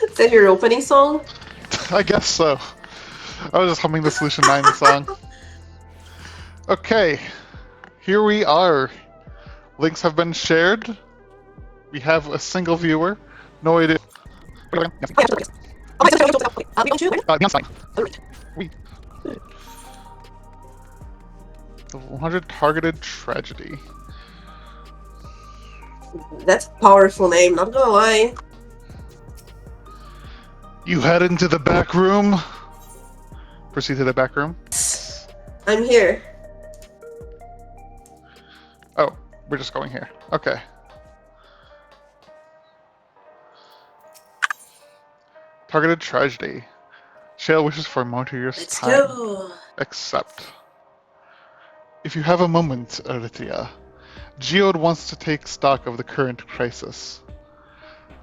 Is that your opening song? I guess so. I was just humming the Solution 9 song. Okay, here we are. Links have been shared. We have a single viewer. No idea. We. The 100 targeted tragedy. That's a powerful name, not gonna lie. You head into the back room. Proceed to the back room. I'm here. Oh, we're just going here. Okay. Targeted tragedy. Shale wishes for a momentous Let's time. go. Accept. If you have a moment, Aritya, Geode wants to take stock of the current crisis.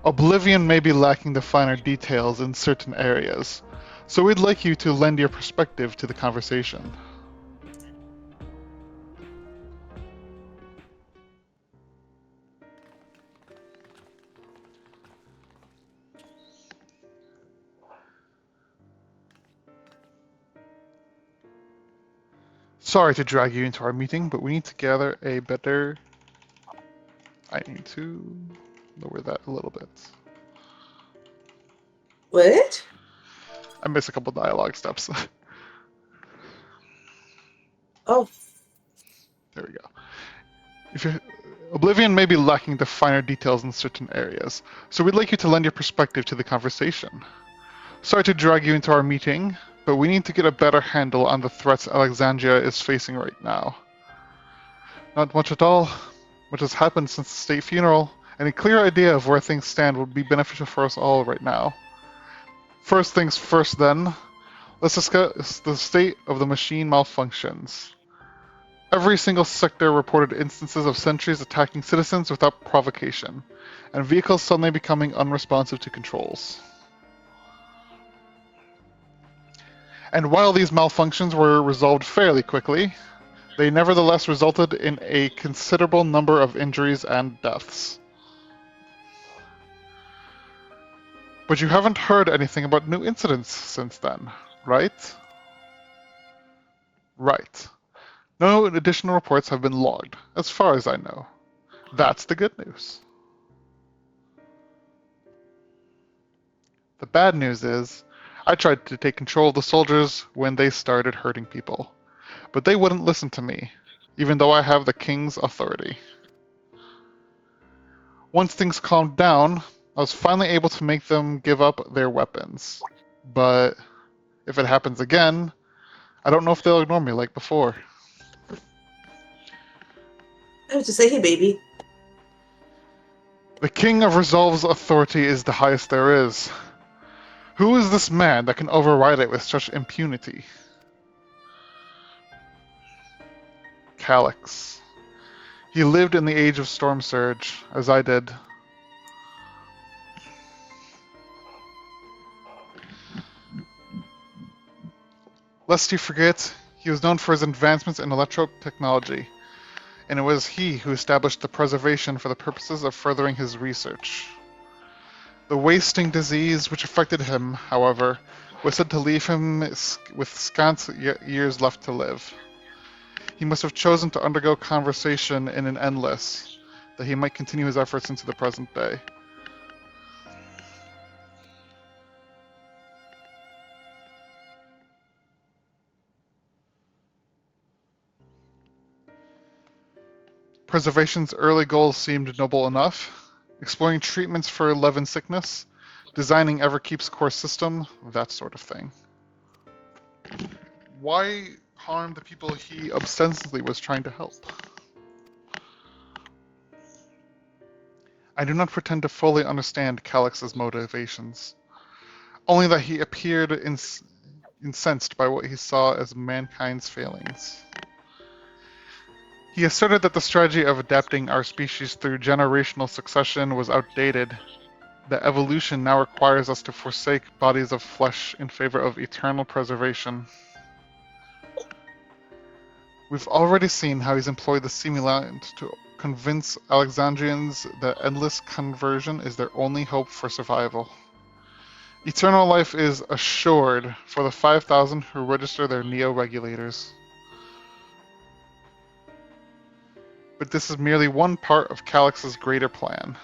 Oblivion may be lacking the finer details in certain areas, so we'd like you to lend your perspective to the conversation. Sorry to drag you into our meeting, but we need to gather a better... I need to lower that a little bit. What? I missed a couple dialogue steps. Oh, There we go. If you Oblivion may be lacking the finer details in certain areas, so we'd like you to lend your perspective to the conversation. Sorry to drag you into our meeting, but we need to get a better handle on the threats Alexandria is facing right now. Not much at all. Much has happened since the state funeral, and a clear idea of where things stand would be beneficial for us all right now. First things first then, let's discuss the state of the machine malfunctions. Every single sector reported instances of sentries attacking citizens without provocation, and vehicles suddenly becoming unresponsive to controls. And while these malfunctions were resolved fairly quickly, they nevertheless resulted in a considerable number of injuries and deaths. But you haven't heard anything about new incidents since then, right? Right. No additional reports have been logged, as far as I know. That's the good news. The bad news is, I tried to take control of the soldiers when they started hurting people, but they wouldn't listen to me, even though I have the king's authority. Once things calmed down, I was finally able to make them give up their weapons. But if it happens again, I don't know if they'll ignore me like before. I have to say, hey, baby. The King of Resolve's authority is the highest there is. Who is this man that can override it with such impunity? Calyx. He lived in the age of Storm Surge, as I did. Lest you forget, he was known for his advancements in electro-technology, and it was he who established the preservation for the purposes of furthering his research. The wasting disease which affected him, however, was said to leave him with scant years left to live. He must have chosen to undergo conversation in an endless, that he might continue his efforts into the present day. Preservation's early goals seemed noble enough. Exploring treatments for Levin sickness, designing Everkeep's core system, that sort of thing. Why harm the people he ostensibly was trying to help? I do not pretend to fully understand Calyx's motivations. Only that incensed by what he saw as mankind's failings. He asserted that the strategy of adapting our species through generational succession was outdated, that evolution now requires us to forsake bodies of flesh in favor of eternal preservation. We've already seen how he's employed the simulant to convince Alexandrians that endless conversion is their only hope for survival. Eternal life is assured for the 5,000 who register their neo-regulators. But this is merely one part of Calix's greater plan.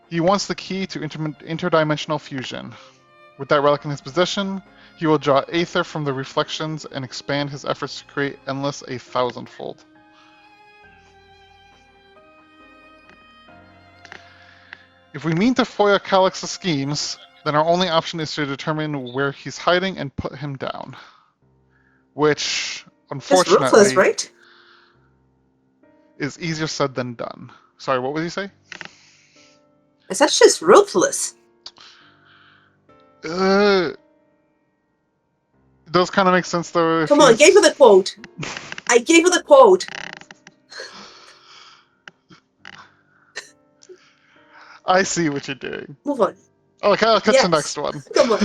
He wants the key to interdimensional fusion. With that relic in his possession, he will draw aether from the reflections and expand his efforts to create endless a thousandfold. If we mean to foil Calix's schemes, then our only option is to determine where he's hiding and put him down. Which, Just ruthless, unfortunately, right? is easier said than done. Sorry, what would you say? That's just ruthless. It does kind of make sense though. Come on, gave her the quote. I gave her the quote. I see what you're doing. Move on. Okay, I'll catch Yes. the next one. Come on.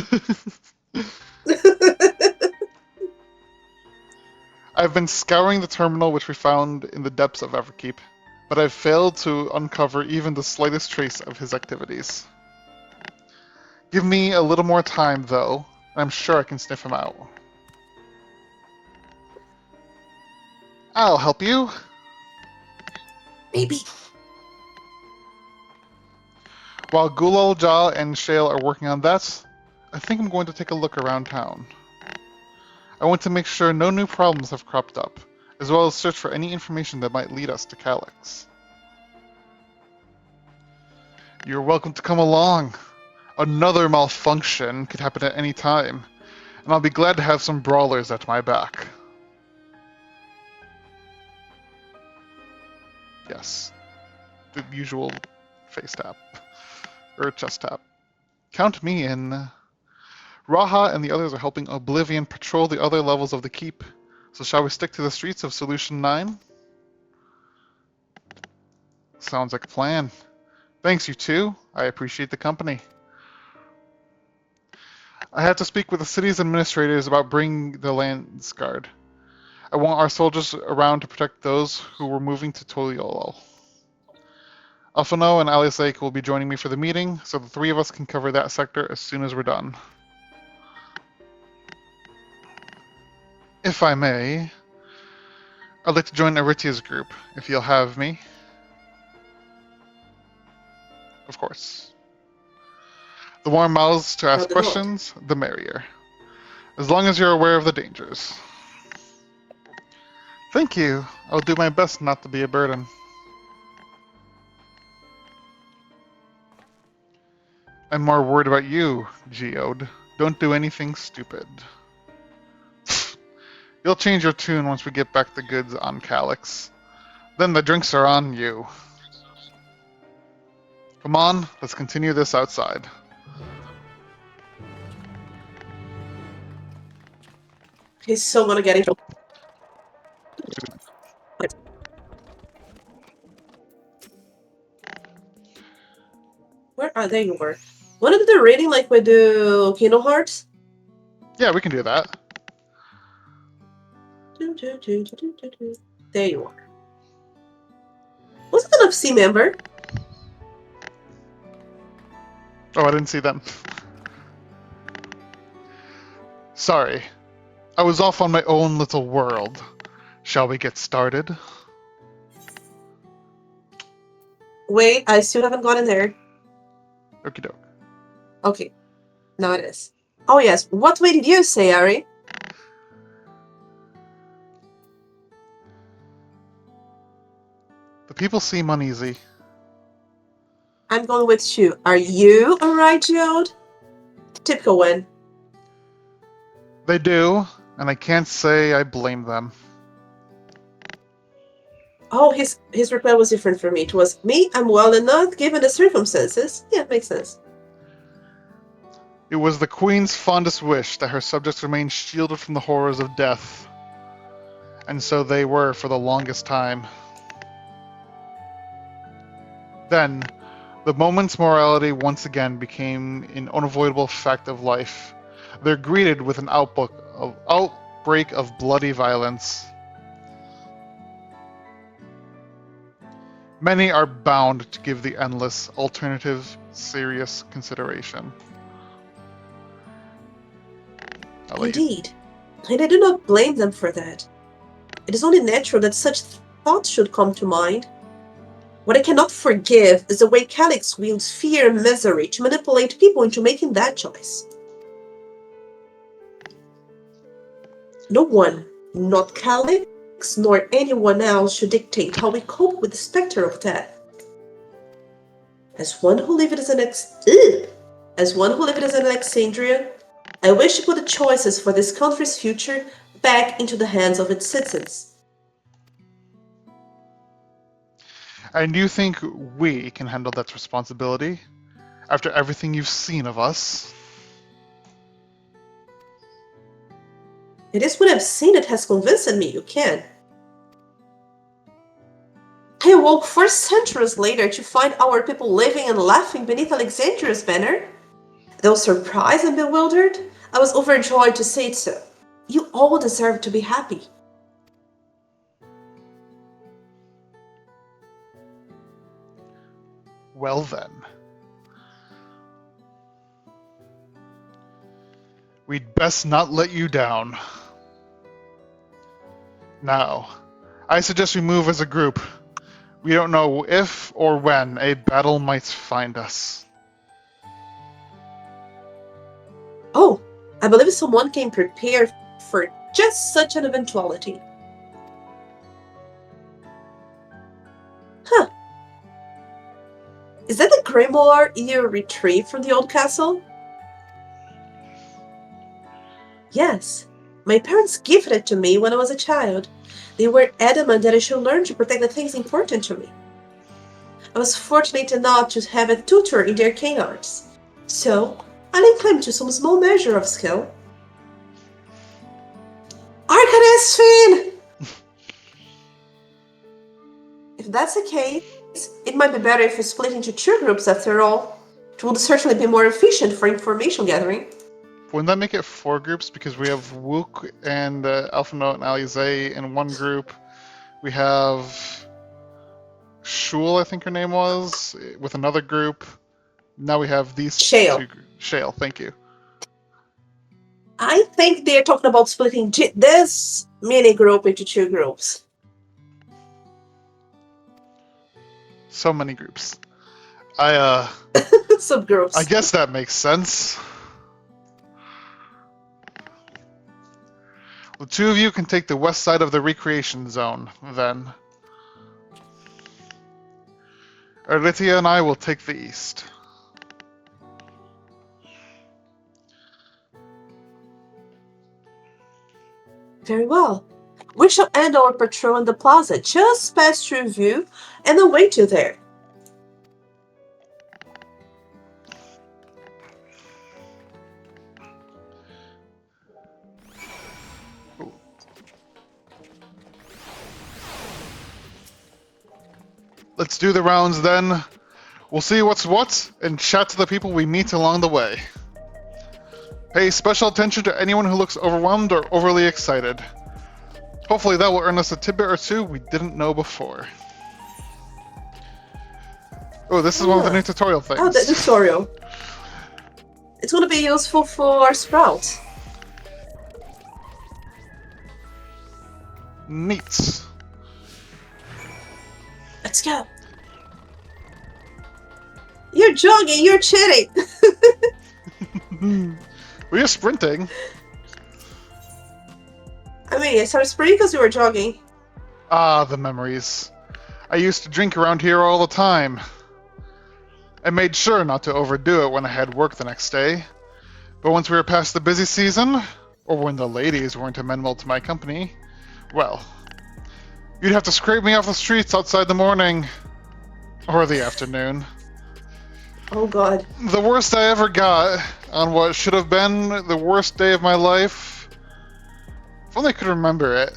I've been scouring the terminal which we found in the depths of Everkeep, but I've failed to uncover even the slightest trace of his activities. Give me a little more time, though, and I'm sure I can sniff him out. I'll help you. Maybe. While Gulal, Jah, and Shale are working on that, I think I'm going to take a look around town. I want to make sure no new problems have cropped up, as well as search for any information that might lead us to Calix. You're welcome to come along. Another malfunction could happen at any time, and I'll be glad to have some brawlers at my back. Yes, the usual face tap, or chest tap. Count me in. Raha and the others are helping Oblivion patrol the other levels of the keep, so shall we stick to the streets of Solution 9? Sounds like a plan. Thanks, you two. I appreciate the company. I have to speak with the city's administrators about bringing the Lands Guard. I want our soldiers around to protect those who were moving to Toliolo. Alphano and Alisake will be joining me for the meeting, so the three of us can cover that sector as soon as we're done. If I may, I'd like to join Aritya's group, if you'll have me. Of course. The more mouths to ask questions, the merrier. As long as you're aware of the dangers. Thank you. I'll do my best not to be a burden. I'm more worried about you, Geode. Don't do anything stupid. You'll change your tune once we get back the goods on Calix. Then the drinks are on you. Come on, let's continue this outside. He's still gonna get in trouble. Where are they? Wanna do the rating like we do Kingdom Hearts? Yeah, we can do that. There you are. Was it an FC member? Oh, I didn't see them. Sorry. I was off on my own little world. Shall we get started? Wait, I still haven't gotten there. Okie doke. Okay, now it is. Oh yes, what way did you say, Ari? The people seem uneasy. I'm going with Shu. Are you alright, Geode? Typical one. They do, and I can't say I blame them. Oh, his reply was different from me. It was, me, I'm well enough given the circumstances. Yeah, makes sense. It was the Queen's fondest wish that her subjects remain shielded from the horrors of death. And so they were for the longest time. Then, the moment's morality once again became an unavoidable fact of life. They're greeted with an outbreak of bloody violence. Many are bound to give the endless alternative serious consideration. Indeed. And I do not blame them for that. It is only natural that such thoughts should come to mind. What I cannot forgive is the way Calix wields fear and misery to manipulate people into making that choice. No one, not Calix, nor anyone else, should dictate how we cope with the specter of death. As one who lived as an Alexandria, I wish to put the choices for this country's future back into the hands of its citizens. And you think we can handle that responsibility? After everything you've seen of us? It is what I've seen that has convinced me you can. I awoke 4 centuries later to find our people living and laughing beneath Alexandria's banner. Though surprised and bewildered, I was overjoyed to see it so. You all deserve to be happy. Well then. We'd best not let you down. Now, I suggest we move as a group. We don't know if or when a battle might find us. Oh, I believe someone came prepared for just such an eventuality. Huh. Is that the grimoire you retrieved from the old castle? Yes. My parents gifted it to me when I was a child. They were adamant that I should learn to protect the things important to me. I was fortunate enough to have a tutor in the arcane arts, so I lay claim to some small measure of skill. Arcanist Fiend! If that's the case, it might be better if we split into 2 groups after all. It would certainly be more efficient for information gathering. Wouldn't that make it 4 groups? Because we have Wook and Alphanaut and Alize in one group. We have Shul, I think her name was, with another group. Now we have these Shale. 2 groups. Shale, thank you. I think they're talking about splitting this mini group into 2 groups. So many groups. I Subgroups. I guess that makes sense. The 2 of you can take the west side of the recreation zone, then. Aritya and I will take the east. Very well. We shall end our patrol in the plaza just past your view and await you there. Let's do the rounds then. We'll see what's what and chat to the people we meet along the way. Pay special attention to anyone who looks overwhelmed or overly excited. Hopefully that will earn us a tidbit or 2 we didn't know before. Oh, this is one of the new tutorial things. Oh, the tutorial. It's going to be useful for Sprout. Neat. Let's go. You're jogging, you're cheating. We are sprinting. I mean, I started sprinting because you were jogging. Ah, the memories. I used to drink around here all the time. I made sure not to overdo it when I had work the next day. But once we were past the busy season, or when the ladies weren't amenable to my company, well, you'd have to scrape me off the streets outside the morning. Or the afternoon. Oh god. The worst I ever got, on what should have been the worst day of my life. If only I could remember it.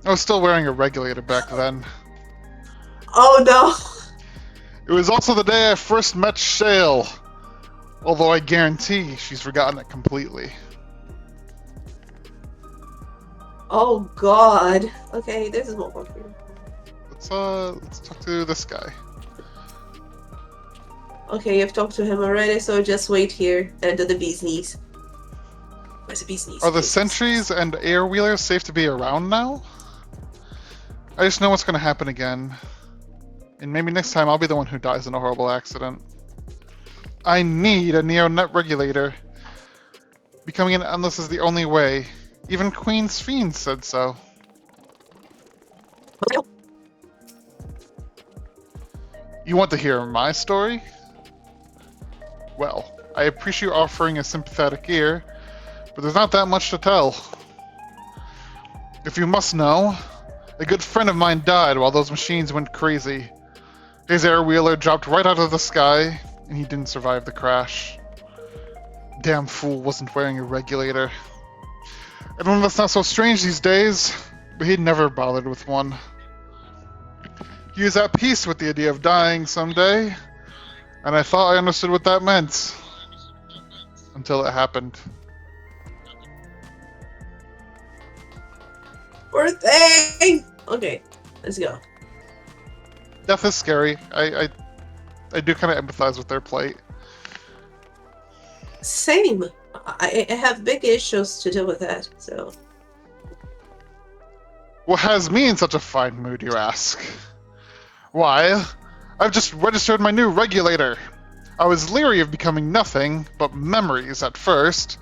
I was still wearing a regulator back then. Oh no! It was also the day I first met Shale, although I guarantee she's forgotten it completely. Oh god. Okay, this is more fun for you. Let's talk to this guy. Okay, you've talked to him already, so just wait here and do the bee's knees. Where's the bee's knees? Are the Jesus. sentries and air wheelers safe to be around now? I just know what's going to happen again. And maybe next time I'll be the one who dies in a horrible accident. I need a Neo-Net regulator. Becoming an endless is the only way. Even Queen's Fiend said so. You want to hear my story? Well, I appreciate offering a sympathetic ear, but there's not that much to tell. If you must know, a good friend of mine died while those machines went crazy. His air-wheeler dropped right out of the sky, and he didn't survive the crash. Damn fool wasn't wearing a regulator. I know that's not so strange these days, but he'd never bothered with one. He was at peace with the idea of dying someday, and I thought I understood what that meant. Until it happened. Poor thing! Okay, let's go. Death is scary. I do kind of empathize with their plight. Same. I have big issues to deal with that, so. What has me in such a fine mood, you ask? Why, I've just registered my new regulator. I was leery of becoming nothing but memories at first,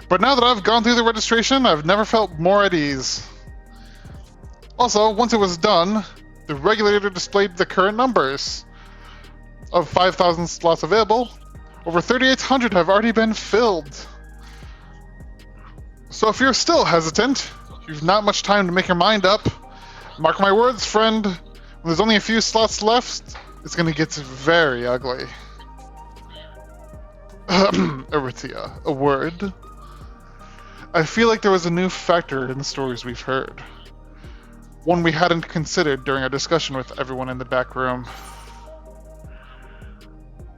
but now that I've gone through the registration, I've never felt more at ease. Also, once it was done, the regulator displayed the current numbers. Of 5,000 slots available, over 3,800 have already been filled. So if you're still hesitant, you've not much time to make your mind up. Mark my words, friend, when there's only a few slots left, it's gonna get very ugly. Aritya, a word. I feel like there was a new factor in the stories we've heard. One we hadn't considered during our discussion with everyone in the back room.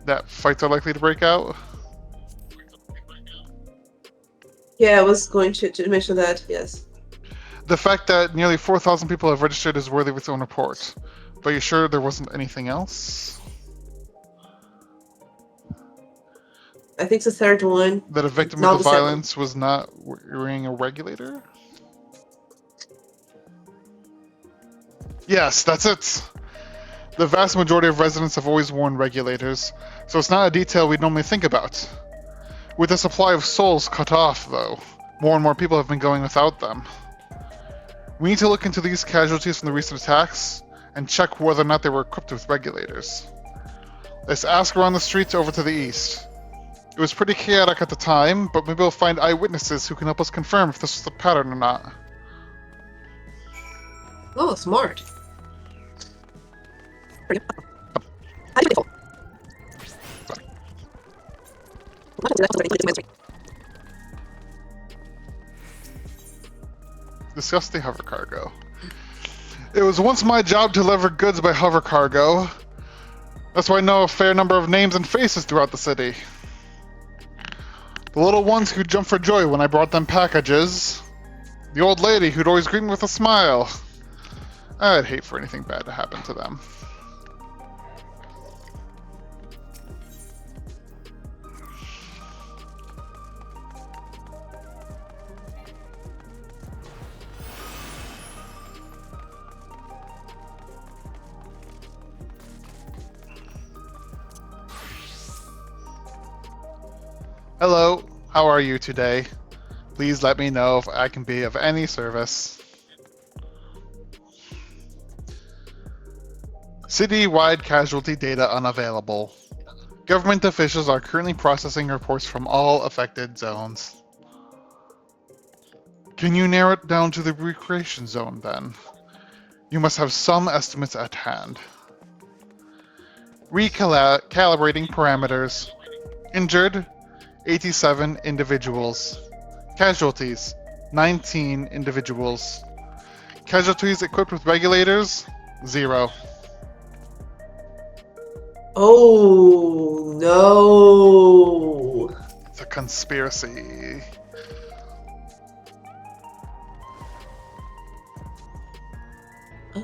That fights are likely to break out? Yeah, I was going to mention that, yes. The fact that nearly 4,000 people have registered is worthy of its own report. But you sure there wasn't anything else? I think it's the third one. That a victim Now of the the second. violence was not wearing a regulator? Yes, that's it. The vast majority of residents have always worn regulators, so it's not a detail we'd normally think about. With the supply of souls cut off, though, more and more people have been going without them. We need to look into these casualties from the recent attacks and check whether or not they were equipped with regulators. Let's ask around the streets over to the east. It was pretty chaotic at the time, but maybe we'll find eyewitnesses who can help us confirm if this was the pattern or not. Oh, smart. Discuss the hover cargo. It was once my job to deliver goods by hover cargo. That's why I know a fair number of names and faces throughout the city. The little ones who jumped for joy when I brought them packages. The old lady who'd always greet me with a smile. I'd hate for anything bad to happen to them. Hello, how are you today? Please let me know if I can be of any service. City-wide casualty data unavailable. Government officials are currently processing reports from all affected zones. Can you narrow it down to the recreation zone then? You must have some estimates at hand. Recalibrating parameters. Injured, 87 individuals. Casualties, 19 individuals. Casualties equipped with regulators, 0. Oh no. It's a conspiracy. Huh?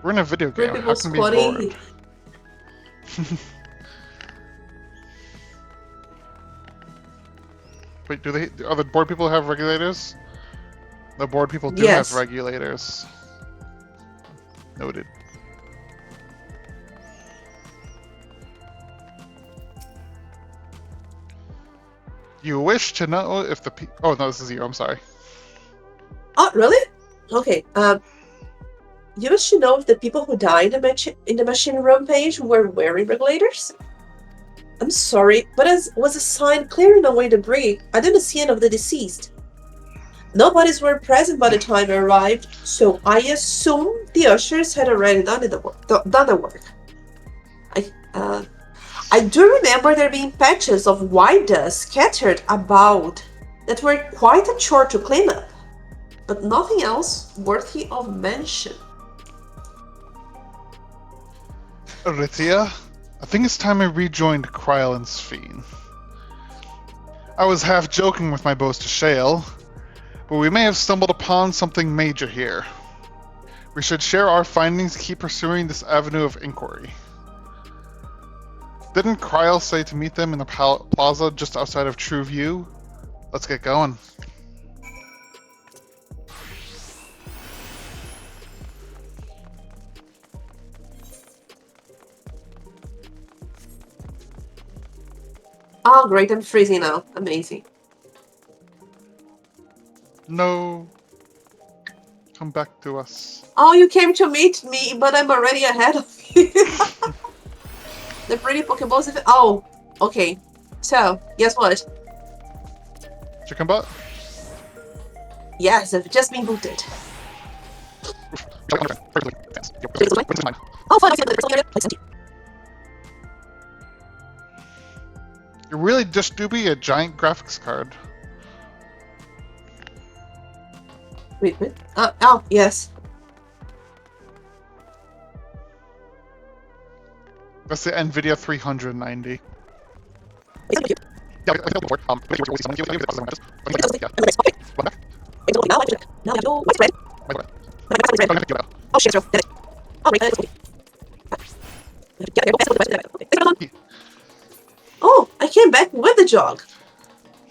We're in a video Three game. How people can we be bored? squatting. Wait, are the board people have regulators? The board people do have Yes. regulators. Noted. You wish to know if the oh no, this is you. I'm sorry. Oh, really? Okay. You wish to know if the people who died in the machine room page were wearing regulators? I'm sorry, but as was a sign clearing away debris, I didn't see any of the deceased. No bodies were present by the time I arrived, so I assume the ushers had already done the work. I do remember there being patches of white dust scattered about that were quite a chore to clean up, but nothing else worthy of mention. Aritya, I think it's time I rejoined Krylan's Fiend. I was half joking with my boast to Shale, but we may have stumbled upon something major here. We should share our findings and keep pursuing this avenue of inquiry. Didn't Kryl say to meet them in the plaza just outside of True View? Let's get going. Oh, great, I'm freezing now. Amazing. No. Come back to us. Oh, you came to meet me, but I'm already ahead of you. The pretty Pokeballs. Oh, okay. So, guess what? Chicken butt? Yes, I've just been booted. Oh, fine. You really just do be a giant graphics card. Wait. Oh, yes. That's the NVIDIA 390. Oh, shit, did it. Oh, oh, I came back with the jog.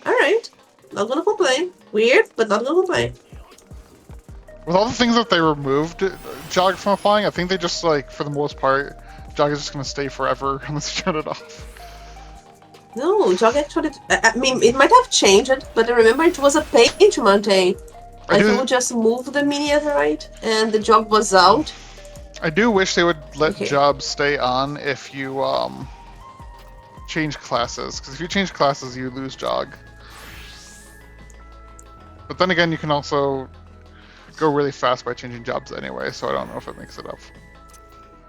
Alright. Not gonna complain. Weird, but not gonna complain. With all the things that they removed, Jog from flying, I think they just, like, for the most part, Jog is just gonna stay forever unless you turn it off. No, jog actually. I mean, it might have changed, but I remember it was a pain to maintain. Like, you would just move the miniaturite, and the jog was out. I do wish they would let jobs stay on if you, change classes. Because if you change classes, you lose Jog. But then again, you can also go really fast by changing jobs anyway, so I don't know if it makes it up.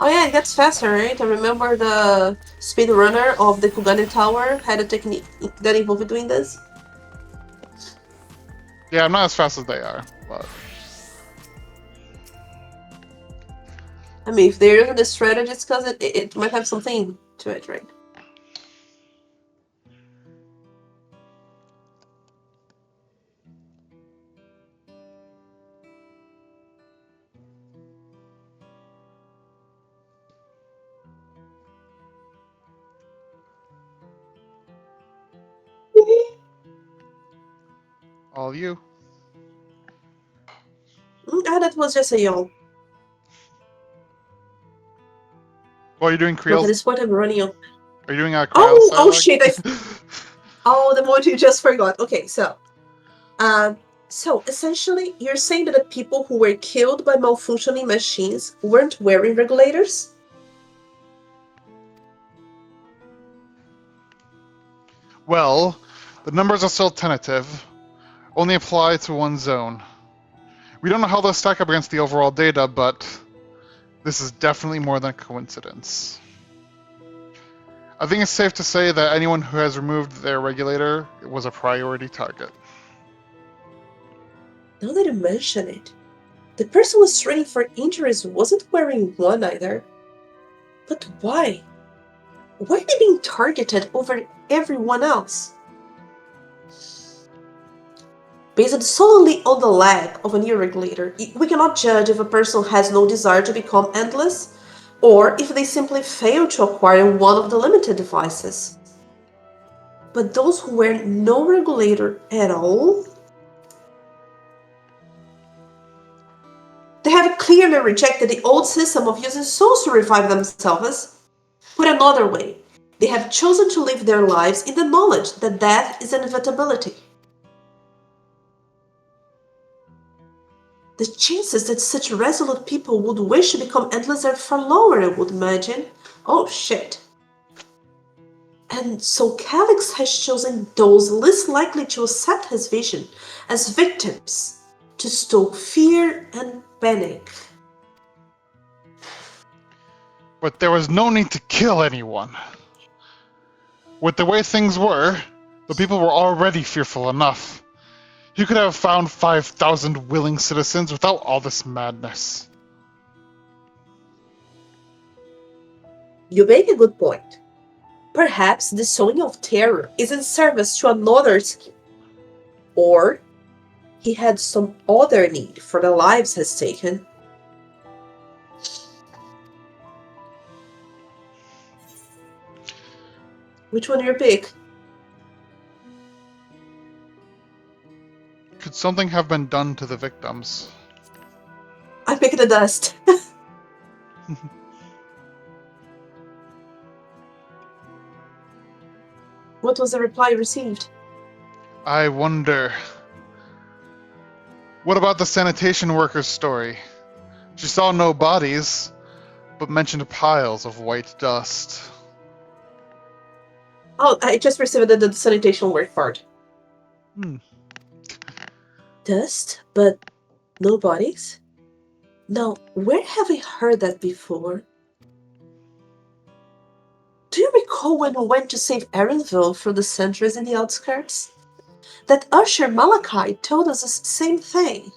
Oh yeah, it gets faster, right? I remember the speedrunner of the Kugane Tower had a technique that involved doing this. Yeah, I'm not as fast as they are, but... I mean, if they're using the strategy, it's because it might have something to it, right? All you. Ah, that was just a yawn. Well, you're doing Look, at Creel's... this point I'm running up. Are you doing a Oh, dialogue? shit, Oh, the moment you just forgot. Okay, so... So, essentially, you're saying that the people who were killed by malfunctioning machines weren't wearing regulators? Well, the numbers are still tentative. Only apply to one zone. We don't know how they'll stack up against the overall data, but this is definitely more than a coincidence. I think it's safe to say that anyone who has removed their regulator was a priority target. Now that you mention it, the person who was training for injuries wasn't wearing one either. But why? Why are they being targeted over everyone else? Based solely on the lack of an ear regulator, we cannot judge if a person has no desire to become endless, or if they simply fail to acquire one of the limited devices. But those who wear no regulator at all, they have clearly rejected the old system of using souls to revive themselves. Put another way, they have chosen to live their lives in the knowledge that death is an inevitability. The chances that such resolute people would wish to become endless are far lower, I would imagine. Oh shit. And so Calix has chosen those least likely to accept his vision as victims to stoke fear and panic. But there was no need to kill anyone. With the way things were, the people were already fearful enough. You could have found 5,000 willing citizens without all this madness. You make a good point. Perhaps the sowing of terror is in service to another scheme. Or he had some other need for the lives he's taken. Which one do you pick? Could something have been done to the victims? I pick the dust. What was the reply you received? I wonder. What about the sanitation worker's story? She saw no bodies, but mentioned piles of white dust. Oh, I just received the sanitation work part. Dust, but no bodies? Now, where have I heard that before? Do you recall when we went to save Erinville from the sentries in the outskirts? That usher Malachi told us the same thing.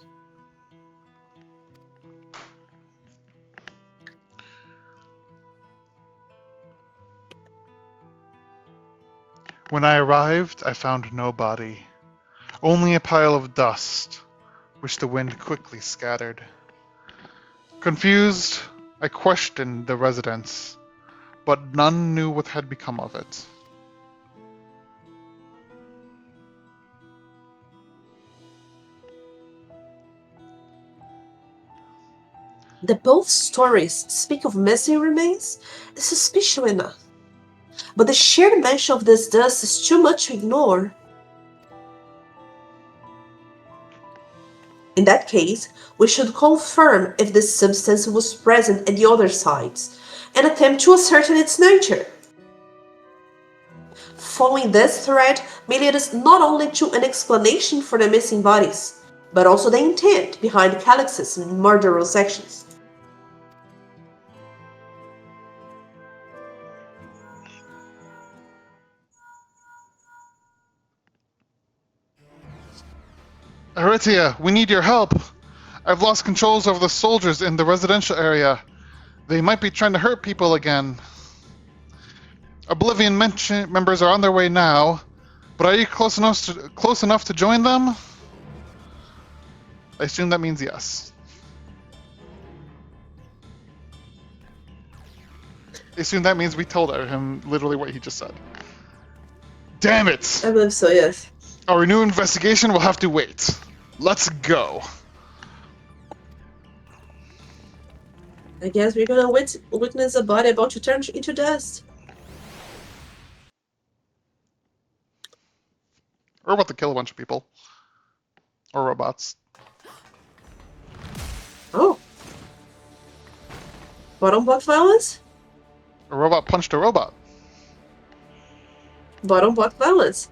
When I arrived, I found no body, only a pile of dust, which the wind quickly scattered. Confused, I questioned the residents, but none knew what had become of it. That both stories speak of missing remains is suspicious enough. But the sheer mention of this dust is too much to ignore. In that case, we should confirm if this substance was present at the other sites and attempt to ascertain its nature. Following this thread may lead us not only to an explanation for the missing bodies, but also the intent behind Calix's murderous actions. Aritya, we need your help! I've lost controls over the soldiers in the residential area. They might be trying to hurt people again. Oblivion members are on their way now, but are you close enough to join them? I assume that means yes. I assume that means we told him literally what he just said. Damn it! I believe so, yes. Our new investigation will have to wait. Let's go. I guess we're gonna witness a body about to turn into dust. We're about to kill a bunch of people. Or robots. Oh. Bottom block violence? A robot punched a robot. Bottom block violence.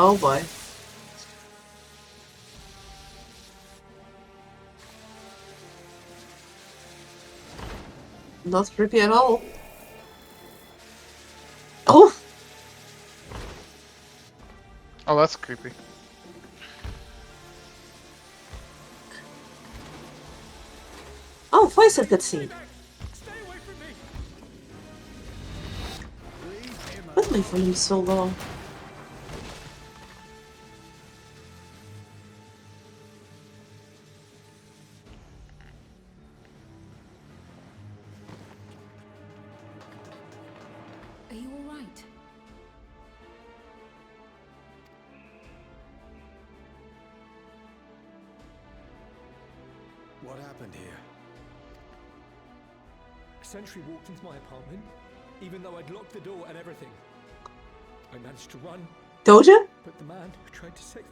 Oh boy. Not creepy at all. Oh! Oh, that's creepy. Oh, voice of cutscene. Why is my volume so low? Are you all right? What happened here? A sentry walked into my apartment, even though I'd locked the door and everything. I managed to run, Doja? but the man who tried to save me.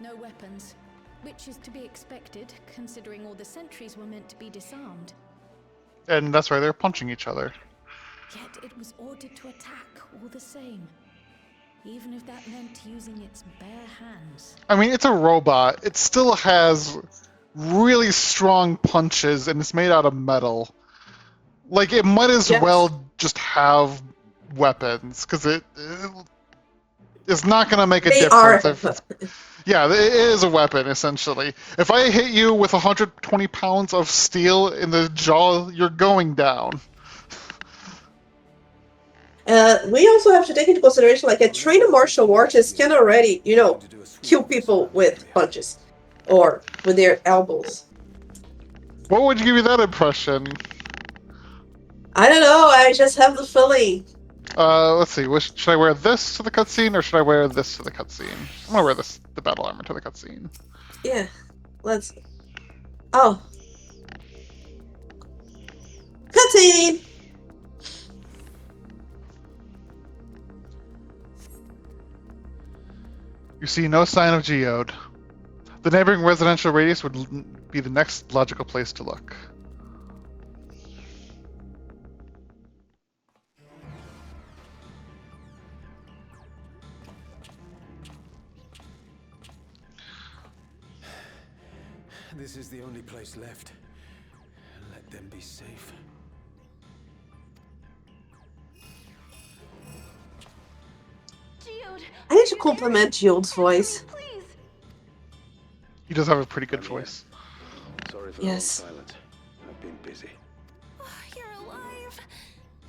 No weapons, which is to be expected, considering all the sentries were meant to be disarmed. And that's why they're punching each other. Yet it was ordered to attack all the same, even if that meant using its bare hands. I mean, it's a robot. It still has really strong punches, and it's made out of metal. Like, it might as Yes. well just have weapons, because it's not going to make a They are. difference. Yeah, it is a weapon, essentially. If I hit you with 120 pounds of steel in the jaw, you're going down. We also have to take into consideration, like, a trained martial artist can already, kill people with punches or with their elbows. What would give you that impression? I don't know. I just have the feeling. Let's see. Should I wear this to the cutscene, or should I wear this to the cutscene? I'm gonna wear the battle armor to the cutscene. Yeah. Let's. Oh. Cutscene! You see no sign of Geode. The neighboring residential radius would be the next logical place to look. This is the only place left. Let them be safe. Geode! I need to compliment Geode's voice. Please! He does have a pretty good voice. Sorry for Yes. the long silence. I've been busy. Oh, you're alive!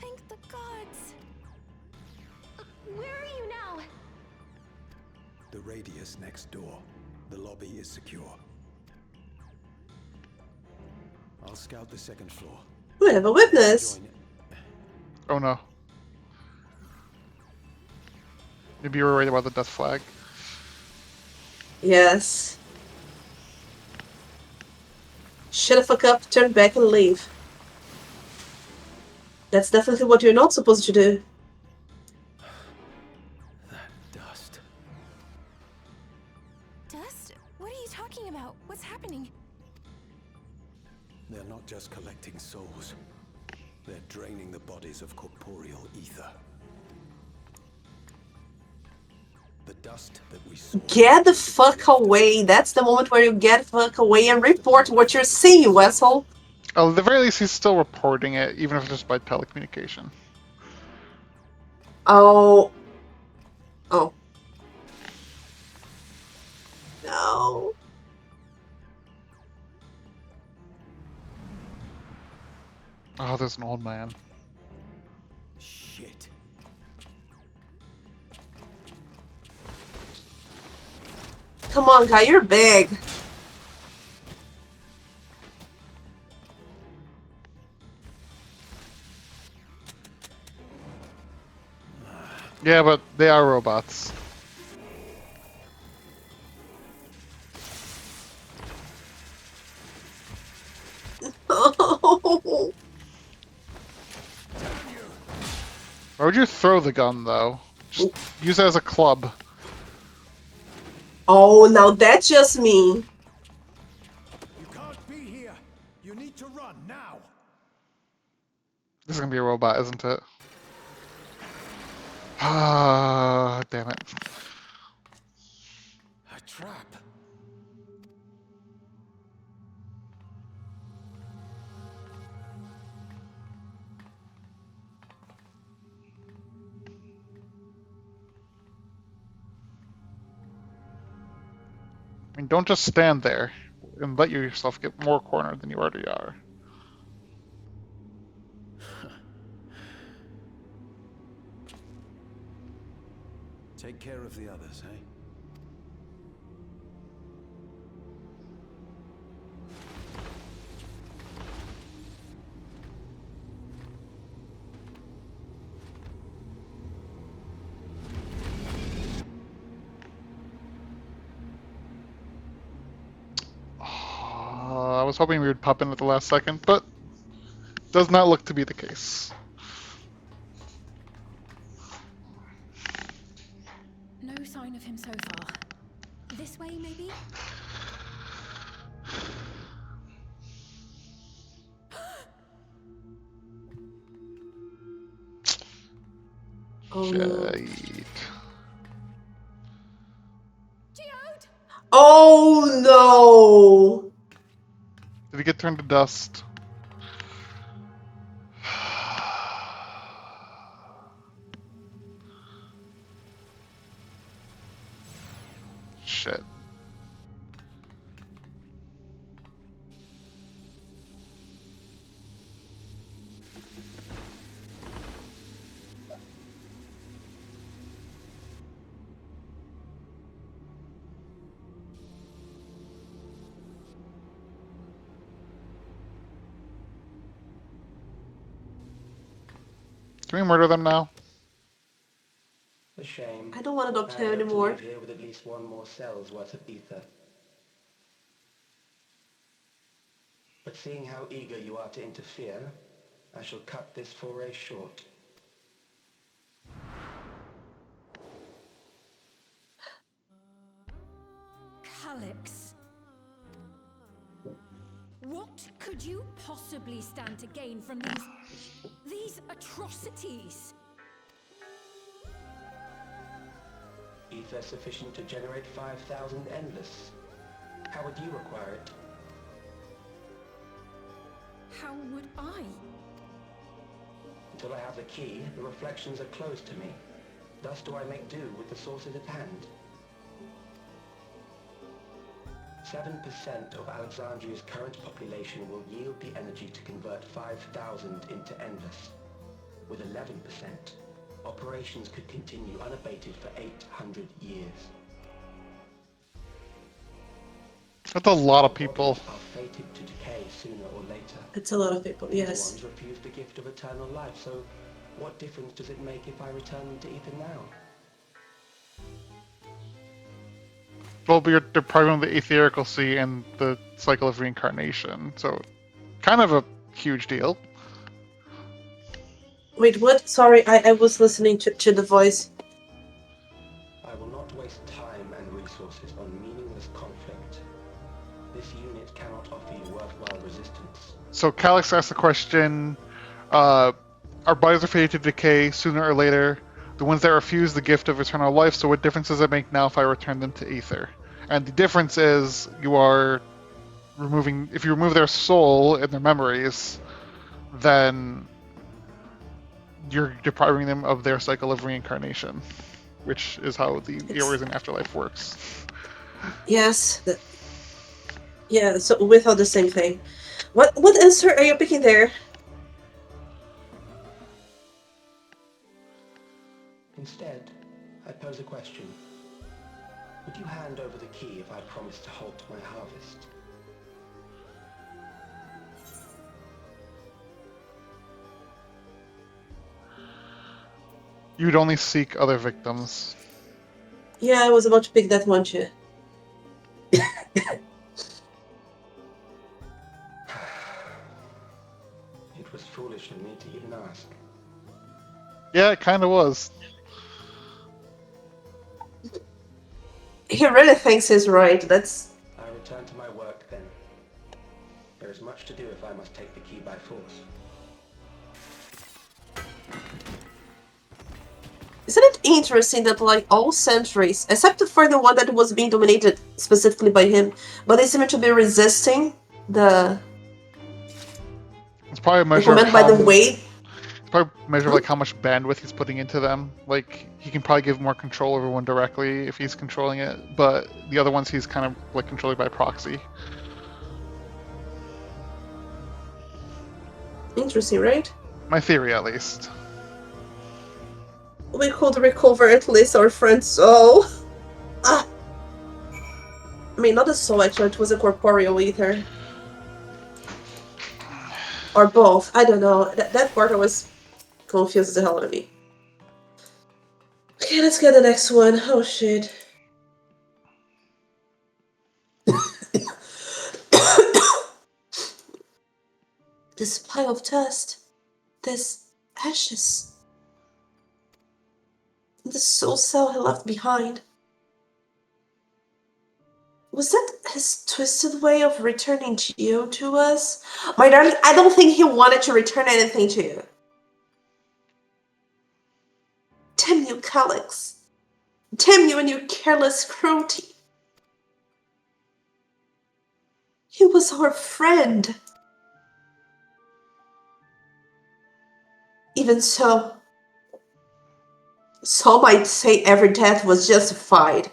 Thank the gods! Where are you now? The radius next door. The lobby is secure. I'll scout the second floor. We have a witness. Join Oh no. Maybe you were worried about the death flag. Yes. Shut the fuck up, turn back and leave. That's definitely what you're not supposed to do. that dust. Dust? What are you talking about? What's happening? They're not just collecting souls. They're draining the bodies of corporeal ether. The dust that we saw. Get the fuck away. That's the moment where you get the fuck away and report what you're seeing, you asshole. Oh, at the very least, he's still reporting it, even if it's just by telecommunication. Oh. Oh. No. Oh, there's an old man. Shit. Come on, guy, you're big. Yeah, but they are robots. Oh. Why would you throw the gun, though? Just use it as a club. Oh, now that's just me. You can't be here. You need to run now. This is gonna be a robot, isn't it? Ah, damn it. trap. I mean, don't just stand there and let yourself get more cornered than you already are. Take care of the others, eh? I was hoping we would pop in at the last second, but does not look to be the case. No sign of him so far. This way, maybe? Oh no. Shite. Geode! Oh no! Did he get turned to dust? Shit. Can we murder them now? A shame. I don't want to adopt I him hope to anymore. leave here with at least one more cell's worth of ether. But seeing how eager you are to interfere, I shall cut this foray short. Calyx. What could you possibly stand to gain from these atrocities? Ether sufficient to generate 5,000 endless. How would you require it? How would I? Until I have the key, the reflections are closed to me. Thus do I make do with the sources at hand. 7% of Alexandria's current population will yield the energy to convert 5,000 into endless. With 11%, operations could continue unabated for 800 years. That's a lot of people. Bodies are fated to decay sooner or later. It's a lot of people, These yes. ones refuse the gift of eternal life, so what difference does it make if I return them to ether now? Well, but you're depriving the etherical sea and the cycle of reincarnation, so kind of a huge deal. Wait, what? Sorry, I was listening to the voice. I will not waste time and resources on meaningless conflict. This unit cannot offer you worthwhile resistance. So Calyx asked the question, our bodies are fated to decay sooner or later. The ones that refuse the gift of eternal life, so what difference does it make now if I return them to ether? And the difference is you are removing, if you remove their soul and their memories, then you're depriving them of their cycle of reincarnation, which is how the Eorzean afterlife works. Yes. Yeah, so we thought the same thing. What answer are you picking there? Instead, I pose a question. Would you hand over the key if I promise to halt my harvest? You'd only seek other victims. Yeah, I was about to pick that one too. It was foolish of me to even ask. Yeah, it kind of was. He really thinks he's right. That's... I return to my work then. There is much to do if I must take the key by force. Isn't it interesting that, like, all centuries, except for the one that was being dominated specifically by him, but they seem to be resisting the It's probably a the measure of command by how. the weight? It's probably a measure of Huh? like how much bandwidth he's putting into them. Like he can probably give more control over one directly if he's controlling it, but the other ones he's kind of like controlling by proxy. Interesting, right? My theory, at least. We could recover at least our friend's soul. Ah, I mean, not a soul, actually, it was a corporeal ether. Or both. I don't know. That part I was confused as the hell out of me. Okay, let's get the next one. Oh, shit. This pile of dust. This ashes. The soul cell he left behind. Was that his twisted way of returning Geo to us? My darling, I don't think he wanted to return anything to you. Damn you, Calyx. Damn you and your careless cruelty. He was our friend. Even so, some might say every death was justified,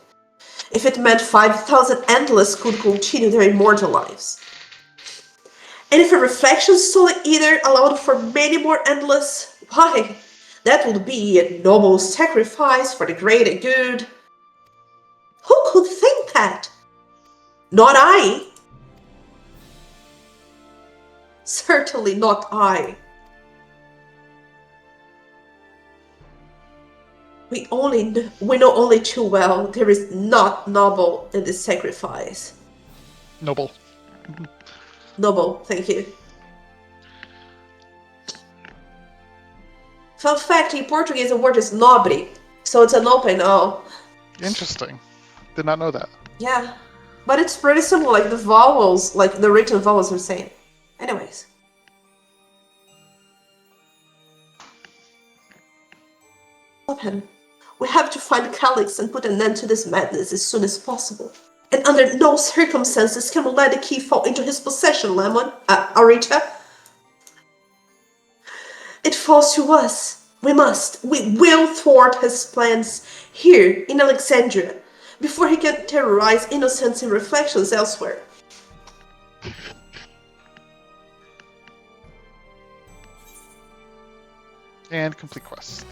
if it meant 5,000 endless could continue their immortal lives. And if a reflection soul either allowed for many more endless, why, that would be a noble sacrifice for the greater good. Who could think that? Not I. Certainly not I. We know only too well there is not noble in this sacrifice. Noble. Noble, thank you. Fun fact, in Portuguese the word is nobre, so it's an open O. Interesting. Did not know that. Yeah, but it's pretty similar, like the vowels, like the written vowels are same. Anyways. Stop him. We have to find Calyx and put an end to this madness as soon as possible. And under no circumstances can we let the key fall into his possession, Lamwen, Aritya. It falls to us. We will thwart his plans here in Alexandria before he can terrorize innocents in reflections elsewhere. And complete quest.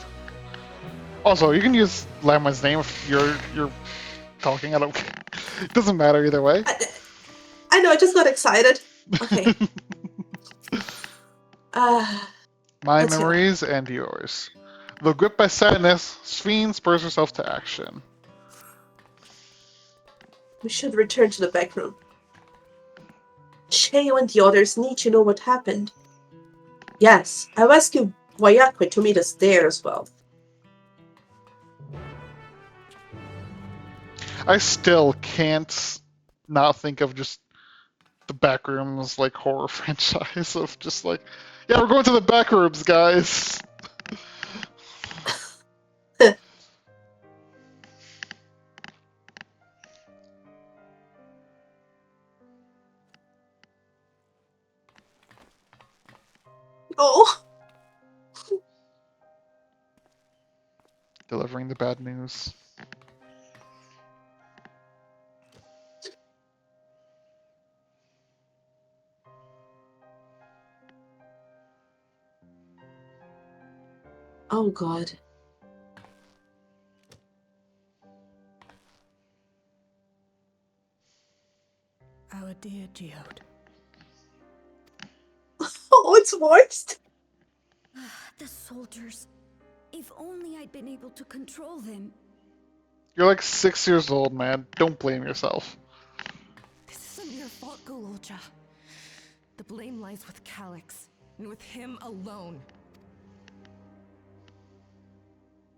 Also, you can use Lamwen's name if you're talking. I don't care. It doesn't matter either way. I know, I just got excited. Okay. My Let's go. memories and yours. Though gripped by sadness, Sphene spurs herself to action. We should return to the back room. Cheo and the others need to know what happened. Yes, I'll ask you Wayakwe to meet us there as well. I still can't not think of just the Backrooms like horror franchise of just like, yeah, we're going to the Backrooms, guys. Oh, Delivering the bad news. oh God. Our dear Geode. Oh, it's worst. The soldiers. If only I'd been able to control them. You're like 6 years old, man. Don't blame yourself. This isn't your fault, Gololja. The blame lies with Calyx, and with him alone.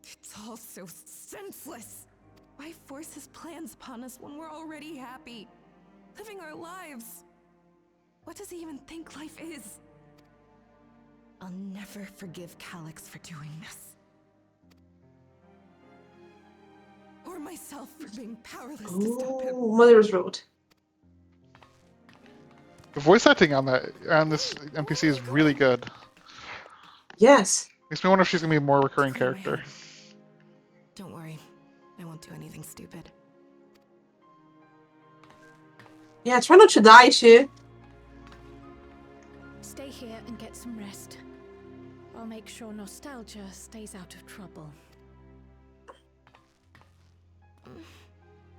It's all so senseless. Why force his plans upon us when we're already happy? Living our lives. What does he even think life is? I'll never forgive Calyx for doing this. or myself for being powerless to stop him. Ooh, Mother's Road. The voice acting on this NPC is really good. Yes. Makes me wonder if she's gonna be a more recurring Clear my character. head. Don't worry, I won't do anything stupid. Yeah, try not to die too. Stay here and get some rest. I'll make sure nostalgia stays out of trouble.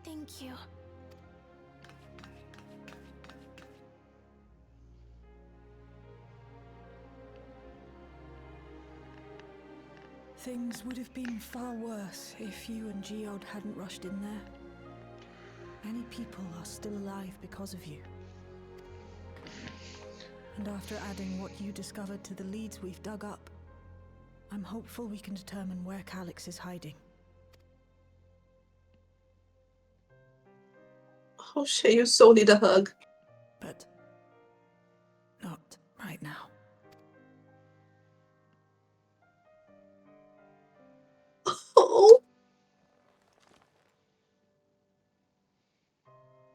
Thank you. Things would have been far worse if you and Geode hadn't rushed in there. Many people are still alive because of you. And after adding what you discovered to the leads we've dug up, I'm hopeful we can determine where Calyx is hiding. Oh shit, you so need a hug. But not right now. Oh.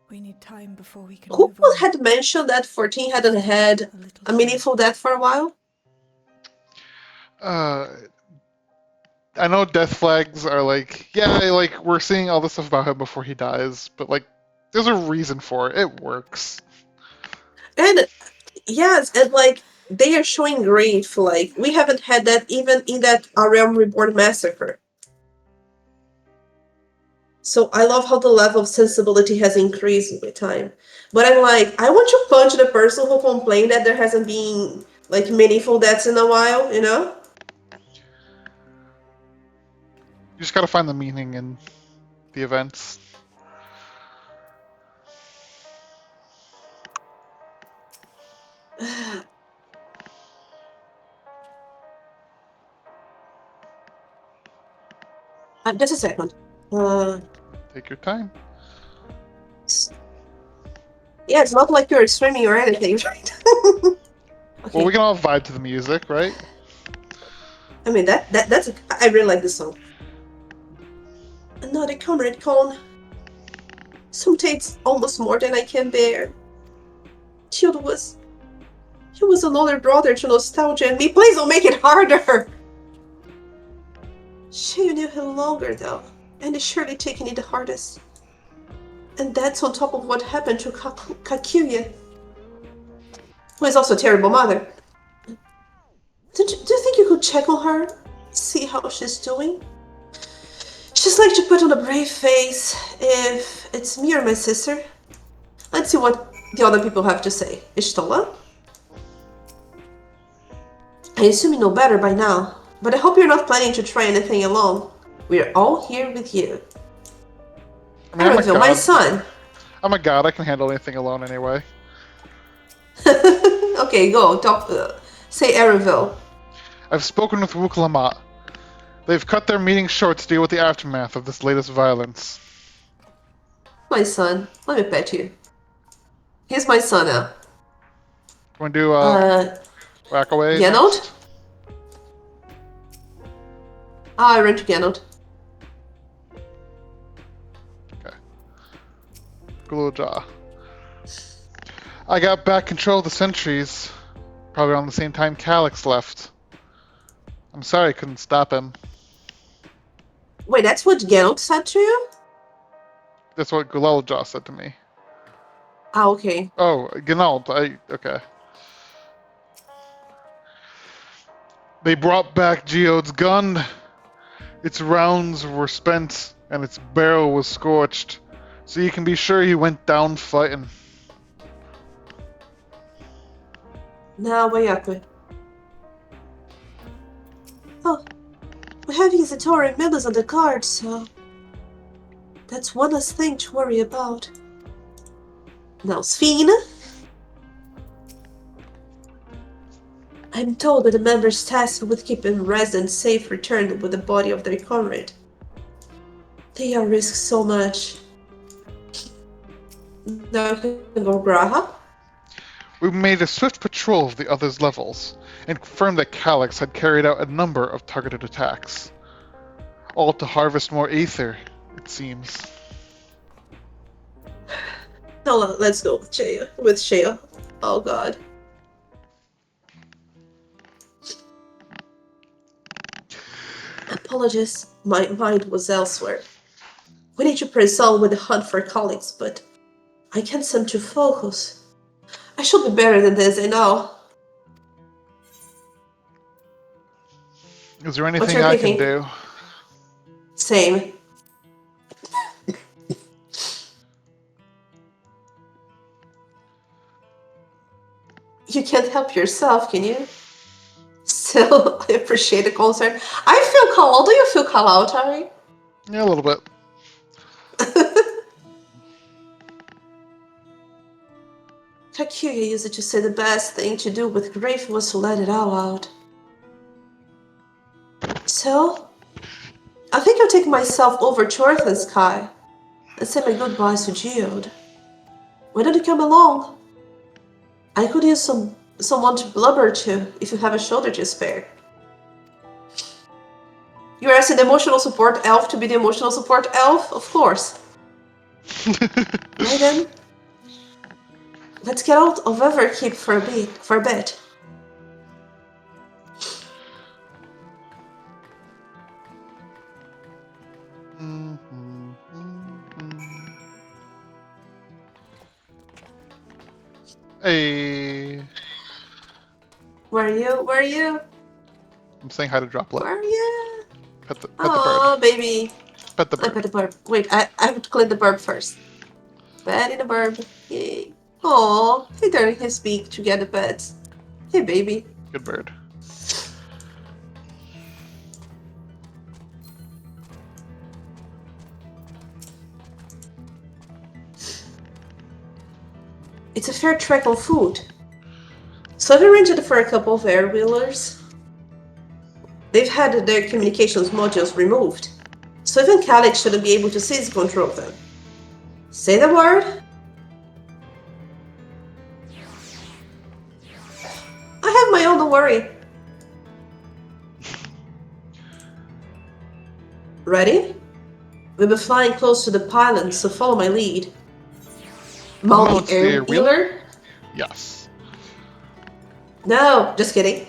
We need time before we can Who move on. had mentioned that 14 hadn't had a meaningful death for a while? I know death flags are like, yeah, like we're seeing all this stuff about him before he dies, but like, there's a reason for it. It works. And yes, and like they are showing grief. Like we haven't had that even in that A Realm Reborn massacre. So I love how the level of sensibility has increased with time. But I'm like, I want to punch the person who complained that there hasn't been like meaningful deaths in a while, you know? You just gotta find the meaning in the events. Just a second. Take your time. Yeah, it's not like you're streaming or anything, right? Okay. Well, we can all vibe to the music, right? I mean, that's I really like this song. Another comrade cone. Sometimes almost more than I can bear. He was an older brother to nostalgia and me. Please don't make it harder. She knew him longer though, and is surely taking it the hardest. And that's on top of what happened to Kakuya, who is also a terrible mother. Do you think you could check on her? See how she's doing? She's like to put on a brave face if it's me or my sister. Let's see what the other people have to say. Ishtola? I assume you know better by now, but I hope you're not planning to try anything alone. We're all here with you. I mean, I'm a Aravil, my god. son. I'm a god. I can handle anything alone anyway. Okay, go. Talk. Say Aravil. I've spoken with Wuklamat. They've cut their meeting short to deal with the aftermath of this latest violence. My son. Let me pet you. He's my son now. Want to do whack away? Genold? Next? I ran to Genold. Okay. Gulja. I got back control of the sentries, probably around the same time Calyx left. I'm sorry I couldn't stop him. Wait, that's what Genold said to you? That's what Gulja said to me. Ah, okay. Oh, Genold, okay. They brought back Geode's gun. Its rounds were spent and its barrel was scorched, so you can be sure he went down fighting. Now, Wayakwe. Oh, we have Isatori members on the guard, so that's one less thing to worry about. Now, Sphene? I'm told that the members tasked with keeping residents safe returned with the body of their comrade. They are risk so much. Now I can go Graha? We made a swift patrol of the others' levels and confirmed that Calyx had carried out a number of targeted attacks, all to harvest more aether it seems. Now let's go with Shea. With Shea. Oh god. Apologies, my mind was elsewhere. We need to press on with the hunt for colleagues, but I can't seem to focus. I should be better than this, I know. Is there What anything you're I can thinking? do? Same. You can't help yourself, can you? Still, I appreciate the concern. I feel called. Do you feel called out, Ari? Yeah, a little bit. Kakuya used to say the best thing to do with grief was to let it all out. So, I think I'll take myself over to Earth and Sky and say my goodbyes to Geode. Why don't you come along? I could use someone to blubber to if you have a shoulder to spare. You're asking the emotional support elf to be the emotional support elf? Of course. Right then, let's get out of Everkeep for a bit. Hey. Where are you? Where are you? I'm saying hi to Droplet. Where are you? Pet the bird. Oh, baby. Pet the I bird. pet the burb. Wait, I have to clean the burb first. Petting the burb. Yay. Aw, he turned his beak to get the pets. Hey, baby. Good bird. It's a fair trek on food. So I've arranged for a couple of air-wheelers. They've had their communications modules removed, so even Calix shouldn't be able to seize control of them. Say the word. I have my own, don't worry. Ready? We'll be flying close to the pylon, so follow my lead. Mount the air-wheeler? Yes. No, just kidding.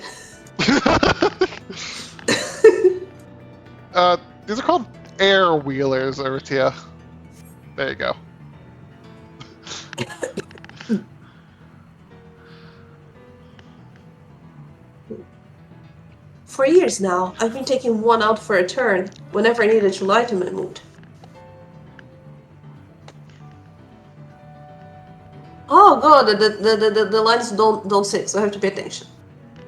These are called air wheelers, Aritya. There you go. For years now, I've been taking one out for a turn whenever I needed to lighten my mood. Oh god, the lines don't sync, so I have to pay attention.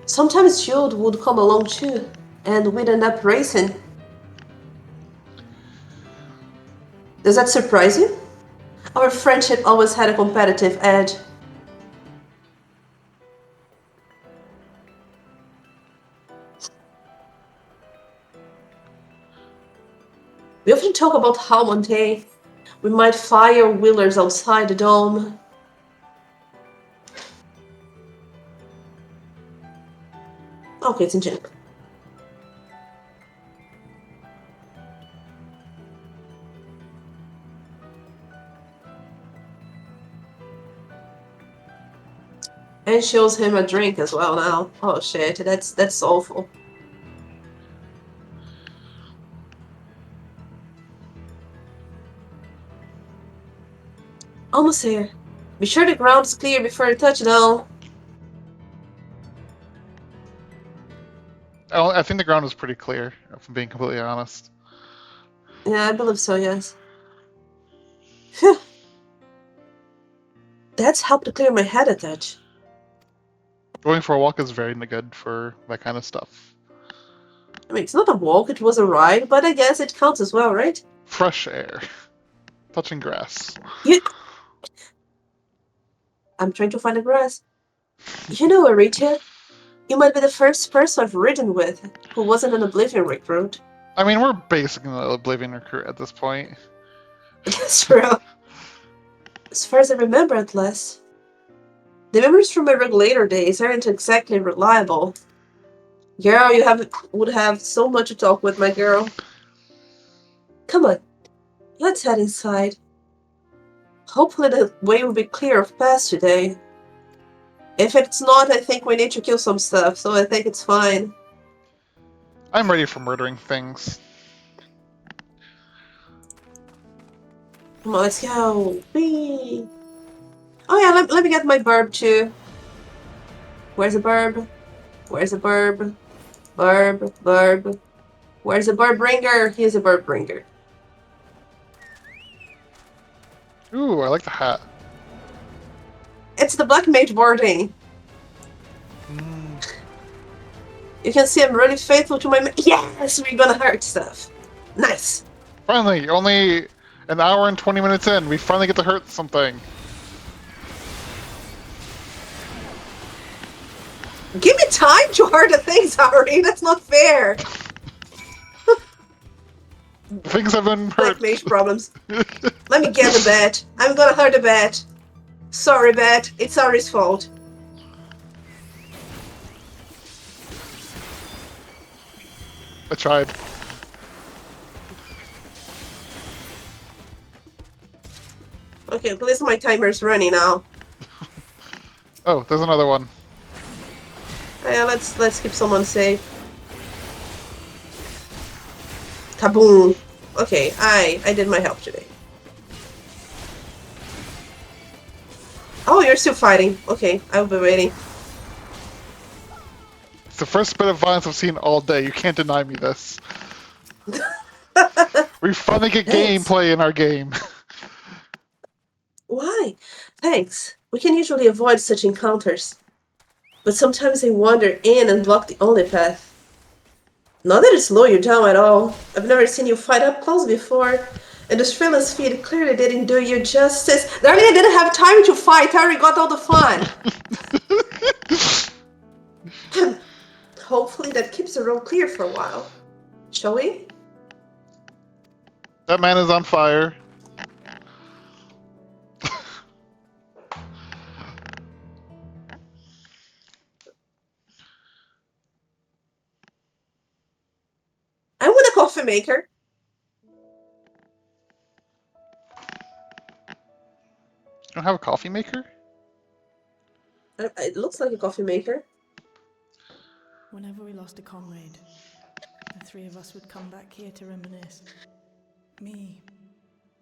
Sometimes Shield would come along too, and we'd end up racing. Does that surprise you? Our friendship always had a competitive edge. We often talk about how one day we might fire wheelers outside the dome. Okay, it's in general. And shows him a drink as well now. Oh shit, that's awful. Almost here. Be sure the ground is clear before the touchdown. I think the ground is pretty clear, if I'm being completely honest. Yeah, I believe so, yes. Phew. That's helped to clear my head a touch. Going for a walk is very good for that kind of stuff. I mean, it's not a walk, it was a ride, but I guess it counts as well, right? Fresh air. Touching grass. I'm trying to find the grass. You know, Aritya, you might be the first person I've ridden with who wasn't an Oblivion recruit. I mean, we're basically an Oblivion recruit at this point. That's true. As far as I remember, at least. The memories from my regulator days aren't exactly reliable. Girl, would have so much to talk with, my girl. Come on. Let's head inside. Hopefully the way will be clear of paths today. If it's not, I think we need to kill some stuff, so I think it's fine. I'm ready for murdering things. Come on, let's go. Whee! Oh yeah, let me get my burb too. Where's the burb? Where's the burb? Burb. Where's the burb bringer? Here's a burb bringer. Ooh, I like the hat. It's the black mage boarding. You can see I'm really faithful to my. Yes, we're gonna hurt stuff. Nice. Finally, only an hour and 20 minutes in, we finally get to hurt something. Give me time to hurt the things already. That's not fair. Things have been hurt. Black mage problems. Let me get the bat. I'm gonna hurt the bat. Sorry, bat. It's Ari's fault. I tried. Okay, at least my timer's running now. Oh, there's another one. Yeah, let's keep someone safe. Kaboom. Okay, I did my help today. Oh, you're still fighting. Okay, I'll be waiting. It's the first bit of violence I've seen all day. You can't deny me this. We finally get gameplay in our game. Why? Thanks. We can usually avoid such encounters. But sometimes they wander in and block the only path. Not that it slow you down at all. I've never seen you fight up close before. And the Strilla's feed clearly didn't do you justice. Darling, I didn't have time to fight. I already got all the fun. Hopefully that keeps the road clear for a while. Shall we? That man is on fire. I want a coffee maker. You don't have a coffee maker? It looks like a coffee maker. Whenever we lost a comrade, the three of us would come back here to reminisce. Me,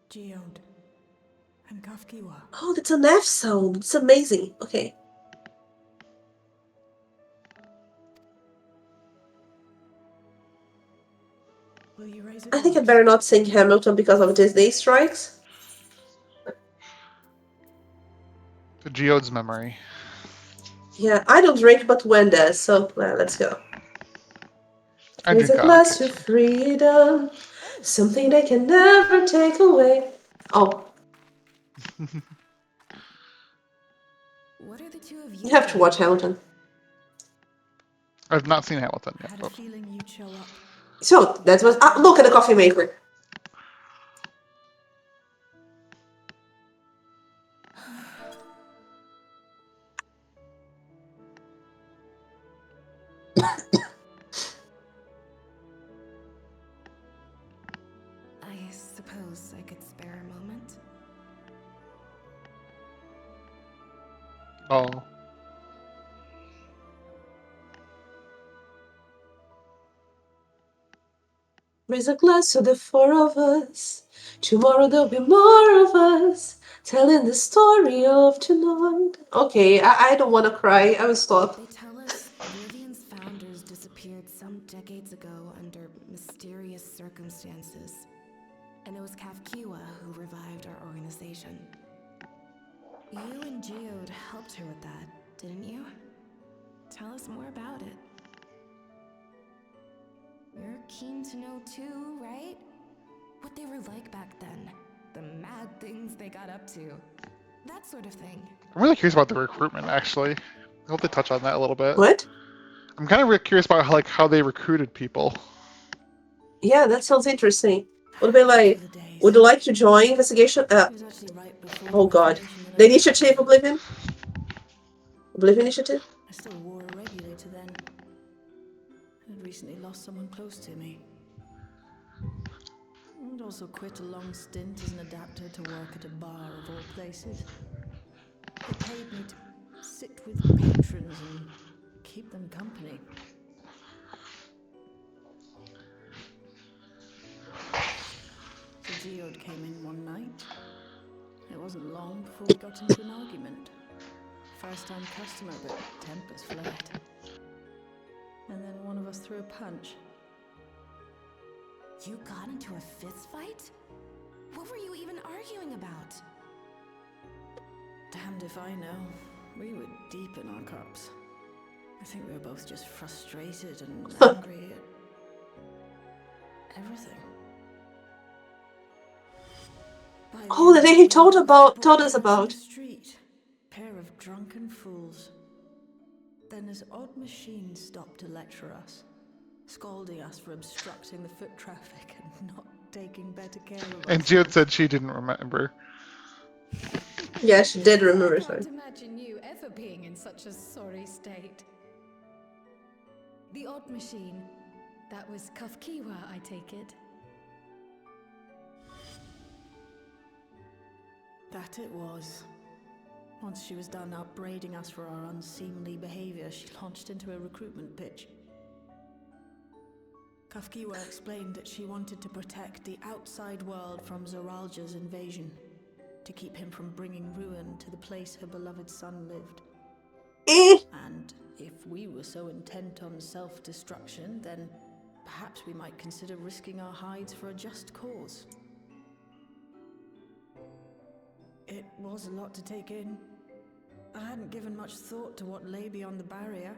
Geode, and Kafkiwa. Oh, that's an F sound. It's amazing. Okay. Will you raise I think I'd better not sing Hamilton because of Disney strikes. To Geode's memory. Yeah, I don't drink, but Gwen does, so let's go. Raise a glass to freedom, something they can never take away. Oh. What are the two of You have to watch Hamilton. I've not seen Hamilton I yet. had a feeling you'd show up. So, that was... Ah, look at the coffee maker. I suppose I could spare a moment. Oh. Raise a glass to the four of us. Tomorrow there'll be more of us. Telling the story of tonight. Okay, I don't want to cry. I will stop. They tell us Oblivion's founders disappeared some decades ago under mysterious circumstances. And it was Kafkiwa who revived our organization. You and Geode helped her with that, didn't you? Tell us more about it. You're keen to know too, right? What they were like back then. The mad things they got up to. That sort of thing. I'm really curious about the recruitment, actually. I hope they touch on that a little bit. What? I'm kind of curious about how they recruited people. Yeah, that sounds interesting. Would be like, would you like to join investigation? Oh god. The initiative, Oblivion? Oblivion initiative? I still wore a regulator then. I'd recently lost someone close to me. And also quit a long stint as an adapter to work at a bar of all places. It paid me to sit with patrons and keep them company. So Geode came in one night. It wasn't long before we got into an argument. First-time customer, but tempers flared. And then one of us threw a punch. You got into a fist fight? What were you even arguing about? Damned if I know. We were deep in our cups. I think we were both just frustrated and angry at everything. Oh, the day he told us about. Street, pair of drunken fools. Then this odd machine stopped to lecture us, scolding us for obstructing the foot traffic and not taking better care of us. And Jude said she didn't remember. Yeah, she did remember. I can't imagine you ever being in such a sorry state. The odd machine. That was Kafkiwa, I take it. That it was. Once she was done upbraiding us for our unseemly behavior, she launched into a recruitment pitch. Kafkiwa explained that she wanted to protect the outside world from Zoralja's invasion, to keep him from bringing ruin to the place her beloved son lived. And if we were so intent on self-destruction, then perhaps we might consider risking our hides for a just cause. It was a lot to take in. I hadn't given much thought to what lay beyond the barrier,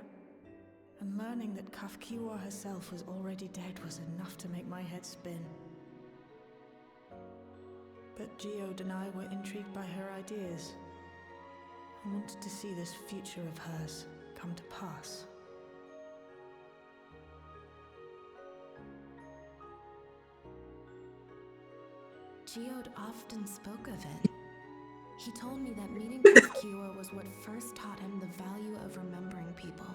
and learning that Kafkiwa herself was already dead was enough to make my head spin. But Geode and I were intrigued by her ideas, and wanted to see this future of hers come to pass. Geode often spoke of it. He told me that meeting Kafkiwa was what first taught him the value of remembering people.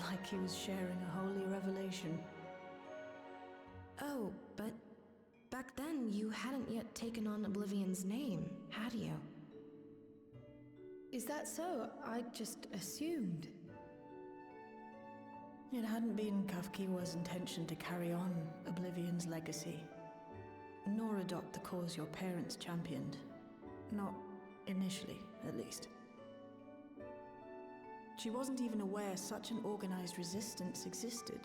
Like he was sharing a holy revelation. Oh, but back then you hadn't yet taken on Oblivion's name, had you? Is that so? I just assumed. It hadn't been Kafkiwa's intention to carry on Oblivion's legacy, nor adopt the cause your parents championed. Not initially, at least. She wasn't even aware such an organized resistance existed.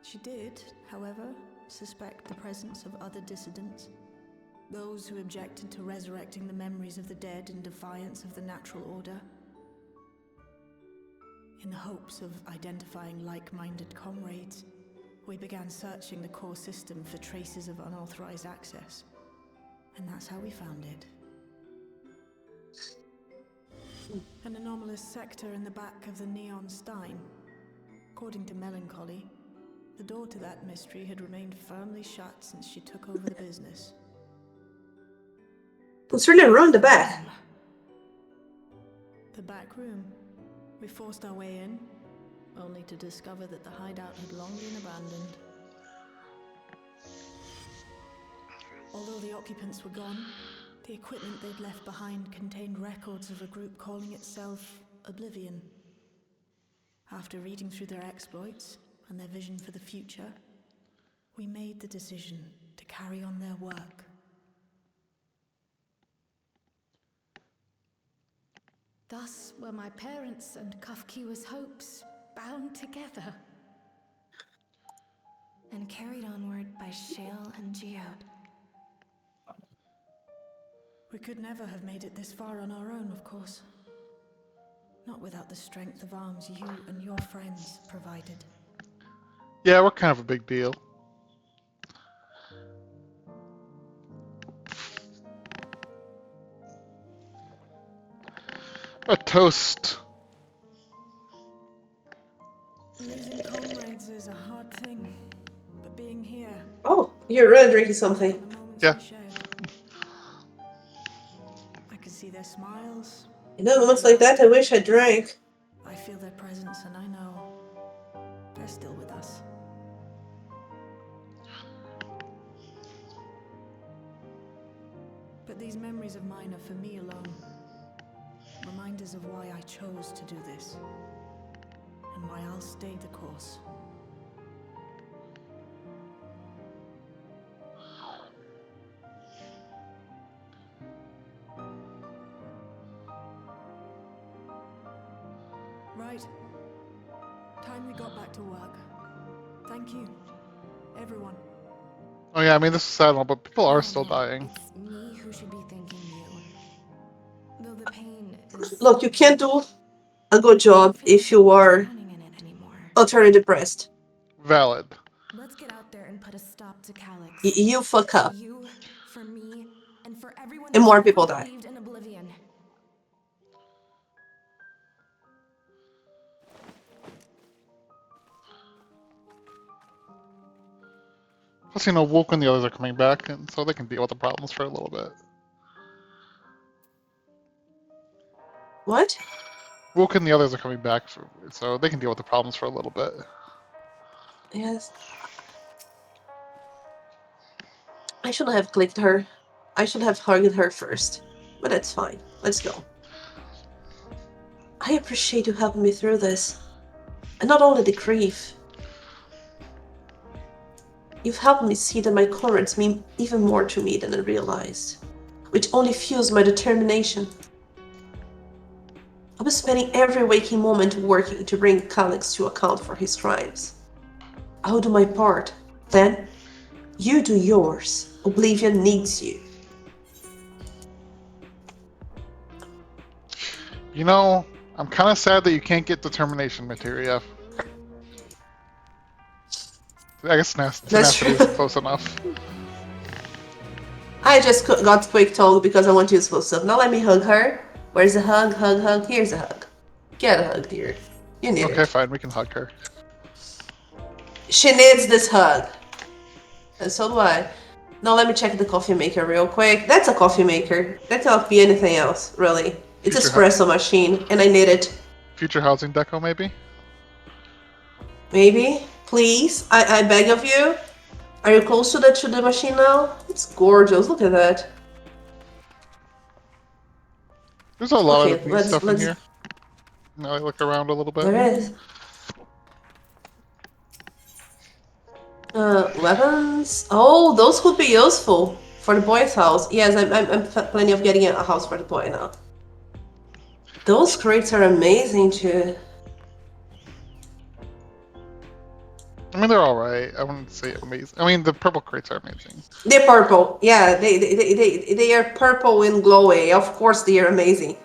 She did, however, suspect the presence of other dissidents, those who objected to resurrecting the memories of the dead in defiance of the natural order. In the hopes of identifying like-minded comrades, we began searching the core system for traces of unauthorized access. And that's how we found it. An anomalous sector in the back of the Neon Stein. According to Melancholy, the door to that mystery had remained firmly shut since she took over the business. It's really around the back. The back room. We forced our way in, only to discover that the hideout had long been abandoned. Although the occupants were gone, the equipment they'd left behind contained records of a group calling itself Oblivion. After reading through their exploits and their vision for the future, we made the decision to carry on their work. Thus were my parents' and Kafkiwa's hopes bound together. And carried onward by Shale and Geode. We could never have made it this far on our own, of course. Not without the strength of arms you and your friends provided. Yeah, we're kind of a big deal. A toast. Losing comrades is a hard thing, but being here... Oh, you're really drinking something. The moments Yeah. we shared. I could see their smiles. You know, moments like that, I wish I drank. I feel their presence and I know they're still with us. that these memories of mine are for me alone. Reminders of why I chose to do this. And why I'll stay the course. Right. Time we got back to work. Thank you, everyone. Oh yeah, I mean, this is sad, but people are still No, dying. it's me who should be thanking you. Though the pain is... Look, you can't do a good job if you are drowning in it anymore. utterly depressed. Valid. Let's get out there and put a stop to Calyx. You fuck For up, you, for me, and for everyone and who's more ever people die. believed in oblivion. Plus, Woke and the others are coming back, and so they can deal with the problems for a little bit. What? Woke and the others are coming back, so they can deal with the problems for a little bit. Yes. I shouldn't have clicked her. I should have hugged her first. But that's fine. Let's go. I appreciate you helping me through this. And not only the grief. You've helped me see that my currents mean even more to me than I realized. Which only fuels my determination. I was spending every waking moment working to bring Calyx to account for his crimes. I'll do my part. Then, you do yours. Oblivion needs you. I'm kind of sad that you can't get determination materia. I guess tenacity is close enough. I just got quick talk because I want to use full stuff. Now let me hug her. Where's the hug? Hug, hug. Here's a hug. Get a hug, dear. You need it. Okay, fine. We can hug her. She needs this hug. And so do I. Now let me check the coffee maker real quick. That's a coffee maker. That cannot be anything else, really. It's an espresso machine, and I need it. Future housing deco, maybe? Maybe? Please? I beg of you? Are you close to the machine now? It's gorgeous. Look at that. There's a lot of neat stuff in here. Now I look around a little bit. There is. Weapons? Oh, those could be useful for the boy's house. Yes, I'm planning of getting a house for the boy now. Those crates are amazing too. I mean, they're alright. I wouldn't say amazing. I mean, the purple crates are amazing. They're purple. Yeah, they are purple and glowy. Of course they are amazing.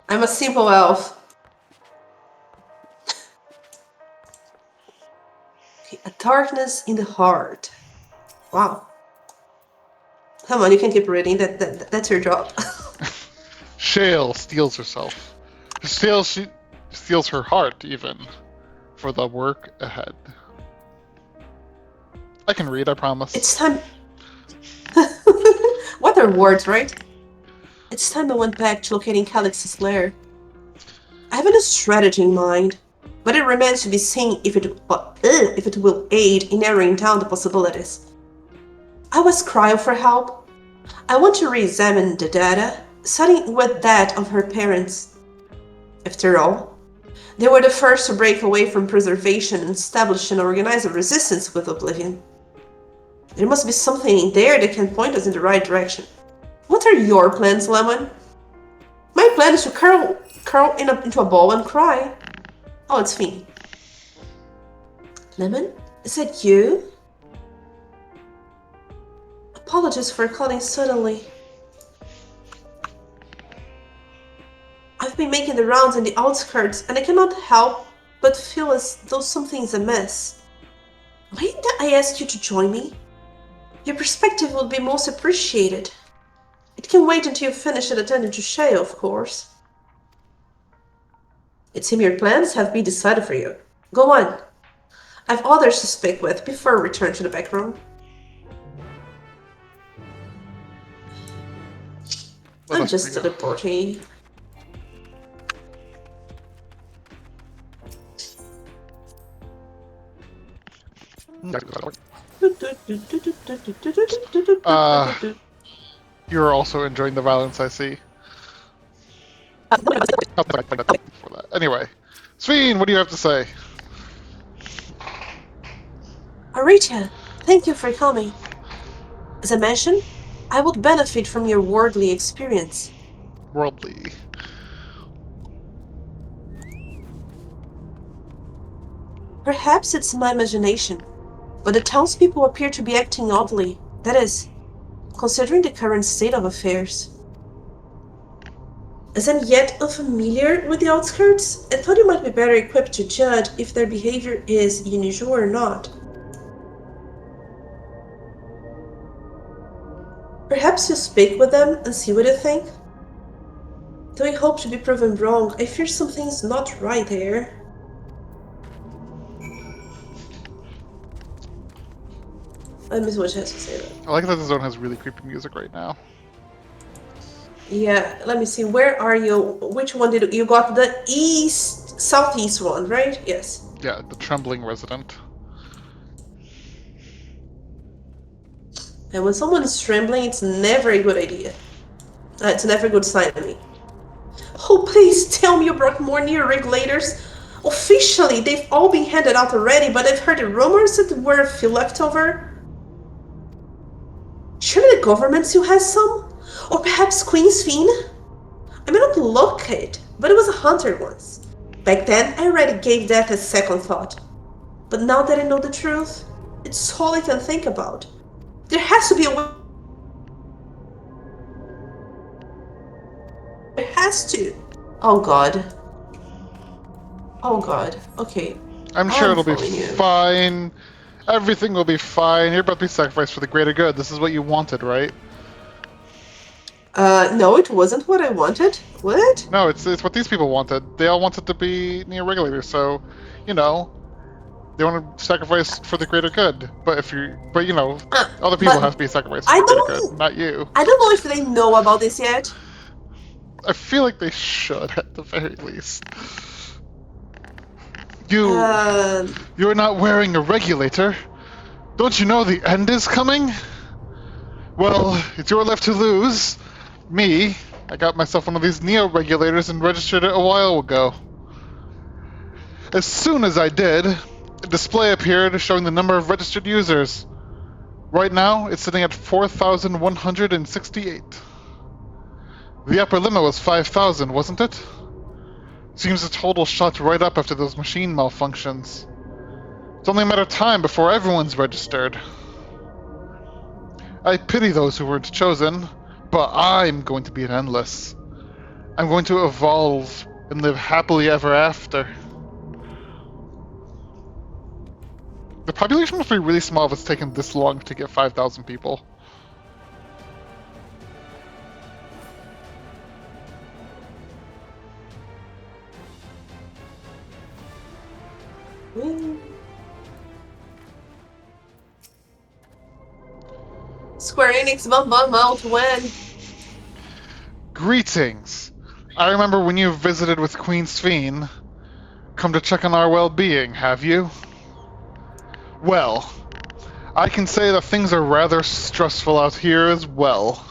I'm a simple elf. Okay, a darkness in the heart. Wow. Come on, you can keep reading. That's your job. Shale steals herself. She steals her heart, even, for the work ahead. I can read, I promise. It's time. What are words, right? It's time I went back to locating Calyx's lair. I have a new strategy in mind, but it remains to be seen if it will aid in narrowing down the possibilities. I was Cryo for help. I want to re-examine the data, starting with that of her parents. After all, they were the first to break away from preservation and establish an organized resistance with Oblivion. There must be something in there that can point us in the right direction. What are your plans, Lamwen? My plan is to curl into a ball and cry. Oh, it's me. Lamwen? Is that you? Apologies for calling suddenly. I've been making the rounds in the outskirts, and I cannot help but feel as though something's amiss. Why did I ask you to join me? Your perspective would be most appreciated. It can wait until you finish attending to Shay, of course. It seems your plans have been decided for you. Go on. I've others to speak with before I return to the back room. I'm just teleporting. You're also enjoying the violence, I see. Anyway, Sveen, what do you have to say? Aritya, thank you for coming. As I mentioned, I would benefit from your worldly experience. Worldly. Perhaps it's my imagination, but the townspeople appear to be acting oddly. That is, considering the current state of affairs. As I'm yet unfamiliar with the outskirts, I thought you might be better equipped to judge if their behavior is unusual or not. Perhaps you speak with them and see what you think? Though I hope to be proven wrong, I fear something's not right there. I miss what she has to say though. I like that the zone has really creepy music right now. Yeah, let me see. Where are you? Which one did you got? The southeast one, right? Yes. Yeah, the trembling resident. And when someone is trembling, it's never a good idea. It's never a good sign to me. Oh, please tell me you brought more new regulators. Officially, they've all been handed out already, but I've heard rumors that there were a few left over. Surely the government still has some? Or perhaps Queen's Fiend? I may not look it, but it was a hunter once. Back then, I already gave that a second thought. But now that I know the truth, it's all I can think about. There has to be a way. There has to. Oh god. Oh god. Okay. I'm sure it'll be fine. Everything will be fine. You're about to be sacrificed for the greater good. This is what you wanted, right? No, it wasn't what I wanted. What? No, it's what these people wanted. They all wanted to be near regulators, so, you know, they want to sacrifice for the greater good. But other people have to be sacrificed for the greater good, not you. I don't know if they know about this yet. I feel like they should, at the very least. You're not wearing a regulator. Don't you know the end is coming? Well, it's your life to lose. Me, I got myself one of these neo-regulators and registered it a while ago. As soon as I did, a display appeared showing the number of registered users. Right now, it's sitting at 4,168. The upper limit was 5,000, wasn't it? Seems the total shot right up after those machine malfunctions. It's only a matter of time before everyone's registered. I pity those who weren't chosen, but I'm going to be an endless. I'm going to evolve and live happily ever after. The population must be really small if it's taken this long to get 5,000 people. Square Enix Mount when? Greetings! I remember when you visited with Queen Sphene. Come to check on our well-being, have you? Well, I can say that things are rather stressful out here as well.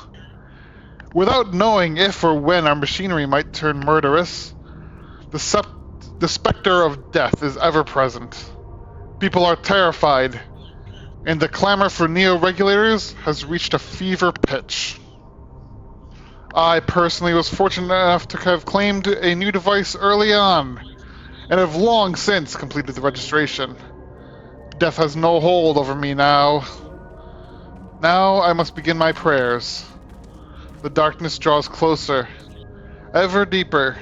Without knowing if or when our machinery might turn murderous, the specter of death is ever present. People are terrified, and the clamor for neo-regulators has reached a fever pitch. I personally was fortunate enough to have claimed a new device early on, and have long since completed the registration. Death has no hold over me now. Now I must begin my prayers. The darkness draws closer, ever deeper,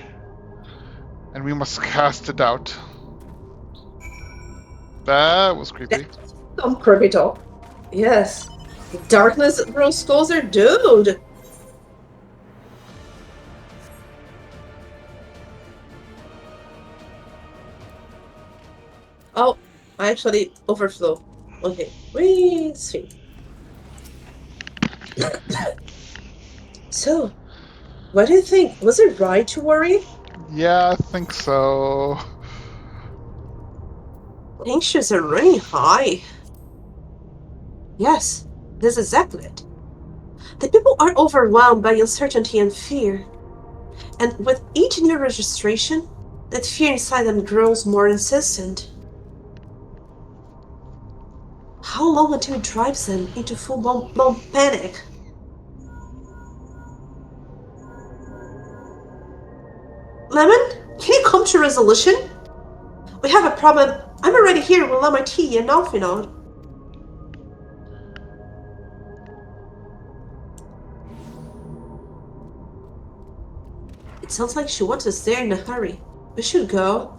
and we must cast it out. That was creepy. Some creepy talk. Yes. The darkness grows closer, dude. Oh, I actually overflow. Okay. Wait, sweet. So, what do you think? Was it right to worry? Yeah, I think so. Tensions are running high. Yes, that's exactly it. The people are overwhelmed by uncertainty and fear. And with each new registration, that fear inside them grows more insistent. How long until it drives them into full-blown panic? Lemon, can you come to resolution? We have a problem. I'm already here with my tea and Alfinod. It sounds like she wants us there in a hurry. We should go.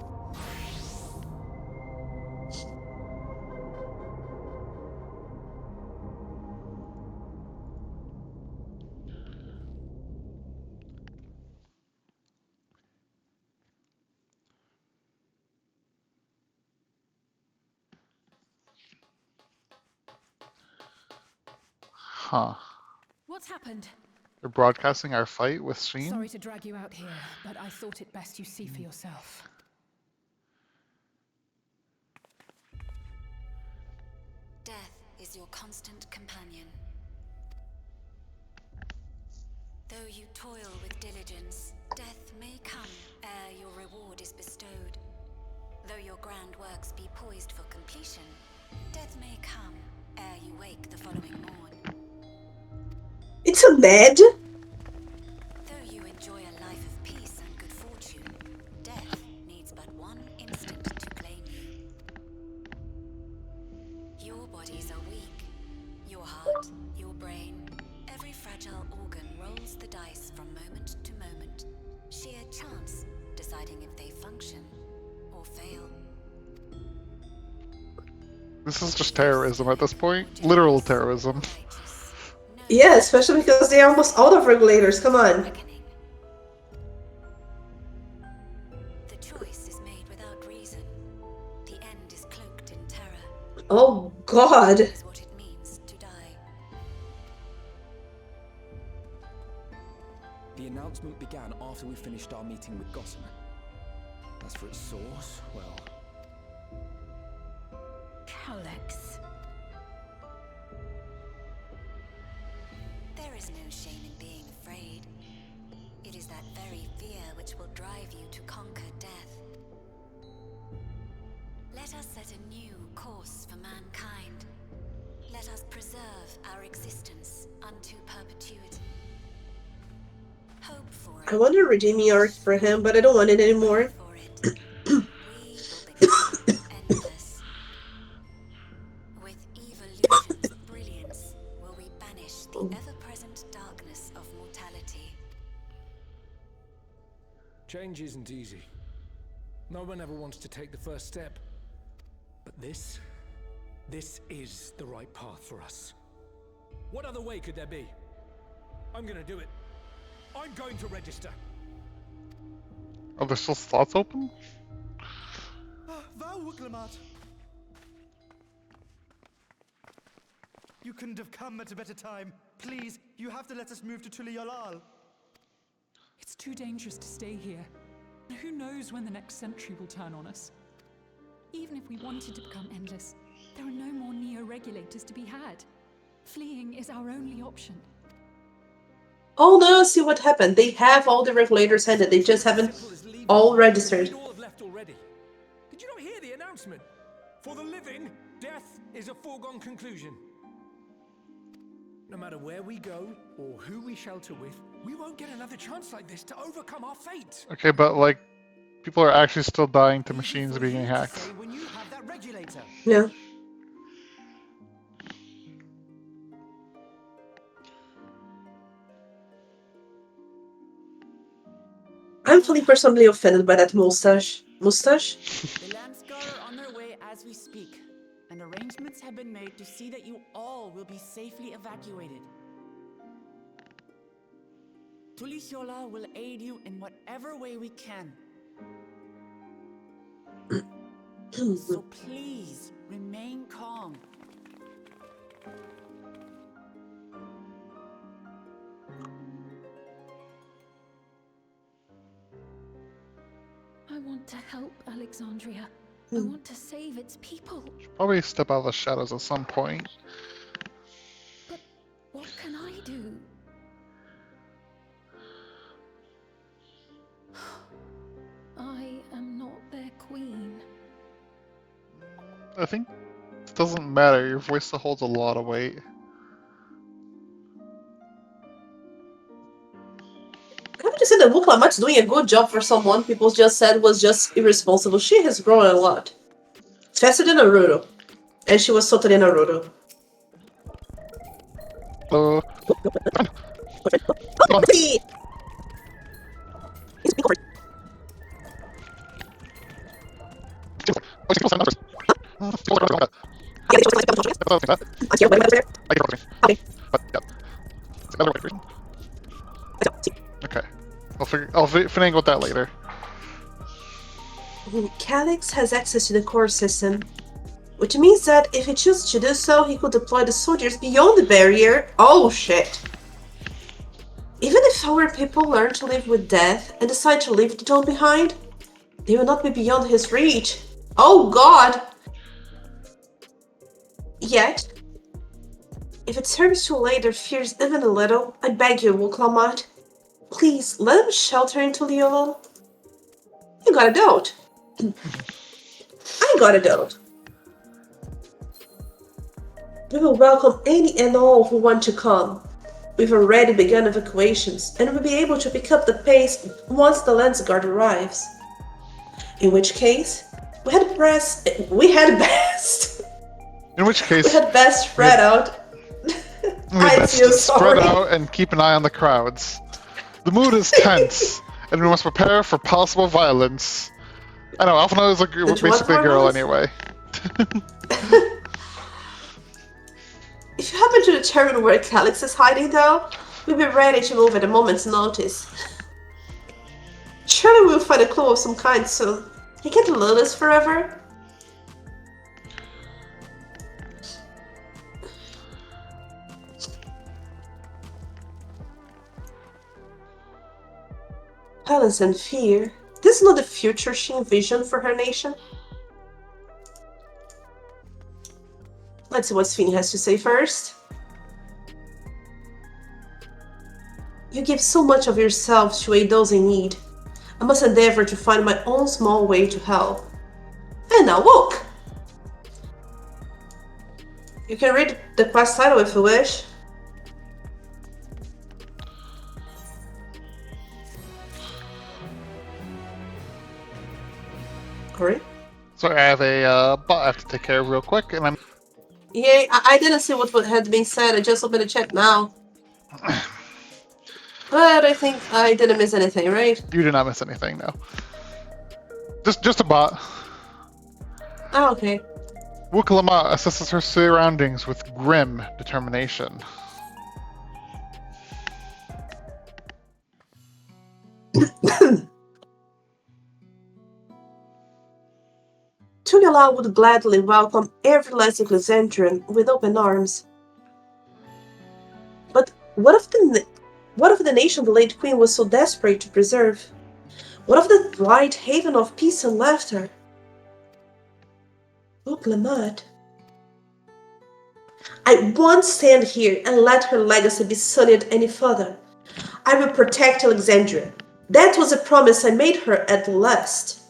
Huh. What's happened? They're broadcasting our fight with Sheen? Sorry to drag you out here, but I thought it best you see for yourself. Death is your constant companion. Though you toil with diligence, death may come ere your reward is bestowed. Though your grand works be poised for completion, death may come ere you wake the following morn. It's a bed? Though you enjoy a life of peace and good fortune, death needs but one instant to claim you. Your bodies are weak. Your heart, your brain, every fragile organ rolls the dice from moment to moment. Sheer chance deciding if they function or fail. This is just terrorism at this point. Literal terrorism. Yeah, especially because they're almost out of regulators. Come on. The choice is made without reason. The end is cloaked in terror. Oh, God. Is what it means to die. The announcement began after we finished our meeting with Gossen. As for its source, well... Alex. There is no shame in being afraid. It is that very fear which will drive you to conquer death. Let us set a new course for mankind. Let us preserve our existence unto perpetuity. Hope for it. I want a redeeming arc for him, but I don't want it anymore. For it. We will become endless. With evolution's brilliance will we banish the ever-present darkness of mortality. Change isn't easy. No one ever wants to take the first step. But this is the right path for us. What other way could there be? I'm gonna do it. I'm going to register. Are there still slots open? You couldn't have come at a better time. Please, you have to let us move to Tuliolal. It's too dangerous to stay here. Who knows when the next century will turn on us? Even if we wanted to become endless, there are no more neo-regulators to be had. Fleeing is our only option. Oh no, see what happened. They have all the regulators handed. They just haven't all registered. All have left already. Did you not hear the announcement? For the living, death is a foregone conclusion. No matter where we go or who we shelter with, we won't get another chance like this to overcome our fate. Okay, but like, people are actually still dying to machines being hacked. When you have that regulator. Yeah. I'm feeling personally offended by that mustache. Mustache? The Landscar are on their way as we speak, and arrangements have been made to see that you all will be safely evacuated. Tulisyola will aid you in whatever way we can. So please, remain calm. I want to help Alexandria. I want to save its people. Probably step out of the shadows at some point. But what can I do? I think it doesn't matter. Your voice still holds a lot of weight. Happy to say that Wuklamat's doing a good job for someone people just said was just irresponsible. She has grown a lot. Faster than Naruto. And she was totally Naruto. Okay. I'll finagle that later. Calyx has access to the core system, which means that if he chooses to do so, he could deploy the soldiers beyond the barrier. Oh shit. Even if our people learn to live with death and decide to leave the dome behind, they will not be beyond his reach. Oh god! Yet, if it serves to allay their fears even a little, I beg you, Wuklamat, please let them shelter into Leolol. You gotta do it. I gotta do it. We will welcome any and all who want to come. We've already begun evacuations, and we'll be able to pick up the pace once the Lance Guard arrives. In which case, we had best. In which case, we had best spread out. I feel sorry. Spread out and keep an eye on the crowds. The mood is tense, and we must prepare for possible violence. I know, Alphina is basically a girl anyway. If you happen to determine where Calyx is hiding, though, we'll be ready to move at a moment's notice. Surely we'll find a clue of some kind soon. He can't elude us forever. Violence and fear. This is not the future she envisioned for her nation. Let's see what Sphene has to say first. You give so much of yourself to aid those in need. I must endeavor to find my own small way to help. And now look! You can read the quest title if you wish. Corey? Sorry, I have a bot I have to take care of real quick, and I'm... Yeah, I didn't see what had been said. I just opened the chat now. But I think I didn't miss anything, right? You did not miss anything, no. Just a bot. Oh, okay. Wuklamat assesses her surroundings with grim determination. Tuliala would gladly welcome every last Alexandrian with open arms. But what of the nation the late queen was so desperate to preserve? What of the bright haven of peace and laughter? Wuklamat. I won't stand here and let her legacy be sullied any further. I will protect Alexandria. That was a promise I made her at last.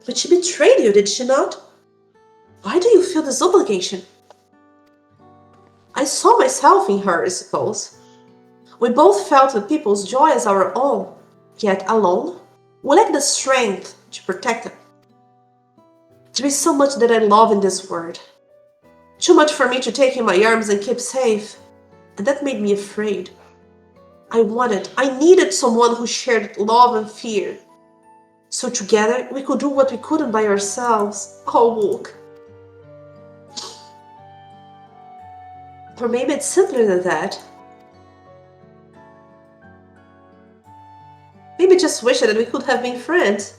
But she betrayed you, did she not? Why do you feel this obligation? I saw myself in her, I suppose. We both felt the people's joy as our own, yet alone, we lacked the strength to protect them. There is so much that I love in this world. Too much for me to take in my arms and keep safe, and that made me afraid. I needed someone who shared love and fear. So together, we could do what we couldn't by ourselves. Oh, Wook. Or maybe it's simpler than that. Maybe just wish that we could have been friends.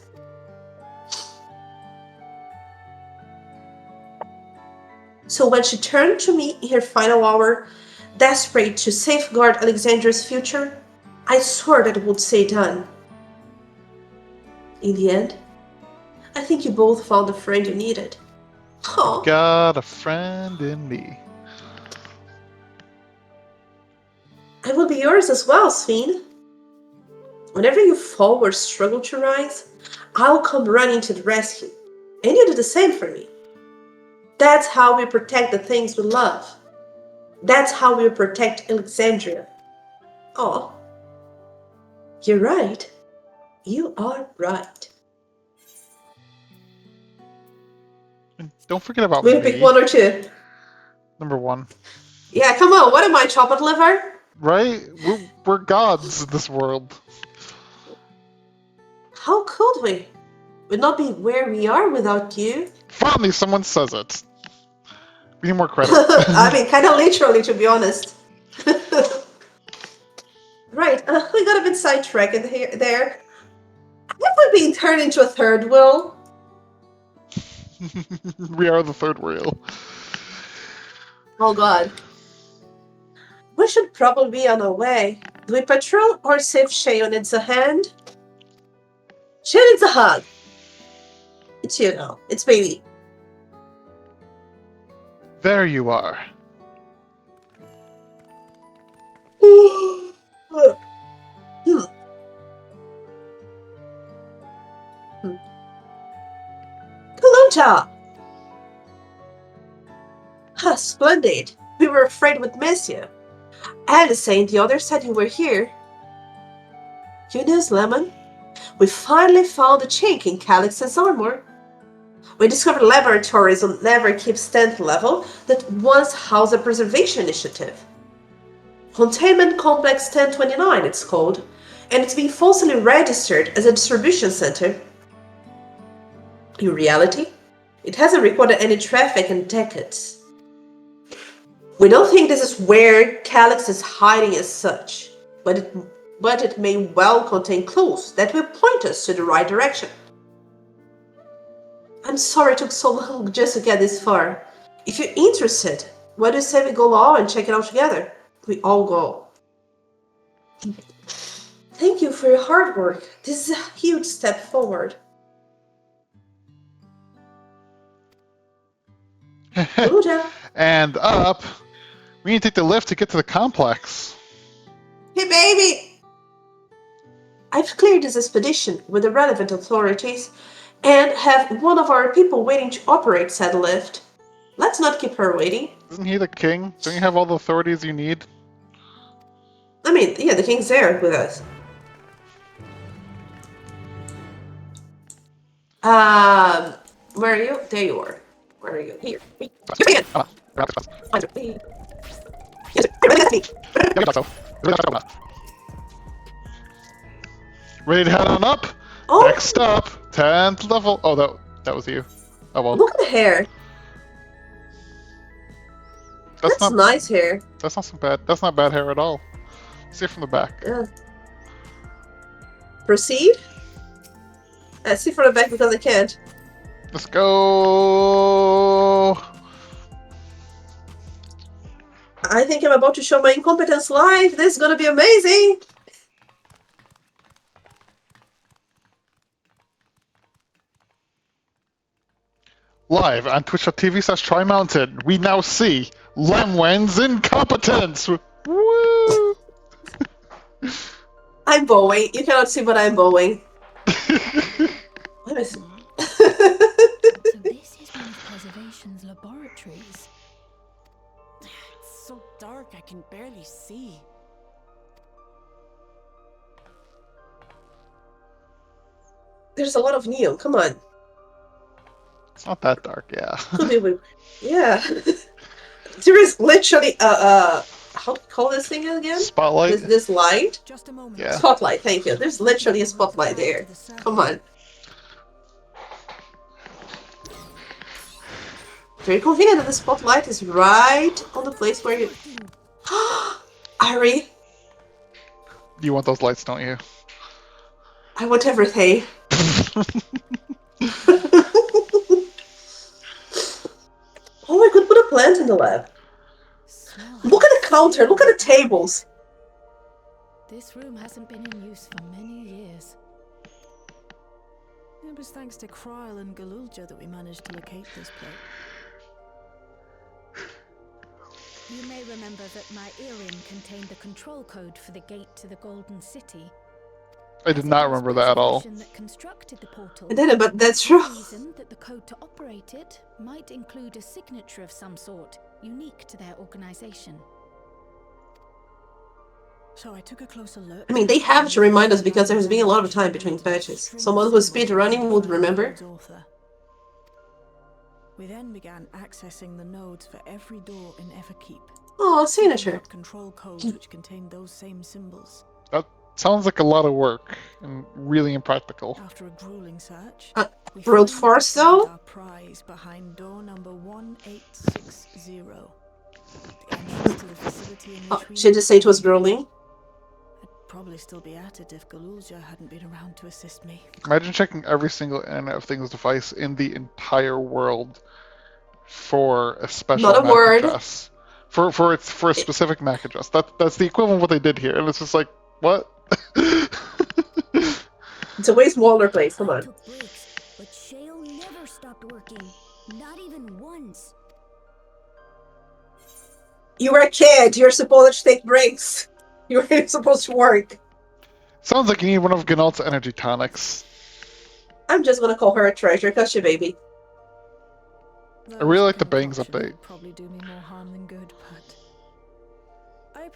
So when she turned to me in her final hour, desperate to safeguard Alexandra's future, I swore that it would stay done. In the end, I think you both found the friend you needed. Oh. Got a friend in me. I will be yours as well, Sphene. Whenever you fall or struggle to rise, I'll come running to the rescue. And you do the same for me. That's how we protect the things we love. That's how we protect Alexandria. Oh, you're right. You are right. And don't forget about Will you me. pick one or two? Number 1. Yeah, come on. What am I, chopped liver? Right? We're gods in this world. How could we? We'd not be where we are without you. Finally, someone says it. We need more credit. I mean, kind of literally, to be honest. Right, we got a bit sidetracked there. Have we been turned into a third wheel? We are the third wheel. Oh god. We should probably be on our way. Do we patrol or see if Shayo needs a hand? Shayo needs a hug. It's you now. It's baby. There you are. Kaluta! Ah, splendid. We were afraid we'd miss you. Alice and the others said you were here. Good news, Lemon. We finally found a chink in Calix's armor. We discovered laboratories on Never Keep's 10th level that once housed a preservation initiative. Containment Complex 1029 it's called, and it's been falsely registered as a distribution center. In reality, it hasn't recorded any traffic in decades. We don't think this is where Calix is hiding as such, but it may well contain clues that will point us to the right direction. I'm sorry it took so long just to get this far. If you're interested, why do you say we go all and check it out together? We all go. Thank you for your hard work. This is a huge step forward. And up. We need to take the lift to get to the complex. Hey, baby! I've cleared this expedition with the relevant authorities and have one of our people waiting to operate said lift. Let's not keep her waiting. Isn't he the king? Don't you have all the authorities you need? I mean, yeah, the king's there with us. Where are you? There you are. Where are you? Here. Ready to head on up? Oh. Next stop, 10th level. Oh, that was you. Oh well. Look at the hair. That's not nice hair. That's not so bad. That's not bad hair at all. See it from the back. Yeah. Proceed? See from the back because I can't. Let's go. I think I'm about to show my incompetence live. This is gonna be amazing. Live on twitch.tv/TryMountain, we now see Lamwen's incompetence. Woo! I'm bowing. You cannot see, but I'm bowing. Let me see. So this is one of Preservation's laboratories. It's so dark I can barely see. There's a lot of neon. Come on. It's not that dark, yeah. Could be. Yeah. There is literally how do you call this thing again? Spotlight. This light. Just a moment. Yeah. Spotlight. Thank you. There's literally a spotlight there. Come on. Very convenient that the spotlight is right on the place where you. Ari, You want those lights, don't you? I want everything. Oh, I could put a plant in the lab. Look at the counter. Look at the tables. This room hasn't been in use for many years. It was thanks to Kryl and Galulja that we managed to locate this place. You may remember that my earring contained the control code for the gate to the Golden City. I did not remember that at all. That constructed the portal, I didn't, but that's true. Reason that the code to operate it might include a signature of some sort, unique to their organization. So I took a closer look. I mean, they have to remind us because there's been a lot of time between patches. Someone who's speedrunning would remember. We then began accessing the nodes for every door in Everkeep. Oh, a signature. Control codes which contain those same symbols. That sounds like a lot of work and really impractical. After a grueling search, brute force though? Our prize behind door number 1860. The entrance to the facility in which she just said it was grueling. I'd probably still be at it if Galulja hadn't been around to assist me. Imagine checking every single Internet of Things device in the entire world for a special MAC address. For a specific MAC address. That's the equivalent of what they did here, and it's just like, what? It's a way smaller place. Come on. But Shale never stopped working, not even once. You were a kid. You're supposed to take breaks. You were supposed to work. Sounds like you need one of Gnault's energy tonics. I'm just gonna call her a treasure because she's a baby. I really like the bangs update. Probably do me more harm than good, but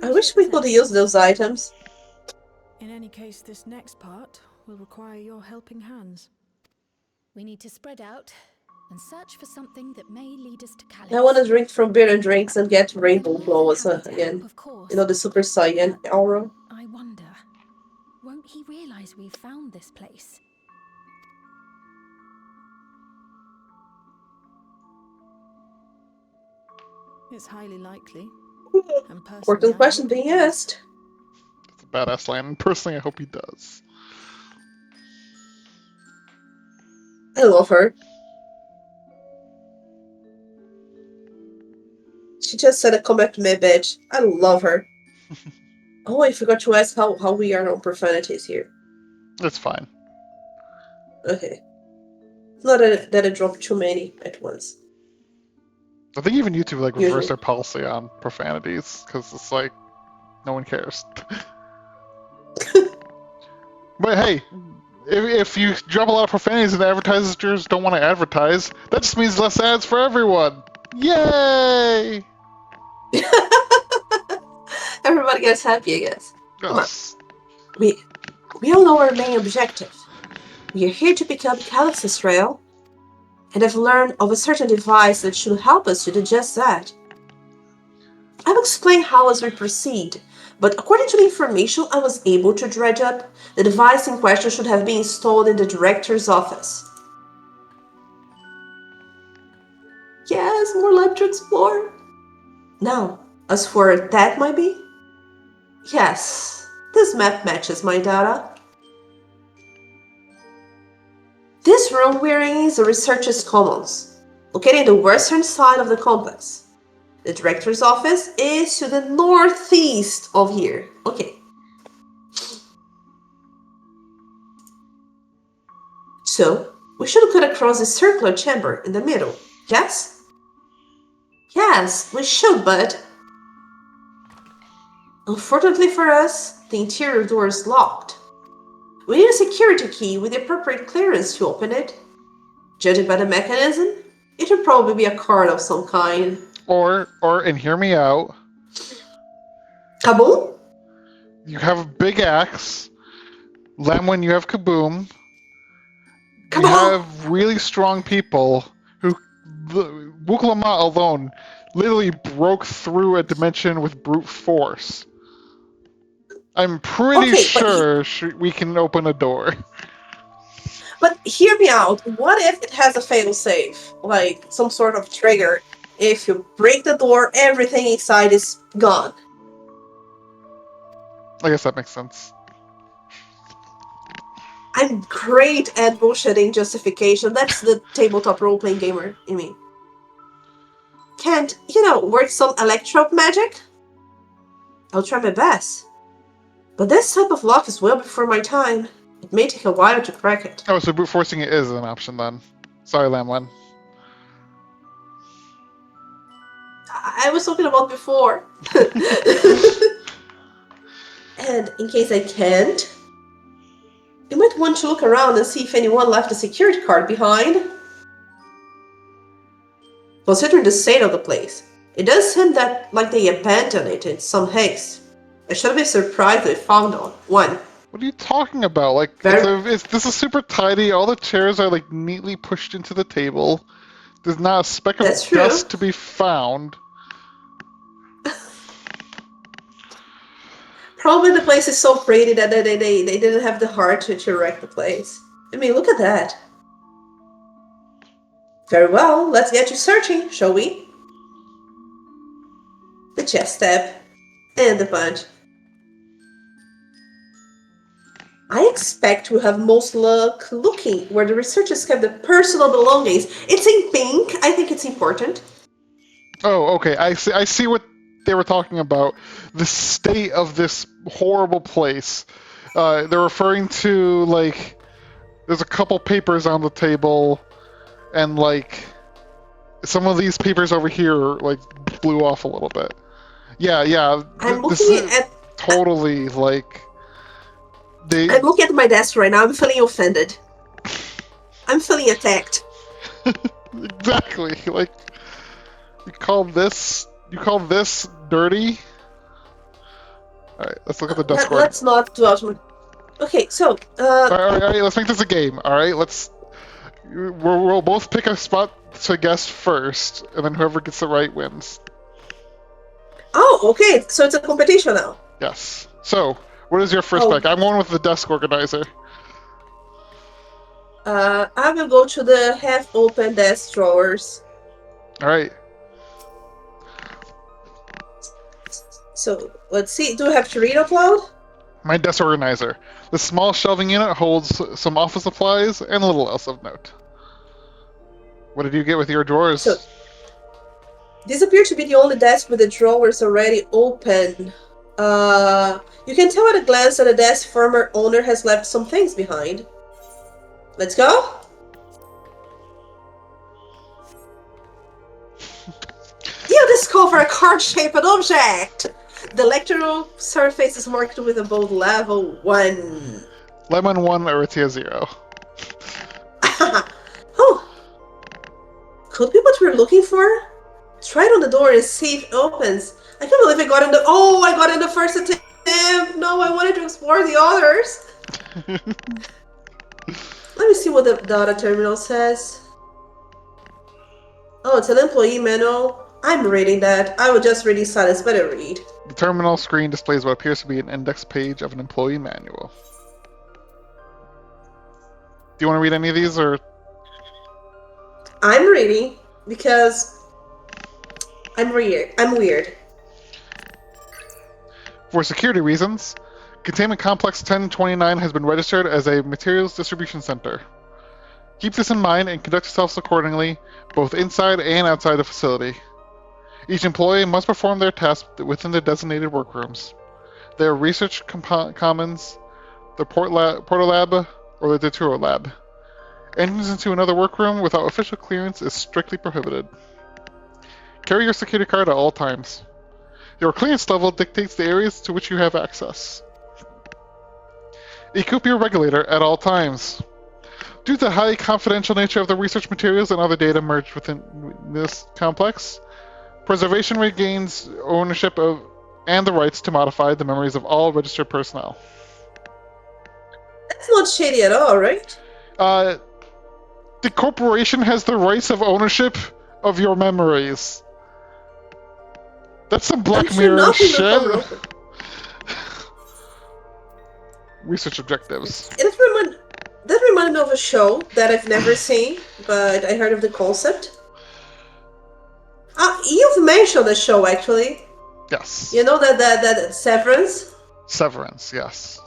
I wish we could use those items. In any case, this next part will require your helping hands. We need to spread out and search for something that may lead us to Calais. I want to drink from beer and drinks and get rainbow claws again. You know, the Super Saiyan aura. I wonder, won't he realize we've found this place? It's highly likely. Important question being asked. It's a badass line, and personally I hope he does. I love her. She just said, "Come back to me, bitch." I love her. Oh, I forgot to ask how we are on profanities here. That's fine. Okay. It's not that I dropped too many at once. I think even YouTube like reversed their policy on profanities because it's like no one cares. But hey, if you drop a lot of profanities and the advertisers don't want to advertise, that just means less ads for everyone. Yay! Everybody gets happy, I guess. Yes. Come on. We all know our main objective. We are here to become Calix Israel, and have learned of a certain device that should help us to do just that. I will explain how as we proceed, but according to the information I was able to dredge up, the device in question should have been installed in the director's office. Yes, more lab to explore. Now, as for that might be? Yes, this map matches my data. This room we're in is the Researchers' Commons, located in the western side of the complex. The director's office is to the northeast of here. Okay. So, we should cut across the circular chamber in the middle, yes? Yes, we should, but unfortunately for us, the interior door is locked. We need a security key with the appropriate clearance to open it. Judging by the mechanism, it would probably be a card of some kind. Or, and hear me out. Kaboom? You have a big axe. Lamwen, you have Kaboom. Kaboom! We have really strong people who... Wuklama alone literally broke through a dimension with brute force. I'm pretty sure we can open a door. But hear me out. What if it has a fail-safe? Like, some sort of trigger. If you break the door, everything inside is gone. I guess that makes sense. I'm great at bullshitting justification. That's the tabletop role-playing gamer in me. Can't, work some electro magic? I'll try my best. But this type of lock is well before my time. It may take a while to crack it. Oh, so brute forcing it is an option then. Sorry, Lamwen. I was talking about before. And in case I can't, might want to look around and see if anyone left a security card behind. Considering the state of the place, it does seem that like they abandoned it in some haste. I shouldn't be surprised if they found one. What are you talking about? Like, this is super tidy. All the chairs are like neatly pushed into the table. There's not a speck of dust to be found. Probably the place is so pretty that they didn't have the heart to wreck the place. I mean, look at that. Very well, let's get you searching, shall we? The chest step and the punch. I expect we'll have most luck looking where the researchers kept their personal belongings. It's in pink. I think it's important. Oh, okay. I see what they were talking about. The state of this horrible place. They're referring to, like, there's a couple papers on the table, and, like, some of these papers over here, like, blew off a little bit. Yeah. I'm looking at... Totally, like... I'm looking at my desk right now. I'm feeling offended. I'm feeling attacked. Exactly. Like, you call this dirty? Alright, let's look at the desk. Let's not dwell. Okay, so Alright, let's make this a game. Alright, we'll both pick a spot to guess first, and then whoever gets it right wins. Oh, okay. So it's a competition now. Yes. So, what is your first pick? I'm going with the desk organizer. I will go to the half-open desk drawers. Alright. So, let's see. Do I have to read out loud? My desk organizer. The small shelving unit holds some office supplies and a little else of note. What did you get with your drawers? So, this appears to be the only desk with the drawers already open. You can tell at a glance that the desk's former owner has left some things behind. Let's go? You discover a card-shaped object! The electrical surface is marked with a bold level 1. Lamwen and Aritya 0. Oh! Could be what we're looking for? Try it on the door and see if it opens. I can't believe I got in the... Oh, I got in the first attempt! No, I wanted to explore the others! Let me see what the data terminal says. Oh, it's an employee manual. I'm reading that. I will just read in silence, but I read. The terminal screen displays what appears to be an index page of an employee manual. Do you want to read any of these, or...? I'm reading, because... I'm weird. For security reasons, Containment Complex 1029 has been registered as a materials distribution center. Keep this in mind and conduct yourselves accordingly, both inside and outside the facility. Each employee must perform their tasks within the designated workrooms. There are research commons, the portal lab, or the Daturo lab. Entrance into another workroom without official clearance is strictly prohibited. Carry your security card at all times. Your clearance level dictates the areas to which you have access. Equip your regulator at all times. Due to the highly confidential nature of the research materials and other data merged within this complex, preservation regains ownership of and the rights to modify the memories of all registered personnel. That's not shady at all, right? The corporation has the rights of ownership of your memories. That's some Black Mirror shit. Research objectives. That reminded me of a show that I've never seen, but I heard of the concept. You've mentioned the show, actually. Yes. You know that Severance? Severance, yes.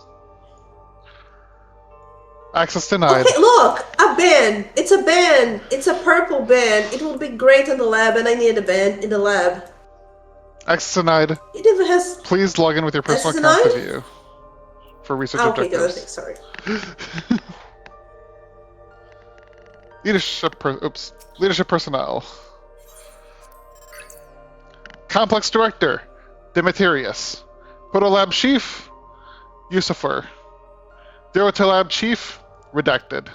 Access denied. Okay, look! A bin! It's a bin! It's a purple bin. It would be great in the lab, and I need a bin in the lab. Access denied. It even has... Please log in with your personal account to view. For research objectives. Okay, sorry. Leadership personnel. Complex Director, Demetrius. Protolab Chief, Yusufer. Zero Lab Chief, redacted.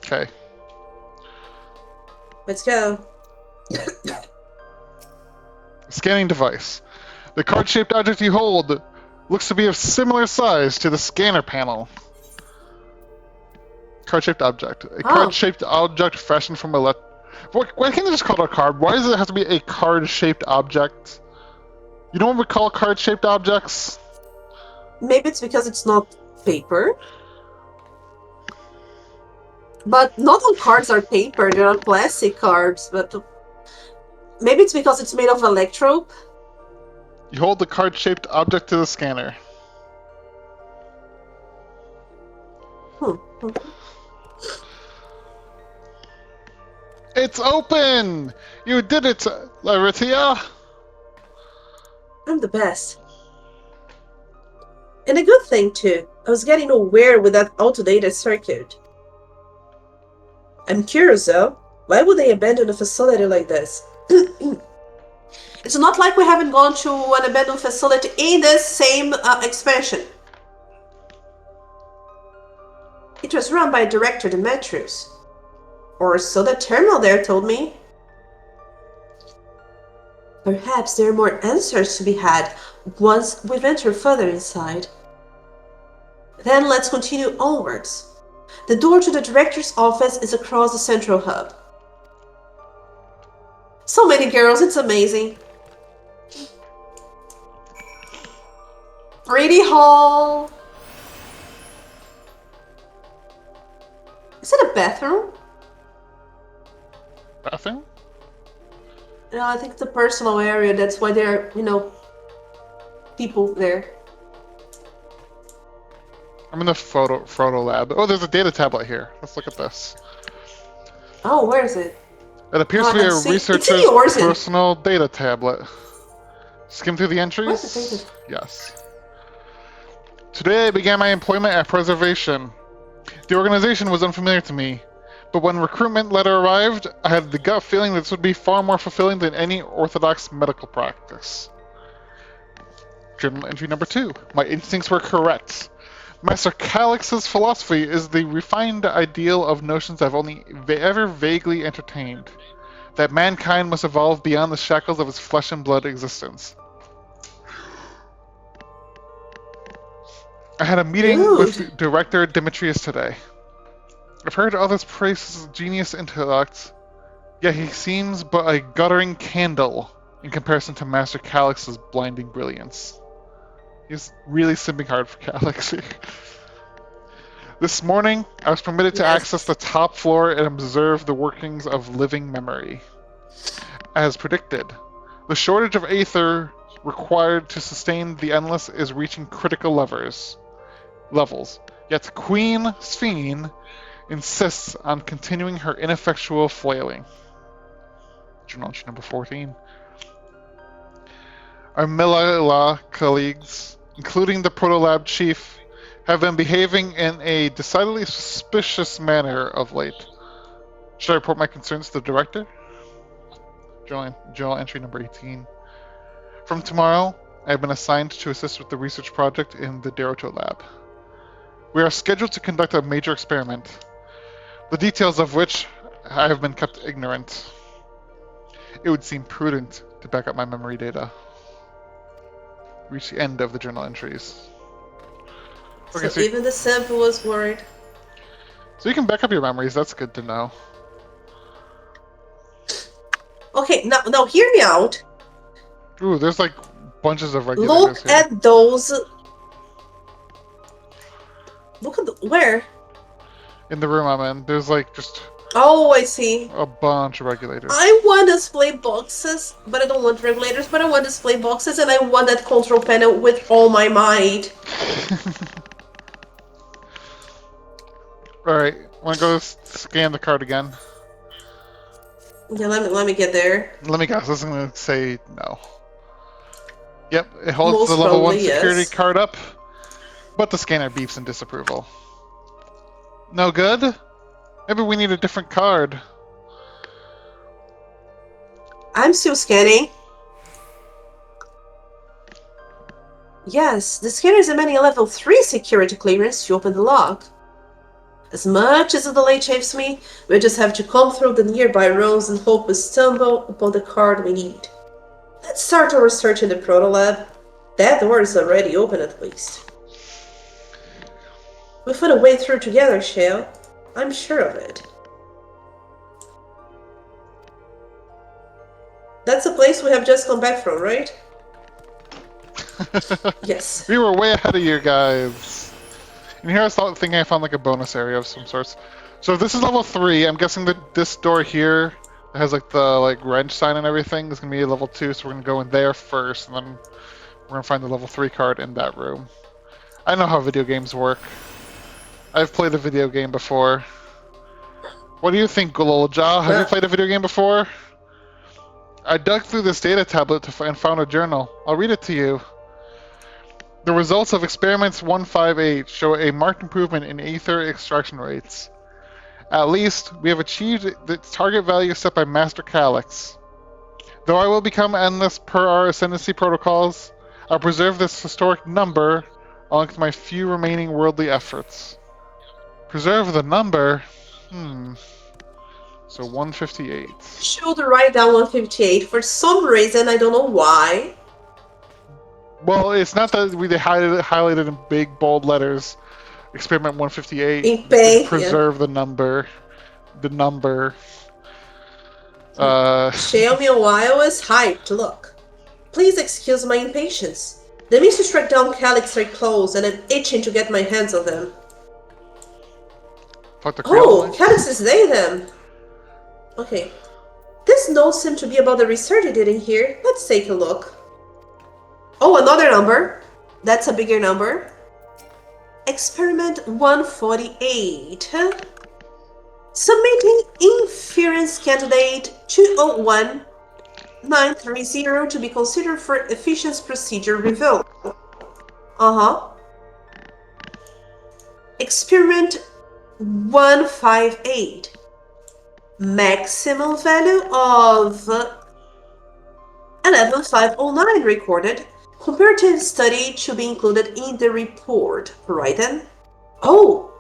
Okay. Let's go. Scanning device. The card-shaped object you hold looks to be of similar size to the scanner panel. Card-shaped object. A card-shaped object fashioned from a Why can't they just call it a card? Why does it have to be a card-shaped object? You know what we call card-shaped objects? Maybe it's because it's not paper. But not all cards are paper, they are plastic cards, but maybe it's because it's made of electro. You hold the card-shaped object to the scanner. It's open! You did it, Aritya! I'm the best. And a good thing, too. I was getting nowhere with that outdated circuit. I'm curious, though. Why would they abandon a facility like this? It's not like we haven't gone to an abandoned facility in this same expansion. It was run by Director Demetrius. Or so the terminal there told me. Perhaps there are more answers to be had once we venture further inside. Then let's continue onwards. The door to the director's office is across the central hub. So many girls, it's amazing. Pretty hall. Is it a bathroom? Bathroom? No, I think it's a personal area. That's why there are, people there. I'm in the photo lab. Oh, there's a data tablet here. Let's look at this. Oh, where is it? It appears to be a researcher's personal data tablet. Skim through the entries? Yes. Today I began my employment at Preservation. The organization was unfamiliar to me, but when recruitment letter arrived, I had the gut feeling this would be far more fulfilling than any orthodox medical practice. Journal entry number 2. My instincts were correct. Master Calix's philosophy is the refined ideal of notions I've only ever vaguely entertained. That mankind must evolve beyond the shackles of its flesh and blood existence. I had a meeting with Director Demetrius today. I've heard others praise his genius intellect, yet he seems but a guttering candle in comparison to Master Calix's blinding brilliance. He's really simping hard for Calix here. This morning, I was permitted to access the top floor and observe the workings of living memory. As predicted, the shortage of aether required to sustain the Endless is reaching critical levels. Yet Queen Sphene insists on continuing her ineffectual flailing. Journal entry number 14. Our Milala colleagues, including the Protolab chief, have been behaving in a decidedly suspicious manner of late. Should I report my concerns to the director? Journal entry number 18. From tomorrow, I have been assigned to assist with the research project in the Deroto lab. We are scheduled to conduct a major experiment, the details of which I have been kept ignorant. It would seem prudent to back up my memory data. Reach the end of the journal entries. Okay, so even the sample was worried. So you can back up your memories, that's good to know. Okay, now hear me out. Ooh, there's like bunches of regulators Look here. at those. Look at where? In the room I'm in, there's like just... Oh, I see. A bunch of regulators. I want display boxes, but I don't want regulators, but I want display boxes, and I want that control panel with all my might. Alright, wanna go scan the card again? Yeah, let me get there. Let me guess, this is gonna say no. Yep, it holds Most the level 1 probably, security yes. card up, but the scanner beeps in disapproval. No good? Maybe we need a different card. I'm still scanning. Yes, the scanner is emitting a level 3 security clearance to open the lock. As much as the delay chafes me, we'll just have to comb through the nearby rooms and hope we stumble upon the card we need. Let's start our research in the proto-lab. That door is already open at least. We'll find a way through together, Shale. I'm sure of it. That's the place we have just come back from, right? Yes. We were way ahead of you guys. And here I was thinking I found like a bonus area of some sorts. So if this is level 3, I'm guessing that this door here that has like the wrench sign and everything is gonna be level 2, so we're gonna go in there first, and then we're gonna find the level 3 card in that room. I know how video games work. I've played a video game before. What do you think, Gulolja? Have you played a video game before? I dug through this data tablet and found a journal. I'll read it to you. The results of experiments 158 show a marked improvement in ether extraction rates. At least, we have achieved the target value set by Master Calyx. Though I will become endless per our ascendancy protocols, I'll preserve this historic number along with my few remaining worldly efforts. Preserve the number? So 158. Should write down 158 for some reason, I don't know why. Well, it's not that we highlighted in big bold letters. Experiment 158. In pink, preserve the number. The number. Shale meanwhile is hyped. Look. Please excuse my impatience. The means to track down Calyx are close, and I'm itching to get my hands on them. Oh, Calyx is they then. Okay. This note seems to be about the research you did in here. Let's take a look. Oh, another number. That's a bigger number. Experiment 148. Submitting inference candidate 201930 to be considered for efficiency procedure review. Experiment 158. Maximum value of 11509 recorded. Comparative study to be included in the report. Right then. Oh!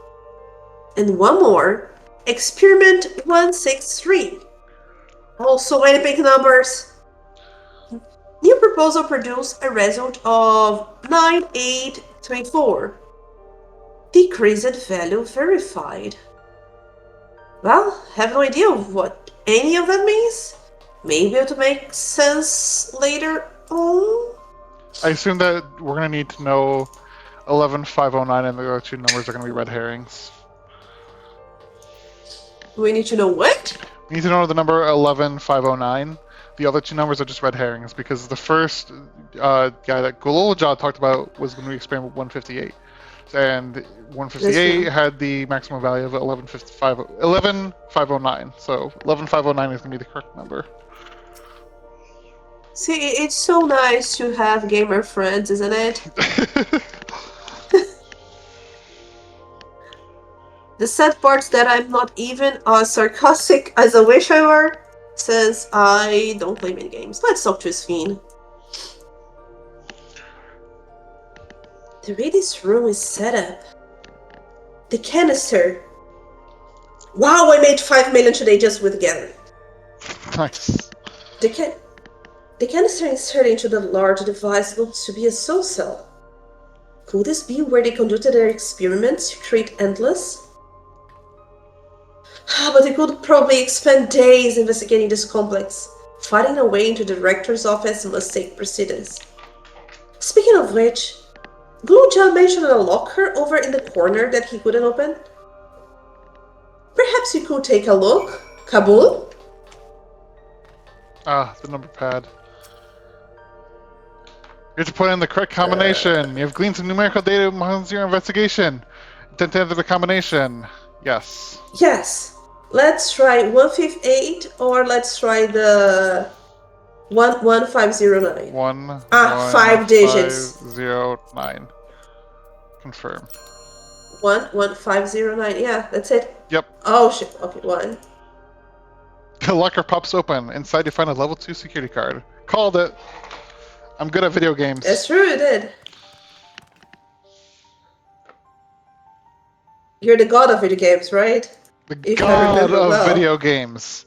And one more. Experiment 163. Also any big numbers. New proposal produced a result of 9834. Decreased value verified. Well, have no idea what any of that means. Maybe it'll make sense later on. I assume that we're going to need to know 11509 and the other two numbers are going to be red herrings. We need to know what? We need to know the number 11509. The other two numbers are just red herrings because the first guy that Gulolja talked about was going to be experiment 158. And 158 had the maximum value of 11509. So 11509 is going to be the correct number. See, it's so nice to have gamer friends, isn't it? The sad part's that I'm not even as sarcastic as I wish I were, since I don't play many games. Let's talk to Sphene. The way this room is set up. The canister. Wow, I made 5 million today just with gathering. Nice. The canister inserted into the large device looks to be a soul cell. Could this be where they conducted their experiments to create Endless? But they could probably spend days investigating this complex. Finding a way into the director's office must take precedence. Speaking of which, Gulolja mentioned a locker over in the corner that he couldn't open. Perhaps you could take a look, Kabul? The number pad. You have to put in the correct combination. You have gleaned some numerical data amongst your investigation. Intend to enter the combination. Yes. Yes. Let's try 158 or let's try the 1509. 5 digits. 509. Confirm. 11509. Yeah, that's it. Yep. Oh shit. Okay, 1. The locker pops open. Inside you find a level 2 security card. Called it. I'm good at video games. That's true, you did. You're the god of video games, right? The If I god remember of well. video games.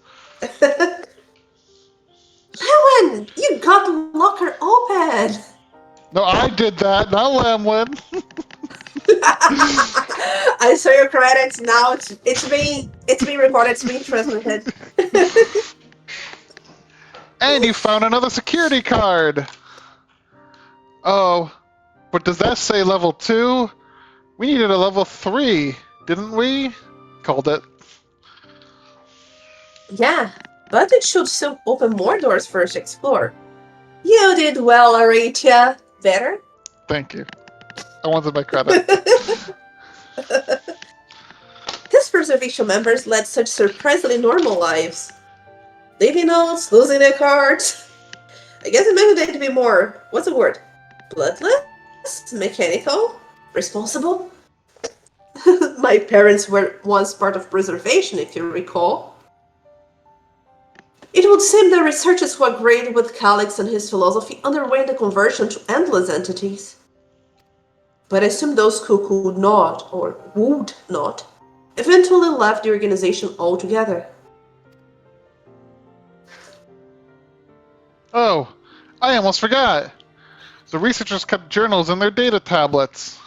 Lamwen, you got the locker open. No, I did that, not Lamwen. I saw your credits. Now it's being recorded. It's being transmitted. And you found another security card. Oh, but does that say level 2? We needed a level 3, didn't we? Called it. Yeah, but it should still open more doors for us to explore. You did well, Aritya. Better? Thank you. I wanted my credit. These preservation members led such surprisingly normal lives. Leaving notes, losing their cards. I guess it meant they'd be more, what's the word? Bloodless? Mechanical? Responsible? My parents were once part of preservation, if you recall. It would seem the researchers who agreed with Calix and his philosophy underwent the conversion to endless entities. But I assume those who could not, or would not, eventually left the organization altogether. Oh, I almost forgot. The researchers kept journals in their data tablets.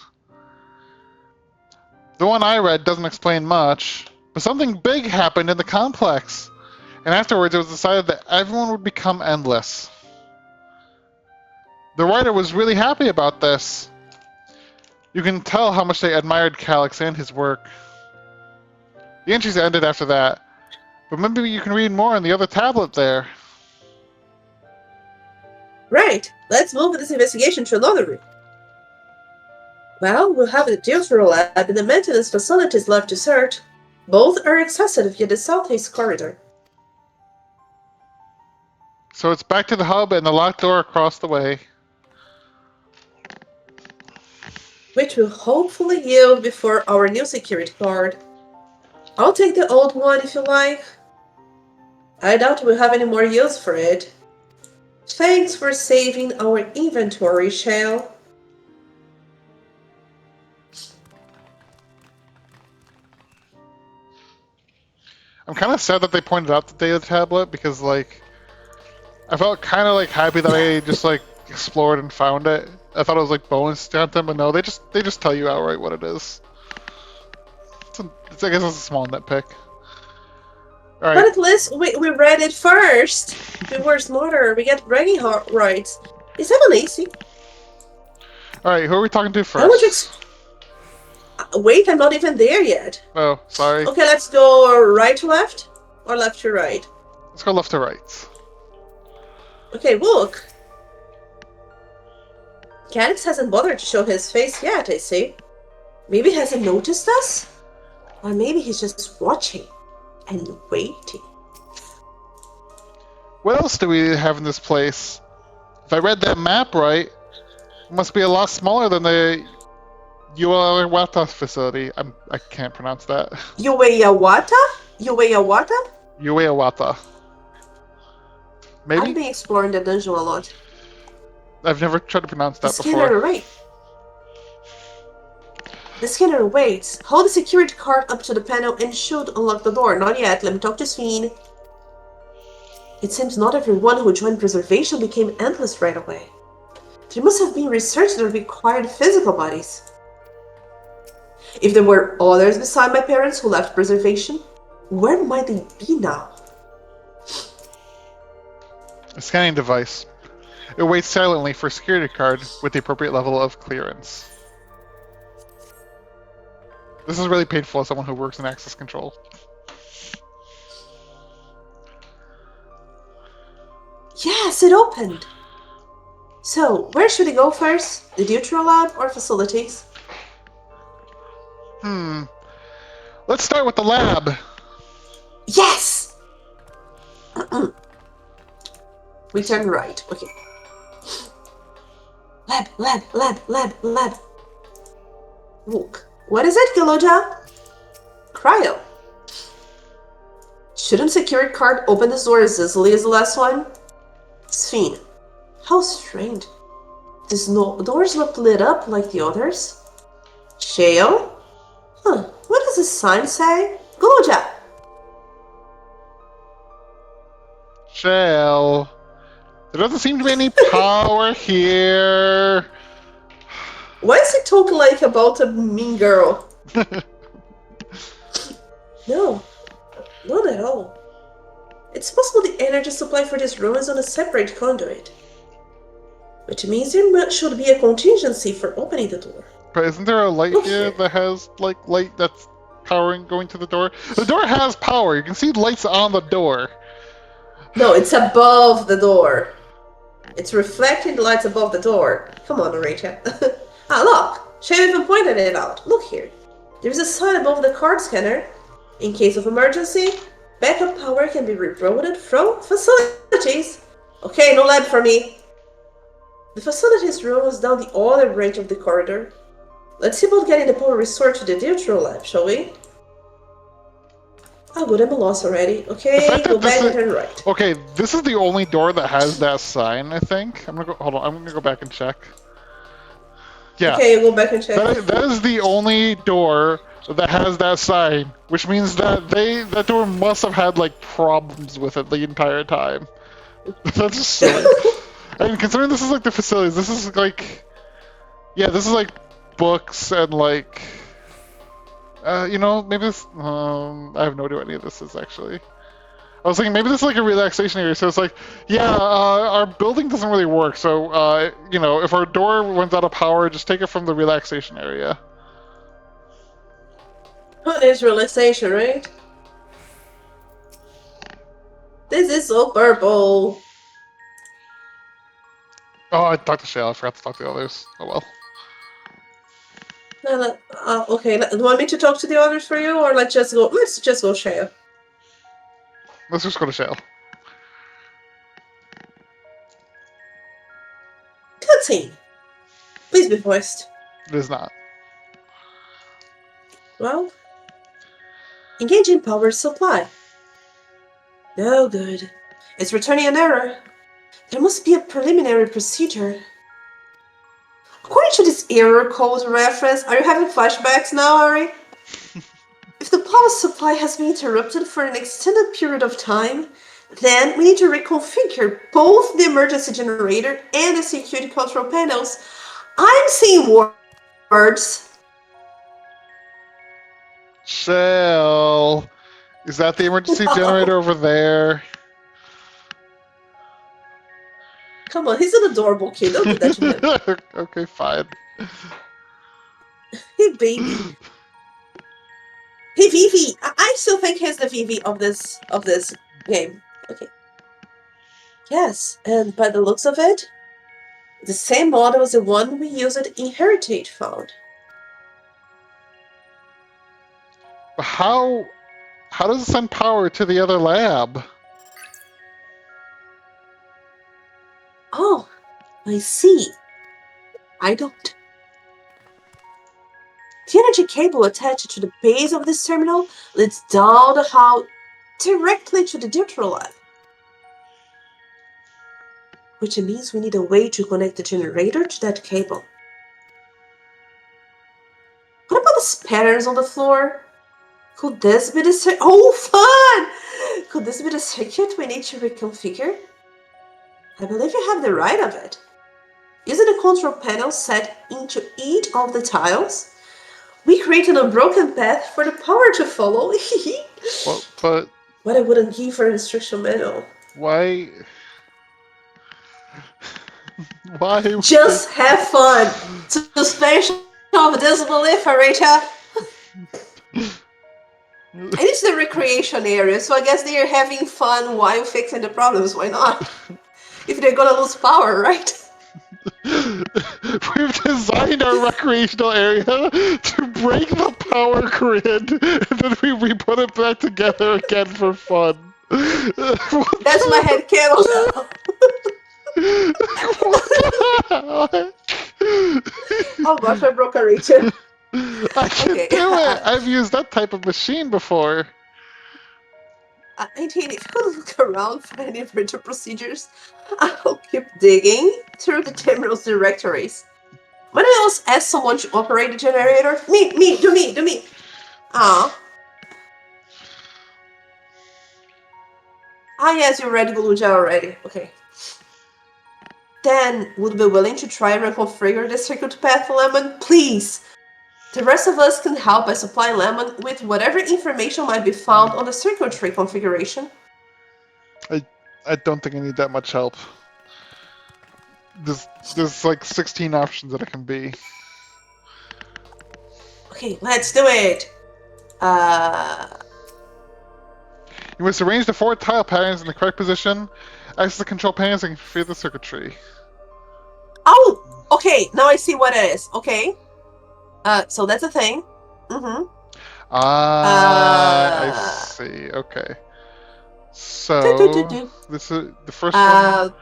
The one I read doesn't explain much, but something big happened in the complex. And afterwards it was decided that everyone would become endless. The writer was really happy about this. You can tell how much they admired Calix and his work. The entries ended after that, but maybe you can read more on the other tablet there. Right, let's move this investigation to another room. Well, we'll have the deuterium lab and the maintenance facilities left to search. Both are accessible via the southeast corridor. So it's back to the hub and the locked door across the way. Which will hopefully yield before our new security card. I'll take the old one if you like. I doubt we'll have any more use for it. Thanks for saving our inventory, Shale. I'm kind of sad that they pointed out the data tablet because, like, I felt kind of like happy that I just like explored and found it. I thought it was like bonus content, but no, they just tell you outright what it is. I guess it's a small nitpick. All right. But at least we read it first. We were smarter. We get bragging rights. Is that an AC? All right, who are we talking to I first? want to wait, I'm not even there yet. Oh, sorry. Okay, let's go right to left or left to right. Let's go left to right. Okay, look. Calix hasn't bothered to show his face yet, I see. Maybe he hasn't noticed us? Or maybe he's just watching and waiting. What else do we have in this place? If I read that map right, it must be a lot smaller than the Uawata facility. I can't pronounce that. Uawata? Uawata? Uawata. Maybe? I've been exploring the dungeon a lot. I've never tried to pronounce that The before. scanner, wait. The scanner waits. Hold the security card up to the panel and should unlock the door. Not yet. Let me talk to Sven. It seems not everyone who joined preservation became endless right away. There must have been research that required physical bodies. If there were others beside my parents who left preservation, where might they be now? A scanning device. It waits silently for a security card with the appropriate level of clearance. This is really painful as someone who works in access control. Yes, it opened! So, where should we go first? The deuterium lab or facilities? Let's start with the lab. Yes! We turn right. Okay. Lab. Look. What is it, Giloja? Cryo. Shouldn't security card open this door as easily as the last one? Sven. How strange. These doors look lit up like the others. Shale? Huh. What does the sign say? Goja! Shell. There doesn't seem to be any power here. Why is he talking like about a mean girl? No, not at all. It's possible the energy supply for this room is on a separate conduit. Which means there should be a contingency for opening the door. But isn't there a light here that has, like, light that's powering going to the door? The door has power. You can see lights on the door. No, it's above the door. It's reflecting the lights above the door. Come on, Aritya. Look! Shay even pointed it out. Look here. There's a sign above the card scanner. In case of emergency, backup power can be rerouted from facilities. Okay, no lab for me. The facilities room is down the other branch of the corridor. Let's see about getting the power restored to the neutral lab, shall we? Oh good, I'm lost already. Okay, go back and turn right. Okay, this is the only door that has that sign, I think. I'm gonna go, hold on, I'm gonna go back and check. Yeah. Okay, go back and check. That is the only door that has that sign, which means that that door must have had, like, problems with it the entire time. That's just silly. I mean, considering this is, like, the facilities, this is, like... Yeah, this is, like, books and, like... you know, maybe this... I have no idea what any of this is, actually. I was thinking maybe this is, like, a relaxation area, so it's like, yeah, our building doesn't really work, so, you know, if our door runs out of power, just take it from the relaxation area. Oh, there's relaxation, right? This is so purple. Oh, I talked to Shale. I forgot to talk to the others. Oh well. Okay, do you want me to talk to the others for you, or let's just go Shale? Let's just go to Shale. Cutscene. Please be voiced. It is not. Well, engaging power supply. No good. It's returning an error. There must be a preliminary procedure. According to this error code reference, are you having flashbacks now, Ari? If the power supply has been interrupted for an extended period of time, then we need to reconfigure both the emergency generator and the security control panels. I'm seeing words. Shale, is that the emergency generator over there? Come on, he's an adorable kid. Don't do that to him. Okay, fine. Hey, baby. Hey, Vivi. I still think he's the Vivi of this game. Okay. Yes, and by the looks of it, the same model as the one we used in Heritage found. How does it send power to the other lab? Oh, I see. I don't. The energy cable attached to the base of this terminal leads down the hall directly to the neutral lab. Which means we need a way to connect the generator to that cable. What about the patterns on the floor? Could this be the oh, fun! Could this be the circuit we need to reconfigure? I believe you have the right of it. Using the control panel set into each of the tiles, we create an unbroken path for the power to follow. But what I wouldn't give for an instruction manual. Why? Why? Just have fun. Suspension of disbelief, Aritya. And it's the recreation area, so I guess they are having fun while fixing the problems. Why not? If they're gonna lose power, right? We've designed our recreational area to break the power grid, and then we put it back together again for fun. That's my headcanon. Oh gosh, I broke a region. I can do it! I've used that type of machine before. Indeed, if you could look around for any further procedures, I'll keep digging through the terminal's directories. When I ask someone to operate the generator, do me! Ah. Ah, yes, you read Guluja already. Okay. Then, would be willing to try and reconfigure the circuit path, Lamwen? Please! The rest of us can help by supplying Lamwen with whatever information might be found on the circuitry configuration. I don't think I need that much help. There's like 16 options that it can be. Okay, let's do it! You must arrange the 4 tile patterns in the correct position, access the control panels, and configure the circuitry. Oh! Okay, now I see what it is. Okay. So that's a thing. Mm-hmm. I see. Okay. So this is the first one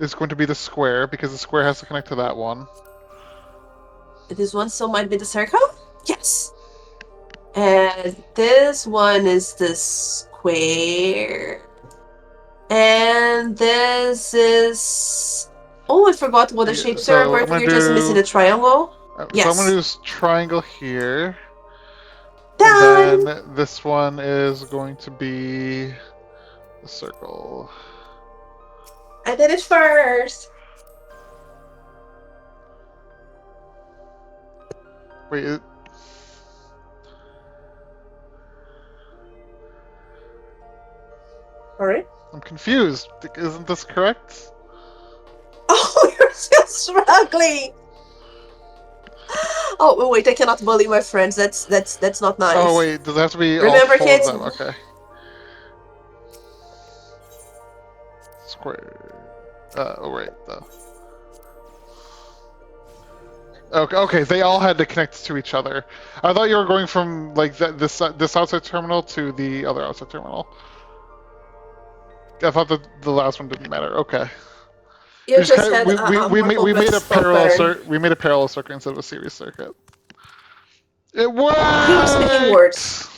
is going to be the square because the square has to connect to that one. This one so might be the circle? Yes. And this one is the square. And this is... Oh, I forgot what the shapes are, but we're just missing the triangle. So I'm going to do this triangle here. Done! And then this one is going to be the circle. I did it first. Wait. Sorry? I'm confused. Isn't this correct? Oh, you're still struggling. Oh wait, I cannot bully my friends. That's not nice. Oh wait, does it have to be Remember, all 4 kids? of them? Okay. Square. Oh wait, though. Okay, they all had to connect to each other. I thought you were going from like this outside terminal to the other outside terminal. I thought that the last one didn't matter. Okay. You just had we made a parallel circuit instead of a series circuit. It worked. You were speaking words.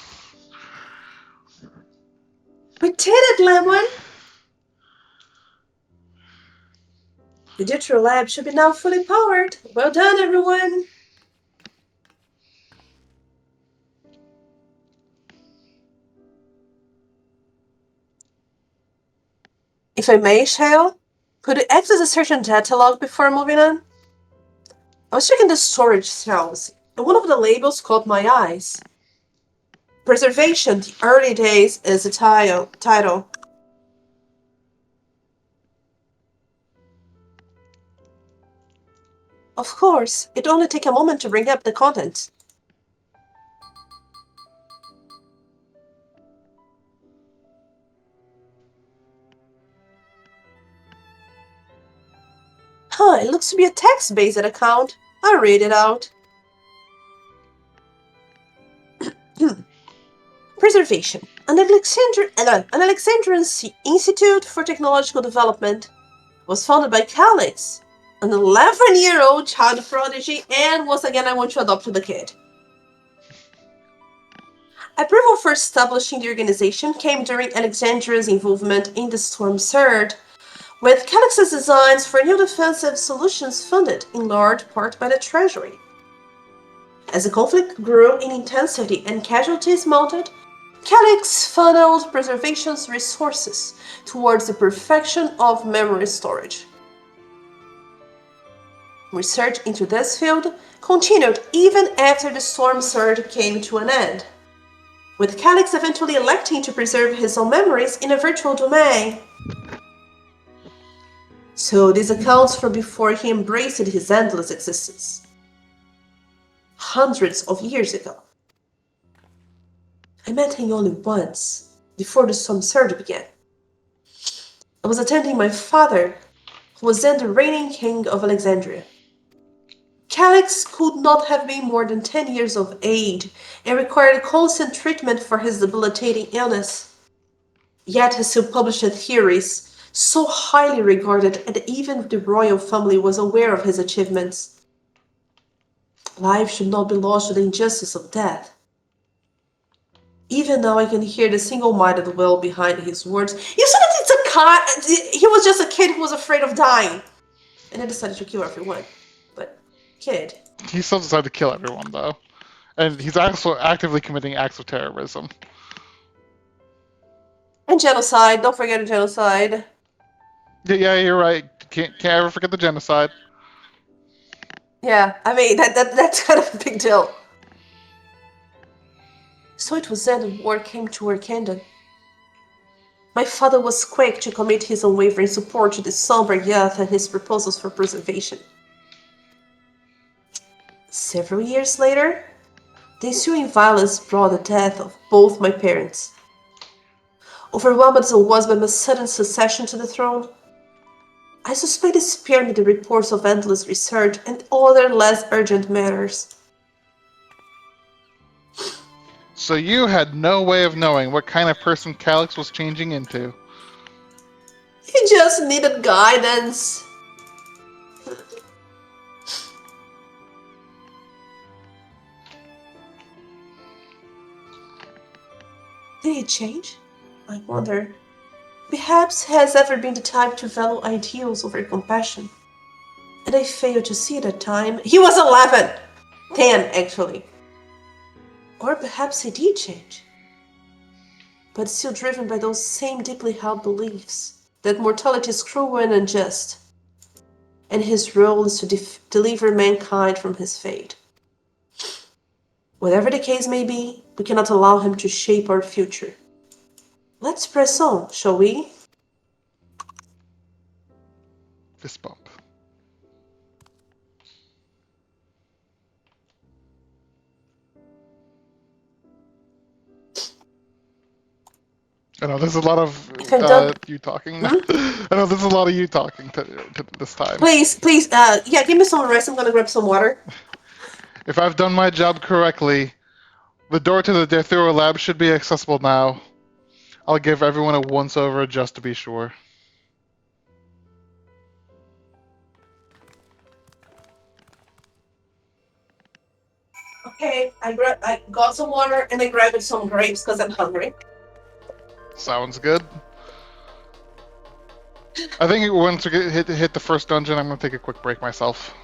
We did it, Lamwen! The Deutero lab should be now fully powered. Well done, everyone! If I may, Shale, could you access the search and data log before moving on? I was checking the storage cells, and one of the labels caught my eyes. Preservation, the early days is the title. Of course, it'd only take a moment to bring up the content. Huh, it looks to be a text-based account. I'll read it out. Preservation. An Alexandrian Institute for Technological Development was founded by Calix, an 11-year-old child prodigy, and once again I want to adopt the kid. Approval for establishing the organization came during Alexandria's involvement in the Storm Surge, with Calix's designs for new defensive solutions funded in large part by the Treasury. As the conflict grew in intensity and casualties mounted, Calix funneled preservation's resources towards the perfection of memory storage. Research into this field continued even after the Storm Surge came to an end, with Calix eventually electing to preserve his own memories in a virtual domain. So this accounts for before he embraced his endless existence. Hundreds of years ago. I met him only once, before the Storm Surge began. I was attending my father, who was then the reigning king of Alexandria. Calix could not have been more than 10 years of age and required constant treatment for his debilitating illness. Yet he still published theories, so highly regarded that even the royal family was aware of his achievements. Life should not be lost to the injustice of death. Even now I can hear the single-minded will behind his words. You said that he was just a kid who was afraid of dying. And he decided to kill everyone. But, kid. He still decided to kill everyone, though. And he's also actively committing acts of terrorism. And genocide. Don't forget the genocide. Yeah, you're right. Can't ever forget the genocide. Yeah, I mean, that's kind of a big deal. So it was then that war came to our kingdom. My father was quick to commit his unwavering support to the somber youth and his proposals for preservation. Several years later, the ensuing violence brought the death of both my parents. Overwhelmed as I was by my sudden succession to the throne, I suspected spared me the reports of endless research and other less urgent matters. So you had no way of knowing what kind of person Calix was changing into. He just needed guidance. Did he change? I wonder. Perhaps he has ever been the type to value ideals over compassion. And I failed to see it at the time. He was 11! 10, actually. Or perhaps he did change. But still driven by those same deeply held beliefs that mortality is cruel and unjust, and his role is to deliver mankind from his fate. Whatever the case may be, we cannot allow him to shape our future. Let's press on, shall we? Fist bump. I know there's a lot of you talking. I know there's a lot of you talking to this time. Please, yeah, give me some rest. I'm gonna grab some water. If I've done my job correctly, the door to the Deathura lab should be accessible now. I'll give everyone a once-over just to be sure. Okay, I got some water and I grabbed some grapes because I'm hungry. Sounds good. I think once we hit the first dungeon, I'm gonna take a quick break myself.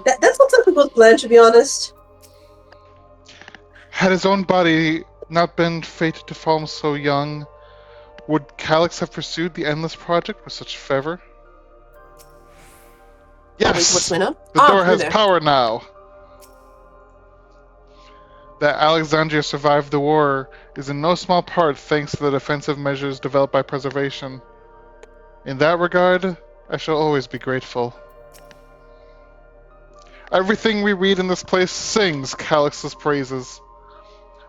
That sounds like a good plan, to be honest. Had his own body not been fated to fall so young, would Calix have pursued the Endless Project with such fervor? Yes! Wait, what's going on? The door has power now! That Alexandria survived the war is in no small part thanks to the defensive measures developed by preservation. In that regard, I shall always be grateful. Everything we read in this place sings Calix's praises.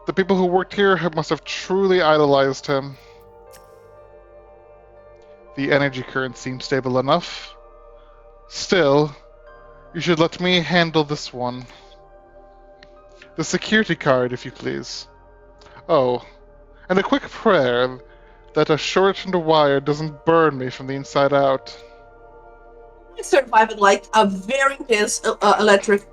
The people who worked here must have truly idolized him. The energy current seems stable enough. Still, you should let me handle this one. The security card, if you please. Oh, and a quick prayer that a shortened wire doesn't burn me from the inside out. I survived like a very intense electric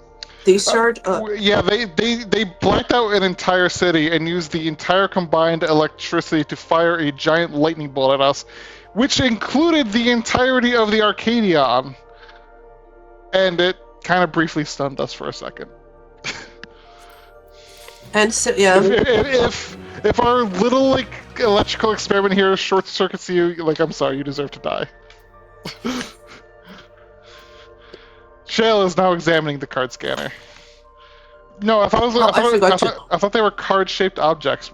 discharge. Yeah, they blacked out an entire city and used the entire combined electricity to fire a giant lightning bolt at us, which included the entirety of the Arcadion. And it kind of briefly stunned us for a second. And so, yeah. If our little like electrical experiment here short circuits you, like I'm sorry, you deserve to die. Shale is now examining the card scanner. No, I thought they were card-shaped objects.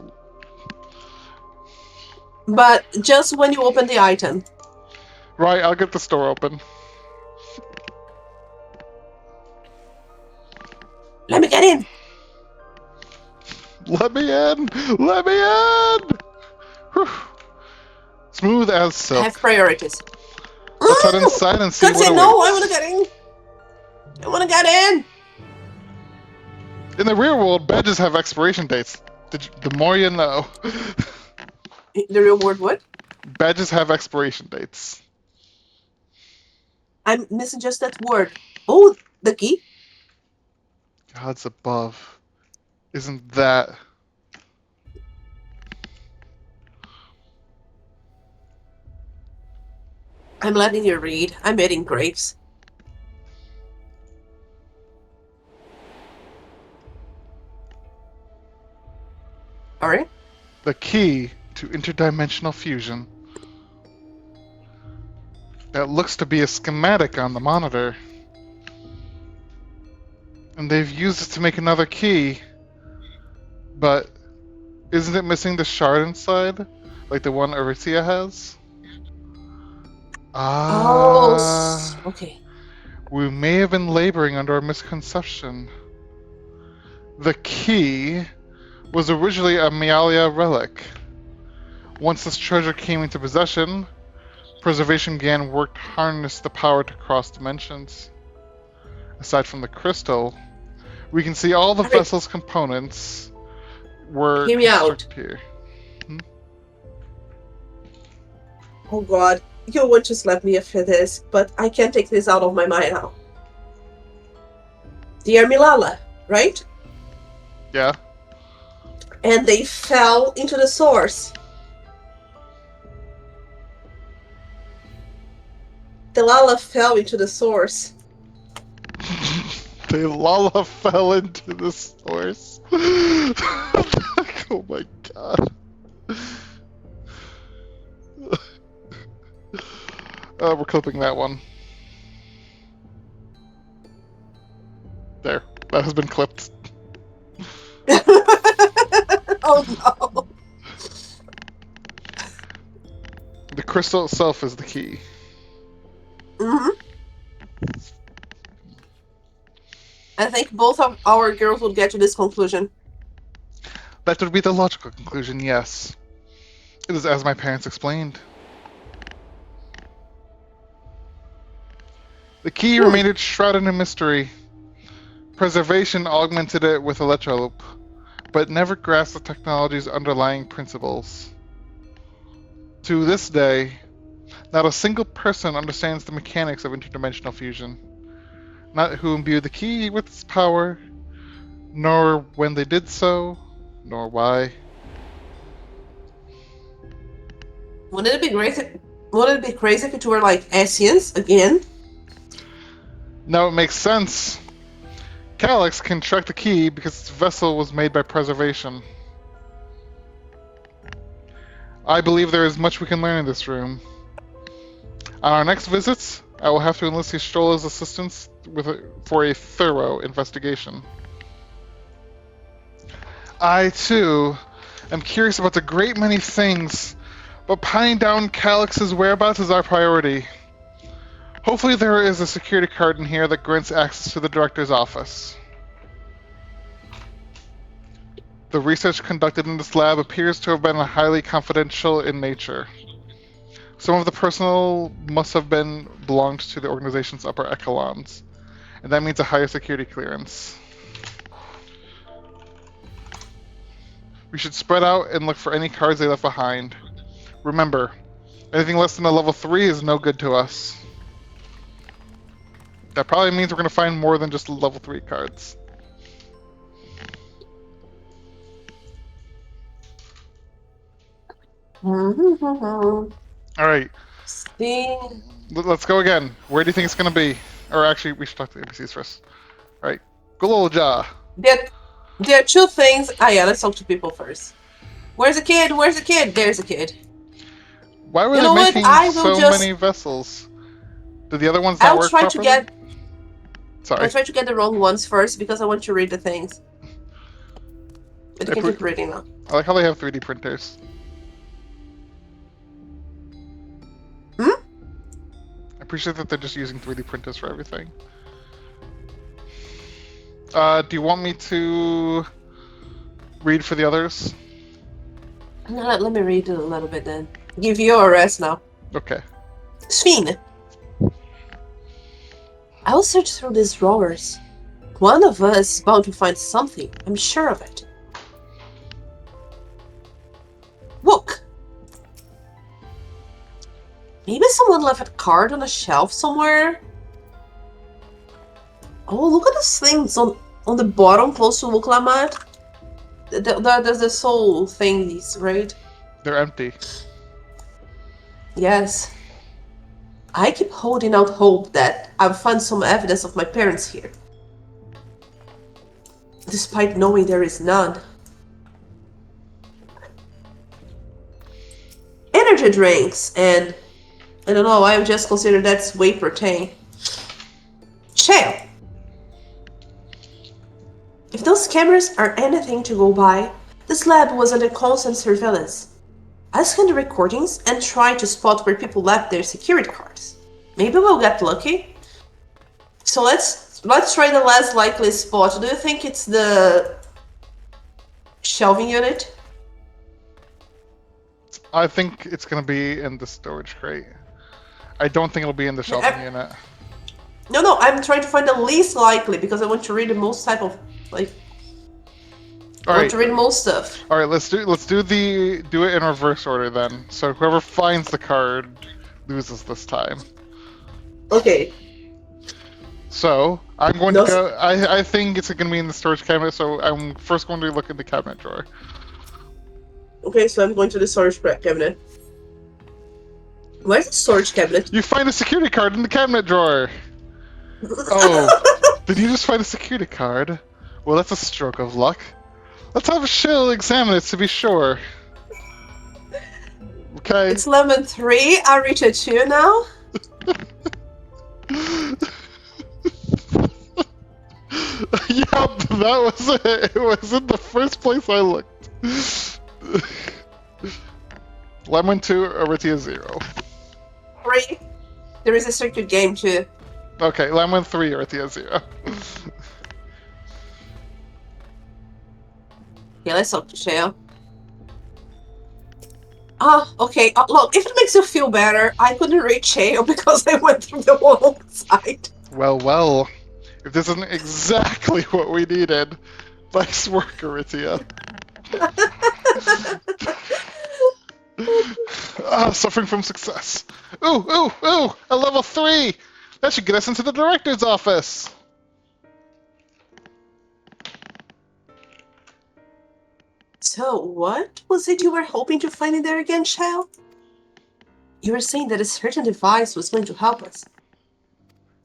But just when you open the item. Right, I'll get the store open. Let me get in! Let me in! Let me in! Whew. Smooth as silk. I have priorities. Let's head inside and see what awaits. No, I want to get in! I want to get in! In the real world, badges have expiration dates. The more you know. The real world what? Badges have expiration dates. I'm missing just that word. Oh, the key? Gods above. Isn't that... I'm letting you read. I'm eating grapes. Alright. The key to interdimensional fusion. That looks to be a schematic on the monitor. And they've used it to make another key. But isn't it missing the shard inside? Like the one Aritya has? Oh, Ah. okay. We may have been laboring under a misconception. The key was originally a Mealia relic. Once this treasure came into possession, Preservation began work to harness the power to cross dimensions. Aside from the crystal, we can see all the vessel's components were Hear me out. constructed here. Oh god, you want to slap me for this, but I can't take this out of my mind now. They are Milala, right? Yeah. And they fell into the source. The Lala fell into the source. The Lala fell into the source. Oh my god. We're clipping that one. There. That has been clipped. Oh no. The crystal itself is the key. Mm-hmm. I think both of our girls would get to this conclusion. That would be the logical conclusion, yes. It is as my parents explained. The key remained shrouded in mystery. Preservation augmented it with electroloop, but never grasped the technology's underlying principles. To this day, not a single person understands the mechanics of interdimensional fusion. Not who imbued the key with its power, nor when they did so, nor why. Wouldn't it be crazy if it were like Asians again? Now it makes sense. Calyx can track the key because its vessel was made by Preservation. I believe there is much we can learn in this room. On our next visits, I will have to enlist Ystrola's assistance for a thorough investigation. I, too, am curious about a great many things, but pinning down Calyx's whereabouts is our priority. Hopefully there is a security card in here that grants access to the director's office. The research conducted in this lab appears to have been highly confidential in nature. Some of the personnel must have belonged to the organization's upper echelons, and that means a higher security clearance. We should spread out and look for any cards they left behind. Remember, anything less than a level 3 is no good to us. That probably means we're going to find more than just level 3 cards. Alright. Let's go again. Where do you think it's going to be? Or actually, we should talk to the NPCs first. Alright. Gololja. There are two things. Yeah, let's talk to people first. Where's the kid? Where's the kid? There's a kid. Why were they making so many vessels? Did the other ones not work properly? I'll try to get the wrong ones first because I want to read the things. But you can keep reading now. I like how they have 3D printers. I appreciate that they're just using 3D printers for everything. Do you want me to read for the others? No, let me read a little bit then. Give you a rest now. Okay. Sven. I will search through these drawers. One of us is bound to find something. I'm sure of it. Look! Maybe someone left a card on a shelf somewhere? Oh, look at those things on the bottom close to Wuklamat. There's the soul thingies, right? They're empty. Yes. I keep holding out hope that I'll find some evidence of my parents here. Despite knowing there is none. energy drinks, and I don't know, I would just consider that's whey protein. Shale. If those cameras are anything to go by, this lab was under constant surveillance. I scanned the recordings and tried to spot where people left their security cards. Maybe we'll get lucky. So let's try the less likely spot. Do you think it's the shelving unit? I think it's gonna be in the storage crate. I don't think it'll be in the shelving unit. No, I'm trying to find the least likely because I want to read the most type of like. I want to read most stuff. All right, let's do it in reverse order then. So whoever finds the card loses this time. Okay. So I'm going to go. I think it's going to be in the storage cabinet. So I'm first going to look in the cabinet drawer. Okay, so I'm going to the storage cabinet. Where's the storage cabinet? You find a security card in the cabinet drawer. Oh, did you just find a security card? Well, that's a stroke of luck. Let's have Shale examine it to be sure. Okay. It's Lamwen 3, Aritya 2 now. Yep, that was it. It was in the first place I looked. Lamwen 2, Aritya 0. 3. There is a circuit game too. Okay, Lamwen 3, Aritya 0. Yeah, let's talk to Shale. Okay. Look, if it makes you feel better, I couldn't reach Shale because I went through the wrong side. Well. If this isn't exactly what we needed. Nice work, Aritya. Suffering from success. Ooh! A level 3! That should get us into the director's office! So, what was it you were hoping to find in there again, Shale? You were saying that a certain device was going to help us.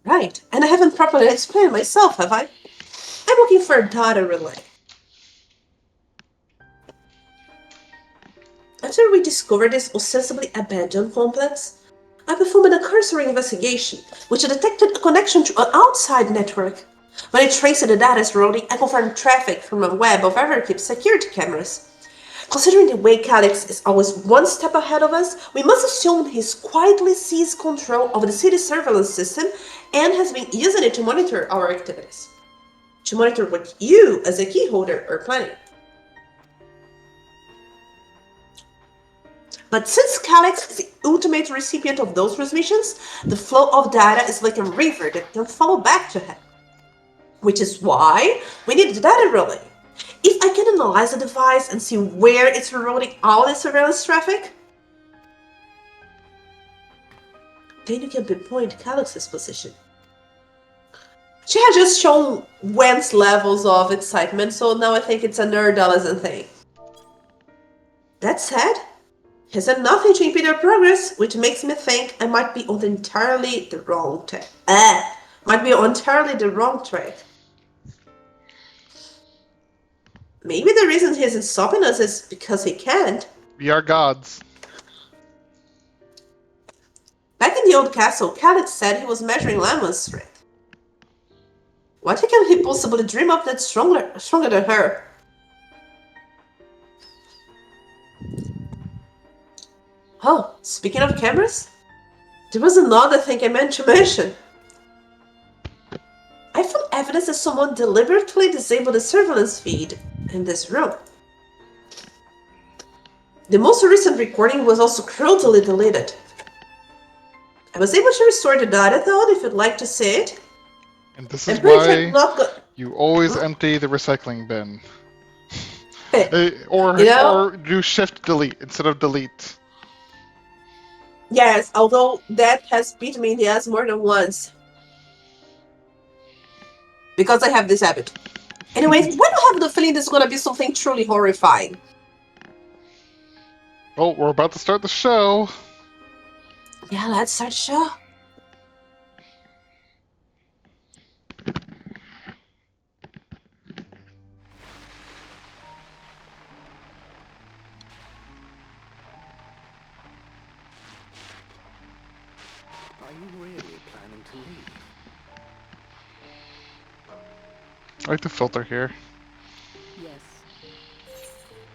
Right, and I haven't properly explained myself, have I? I'm looking for a data relay. After we discovered this ostensibly abandoned complex, I performed a cursory investigation, which detected a connection to an outside network. When I traced the data's routing, I confirmed traffic from a web of ever-kept security cameras. Considering the way Calix is always one step ahead of us, we must assume he's quietly seized control of the city's surveillance system and has been using it to monitor our activities. To monitor what you, as a key holder, are planning. But since Calix is the ultimate recipient of those transmissions, the flow of data is like a river that can follow back to him. Which is why we need the data relay. If I can analyze the device and see where it's rerouting all the surveillance traffic, then you can pinpoint Calix's position. She had just shown Wen's levels of excitement, so now I think it's a nerd adolescent thing. That said, he's done nothing to impede our progress, which makes me think I might be on entirely the wrong track. Maybe the reason he isn't stopping us is because he can't. We are gods. Back in the old castle, Calix said he was measuring Lamwen's strength. What can he possibly dream up that's stronger than her? Oh, speaking of cameras, there was another thing I meant to mention. I found evidence that someone deliberately disabled the surveillance feed in this room. The most recent recording was also cruelly deleted. I was able to restore the data though, if you'd like to see it. And this is why you always empty the recycling bin. Or do shift delete instead of delete. Yes, although that has beat me in the ass more than once. Because I have this habit. Anyways, why do I have the feeling this is gonna be something truly horrifying? Well, we're about to start the show. Yeah, let's start the show. Are you really planning to leave? I like the filter here. Yes.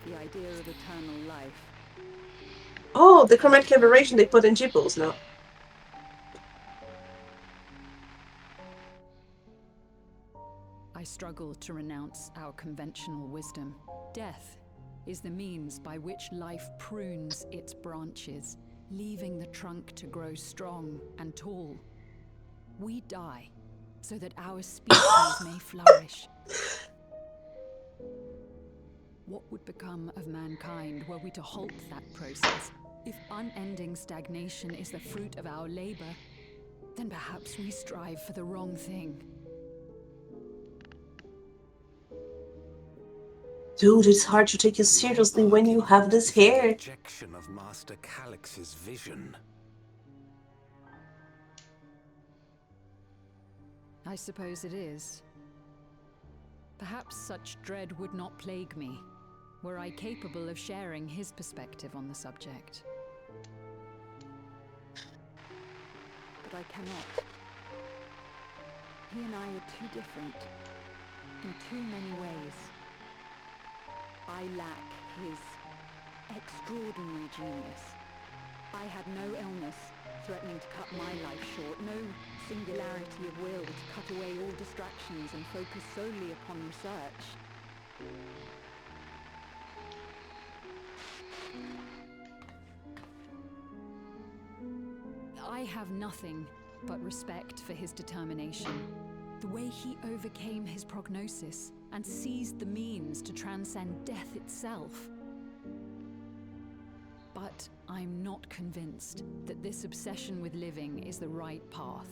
The idea of eternal life. Oh, the chromatic aberration they put in Jibbles now. I struggle to renounce our conventional wisdom. Death is the means by which life prunes its branches, leaving the trunk to grow strong and tall. We die so that our species may flourish. What would become of mankind were we to halt that process? If unending stagnation is the fruit of our labor, then perhaps we strive for the wrong thing. Dude, it's hard to take you seriously when you have this hair. Rejection of Master Calix's vision. I suppose it is. Perhaps such dread would not plague me, were I capable of sharing his perspective on the subject. But I cannot. He and I are too different, in too many ways. I lack his extraordinary genius. I had no illness threatening to cut my life short, no singularity of will to cut away all distractions and focus solely upon research. I have nothing but respect for his determination. The way he overcame his prognosis and seized the means to transcend death itself. But I'm not convinced that this obsession with living is the right path.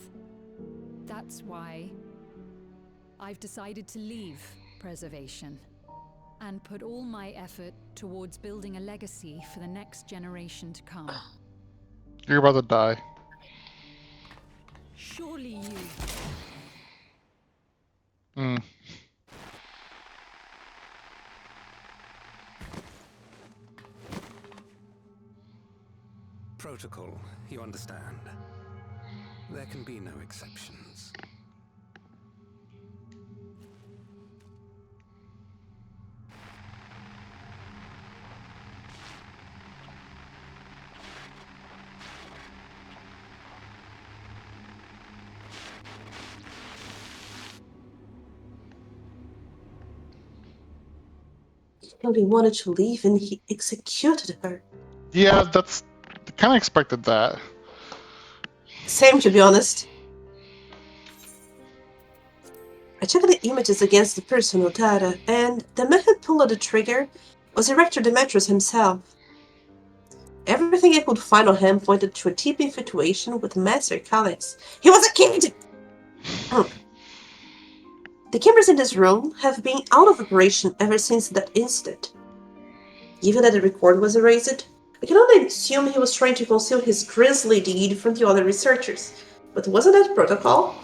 That's why I've decided to leave preservation and put all my effort towards building a legacy for the next generation to come. You're about to die. Surely you... Protocol, you understand. There can be no exceptions. He only wanted to leave and he executed her. Yeah, that's... kind of expected that. Same, to be honest. I checked the images against the personal data, and the man who pulled the trigger was Director Demetrius himself. Everything I could find on him pointed to a deep infatuation with Master Calix. He was a kid! The cameras in this room have been out of operation ever since that incident. Given that the record was erased, I can only assume he was trying to conceal his grisly deed from the other researchers. But wasn't that protocol?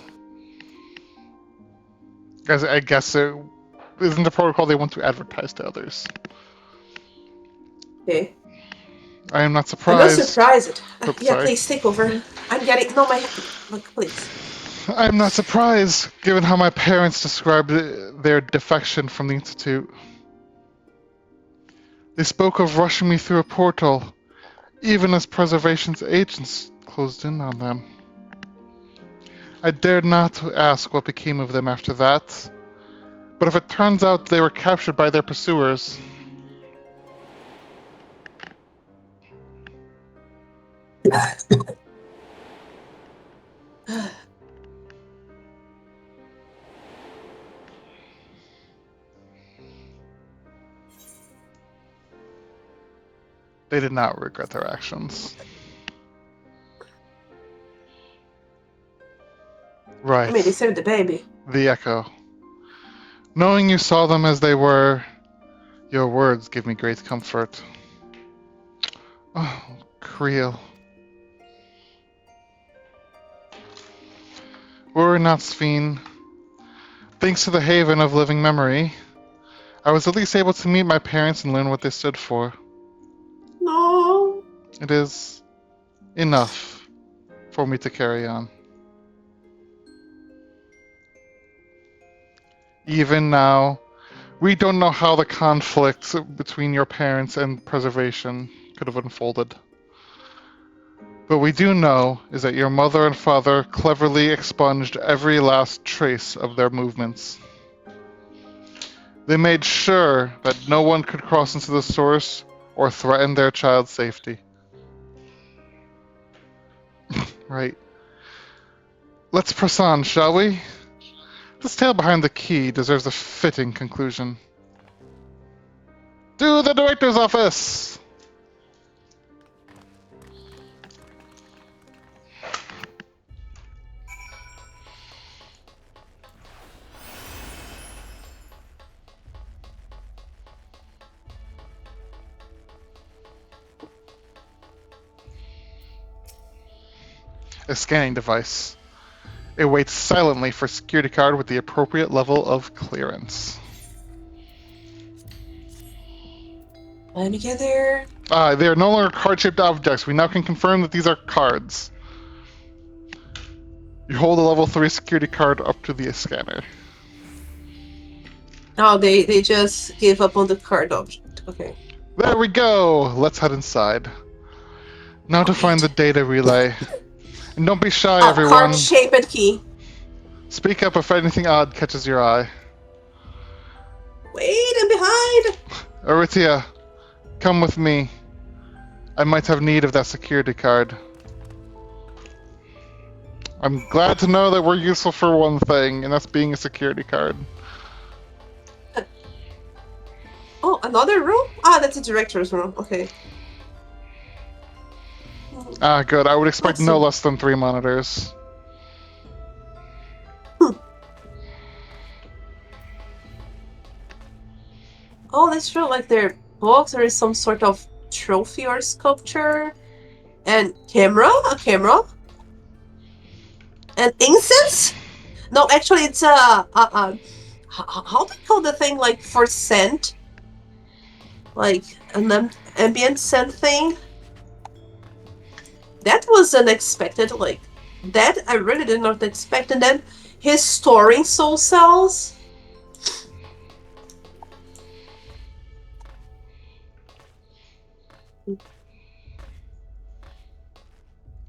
I guess it isn't the protocol they want to advertise to others. Okay. I am not I'm not surprised. surprised. Oops, Yeah, sorry. please take over. I'm getting... No, my... Look, please. I'm not surprised, given how my parents described their defection from the Institute. They spoke of rushing me through a portal, even as preservation's agents closed in on them. I dared not ask what became of them after that, but if it turns out they were captured by their pursuers... They did not regret their actions. Right. I mean, they saved the baby. The Echo. Knowing you saw them as they were, your words give me great comfort. Oh, Creel. Were it not Sphene, thanks to the haven of living memory, I was at least able to meet my parents and learn what they stood for. No. It is enough for me to carry on. Even now, we don't know how the conflict between your parents and preservation could have unfolded. What we do know is that your mother and father cleverly expunged every last trace of their movements. They made sure that no one could cross into the source or threaten their child's safety. Right. Let's press on, shall we? This tale behind the key deserves a fitting conclusion. To the director's office! A scanning device. It waits silently for a security card with the appropriate level of clearance. Let me get there. They are no longer card-shaped objects. We now can confirm that these are cards. You hold a level 3 security card up to the scanner. Oh, they just gave up on the card object. Okay. There we go! Let's head inside. Now to find the data relay. And don't be shy, everyone. Card-shaped key. Speak up if anything odd catches your eye. Wait, I'm behind! Aritya, come with me. I might have need of that security card. I'm glad to know that we're useful for one thing, and that's being a security card. Oh, another room? Ah, that's the director's room. Okay. Ah, good. I would expect no less than 3 monitors. Oh, that's true. Like their books, there is some sort of trophy or sculpture. And camera? A camera? And incense? No, actually, it's how do you call the thing like for scent? Like an ambient scent thing? That was unexpected. Like that, I really did not expect. And then his storing soul cells.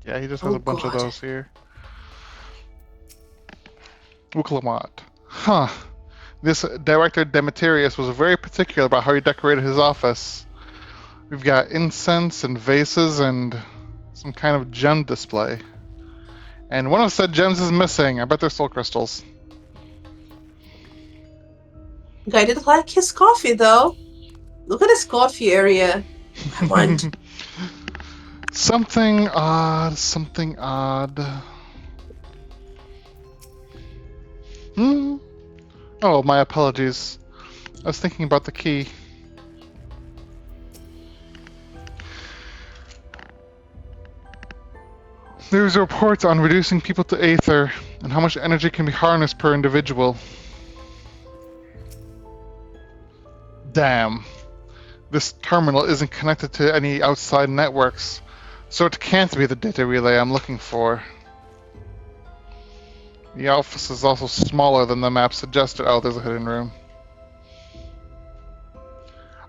Yeah, he just has a bunch of those here. Wuklamat. Huh. This director Demetrius was very particular about how he decorated his office. We've got incense and vases and some kind of gem display. And one of said gems is missing. I bet they're soul crystals. Guy did like his coffee though. Look at his coffee area. I want. Something odd, something odd. Oh, my apologies. I was thinking about the key. There's a report on reducing people to aether and how much energy can be harnessed per individual. Damn. This terminal isn't connected to any outside networks, so it can't be the data relay I'm looking for. The office is also smaller than the map suggested. Oh, there's a hidden room.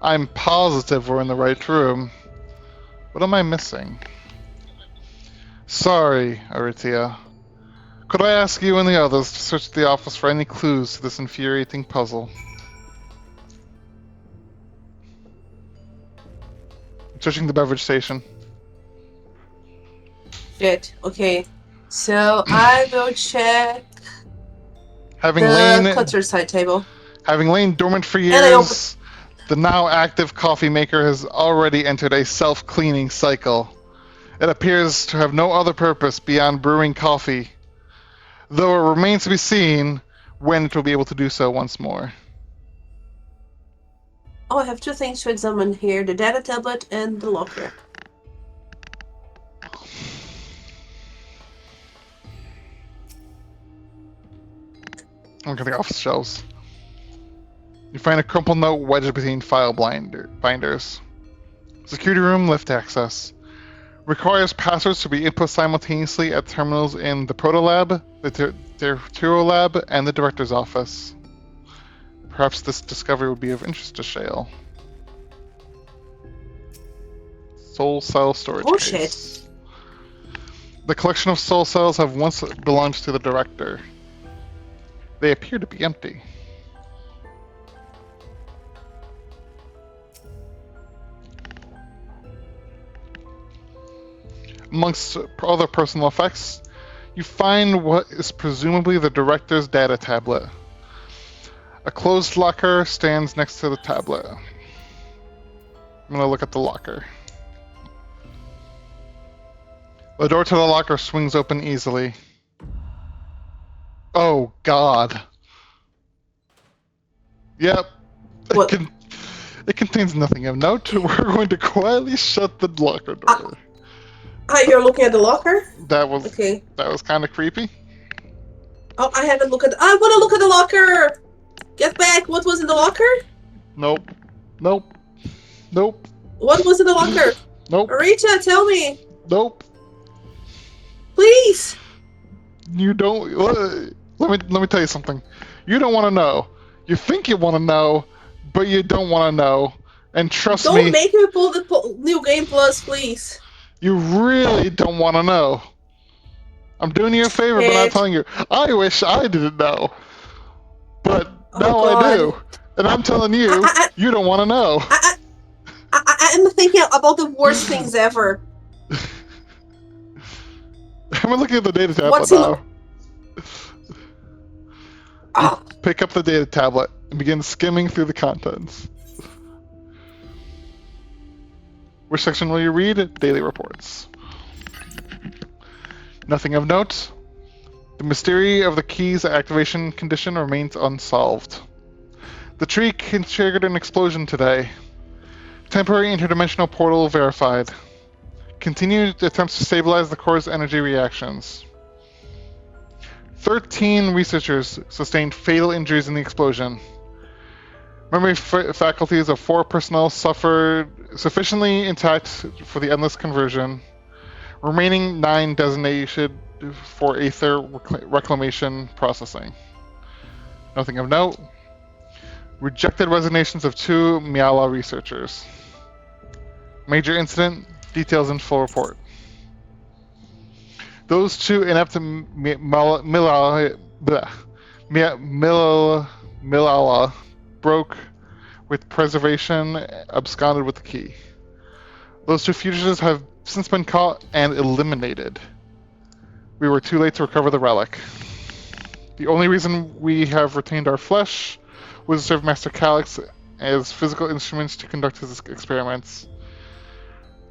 I'm positive we're in the right room. What am I missing? Sorry, Aritya. Could I ask you and the others to search the office for any clues to this infuriating puzzle? I'm searching the beverage station. Shit. Okay. So I will check the cutter side table. Having lain dormant for years, the now active coffee maker has already entered a self-cleaning cycle. It appears to have no other purpose beyond brewing coffee, though it remains to be seen when it will be able to do so once more. Oh, I have 2 things to examine here, the data tablet and the locker. Look at the office shelves. You find a crumpled note wedged between file binders. Security room, lift access. Requires passwords to be input simultaneously at terminals in the Protolab, the Deutero Lab, and the Director's Office. Perhaps this discovery would be of interest to Shale. Soul Cell Storage Bullshit. Case. The collection of soul cells have once belonged to the Director. They appear to be empty. Amongst other personal effects, you find what is presumably the Director's data tablet. A closed locker stands next to the tablet. I'm gonna look at the locker. The door to the locker swings open easily. Oh God. Yep. What? It contains nothing of note. We're going to quietly shut the locker door. You're looking at the locker? That was okay. That was kind of creepy. Oh, I haven't looked at. I want to look at the locker. Get back! What was in the locker? Nope. Nope. Nope. What was in the locker? Nope. Aritya, tell me. Nope. Please. You don't. Let me tell you something. You don't want to know. You think you want to know, but you don't want to know. And trust me. Don't make me pull the New Game Plus, please. You really don't want to know. I'm doing you a favor by not telling you. I wish I didn't know. But now I do. And I'm telling you, you don't want to know. I'm thinking about the worst things ever. I'm looking at the data tablet now. Pick up the data tablet and begin skimming through the contents. Which section will you read? Daily reports. Nothing of note. The mystery of the key's activation condition remains unsolved. The tree triggered an explosion today. Temporary interdimensional portal verified. Continued attempts to stabilize the core's energy reactions. 13 researchers sustained fatal injuries in the explosion. Memory faculties of 4 personnel suffered sufficiently intact for the endless conversion. Remaining 9 designated for Aether reclamation processing. Nothing of note. Rejected resignations of 2 Miala researchers. Major incident, details in full report. Those 2 inept Milala broke with preservation, absconded with the key. Those 2 fugitives have since been caught and eliminated. We were too late to recover the relic. The only reason we have retained our flesh was to serve Master Calyx as physical instruments to conduct his experiments.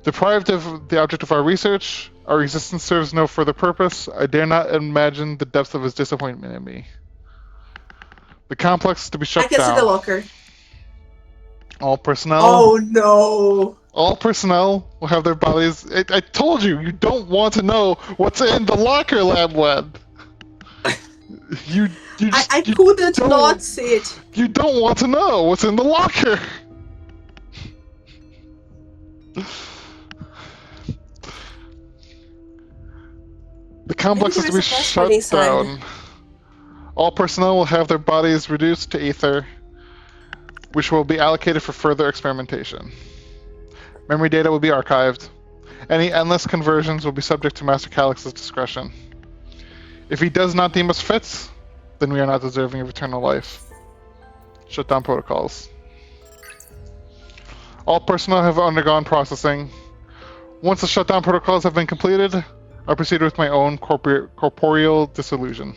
Deprived of the object of our research, our existence serves no further purpose. I dare not imagine the depth of his disappointment in me. The complex is to be shut down. I can see the locker. All personnel. Oh no! All personnel will have their bodies. I told you, you don't want to know what's in the locker, Lamwen. I couldn't not see it. You don't want to know what's in the locker. The complex is to be shut down. All personnel will have their bodies reduced to Aether, which will be allocated for further experimentation. Memory data will be archived. Any endless conversions will be subject to Master Calyx's discretion. If he does not deem us fit, then we are not deserving of eternal life. Shutdown protocols. All personnel have undergone processing. Once the shutdown protocols have been completed, I'll proceed with my own corporeal dissolution.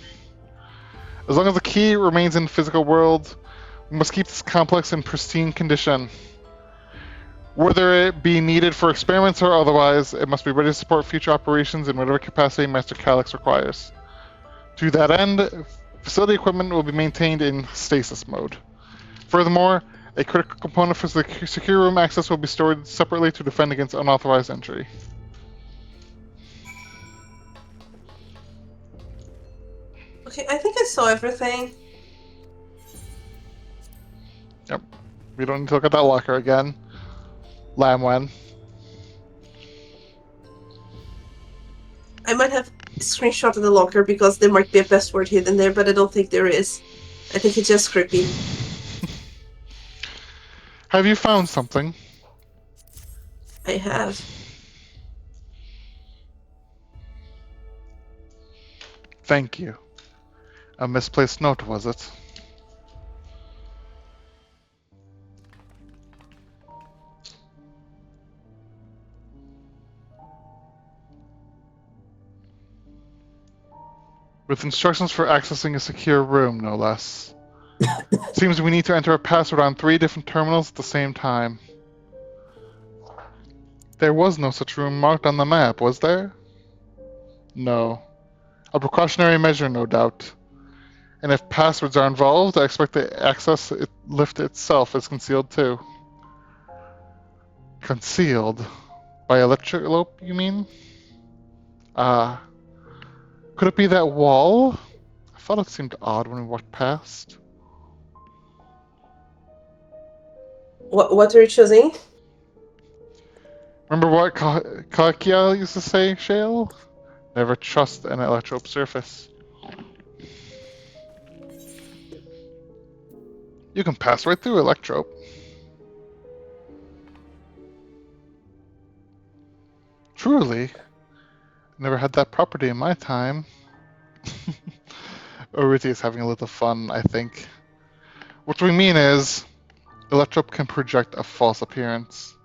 As long as the key remains in the physical world, we must keep this complex in pristine condition. Whether it be needed for experiments or otherwise, it must be ready to support future operations in whatever capacity Master Calyx requires. To that end, facility equipment will be maintained in stasis mode. Furthermore, a critical component for secure room access will be stored separately to defend against unauthorized entry. Okay, I think I saw everything. Yep. We don't need to look at that locker again. Lamwen. I might have screenshotted the locker because there might be a password hidden there, but I don't think there is. I think it's just creepy. Have you found something? I have. Thank you. A misplaced note, was it? With instructions for accessing a secure room, no less. Seems we need to enter a password on 3 different terminals at the same time. There was no such room marked on the map, was there? No. A precautionary measure, no doubt. And if passwords are involved, I expect the access lift itself is concealed too. Concealed? By electrope, you mean? Ah. Could it be that wall? I thought it seemed odd when we walked past. What are you choosing? Remember what Kakia used to say, Shale? Never trust an electrope surface. You can pass right through electrope. Truly. Never had that property in my time. Aritya is having a little fun, I think. What we mean is, electrope can project a false appearance.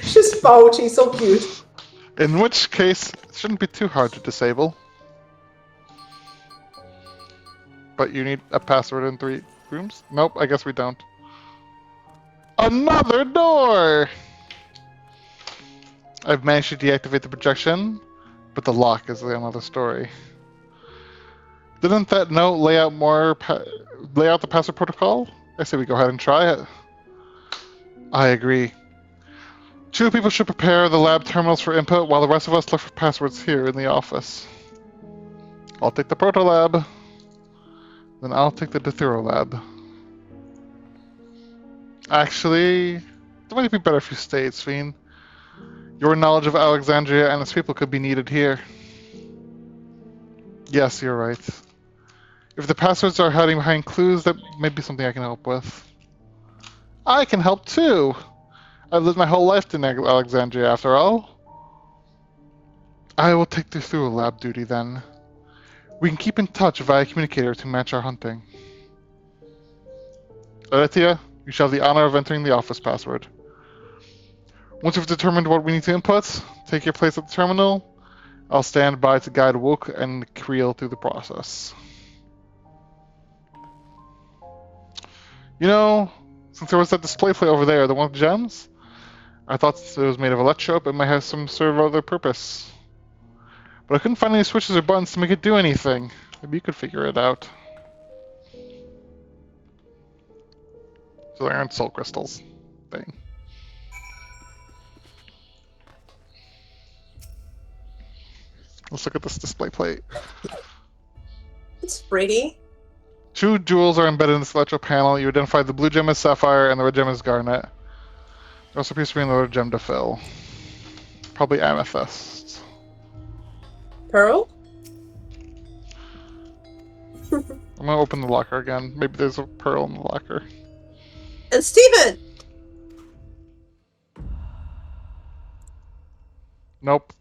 She's pouting, so cute. In which case, it shouldn't be too hard to disable. But you need a password in 3 rooms? Nope, I guess we don't. Another door! I've managed to deactivate the projection, but the lock is another story. Didn't that note lay out the password protocol? I say we go ahead and try it. I agree. 2 people should prepare the lab terminals for input while the rest of us look for passwords here in the office. I'll take the proto lab. Then I'll take the Dithuro lab. Actually, it might be better if you stayed, Sveen. Your knowledge of Alexandria and its people could be needed here. Yes, you're right. If the passwords are hiding behind clues, that may be something I can help with. I can help too! I've lived my whole life in Alexandria, after all. I will take this through a lab duty then. We can keep in touch via communicator to match our hunting. Aritya, you shall have the honor of entering the office password. Once you've determined what we need to input, take your place at the terminal. I'll stand by to guide Wook and Creel through the process. You know, since there was that display plate over there, the one with gems, I thought it was made of electrope, it might have some sort of other purpose. But I couldn't find any switches or buttons to make it do anything. Maybe you could figure it out. So they aren't soul crystals. Thing. Let's look at this display plate. It's pretty. 2 jewels are embedded in this electro panel. You identify the blue gem as sapphire and the red gem as garnet. There also appears to be another gem to fill. Probably amethyst. Pearl? I'm gonna open the locker again. Maybe there's a pearl in the locker. And Steven! Nope.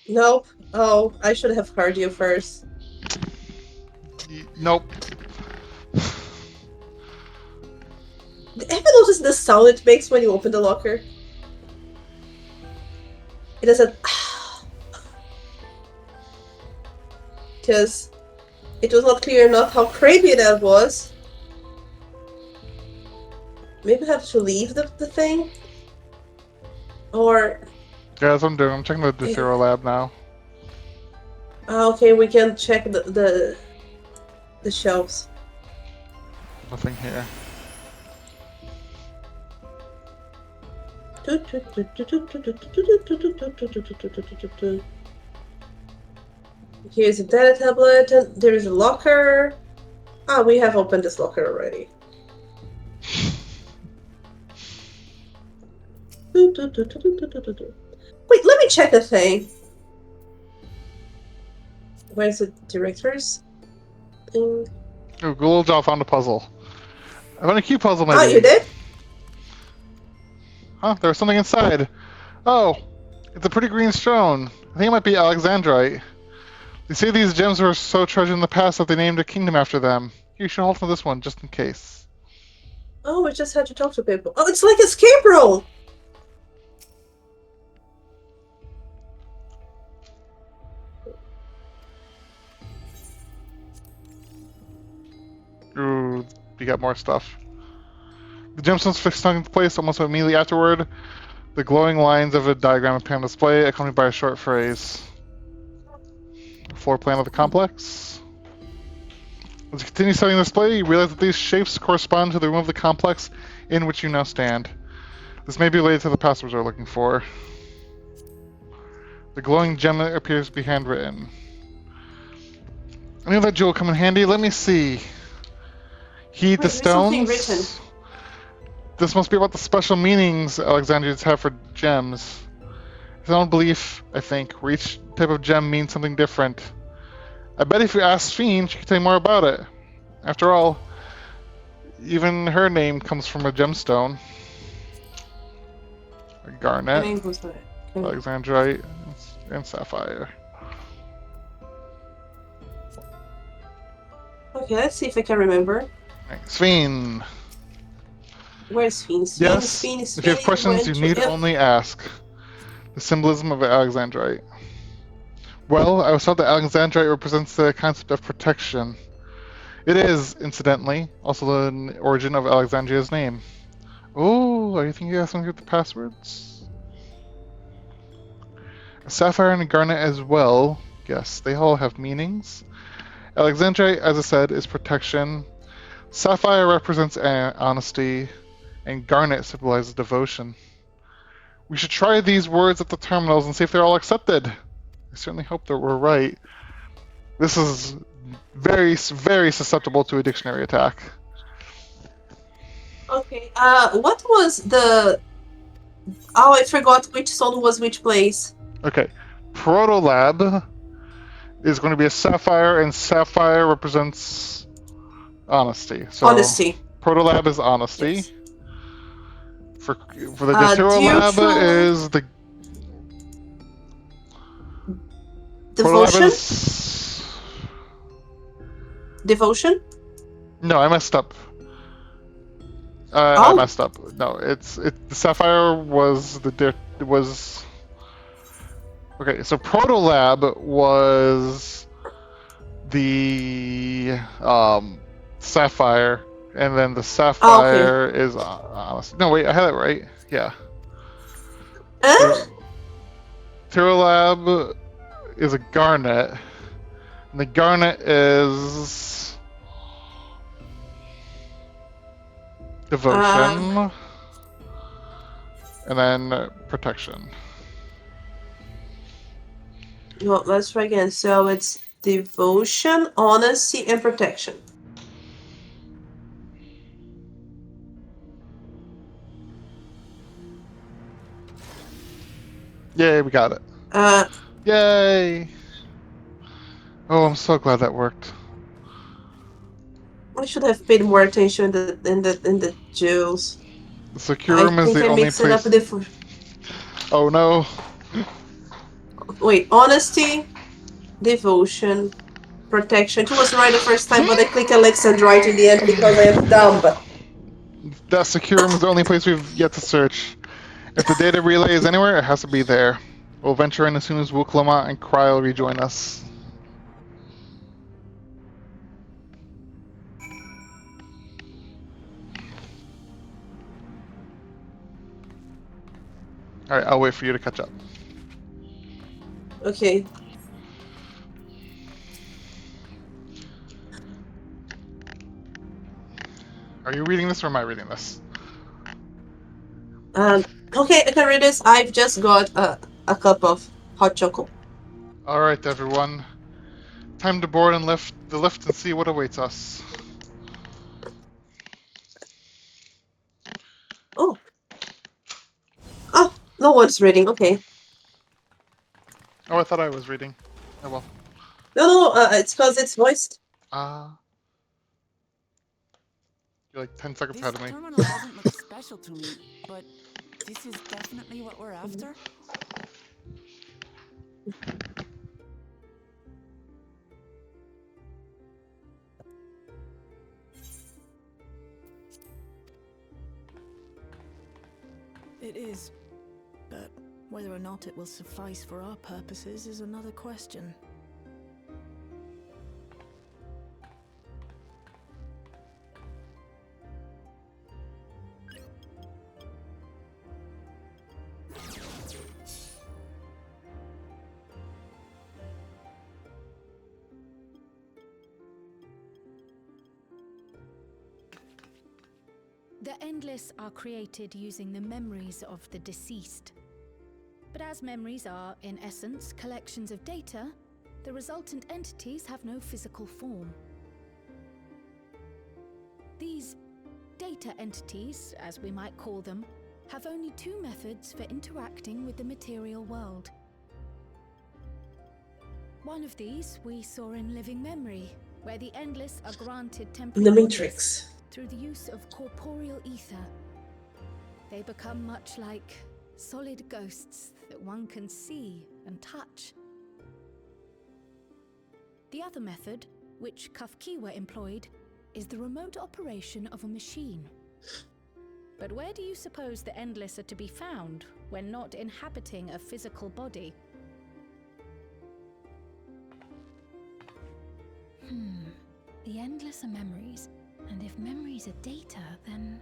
Nope. Oh, I should have heard you first. Nope. Have you noticed the sound it makes when you open the locker? It doesn't. Because it was not clear enough how creepy that was. Maybe I have to leave the thing? Or... Yeah, that's what I'm doing. I'm checking the Dithuro lab now. Okay, we can check the shelves. Nothing here. Here's a data tablet, and there is a locker. Ah, we have opened this locker already. Wait, let me check a thing. Where's the director's thing? Oh, good little job, found a puzzle. I found a key puzzle, maybe. Oh, you did? Huh? There was something inside. Oh, it's a pretty green stone. I think it might be Alexandrite. They say these gems were so treasured in the past that they named a kingdom after them. You should hold for this one, just in case. Oh, we just had to talk to people. Oh, it's like escape room! Ooh, you got more stuff. The gemstones fixed into place almost immediately afterward. The glowing lines of a diagram appear on display, accompanied by a short phrase. Floor plan of the complex. As you continue studying the display, you realize that these shapes correspond to the room of the complex in which you now stand. This may be related to the passwords we're looking for. The glowing gem appears to be handwritten. I knew that jewel would come in handy. Let me see. Heed the Wait, there's something written. stones. This must be about the special meanings Alexandrians have for gems. It's an old belief, I think, where each type of gem means something different. I bet if you ask Fiend, she could tell you more about it. After all, even her name comes from a gemstone. A garnet, Alexandrite, and sapphire. Okay, let's see if I can remember. Fiend. Where's Fiend? Yes, if you have questions, you need only ask. The symbolism of Alexandrite. Well, I was taught that Alexandrite represents the concept of protection. It is, incidentally, also the origin of Alexandria's name. Oh, are you thinking you have something with the passwords? A sapphire and a garnet as well. Yes, they all have meanings. Alexandrite, as I said, is protection. Sapphire represents honesty, and garnet symbolizes devotion. We should try these words at the terminals and see if they're all accepted. I certainly hope that we're right. This is very, very susceptible to a dictionary attack. Okay, what was the... Oh, I forgot which stone was which place. Okay, Protolab is going to be a sapphire, and sapphire represents honesty. So honesty. Protolab is honesty. Yes. For the Deuterolab is the devotion. Is... Devotion. No, I messed up. I messed up. No, the sapphire was okay. So Protolab was the sapphire, and then the sapphire is honest. No, wait, I had it right. Yeah. Deuterolab is a garnet, and the garnet is devotion, and then protection. Well, let's try again. So it's devotion, honesty, and protection. Yay, we got it. Yay! Oh, I'm so glad that worked. I should have paid more attention in the jewels. The secure room is the only place. Oh no! Wait, honesty, devotion, protection. It was right the first time, but I clicked Alexandrite in the end because I am dumb. That secure room is the only place we've yet to search. If the data relay is anywhere, it has to be there. We'll venture in as soon as Wuklama and Cryle rejoin us. Alright, I'll wait for you to catch up. Okay. Are you reading this or am I reading this? Okay, I can read this. I've just got a cup of hot chocolate. Alright, everyone. Time to board and lift the lift and see what awaits us. Oh. Oh, No one's reading. Okay. Oh, I thought I was reading. Oh well. No, it's because it's voiced. You're like 10 seconds ahead of me. This terminal doesn't look special to me, but this is definitely what we're after? It is, but whether or not it will suffice for our purposes is another question. The Endless are created using the memories of the deceased. But as memories are, in essence, collections of data, the resultant entities have no physical form. These data entities, as we might call them, have only two methods for interacting with the material world. One of these we saw in Living Memory, where the Endless are granted temporary The bodies Matrix. through the use of corporeal ether. They become much like solid ghosts that one can see and touch. The other method, which Kafkiwa employed, is the remote operation of a machine. But where do you suppose the Endless are to be found when not inhabiting a physical body? The Endless are memories, and if memories are data, then...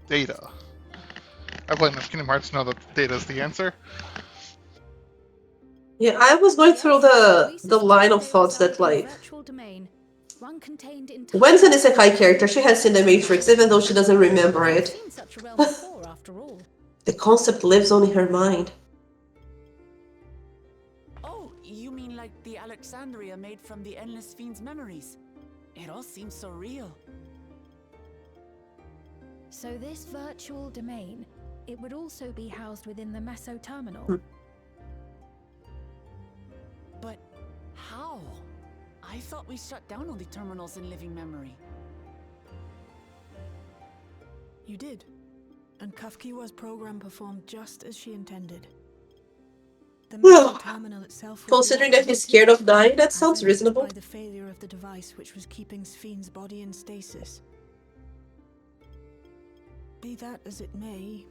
Data. I play enough Kingdom Hearts to know that data is the answer. Yeah, I was going through the line of thoughts that, like, when's an isekai character? She has seen the Matrix, even though she doesn't remember it. The concept lives on in her mind. Oh, you mean like the Alexandria made from the Endless Fiend's memories? It all seems so real. So this virtual domain, it would also be housed within the Meso terminal. But how? I thought we shut down all the terminals in Living Memory. You did. And Kafkiwa's program performed just as she intended. The Meso terminal itself was Considering that he's scared of dying, that sounds reasonable. by the failure of the device which was keeping Sphne's body in stasis. Be that as it may,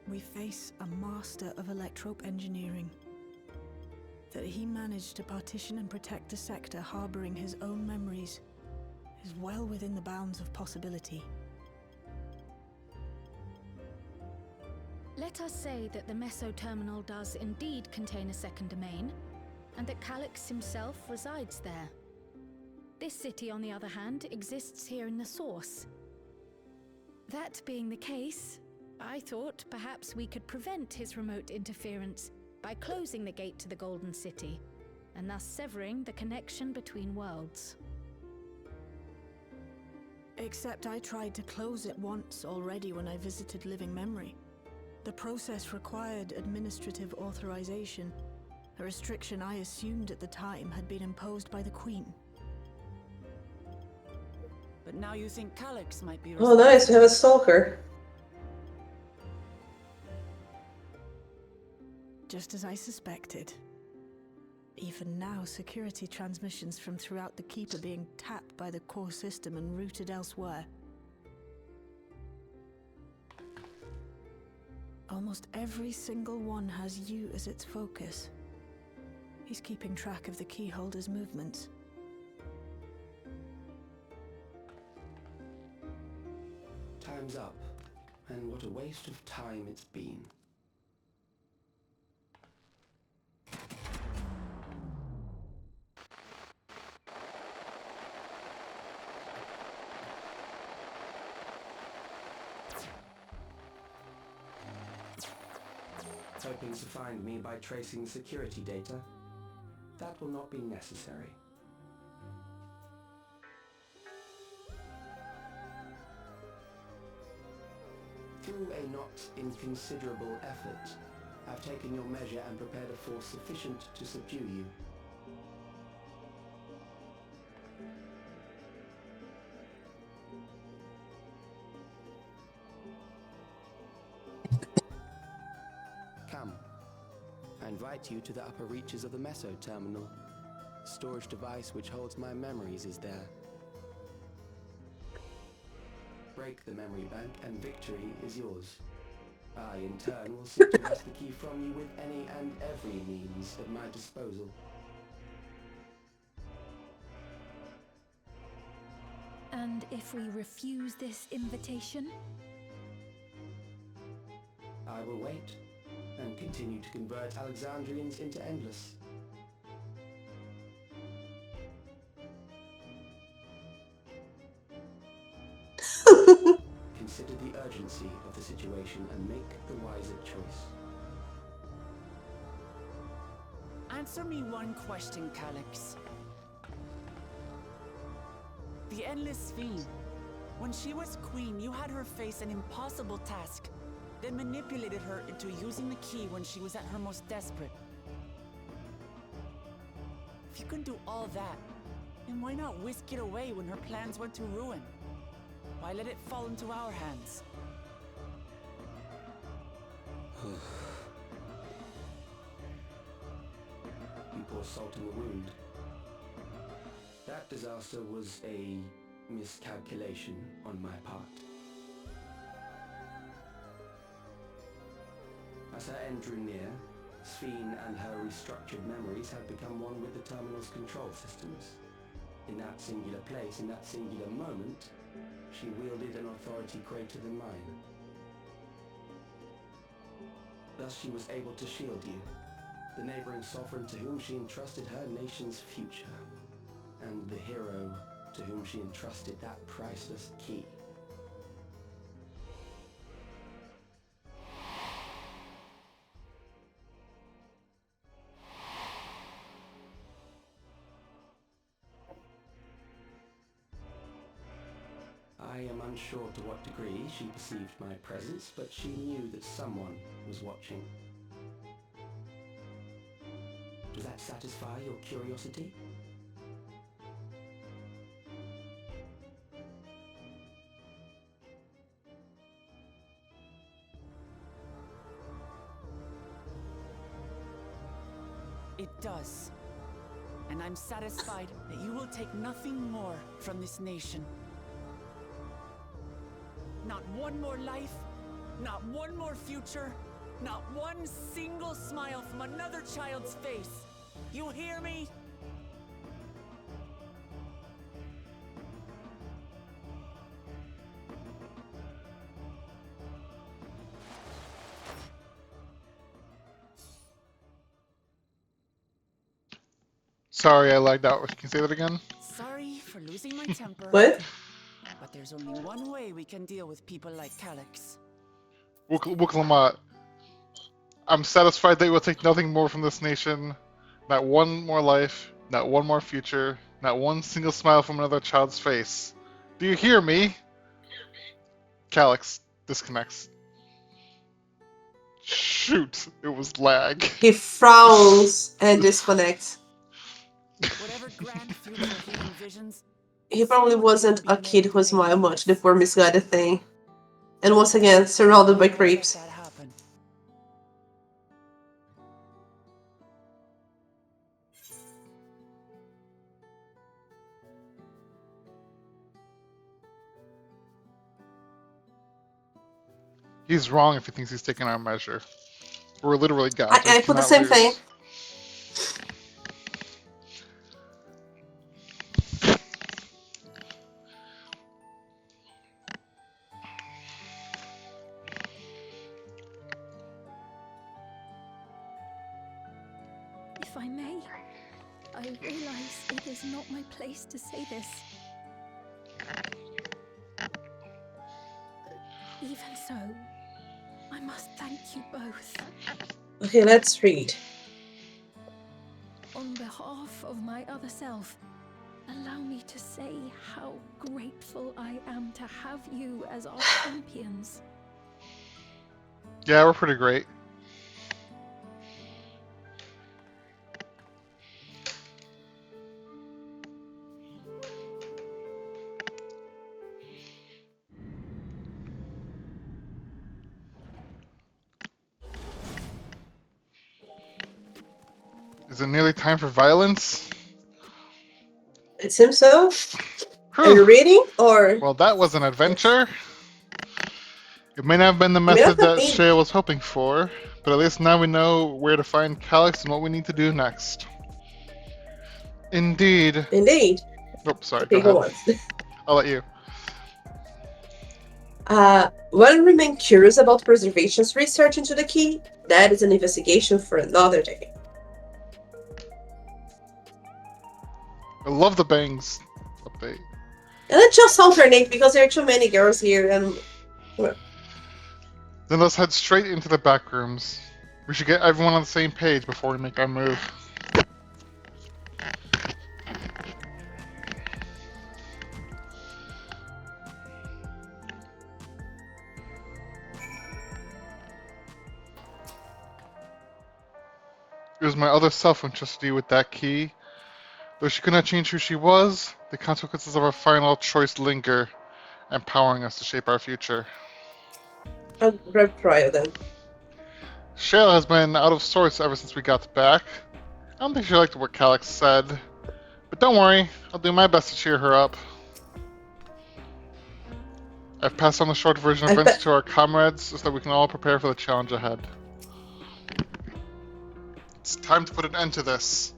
we face a master of electrope engineering. That he managed to partition and protect a sector harboring his own memories is well within the bounds of possibility. Let us say that the Meso terminal does indeed contain a second domain, and that Calyx himself resides there. This city, on the other hand, exists here in the source. That being the case, I thought perhaps we could prevent his remote interference by closing the gate to the Golden City, and thus severing the connection between worlds. Except I tried to close it once already when I visited Living Memory. The process required administrative authorization, a restriction I assumed at the time had been imposed by the Queen. But now you think Calyx might be Oh, nice, we have a stalker. Just as I suspected. Even now, security transmissions from throughout the Keep are being tapped by the core system and routed elsewhere. Almost every single one has you as its focus. He's keeping track of the keyholder's movements. Time's up, and what a waste of time it's been. Hoping to find me by tracing security data? That will not be necessary. Through a not inconsiderable effort, I've taken your measure and prepared a force sufficient to subdue you. Come. I invite you to the upper reaches of the Meso Terminal. The storage device which holds my memories is there. Break the memory bank and victory is yours. I, in turn, will seek to wrest the key from you with any and every means at my disposal. And if we refuse this invitation? I will wait and continue to convert Alexandrians into Endless. Consider the urgency of the situation and make the wiser choice. Answer me one question, Calyx. The Endless Fiend. When she was queen, you had her face an impossible task, then manipulated her into using the key when she was at her most desperate. If you can do all that, then why not whisk it away when her plans went to ruin? Why let it fall into our hands? You pour salt in the wound. That disaster was a miscalculation on my part. As her end drew near, Sphene and her restructured memories had become one with the terminal's control systems. In that singular place, in that singular moment, she wielded an authority greater than mine. Thus she was able to shield you, the neighboring sovereign to whom she entrusted her nation's future, and the hero to whom she entrusted that priceless key. I am unsure to what degree she perceived my presence, but she knew that someone was watching. Does that satisfy your curiosity? It does. And I'm satisfied that you will take nothing more from this nation. Not one more life, not one more future, not one single smile from another child's face. You hear me? Sorry, I lagged out. Can you say that again? Sorry for losing my temper. What? But there's only one way we can deal with people like Calyx. Wuklamat, I'm satisfied that you will take nothing more from this nation. Not one more life, not one more future, not one single smile from another child's face. Do you hear me? Calyx disconnects. Shoot, it was lag. He frowns and disconnects. Whatever grand future he envisions, He probably wasn't a kid who smiled much, the poor misguided thing. And once again, surrounded by creeps. He's wrong if he thinks he's taking our measure. We're literally gods. I put the same thing. If I may, I realize it is not my place to say this. Even so, I must thank you both. Okay, let's read. On behalf of my other self, allow me to say how grateful I am to have you as our champions. Yeah, we're pretty great. Is it nearly time for violence? It seems so. Are Whew. you reading or? Well, that was an adventure. It may not have been the It may not method have that been. Shea was hoping for, but at least now we know where to find Calyx and what we need to do next. Indeed. Indeed. Oh, sorry, go Okay, ahead. go on. I'll let you. One remain curious about preservation's research into the key. That is an investigation for another day. I love the bangs update. And let's just alternate because there are too many girls here and Then let's head straight into the back rooms. We should get everyone on the same page before we make our move. It was my other self who entrusted you with that key. Though she could not change who she was, the consequences of our final choice linger, empowering us to shape our future. I'll grab Cryo then. Shayla has been out of sorts ever since we got back. I don't think she liked what Calyx said. But don't worry, I'll do my best to cheer her up. I've passed on the short version of events to our comrades so that we can all prepare for the challenge ahead. It's time to put an end to this.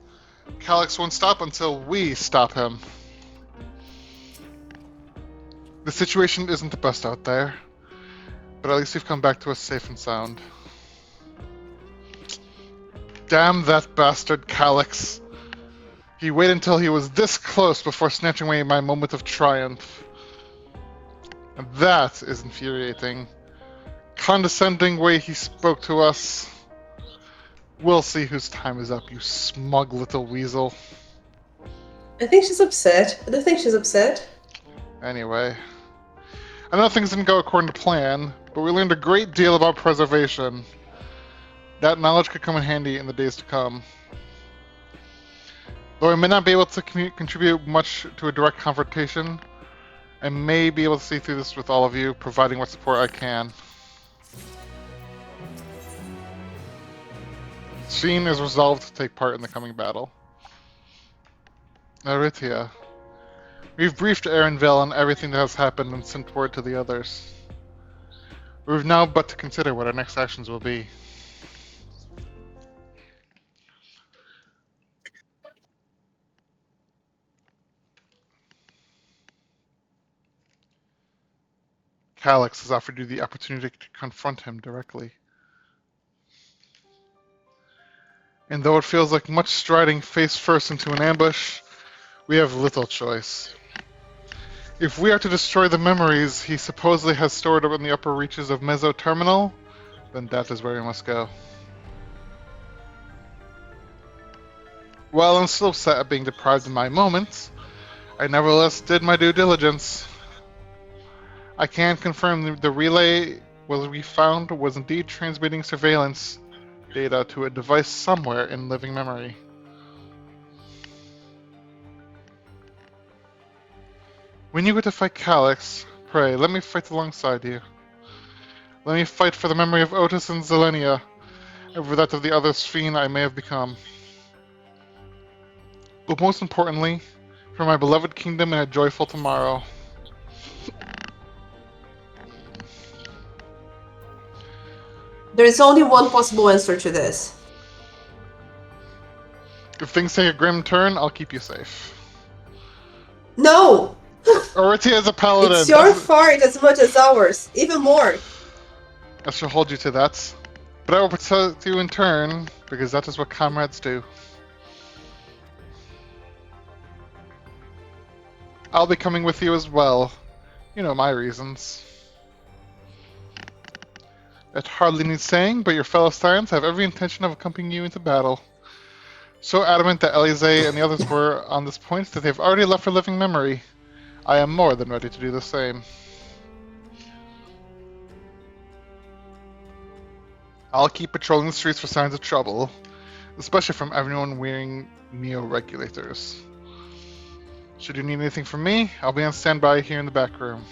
Calyx won't stop until we stop him. The situation isn't the best out there, but at least we've come back to us safe and sound. Damn that bastard Calyx. He waited until he was this close before snatching away my moment of triumph. And that is infuriating. Condescending way he spoke to us. We'll see whose time is up, you smug little weasel. I think she's upset. I don't think she's upset. Anyway. I know things didn't go according to plan, but we learned a great deal about preservation. That knowledge could come in handy in the days to come. Though I may not be able to contribute much to a direct confrontation, I may be able to see through this with all of you, providing what support I can. Sheen is resolved to take part in the coming battle. Aritya. We've briefed Erenville on everything that has happened and sent word to the others. We've now but to consider what our next actions will be. Calyx has offered you the opportunity to confront him directly. And though it feels like much striding face first into an ambush, we have little choice. If we are to destroy the memories he supposedly has stored up in the upper reaches of Meso Terminal, then that is where we must go. While I'm still upset at being deprived of my moments, I nevertheless did my due diligence. I can confirm the relay we found was indeed transmitting surveillance data to a device somewhere in living memory. When you go to fight Calyx, pray, let me fight alongside you. Let me fight for the memory of Otis and Zelenia, and for that of the other Sphene I may have become. But most importantly, for my beloved kingdom and a joyful tomorrow. There is only one possible answer to this. If things take a grim turn, I'll keep you safe. No! Aritya is a paladin. It's your fault as much as ours, even more. I shall hold you to that. But I will protect you in turn, because that is what comrades do. I'll be coming with you as well. You know my reasons. It hardly needs saying, but your fellow Scions have every intention of accompanying you into battle. So adamant that Elise and the others were on this point that they've already left for living memory. I am more than ready to do the same. I'll keep patrolling the streets for signs of trouble, especially from everyone wearing neo-regulators. Should you need anything from me, I'll be on standby here in the back room.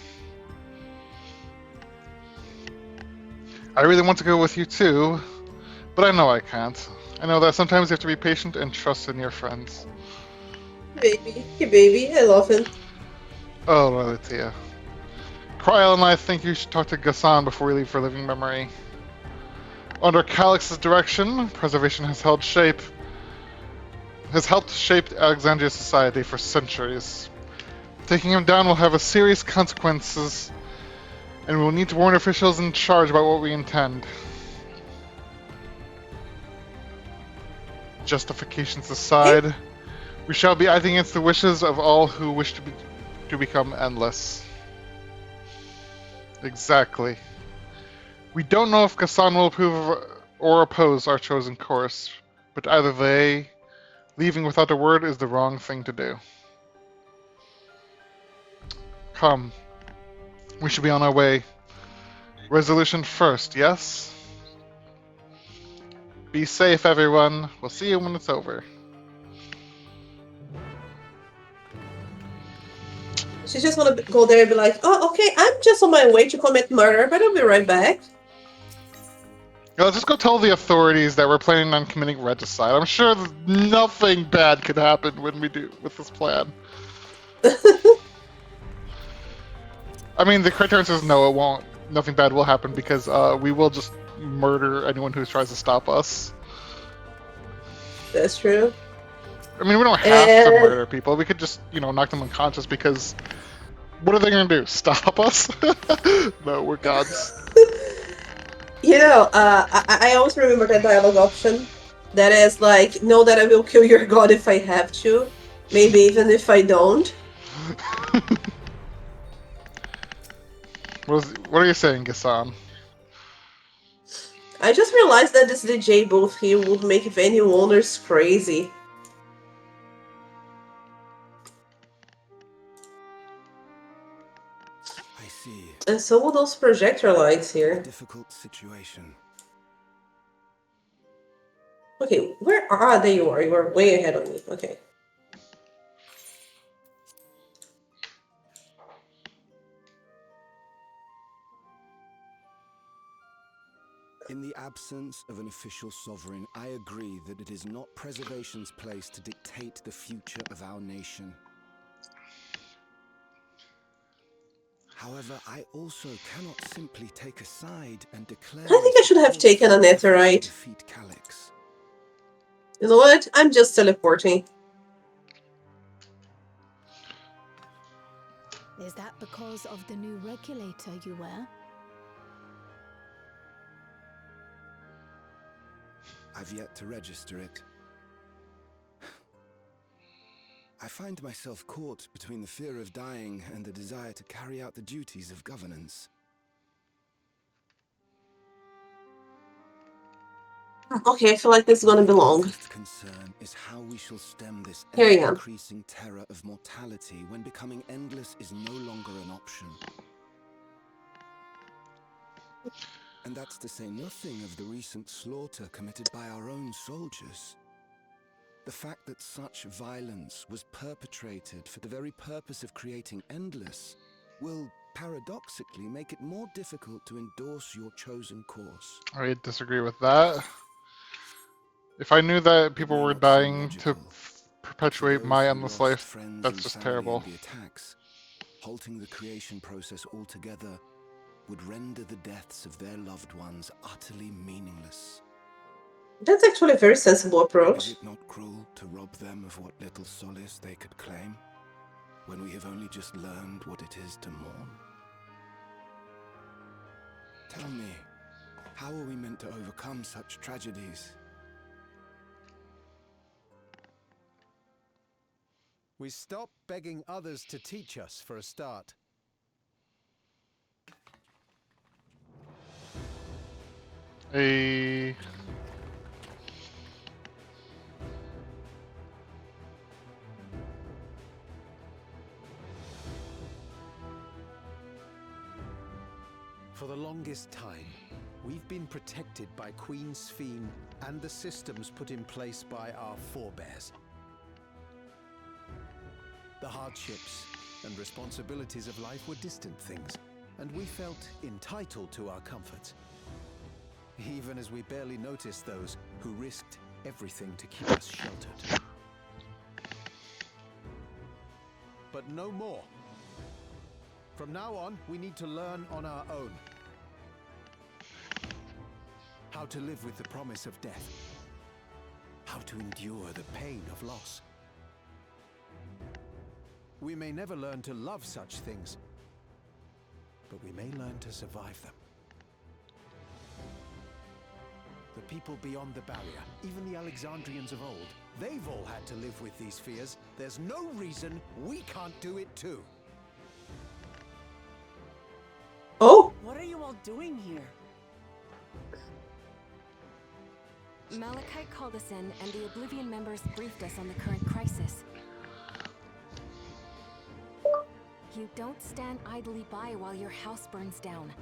I really want to go with you too, but I know I can't. I know that sometimes you have to be patient and trust in your friends. Baby, I love him. Oh, Aritya. Kryl and I think you should talk to Ghassan before we leave for living memory. Under Calix's direction, preservation has helped shape Alexandria's society for centuries. Taking him down will have serious consequences, and we'll need to warn officials in charge about what we intend. Justifications aside, we shall be acting against the wishes of all who wish to become endless. Exactly. We don't know if Ghassan will approve or oppose our chosen course, but either way, leaving without a word is the wrong thing to do. Come. We should be on our way. Resolution first, yes? Be safe, everyone. We'll see you when it's over. She just want to go there and be like, oh, okay, I'm just on my way to commit murder, but I'll be right back. Let's just go tell the authorities that we're planning on committing regicide. I'm sure nothing bad could happen when we do with this plan. I mean, the Criterion says no, it won't. Nothing bad will happen because we will just murder anyone who tries to stop us. That's true. I mean, we don't have to murder people. We could just, knock them unconscious because what are they going to do? Stop us? No, we're gods. I always remember that dialogue option. That is like, know that I will kill your god if I have to. Maybe even if I don't. What are you saying, Ghassan? I just realized that this DJ booth here would make venue owners crazy. I see. And so will those projector lights here. Difficult situation. Okay, where are they? You are way ahead of me. Okay. In the absence of an official sovereign, I agree that it is not preservation's place to dictate the future of our nation. However, I also cannot simply take a side and declare. I think I should have taken a netherite. Defeat Calix. You know what? I'm just teleporting. Is that because of the new regulator you wear? I've yet to register it. I find myself caught between the fear of dying and the desire to carry out the duties of governance. Okay, I feel like this is gonna be long. The concern is how we shall stem this ever-increasing terror of mortality when becoming endless is no longer an option. And that's to say nothing of the recent slaughter committed by our own soldiers. The fact that such violence was perpetrated for the very purpose of creating Endless will paradoxically make it more difficult to endorse your chosen course. I disagree with that. If I knew that people were dying to perpetuate my endless life, that's just terrible. The attacks, halting the creation process altogether would render the deaths of their loved ones utterly meaningless. That's actually a very sensible approach. Is it not cruel to rob them of what little solace they could claim, when we have only just learned what it is to mourn? Tell me, how are we meant to overcome such tragedies? We stop begging others to teach us for a start. For the longest time, We've been protected by Queen Sphene and the systems put in place by our forebears. The hardships and responsibilities of life were distant things, and we felt entitled to our comforts, even as we barely noticed those who risked everything to keep us sheltered. But no more. From now on, we need to learn on our own. How to live with the promise of death. How to endure the pain of loss. We may never learn to love such things, but we may learn to survive them. The people beyond the barrier, even the Alexandrians of old, they've all had to live with these fears. There's no reason we can't do it too. Oh! What are you all doing here? Malachite called us in, and the Oblivion members briefed us on the current crisis. You don't stand idly by while your house burns down.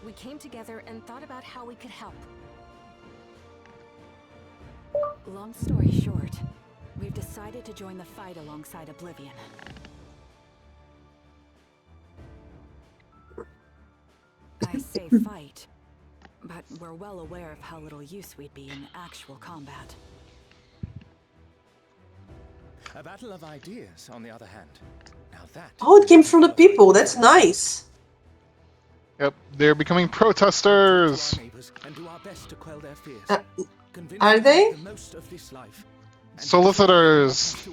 We came together and thought about how we could help. Long story short, we've decided to join the fight alongside Oblivion. I say fight, but we're well aware of how little use we'd be in actual combat. A battle of ideas, on the other hand. Now that... Oh, it came from the people. That's nice. Yep, they're becoming protesters. And do our best to quell their fears. Are they? The most of this life. Solicitors.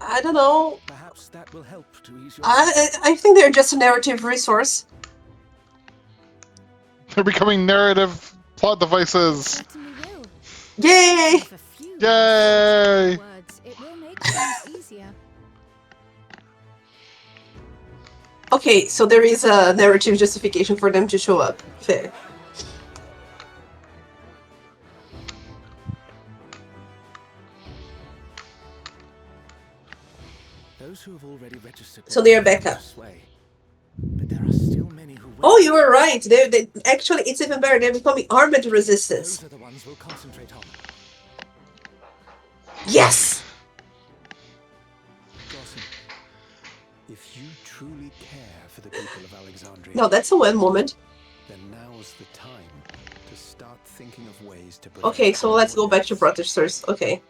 I don't know. Perhaps that will help to ease your... I think they're just a narrative resource. They're becoming narrative plot devices. Yay! Yay! Words, it will make things easier. Okay, so there is a narrative justification for them to show up. Fair. Those who have already registered... So they are back up. But there are still many who... Oh, you were right. They actually, it's even better. They're becoming armed resistance. Those are the ones we'll concentrate on. Yes! Dawson, if you truly care for the people of Alexandria... No, that's a win moment. Then now's the time to start thinking of ways to... Okay, so let's go back to protesters. Okay.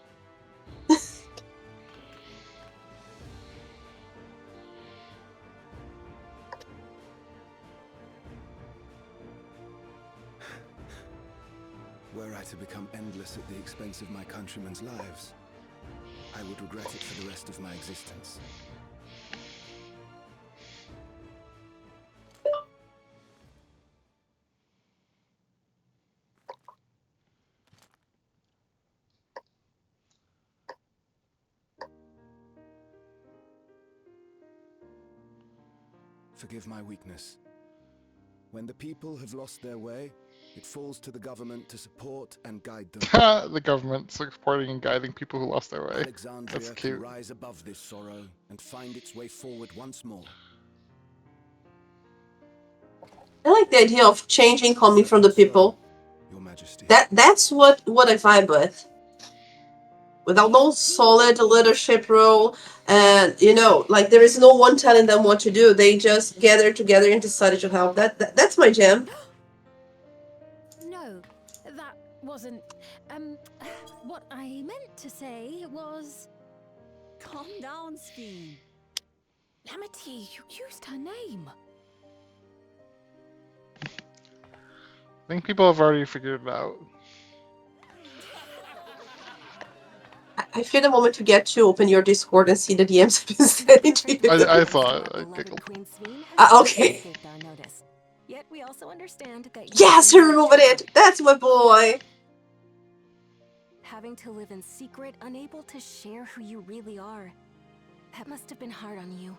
Were I to become endless at the expense of my countrymen's lives, I would regret it for the rest of my existence. Forgive my weakness. When the people have lost their way, it falls to the government to support and guide them. The government supporting and guiding people who lost their way. Alexandria That's can cute. rise above this sorrow and find its way forward once more. I like the idea of changing coming from the people. Your Majesty. That's what I vibe with. Without no solid leadership role, and like there is no one telling them what to do. They just gathered together and decided to help. That's my jam. No, that wasn't. What I meant to say was. Calm down, Sphene. Amity, you used her name. I think people have already figured it out. I feel the moment you get to open your Discord and see the DMs have been sending to you. I thought. I giggled. Okay. Yet we also understand that Yes, you're removing it. That's my boy. Having to live in secret, unable to share who you really are. That must have been hard on you.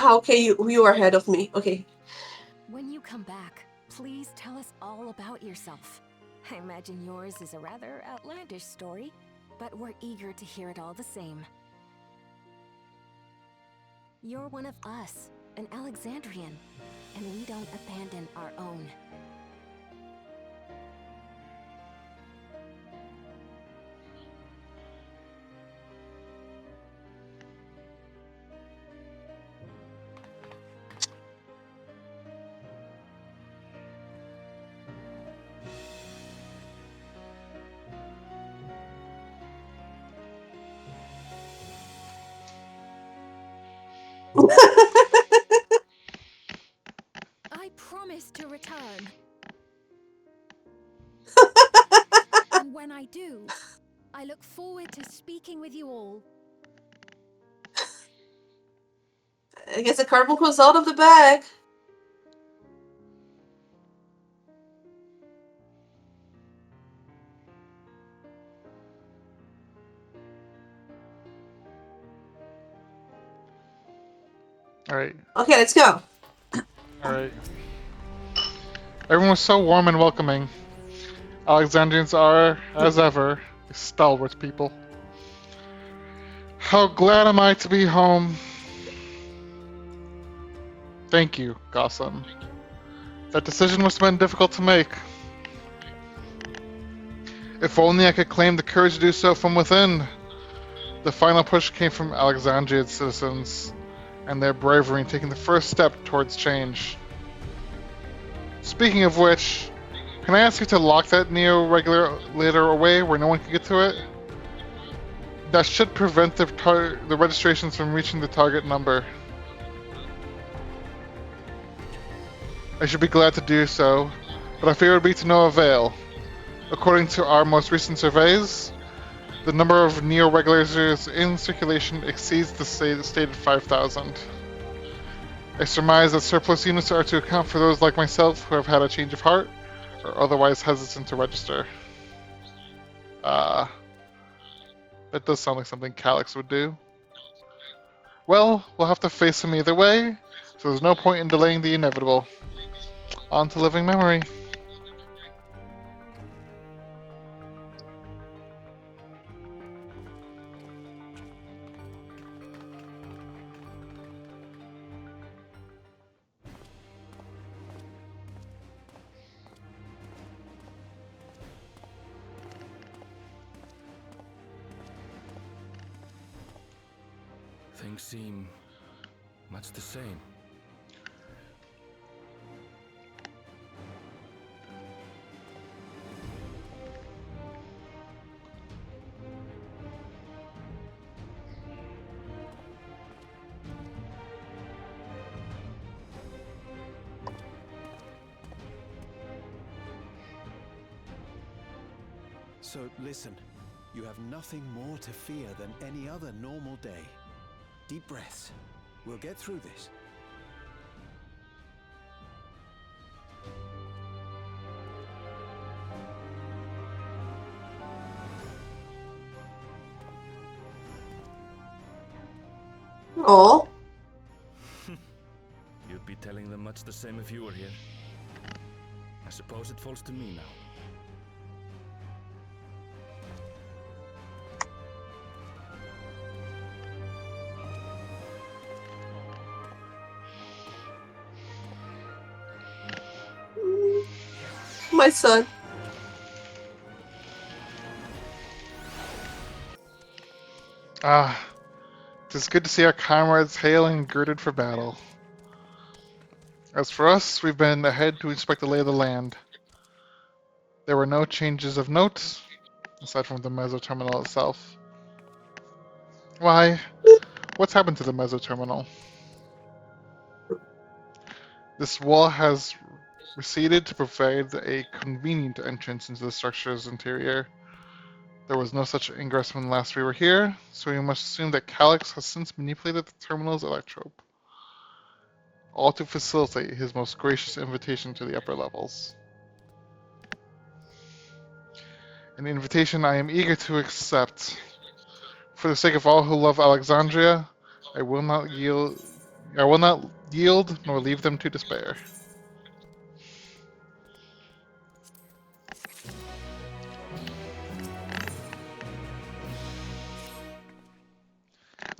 Okay, you are ahead of me. Okay. When you come back, please tell us all about yourself. I imagine yours is a rather outlandish story, but we're eager to hear it all the same. You're one of us, an Alexandrian, and we don't abandon our own. I promise to return. And when I do, I look forward to speaking with you all. I guess the carbuncle's out of the bag. Alright. Okay, let's go. Alright. Everyone was so warm and welcoming. Alexandrians are, as ever, stalwart people. How glad am I to be home. Thank you, Gotham. That decision must have been difficult to make. If only I could claim the courage to do so from within. The final push came from Alexandria's citizens, and their bravery in taking the first step towards change. Speaking of which, can I ask you to lock that Neo-Regulator away where no one can get to it? That should prevent the registrations from reaching the target number. I should be glad to do so, but I fear it would be to no avail. According to our most recent surveys, the number of Neo-Regulators in circulation exceeds the stated 5,000. I surmise that surplus units are to account for those like myself who have had a change of heart, or otherwise hesitant to register. That does sound like something Calyx would do. Well, we'll have to face him either way, so there's no point in delaying the inevitable. On to living memory. Things seem much the same. So listen, you have nothing more to fear than any other normal day. Deep breaths. We'll get through this. Oh. You'd be telling them much the same if you were here. I suppose it falls to me now. My son. It is good to see our comrades hale and girded for battle. As for us, we've been ahead to inspect the lay of the land. There were no changes of note, aside from the Meso Terminal itself. Why, what's happened to the Meso Terminal? This wall has receded to provide a convenient entrance into the structure's interior. There was no such ingress when last we were here, so we must assume that Calyx has since manipulated the terminal's electrope, all to facilitate his most gracious invitation to the upper levels. An invitation I am eager to accept. For the sake of all who love Alexandria, I will not yield nor leave them to despair.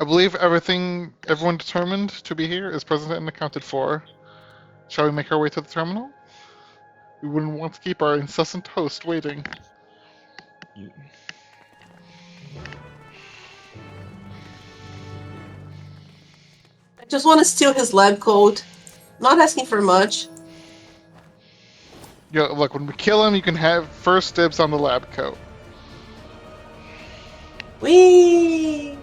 I believe everyone determined to be here is present and accounted for. Shall we make our way to the terminal? We wouldn't want to keep our incessant host waiting. I just want to steal his lab coat. Not asking for much. Yeah, look, when we kill him, you can have first dibs on the lab coat. Whee!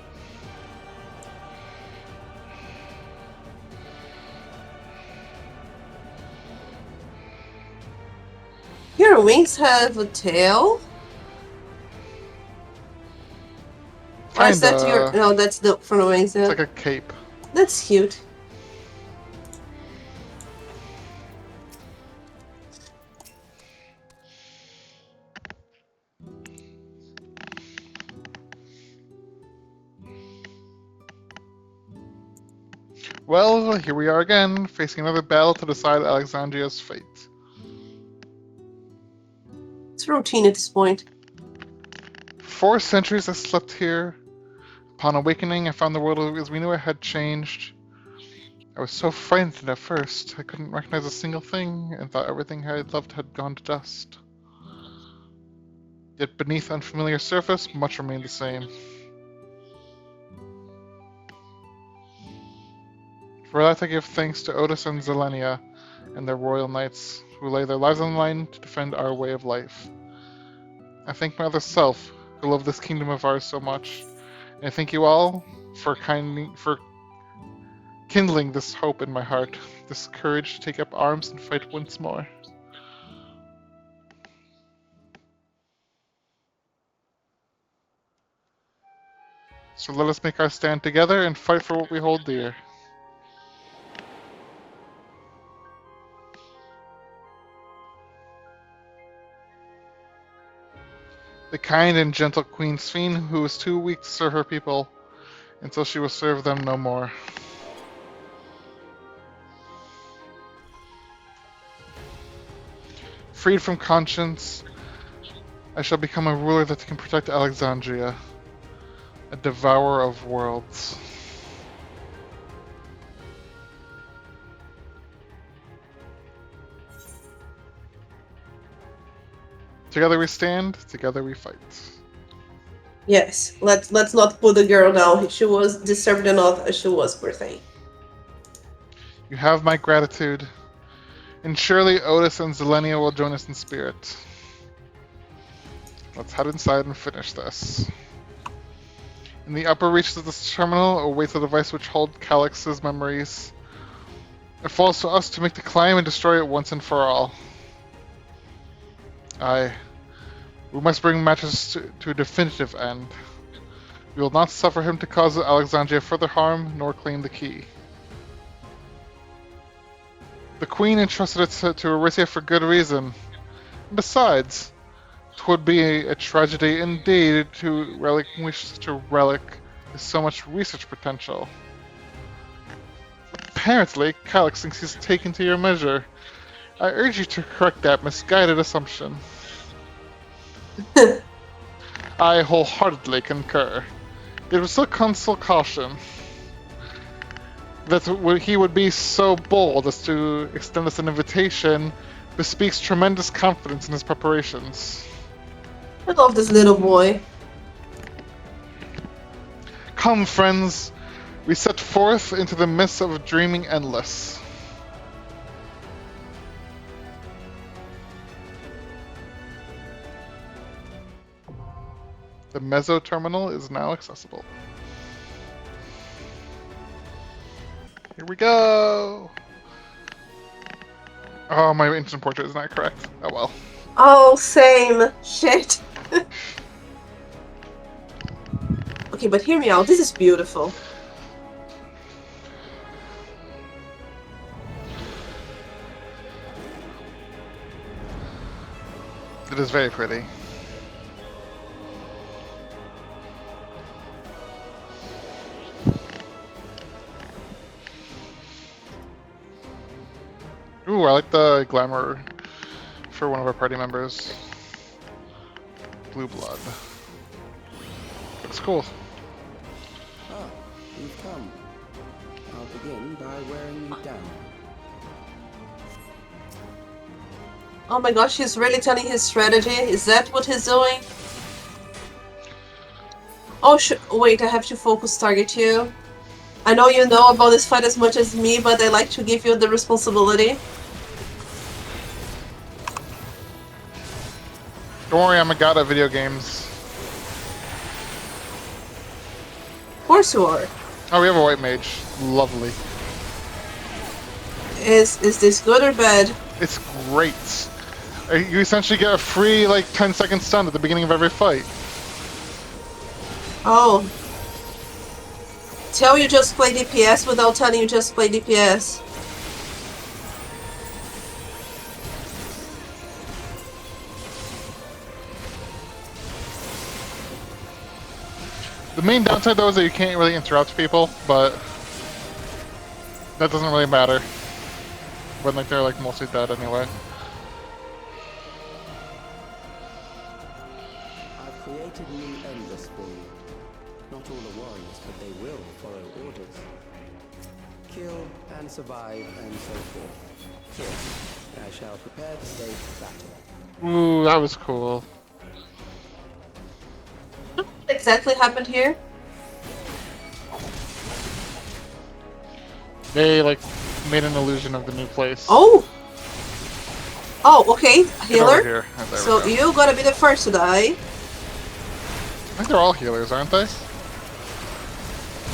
Your wings have a tail? Or is that your... No, that's the front wings. It's like a cape. That's cute. Well, here we are again, facing another battle to decide Alexandria's fate. It's routine at this point. 4 centuries I slept here. Upon awakening, I found the world as we knew it had changed. I was so frightened at first, I couldn't recognize a single thing, and thought everything I had loved had gone to dust. Yet beneath the unfamiliar surface, much remained the same. For that I give thanks to Otis and Zelenia and their royal knights, who lay their lives on the line to defend our way of life. I thank my other self, who loved this kingdom of ours so much, and I thank you all for kindling this hope in my heart, this courage to take up arms and fight once more. So let us make our stand together and fight for what we hold dear. The kind and gentle Queen Sphene, who was too weak to serve her people, until she will serve them no more. Freed from conscience, I shall become a ruler that can protect Alexandria, a devourer of worlds. Together we stand, together we fight. Yes, let's not put the girl down. She was deserved enough as she was, poor thing. You have my gratitude, and surely Otis and Zelenia will join us in spirit. Let's head inside and finish this. In the upper reaches of this terminal awaits a device which holds Calix's memories. It falls to us to make the climb and destroy it once and for all. Aye. We must bring matters to a definitive end. We will not suffer him to cause Alexandria further harm, nor claim the key. The Queen entrusted it to Aritya for good reason. Besides, 'twould be a tragedy indeed to relinquish such a relic with so much research potential. Apparently, Calix thinks he's taken to your measure. I urge you to correct that misguided assumption. I wholeheartedly concur. It was still counsel caution that he would be so bold as to extend us an invitation bespeaks tremendous confidence in his preparations. I love this little boy. Come, friends, we set forth into the midst of dreaming endless. The Meso terminal is now accessible. Here we go! Oh, my instant portrait is not correct. Oh well. Oh, same. Shit. Okay, but hear me out. This is beautiful. It is very pretty. Ooh, I like the glamour for one of our party members. Blue blood. Looks cool. Ah, You've come. I'll begin by wearing you down. Oh my gosh, he's really telling his strategy. Is that what he's doing? Oh, wait, I have to focus target you. I know you know about this fight as much as me, but I like to give you the responsibility. Don't worry, I'm a god at video games. Of course you are. Oh, we have a white mage. Lovely. Is this good or bad? It's great. You essentially get a free, like, 10-second stun at the beginning of every fight. Oh. Tell you just play DPS without telling you just play DPS. The main downside, though, is that you can't really interrupt people, but that doesn't really matter. When, like, they're, like, mostly dead anyway. I've created new endless for you. Not all are warriors, but they will follow orders. Kill and survive and so forth. Here, I shall prepare the stage for battle. Ooh, that was cool. What exactly happened here? They, like, made an illusion of the new place. Oh! Oh, okay, healer. Here. Oh, so you gotta be the first to die. I think they're all healers, aren't they?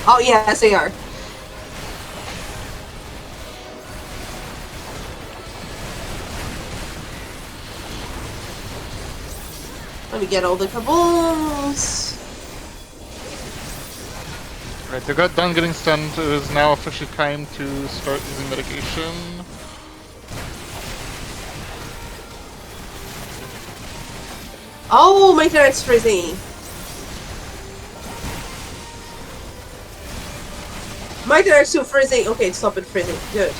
Oh, yes, they are. Let me get all the kabooms. Right, they got done getting stunned. It is now officially time to start using mitigation. Oh, my turret's freezing. My turret's still freezing. Okay, stop it freezing. Good.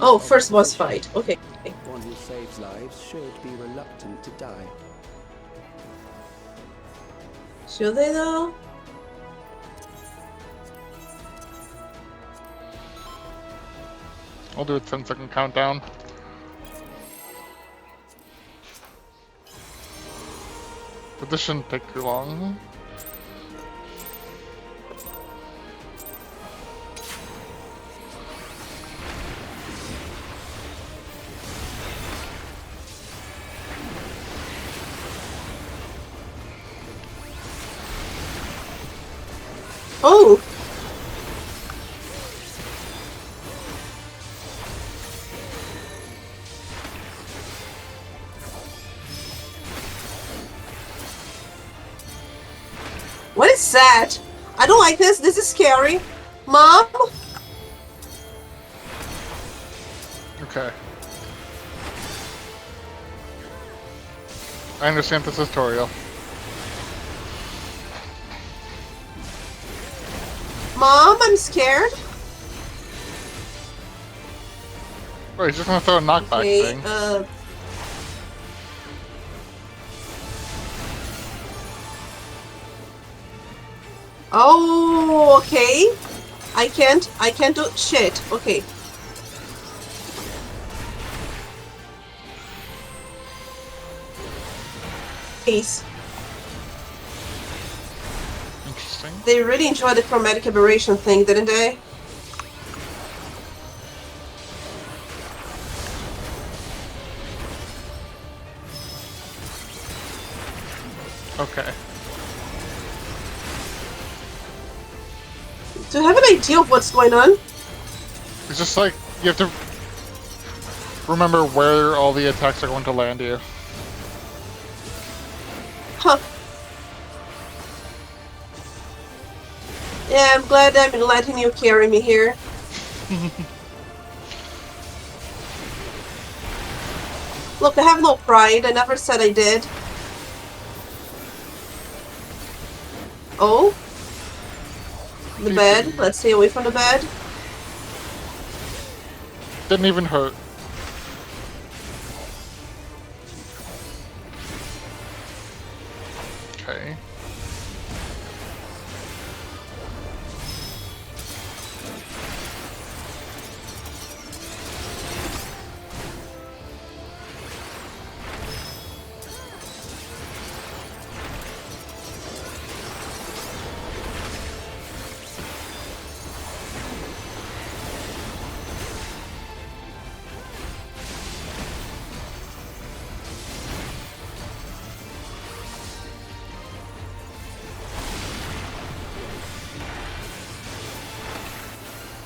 Oh, first boss fight. Okay. One who saves lives should be reluctant to die. Should they though? I'll do a 10-second countdown. But this shouldn't take too long. Oh! What is that? I don't like this. This is scary. Mom? Okay. I understand this tutorial. Mom, I'm scared. Oh, he's just gonna throw a knockback thing. Oh, okay. I can't do shit. Okay. Peace. Interesting. They really enjoyed the chromatic aberration thing, didn't they? Okay. Do you have an idea of what's going on? It's just like, you have to remember where all the attacks are going to land you. Huh. Yeah, I'm glad I'm letting you carry me here. Look, I have no pride. I never said I did. Oh? The bed. Let's stay away from the bed. Didn't even hurt.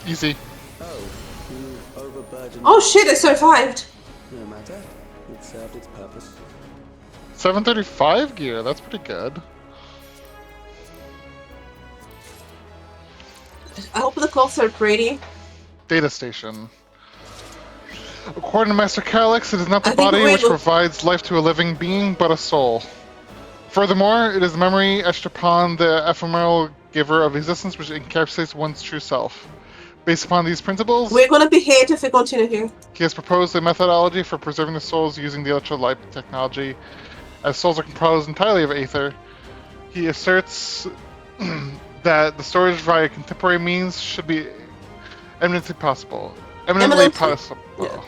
Easy. Oh, you overburdened. Oh shit, I survived! No matter. It served its purpose. 735 gear, that's pretty good. I hope the clothes are pretty. Data station. According to Master Calyx, it is not the I think body we which will- provides life to a living being, but a soul. Furthermore, it is the memory etched upon the ephemeral giver of existence which encapsulates one's true self. Based upon these principles, We're gonna be hate if we continue here. he has proposed a methodology for preserving the souls using the electrolyte technology. As souls are composed entirely of aether, he asserts that the storage via contemporary means should be eminently possible. Eminently possible. Yeah.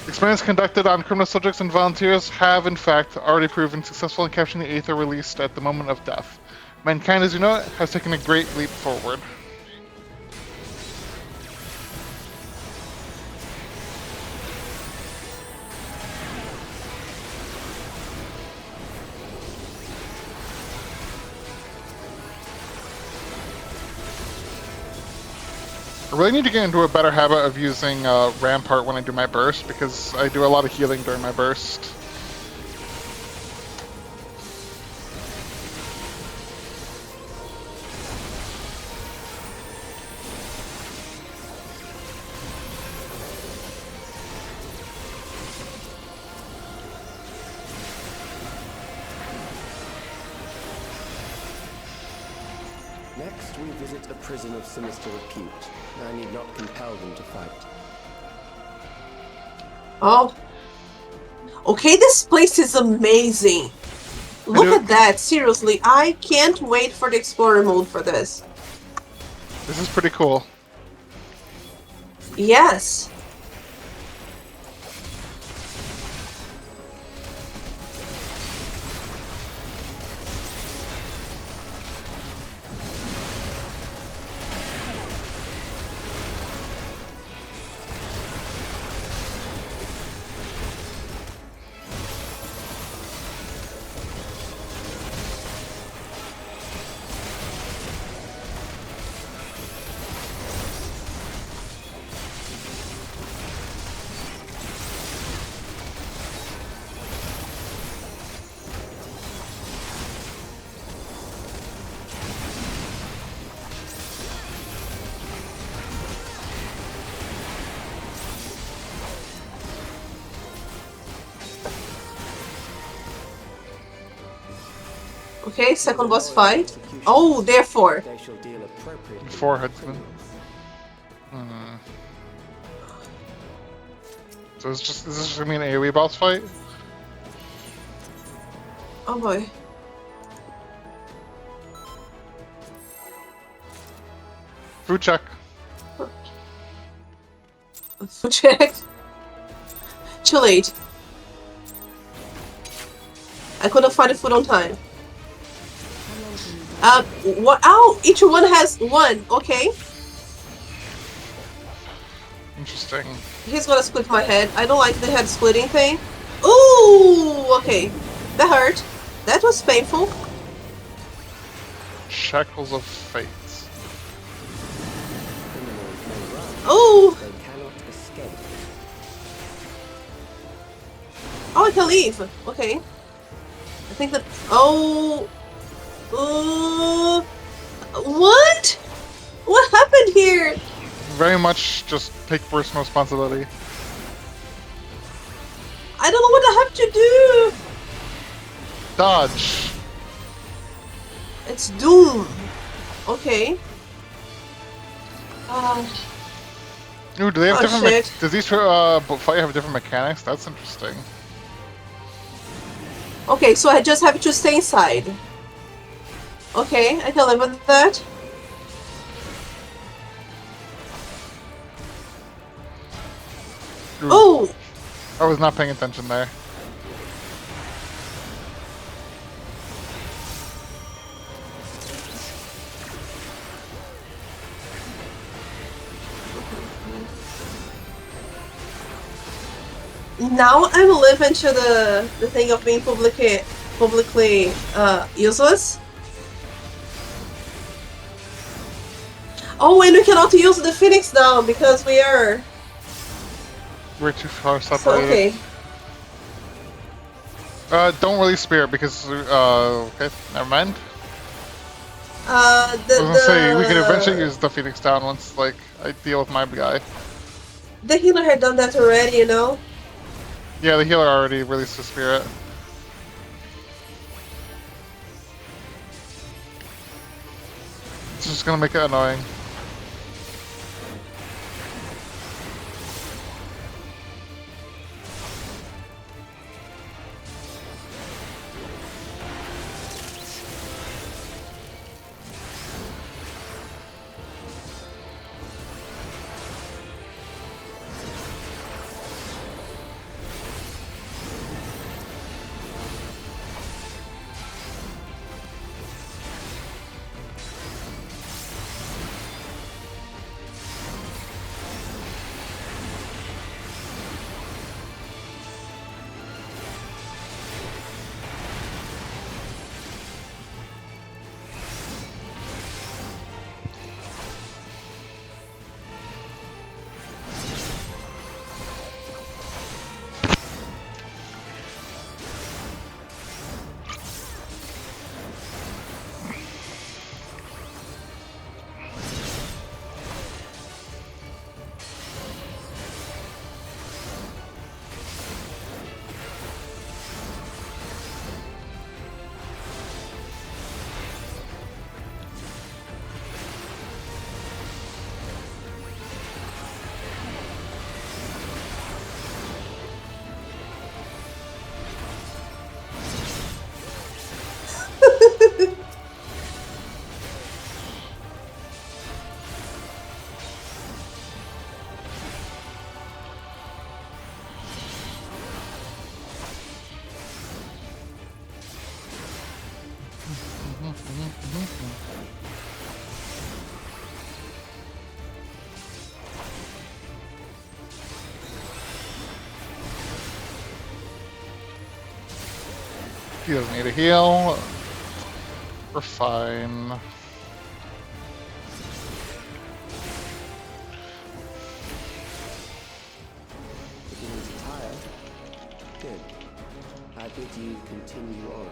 Experiments conducted on criminal subjects and volunteers have, in fact, already proven successful in capturing the aether released at the moment of death. Mankind, as you know it, has taken a great leap forward. I really need to get into a better habit of using Rampart when I do my burst, because I do a lot of healing during my burst. Next, we visit a prison of sinister repute. I need not compel them to fight. Oh. Okay, this place is amazing. Look at that, seriously. I can't wait for the Explorer mode for this. This is pretty cool. Yes. Okay, second boss fight. Oh, therefore. They shall deal appropriately. Four headsmen. So is this just gonna be an AoE boss fight? Oh boy. Food check. Food check. Too late. I couldn't find the food on time. What? Oh, each one has one. Okay. Interesting. He's gonna split my head. I don't like the head splitting thing. Ooh, okay. That hurt. That was painful. Shackles of Fate. Oh! They cannot escape. Oh, I can leave. Okay. I think that. Oh. What? What happened here? Very much just take personal responsibility. I don't know what I have to do. Dodge. It's doom. Okay. Ooh, do they have Oh, different? shit. Does each fight have different mechanics? That's interesting. Okay, so I just have to stay inside. Okay, I can live with that. Ooh, Oh! I was not paying attention there. Now I'm living to the thing of being publicly useless. Oh, and we cannot use the Phoenix down because we're too far so separated. okay. Don't really spear it because okay, never mind. I was gonna say we could eventually use the Phoenix down once like I deal with my guy. The healer had done that already, you know. Yeah, the healer already released the spirit. It's just gonna make it annoying. He doesn't need a heal. We're fine. Beginning to tire? Good. I bid you continue on.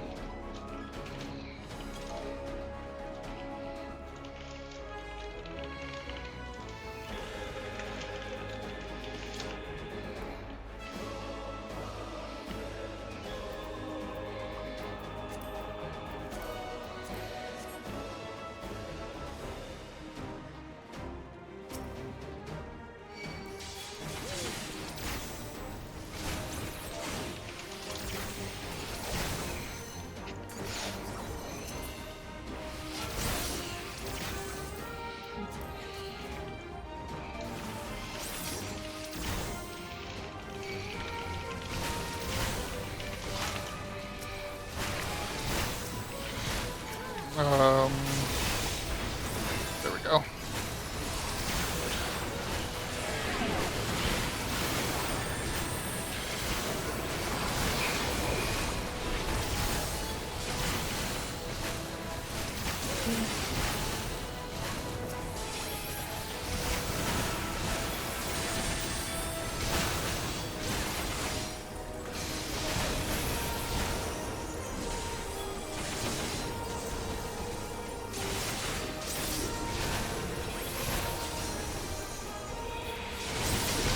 There we go.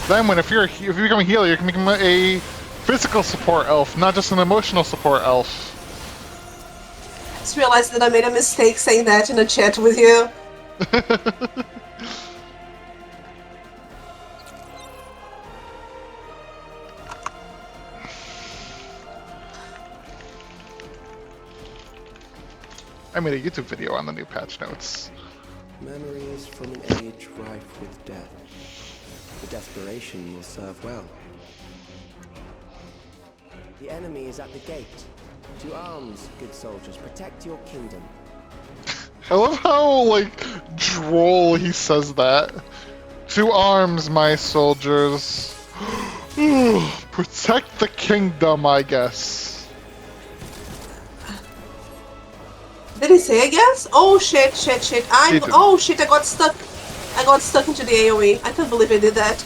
Lamwen, if you become a healer, you can become a physical support elf, not just an emotional support elf. I just realized that I made a mistake saying that in a chat with you. I made a YouTube video on the new patch notes. Memories from an age rife with death. The desperation will serve well. The enemy is at the gate. To arms, good soldiers, protect your kingdom. I love how, like, droll he says that. To arms, my soldiers. Protect the kingdom, I guess. Did he say I guess? Oh shit, shit, shit. Oh shit, I got stuck. I got stuck into the AoE. I can't believe I did that.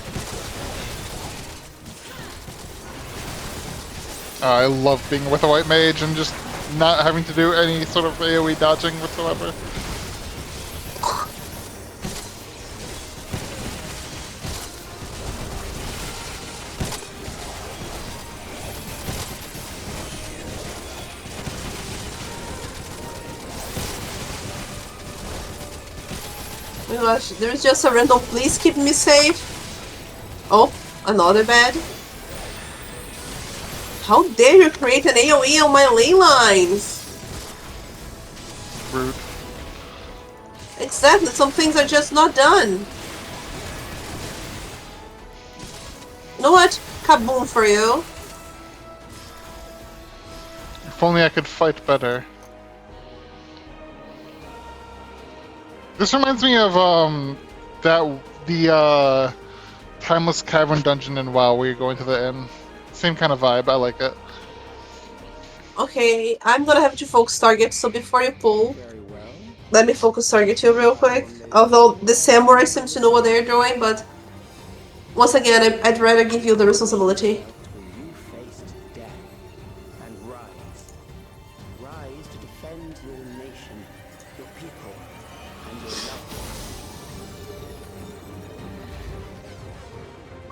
I love being with a white mage and just not having to do any sort of AoE dodging whatsoever. Oh my gosh, there's just a random please keep me safe. Oh, another bed. How dare you create an AoE on my ley lines? Rude. Exactly, some things are just not done. You know what? Kaboom for you. If only I could fight better. This reminds me of the Timeless Cavern dungeon in WoW where you go into the inn. Same kind of vibe, I like it. Okay, I'm gonna have to focus target, so before you pull, let me focus target you real quick. Although the samurai seems to know what they're doing, but once again, I'd rather give you the responsibility. You faced death and rise. Rise to defend your nation, your people, and your loved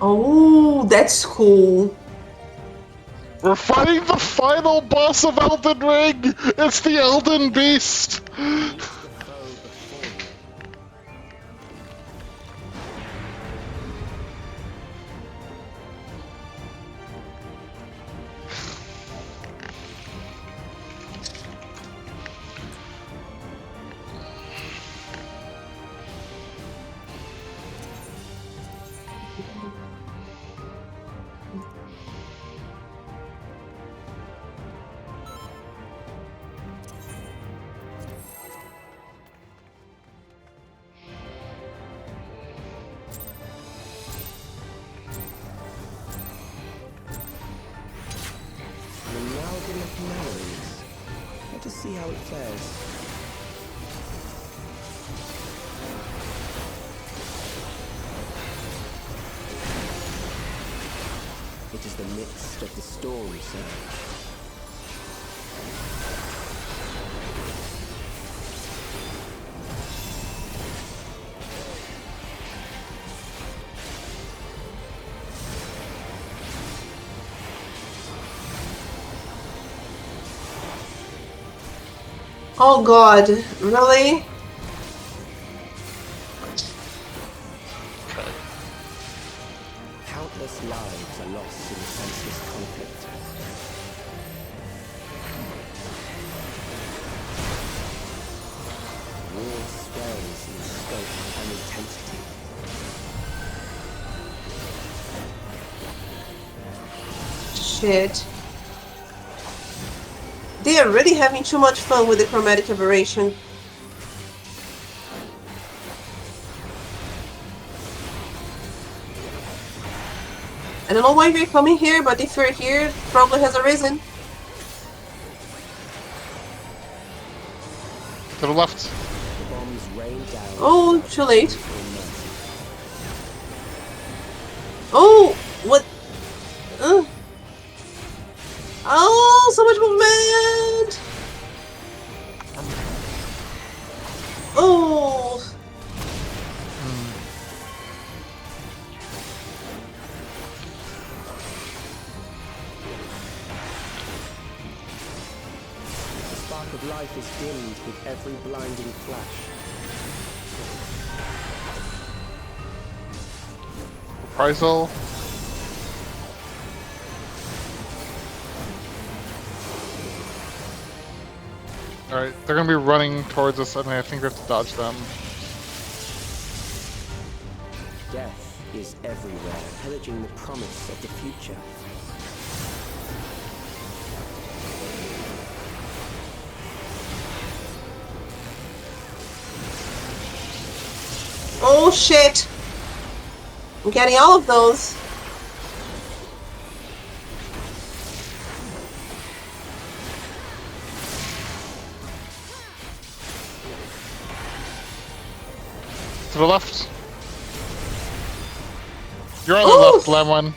ones. Oh, that's cool. We're fighting the final boss of Elden Ring! It's the Elden Beast! Let us see how it fares. It is the midst of the story, sir. Oh god, really? Countless lives are lost in the senseless conflict. War swells in scope and intensity. Shit. They are really having too much fun with the chromatic aberration. I don't know why you're coming here, but if you're here, probably has a reason. To the left. Oh, too late. Oh, what? Oh, so much movement! Oh. The spark of life is dimmed with every blinding flash. Reprisal. Alright, they're gonna be running towards us and I think we have to dodge them. Death is everywhere, pillaging the promise of the future. Oh shit! I'm getting all of those. To the left. You're on the Ooh. left, Lamwen.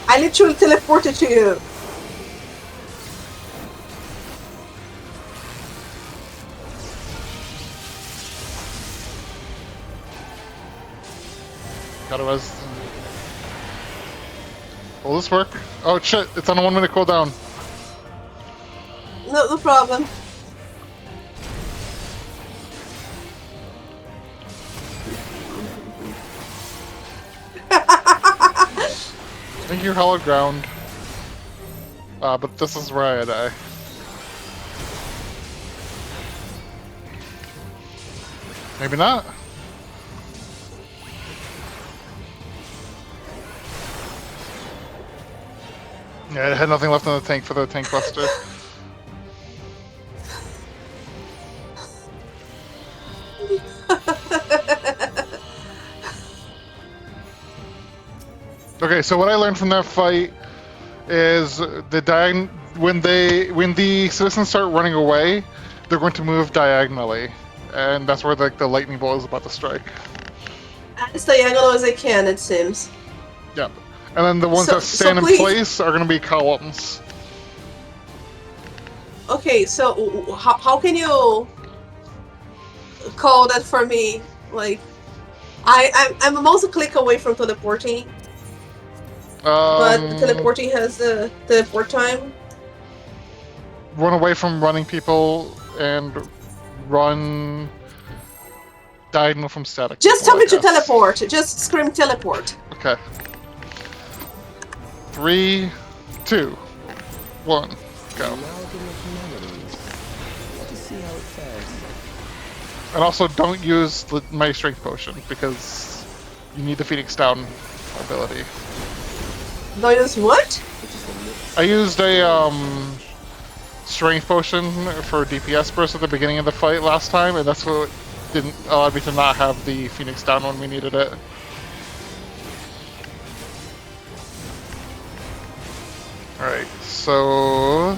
I literally teleported to you. Got a res. Will this work? Oh shit, it's on a 1 minute cooldown. No problem. I think you're hallowed ground. But this is where I die. Maybe not. Yeah, it had nothing left in the tank for the tank buster. Okay, so what I learned from that fight is when the citizens start running away, they're going to move diagonally, and that's where the lightning bolt is about to strike. As diagonal as I can, it seems. Yeah, and then the ones that stand in place are going to be columns. Okay, so how can you call that for me? Like, I'm a mouse click away from teleporting. But the teleporting has the teleport time. Run away from running people and run diagonal from static. Just tell me to teleport. Just scream teleport. Okay. 3, 2, 1, go. And also, don't use my strength potion because you need the Phoenix Down ability. Do I use what? I used a strength potion for DPS burst at the beginning of the fight last time, and that's what didn't allow me to not have the Phoenix Down when we needed it. Alright, so...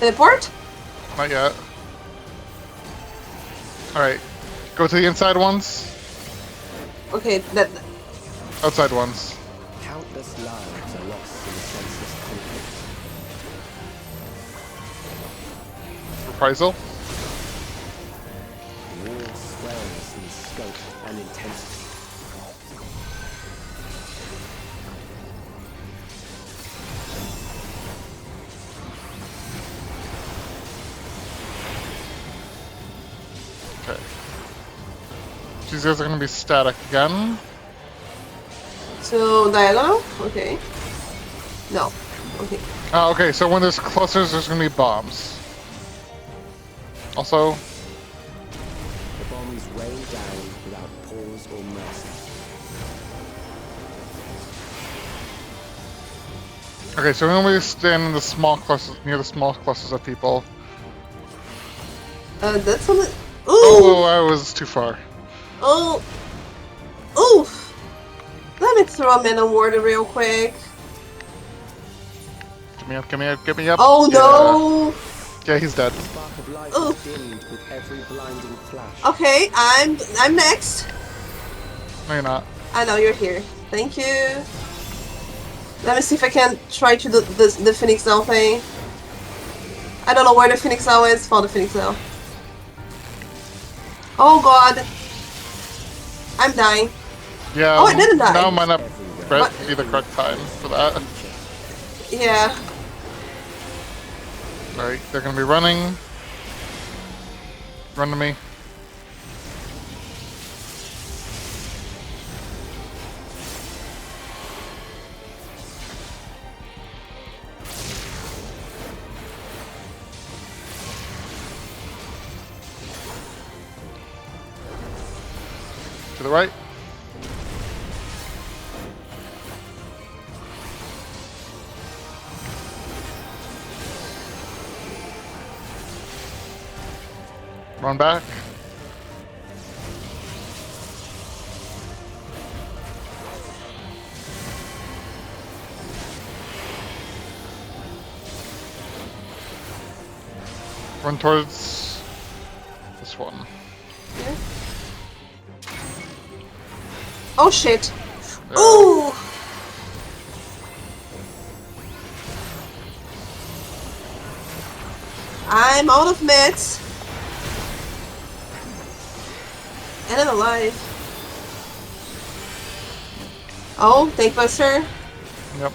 Teleport? Not yet. Alright, go to the inside ones. Okay, that... Outside ones. Countless lives are lost in a senseless conflict. Reprisal. War swells in scope and intensity. Okay. These guys are going to be static again. So, diagonal? Okay. No. Okay. Okay, so when there's clusters, there's going to be bombs. Also... The bombs rain down without pause or mercy. Okay, so we're going to stand in the small clusters, near the small clusters of people. That's something... Ooh! Oh, I was too far. Oh! Oof! Let me throw a mana ward real quick. Get me up, get me up, get me up. Oh no! Yeah, he's dead. Oof. With every blinding flash. Okay, I'm next. No, you're not. I know you're here. Thank you. Let me see if I can try to do the Phoenix Down thing. I don't know where the Phoenix Down is. Found the Phoenix Down. Oh god. I'm dying. Yeah. Oh, I didn't die. Now might not be the correct time for that. Yeah. Alright, they're gonna be running. Run to me. To the right. Run back. Run towards this one. Here. Oh shit! Ooh! I'm out of meds. And I'm alive. Oh, thank Buster. Yep.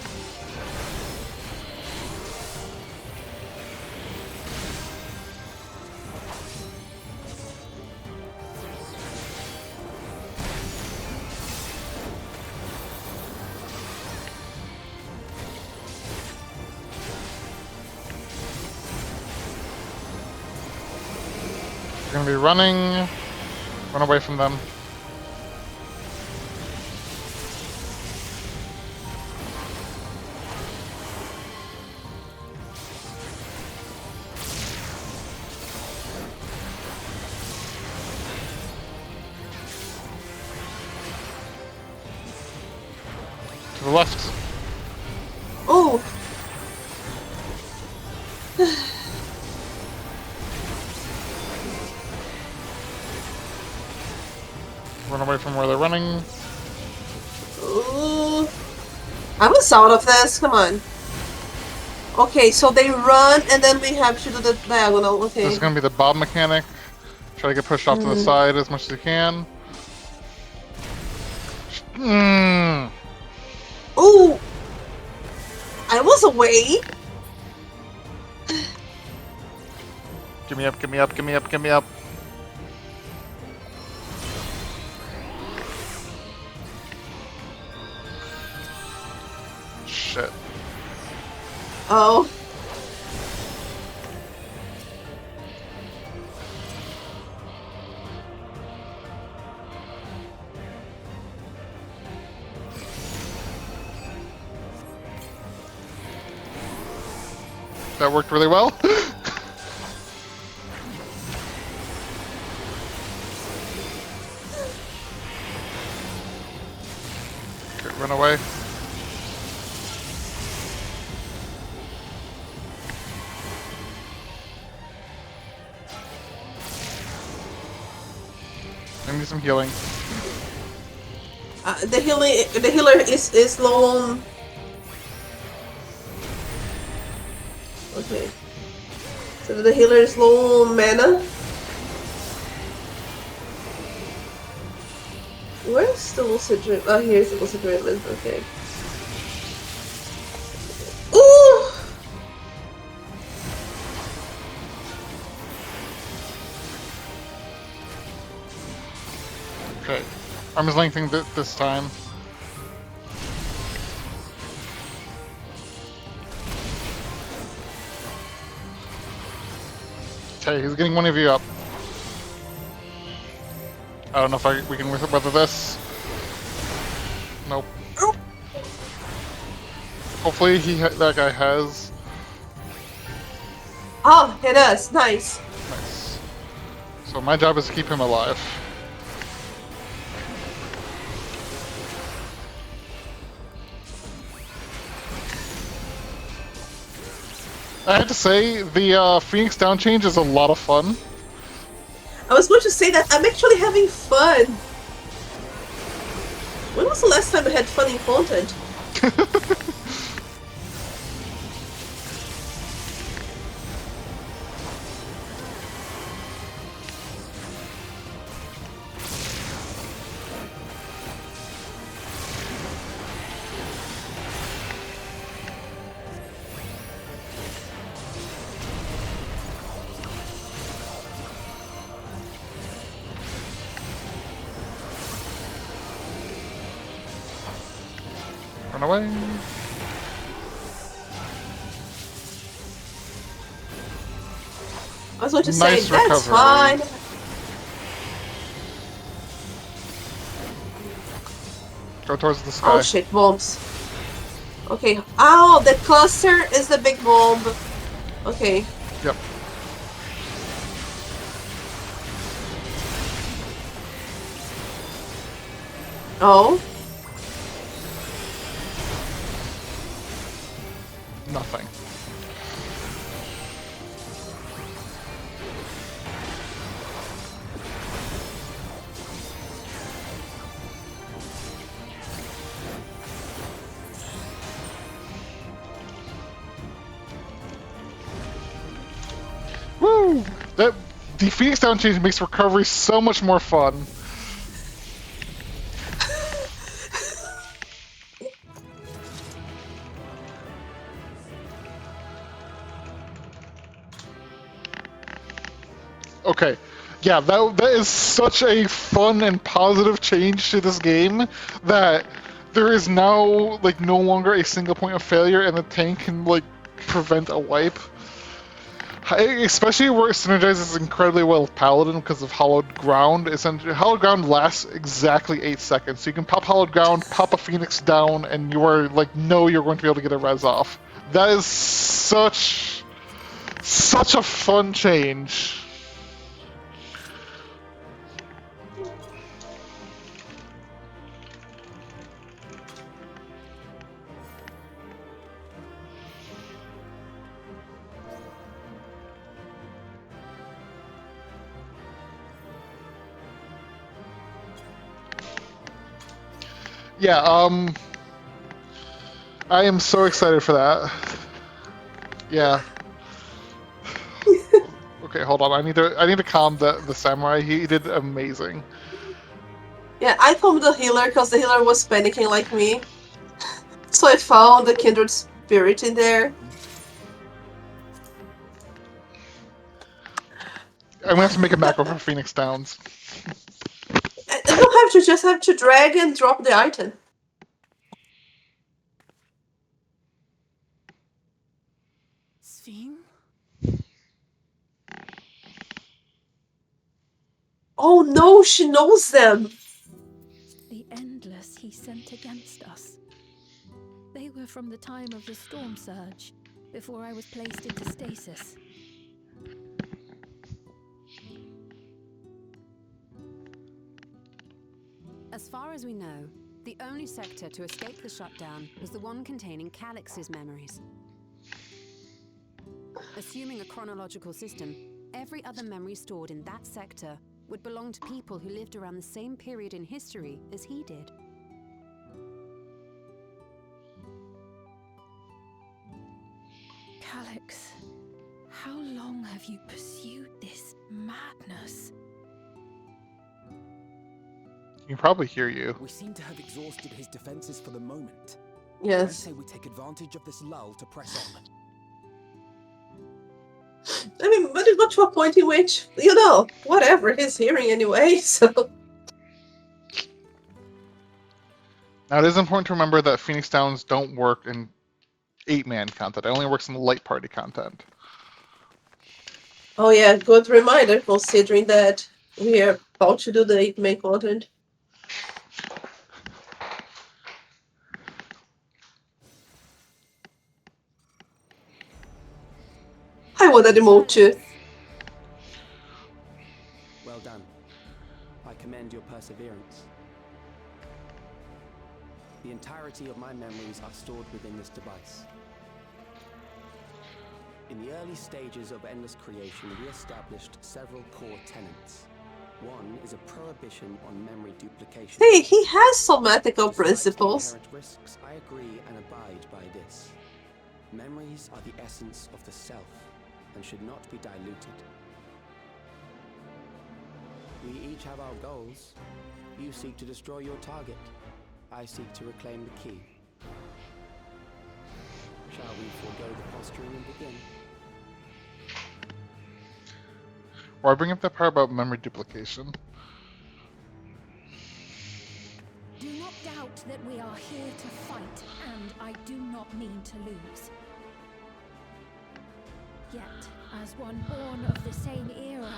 You're gonna be running. Run away from them. To the left. Oh! Run away from where they're running. Ooh. I was out of this, come on. Okay, so they run and then we have to do the diagonal, okay. This is gonna be the bob mechanic. Try to get pushed off to the side as much as you can. Ooh! I was away! Give me up, give me up, give me up, give me up. Shit. Oh. That worked really well. Okay, run away. I need some healing. The healer is low on. Okay. So the healer is low on mana. Where's the lucid dream? Oh, here's the lucid dream. Okay. Ooh! Okay. Arm's lengthening this time. Okay, he's getting one of you up. I don't know if we can weather this. Nope. Hopefully that guy has. Oh, it does. Nice. Nice. So my job is to keep him alive. I have to say, the Phoenix down change is a lot of fun. I was going to say that I'm actually having fun. When was the last time I had fun in content? Run away. I was going to Nice say, that's recovery. fine. Go towards the sky. Oh shit, bombs. Okay. Oh, the cluster is the big bomb. Okay. Yep. Oh. Nothing. the Phoenix Down change makes recovery so much more fun. Okay. Yeah, that is such a fun and positive change to this game that there is now like no longer a single point of failure and the tank can like prevent a wipe. Especially where it synergizes incredibly well with Paladin because of Hallowed Ground. Essentially, Hallowed Ground lasts exactly 8 seconds. So you can pop Hallowed Ground, pop a Phoenix down, and you are like, no, you're going to be able to get a res off. That is such a fun change. Yeah, I am so excited for that. Yeah. Okay, hold on. I need to calm the samurai. He did amazing. Yeah, I calmed the healer because the healer was panicking like me. So I found the kindred spirit in there. I'm gonna have to make a macro for Phoenix Downs. You don't have to, just have to drag and drop the item. Sphene? Oh no, she knows them! The Endless he sent against us. They were from the time of the storm surge, before I was placed into stasis. As far as we know, the only sector to escape the shutdown was the one containing Calix's memories. Assuming a chronological system, every other memory stored in that sector would belong to people who lived around the same period in history as he did. Calix, how long have you pursued this madness? He can probably hear you. We seem to have exhausted his defenses for the moment. Yes. I say we take advantage of this lull to press on. I mean, but it got to a point in which, you know, whatever, he's hearing anyway, so... Now it is important to remember that Phoenix Downs don't work in 8-man content. It only works in light party content. Oh yeah, good reminder, considering that we are about to do the 8-man content. I wanted to emote too. Well done. I commend your perseverance. The entirety of my memories are stored within this device. In the early stages of Endless Creation, we established several core tenets. One is a prohibition on memory duplication. Hey, he has some ethical principles. Inherent risks, I agree and abide by this. Memories are the essence of the self and should not be diluted. We each have our goals. You seek to destroy your target. I seek to reclaim the key. Shall we forego the posturing and begin? Why bring up that part about memory duplication? Do not doubt that we are here to fight, and I do not mean to lose. Yet, as one born of the same era,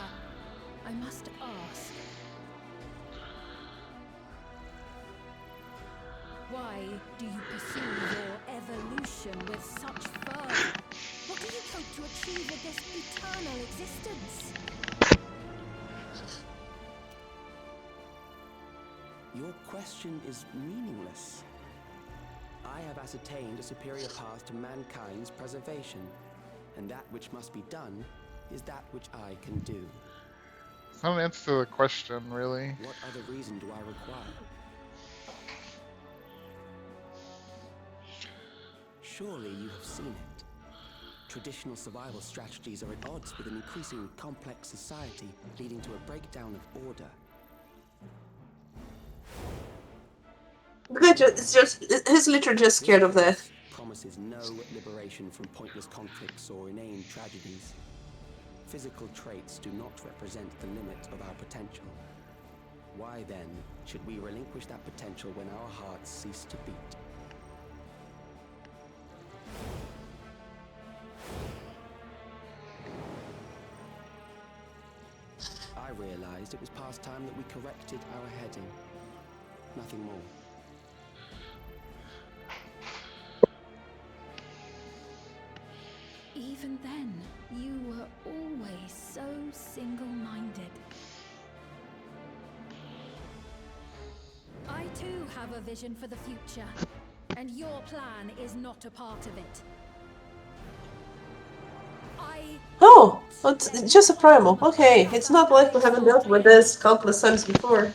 I must ask, why do you pursue your evolution with such fervor? What do you hope to achieve with this eternal existence? Your question is meaningless. I have ascertained a superior path to mankind's preservation, and that which must be done is that which I can do. It's not an answer to the question, really. What other reason do I require? Surely you have seen it. Traditional survival strategies are at odds with an increasingly complex society, leading to a breakdown of order. He's literally just scared of death. Promises no liberation from pointless conflicts or inane tragedies. Physical traits do not represent the limit of our potential. Why then should we relinquish that potential when our hearts cease to beat? I realized it was past time that we corrected our heading. Nothing more. Even then, you were always so single-minded. I too have a vision for the future, and your plan is not a part of it. Oh, it's just a primal. Okay, it's not like we haven't dealt with this countless times before.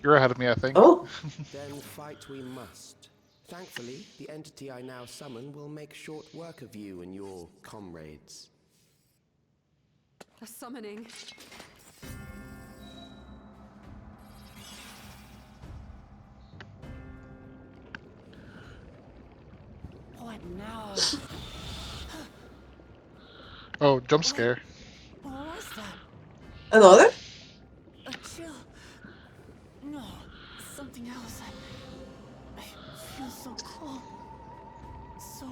You're ahead of me, I think. Oh. Then fight we must. Thankfully, the entity I now summon will make short work of you and your comrades. A summoning. What now? Oh, jump scare. What was that? Another? A chill. No, something else. I feel so cold. So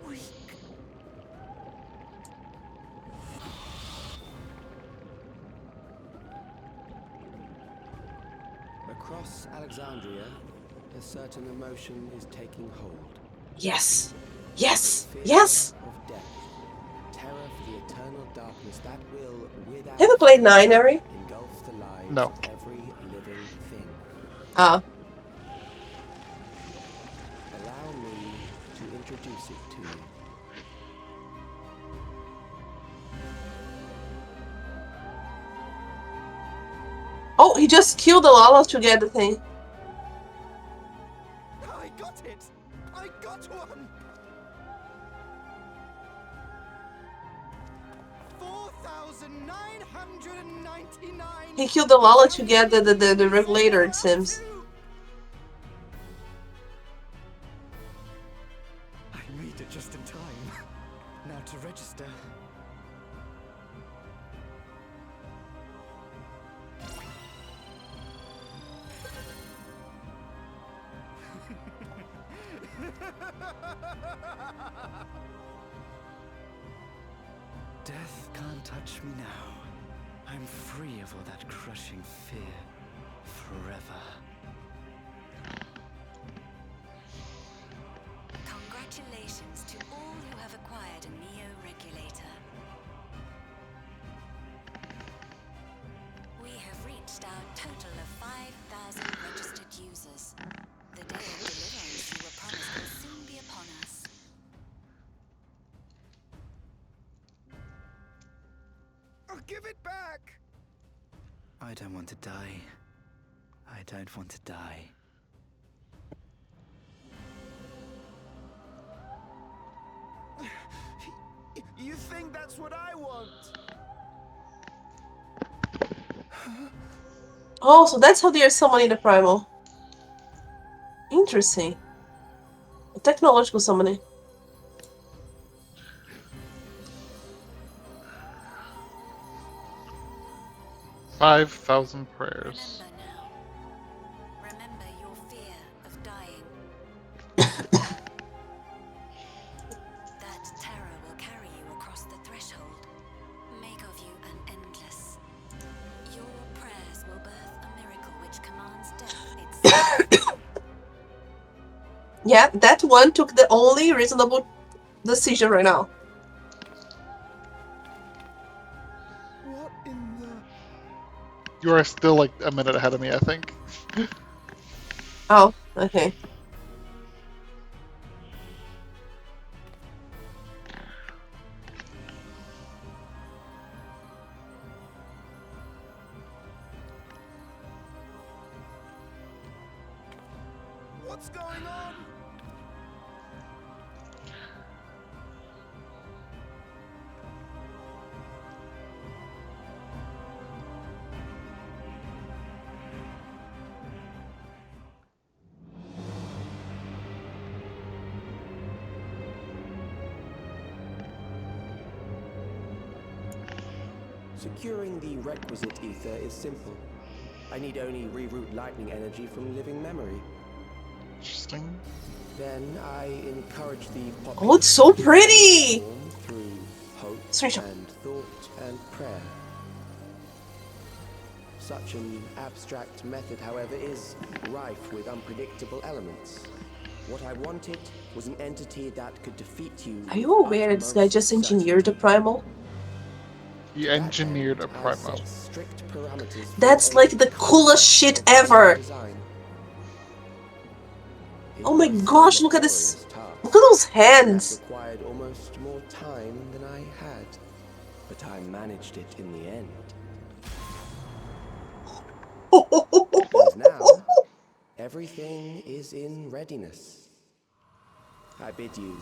weak. Across Alexandria, a certain emotion is taking hold. Yes. Yes. Yes. Of death. Terror for the eternal darkness that will, without Have you played 9, Ari? engulf the lives No. of every living thing. Ah. Allow me to introduce it to you. Oh, he just killed the Lala to get the thing. I got it! I got one! 4,999! He killed the Lala to get the regulator, it seems. I made it just in time. Now to register. Death can't touch me now. I'm free of all that crushing fear. Forever. Congratulations to all who have acquired a Neo-Regulator. We have reached our total of 5,000 registered users. The day of deliverance you were promised will soon be upon us. I'll give it back! I don't want to die. I don't want to die. You think that's what I want? Oh, so that's how they are summoning the primal. Interesting. Technological summoning. $5,000 prayers. Remember your fear of dying. That terror will carry you across the threshold. Make of you an endless. Your prayers will birth a miracle which commands death itself. Yeah, that one took the only reasonable decision right now. What in the... You are still like a minute ahead of me, I think. Oh, okay. What's going on? Securing the requisite ether is simple. I need only reroute lightning energy from living memory. Interesting. Then I encourage the Oh, it's so pretty! through hope and thought and prayer. Such an abstract method, however, is rife with unpredictable elements. What I wanted was an entity that could defeat you. Are you aware this guy just engineered a primal? He engineered a primal. That's like the coolest shit ever! Oh my gosh, look at this! Look at those hands! Required almost more time than I had, but I managed it in the end. And now, everything is in readiness. I bid you,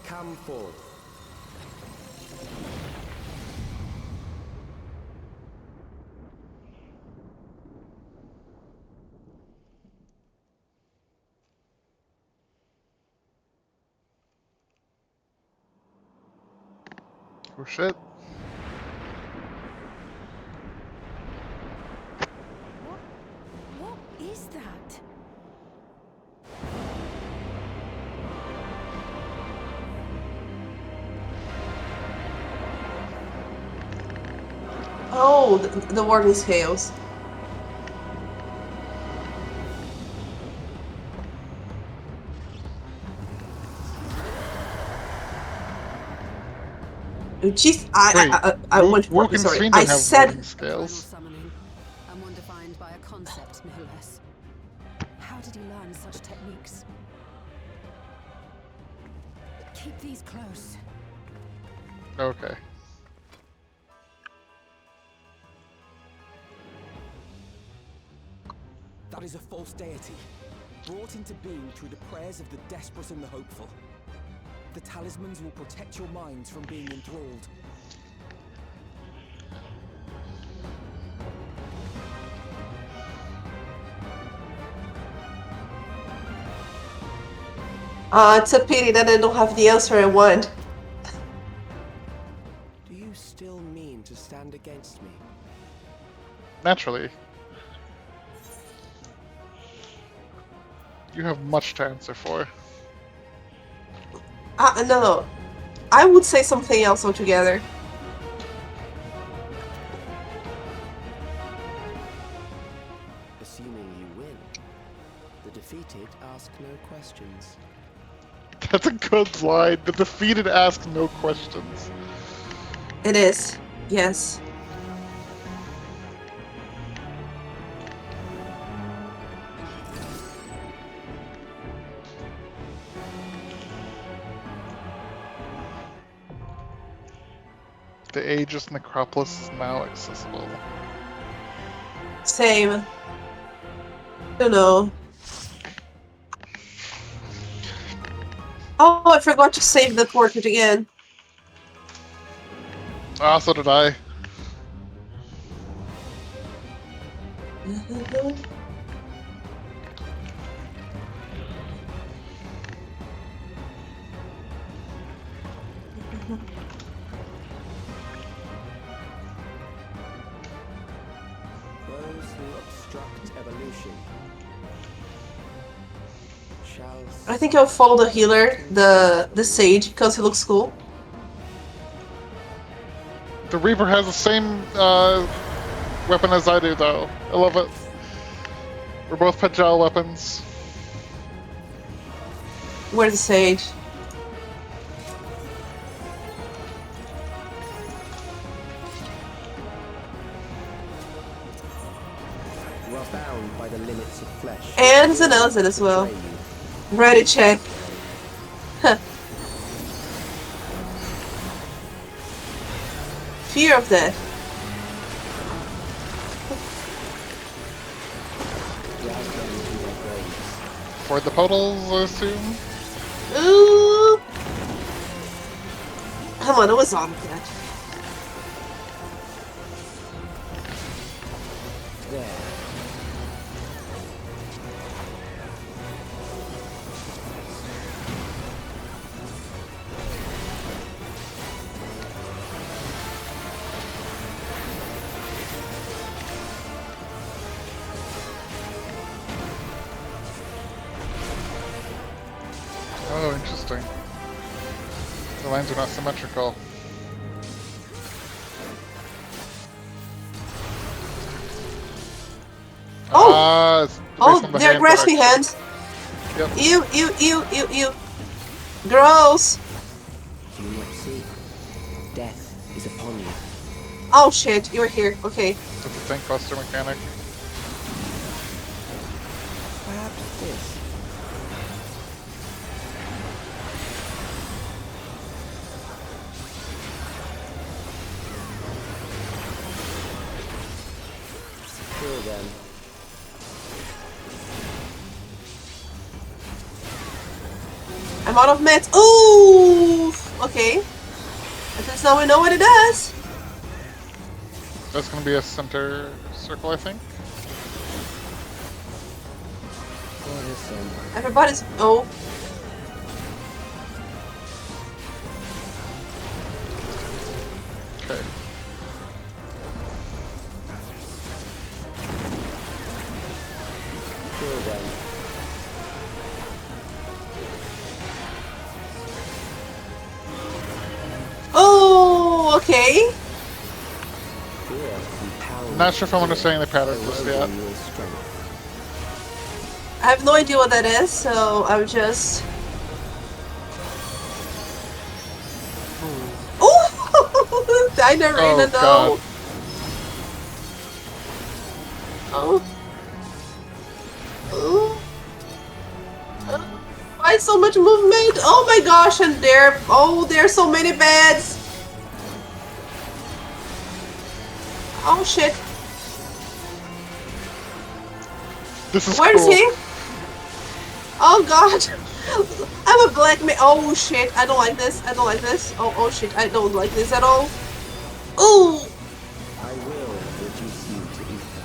come forth. Oh shit. What is that? Oh, the warning scales. Jeez, I went for it, sorry. I said... Scales. And one defined by a concept, no less. How did he learn such techniques? Keep these close. Okay. That is a false deity, brought into being through the prayers of the desperate and the hopeful. The talismans will protect your minds from being enthralled. It's a pity that I don't have the answer I want. Do you still mean to stand against me? Naturally. You have much to answer for. No. I would say something else altogether. Assuming you win, the defeated ask no questions. That's a good line. The defeated ask no questions. It is. Yes. The Aegis Necropolis is now accessible. Same. Don't know. Oh, I forgot to save the portrait again. Ah, so did I. Those who obstruct evolution shall... I think I'll follow the healer, the sage, because he looks cool. The Reaper has the same weapon as I do, though. I love it. We're both Pagel weapons. Where's the sage? You are bound by the limits of flesh. And Zanelzin as well. Ready check. Huh. Fear of death. For the portals, I assume? Ooh. Come on, it was on that. There. Oh, interesting. The lines are not symmetrical. Oh! Oh, they're grasping hands. Yep. Ew. Gross. Do you not see? Death is upon you. Oh shit, you're here. Okay. It's a tank buster mechanic. Perhaps this. Kill them. I'm out of meds. Ooh! Okay. At least now we know what it does. That's gonna be a center circle, I think. Everybody's. Oh. Okay. Kill them. Oh, okay. Not sure if I'm understanding the pattern just yet. I have no idea what that is, so I'm just. Oh! I never even know. Oh. Oh. Why so much movement? Oh my gosh, and there. Oh, there are so many beds. Oh shit. This is Where cool. is he? Oh god. I'm a black man. Oh shit. I don't like this. I don't like this. Oh shit. I don't like this at all. Ooh. I will reduce you to ether.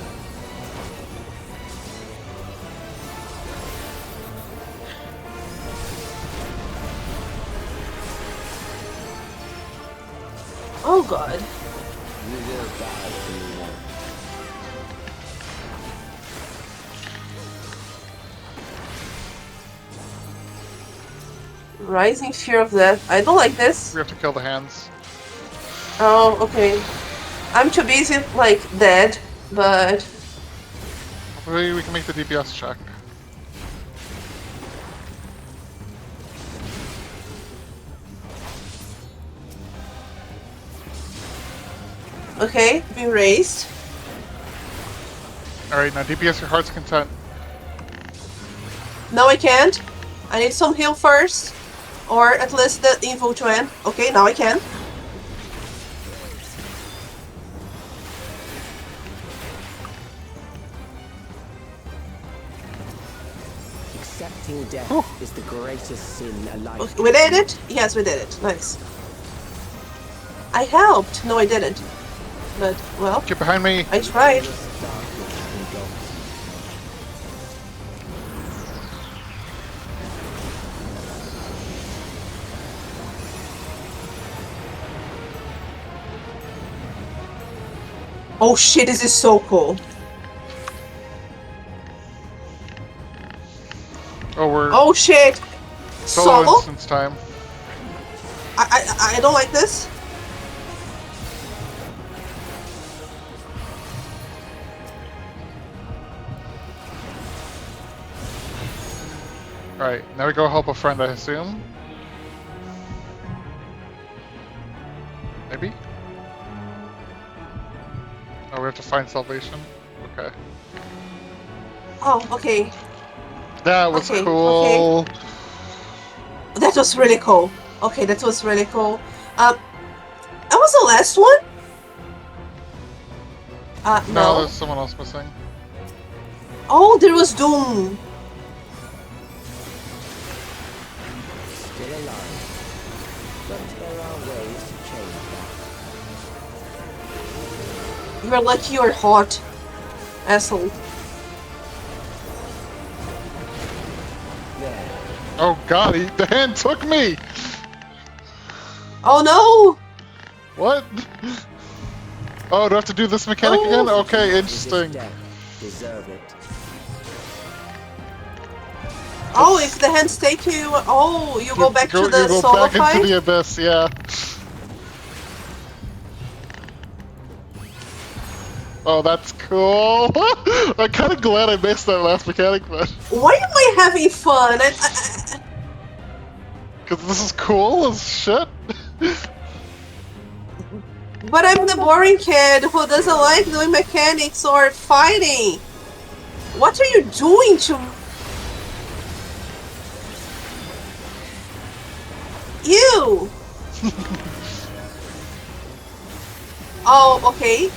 Oh god. You will die for me now. Rising fear of death. I don't like this. We have to kill the hands. Oh, okay. I'm too busy, like, dead, but... Hopefully we can make the DPS check. Okay, being raised. Alright, now DPS your heart's content. No, I can't. I need some heal first. Or at least the info to end. Okay, now I can. Accepting death is the greatest sin alive. Okay, we did it? Yes, we did it. Nice. I helped. No, I didn't. But, well... Get behind me! I tried. Oh shit, this is so cool. Oh, we're... Oh shit! Solo? Instance time. I don't like this. Alright, now we go help a friend, I assume? Maybe? Oh, we have to find salvation? Okay. Oh, okay. That was Okay, cool! okay. That was really cool. Okay, that was really cool. That was the last one? No, no. there's someone else missing. Oh, there was Doom. Still alive. But there are ways to change that. You're lucky you're hot. Asshole. There. Oh god, the hand took me! Oh no! What? Oh, do I have to do this mechanic again? Okay, interesting. Deserve it. Oh, if the hands take you, oh, you go back to the you go solo back fight? into the abyss, yeah. Oh, that's cool. I'm kind of glad I missed that last mechanic, but Why am I having fun? because this is cool as shit. But I'm the boring kid who doesn't like doing mechanics or fighting. What are you doing to me? You! Oh, okay.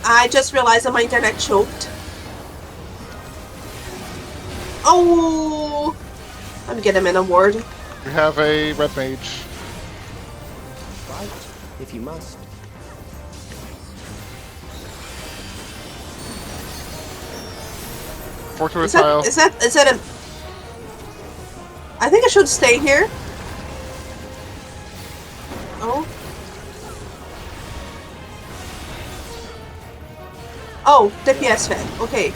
I just realized that my internet choked. Oh! I'm getting an award. We have a red mage. Fight, if you must. Fortuitous tile. Is that a... I think I should stay here. Oh. Oh, the PS fan. Okay.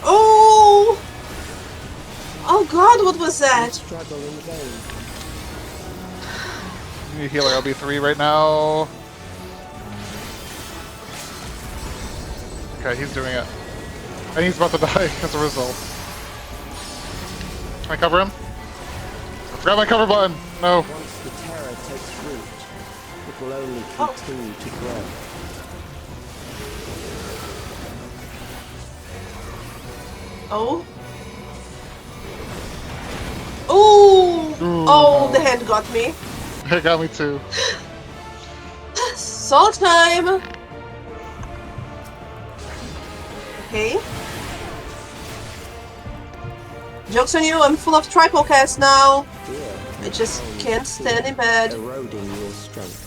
Oh! Oh god, what was that? Struggle in vain. You need healer LB3 right now. Okay, he's doing it. And he's about to die as a result. Can I cover him? I forgot my cover button! No. Once the terror takes root, it will only continue to grow. Oh. Oh! Oh, no. the hand got me. It got me too. Soul time! Okay. Joke's on you, I'm full of triple cast now. I just can't stand in bed. Eroding your strength.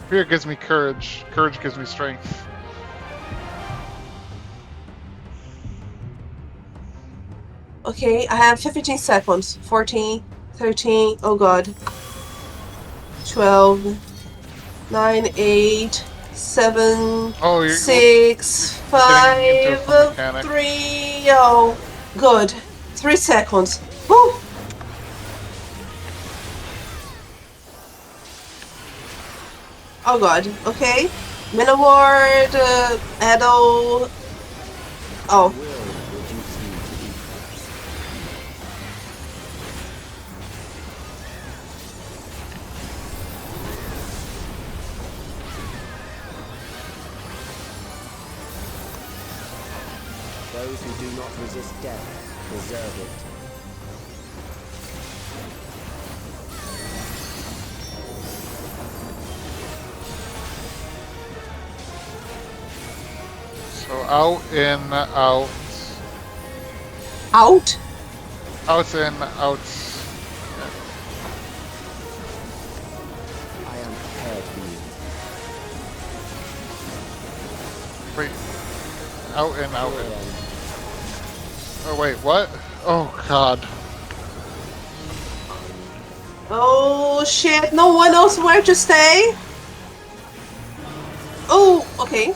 Fear gives me courage. Courage gives me strength. Okay, I have 15 seconds. 14, 13, oh god. 12, 9, 8, 7, Oh, 6, 5, 3, oh, good. 3 seconds. Woo! Oh god, okay. Minaward, Edo. Oh. Those who do not resist death deserve it. So out, in, out. Out? Out, in, out. I am prepared for you. Wait. Out, in, out, in. Oh wait, what? Oh god. Oh shit, no one knows where to stay? Oh, okay.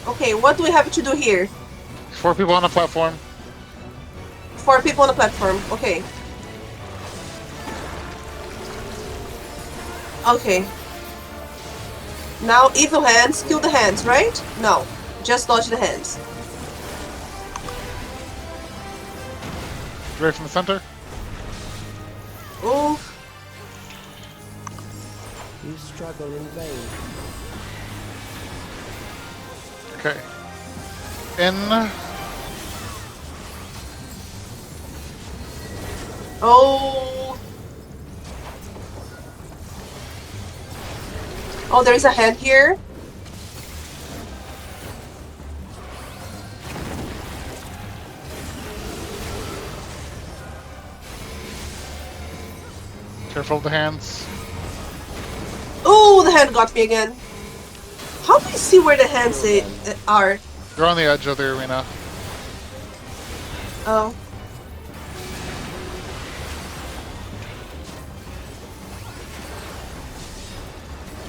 Okay, what do we have to do here? 4 people on the platform. 4 people on the platform, okay. Okay. Now, evil hands, kill the hands, right? No, just dodge the hands. Right from the center. Ooh. You struggle in vain. Okay. In. Oh. Oh, there is a hand here. Careful of the hands. Oh, the hand got me again. How do you see where the hands are? They're on the edge of the arena. Oh.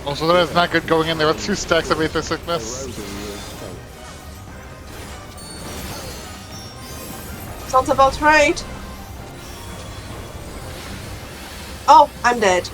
Also, that is not good going in there with 2 stacks of Aether Sickness. Sounds about right. Oh, I'm dead.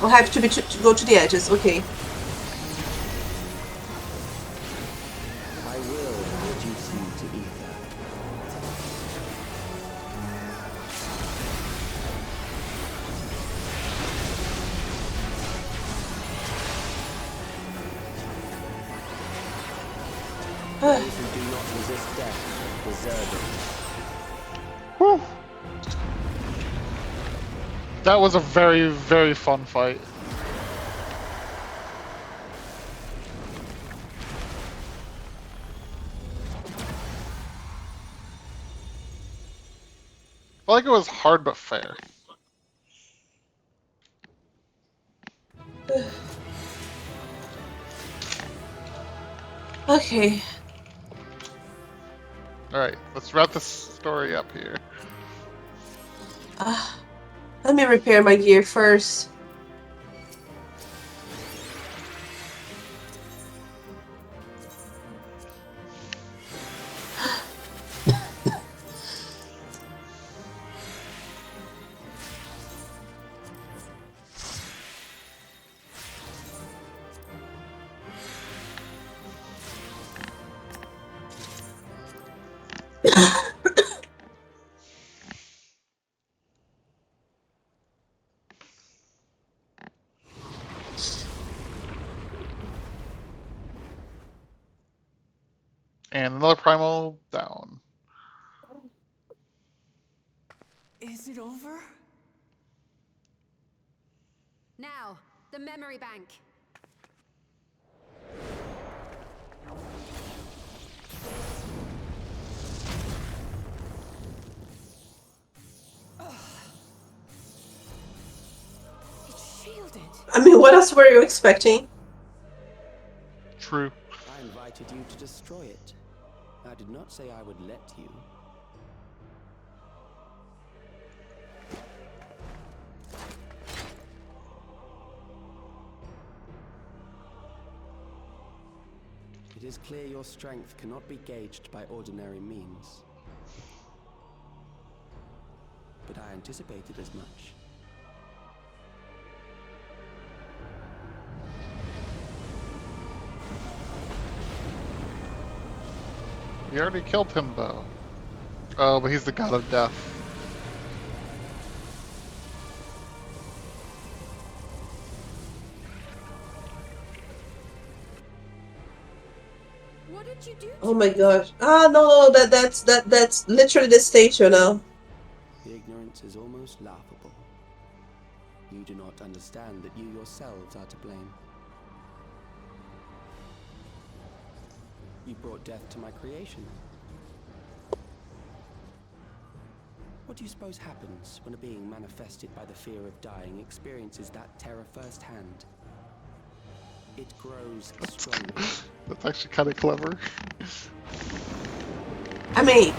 I'll have to go to the edges. Okay. I will reduce you to ether. Those who do not resist death deserve it. Whew. That was a very, very fun fight. I feel like it was hard but fair. Okay. Alright, let's wrap this story up here. Let me repair my gear first. And another primal down. Is it over? Now, the memory bank. It's shielded. I mean, what else were you expecting? True. I invited you to destroy it. I did not say I would let you. It is clear your strength cannot be gauged by ordinary means. But I anticipated as much. You already killed him though. Oh, but he's the god of death. What did you do? Oh my gosh. Ah, no, that's literally the stage, you know. The ignorance is almost laughable. You do not understand that you yourselves are to blame. You brought death to my creation. What do you suppose happens when a being manifested by the fear of dying experiences that terror firsthand? It grows stronger. That's actually kind of clever. I mean,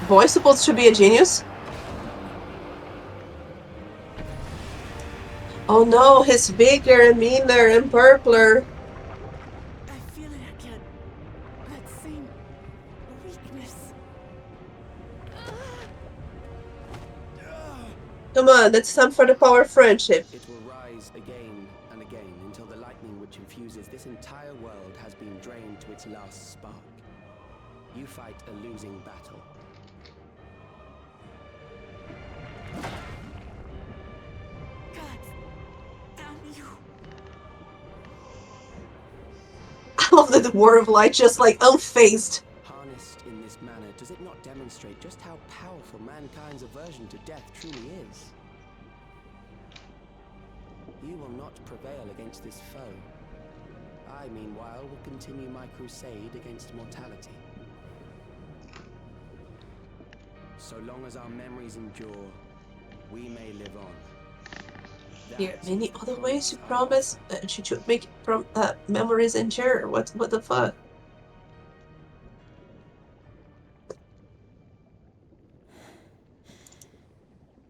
boy's supposed to be a genius? Oh no, he's bigger and meaner and purpler. I feel it again. That same weakness. Come on, it's time for the power of friendship. It will rise again and again until the lightning which infuses this entire world has been drained to its last spark. You fight a losing battle. God damn you. the War of Light, just like unfazed. Harnessed in this manner, does it not demonstrate just how powerful mankind's aversion to death truly is? You will not prevail against this foe. I, meanwhile, will continue my crusade against mortality. So long as our memories endure, we may live on. Here, many other ways to promise she should make memories endure. What the fuck?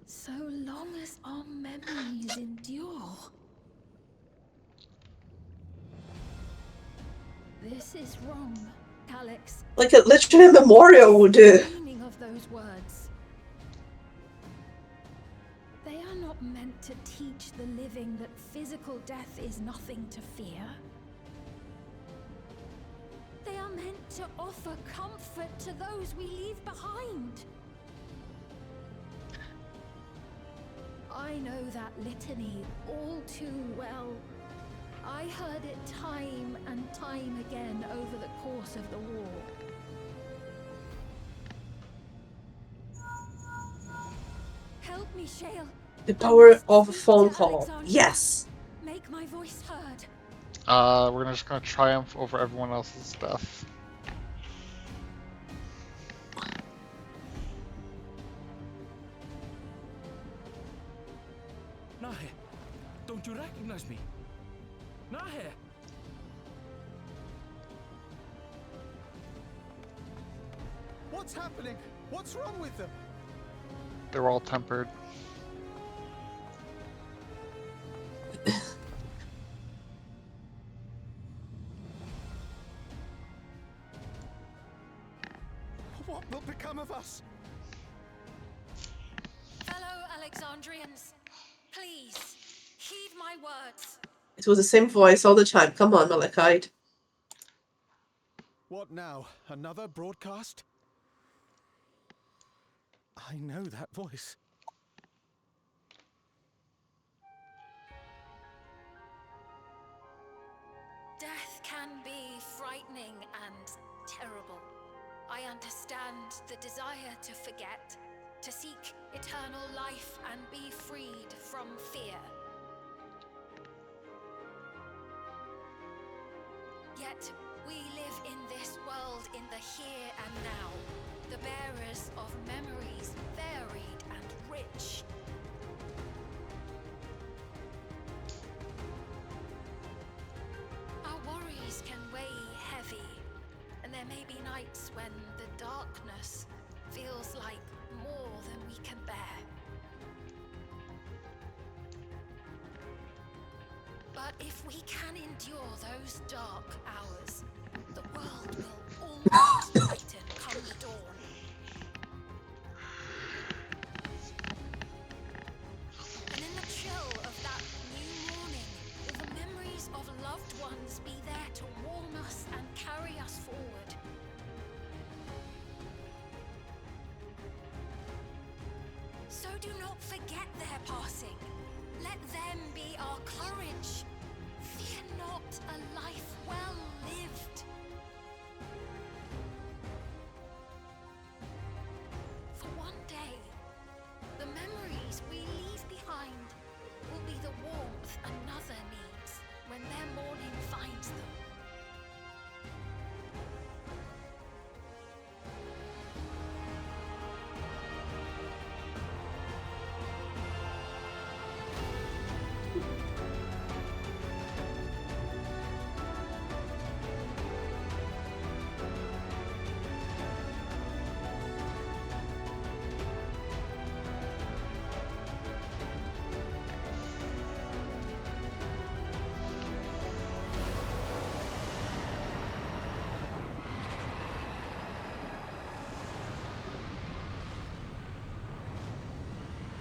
So long as our memories endure. This is wrong, Alex. Like a literally memorial would do. The meaning of those words. They are not meant to teach the living that physical death is nothing to fear. They are meant to offer comfort to those we leave behind. I know that litany all too well. I heard it time and time again over the course of the war. Help me, Shale. The power of a phone call. Yes. Make my voice heard. We're just gonna triumph over everyone else's stuff. Nahe, don't you recognize me? Nahe! What's happening? What's wrong with them? They're all tempered. What will become of us? Fellow Alexandrians, please, heed my words. It was the same voice all the time. Come on, Malachite. What now? Another broadcast? I know that voice. Death can be frightening and terrible. I understand the desire to forget, to seek eternal life and be freed from fear. Yet we live in this world in the here and now, the bearers of memories varied and rich. Our worries can weigh heavy, and there may be nights when the darkness feels like more than we can bear. But if we can endure those dark hours, the world will always brighten come the dawn. And in the chill of that new morning, will the memories of loved ones be there to warm us and carry us forward? So do not forget their passing. Let them be our courage. Fear not a life well lived. For one day, the memories we leave behind will be the warmth another needs when their morning finds them.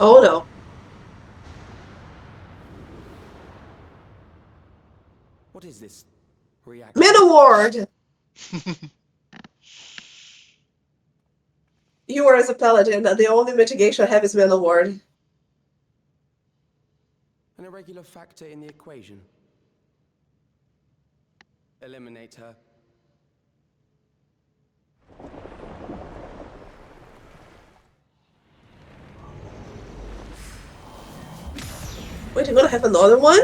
Oh no. What is this reaction? Min Award! You are as a paladin, and the only mitigation I have is Min Award. An irregular factor in the equation. Eliminate her, Wait, you're gonna have another one?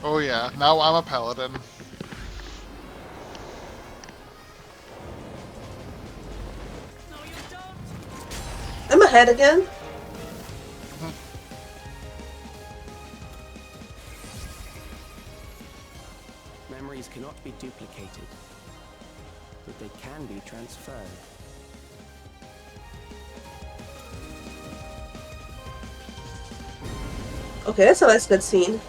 Oh yeah, now I'm a paladin. I'm ahead again. Memories cannot be duplicated, but they can be transferred. Okay, that's a nice good scene.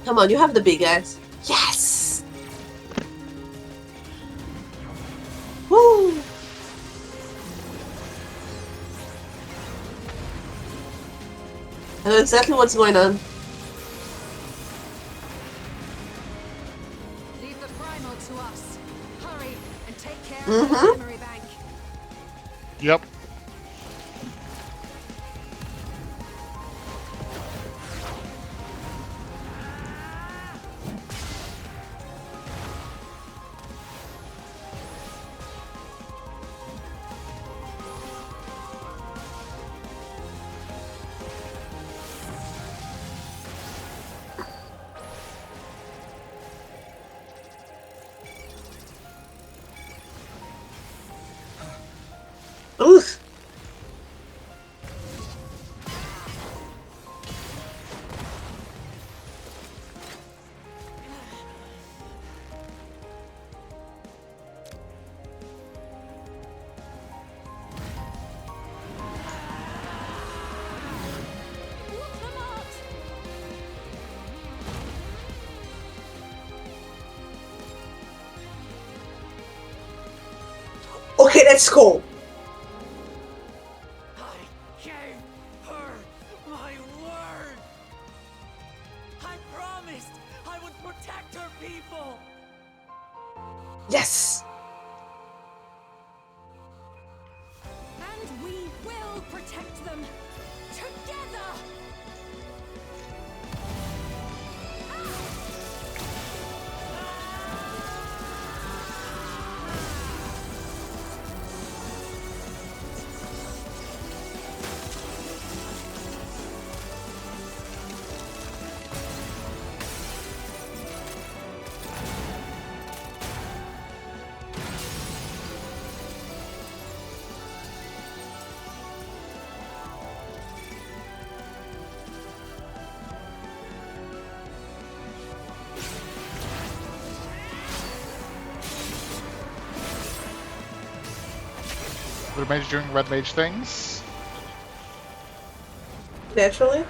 Come on, you have the big axe. Yes! Woo! I know exactly what's going on. Leave the primal to us. Hurry and take care of the memory bank. Yep. Oof. Okay, let's go. I gave her my word. I promised I would protect her people. Yes. And we will protect them together. Red mage doing red mage things. Naturally.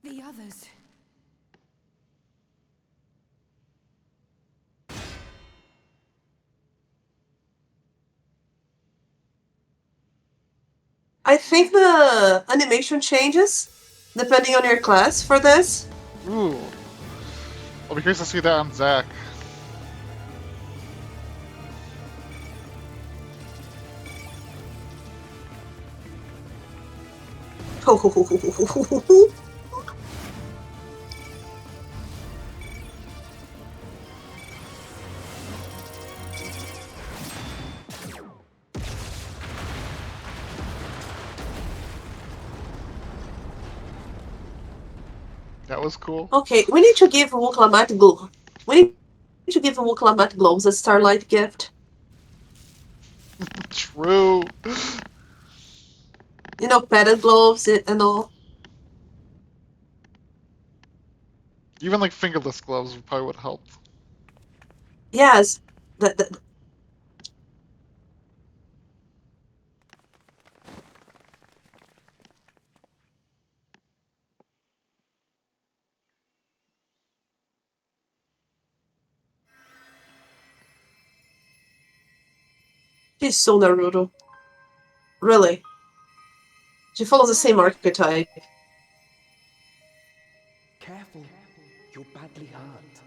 The others. I think the animation changes depending on your class for this. Ooh. I'll be curious to see that on Zack. That was cool. Okay, we need to give Wuklamat glove. We need to give Wuklamat gloves a Starlight gift. True. You know, padded gloves and all. Even like fingerless gloves probably would help. Yes. She's so Naruto. Really. She follows the same archetype. Careful, you're badly hurt.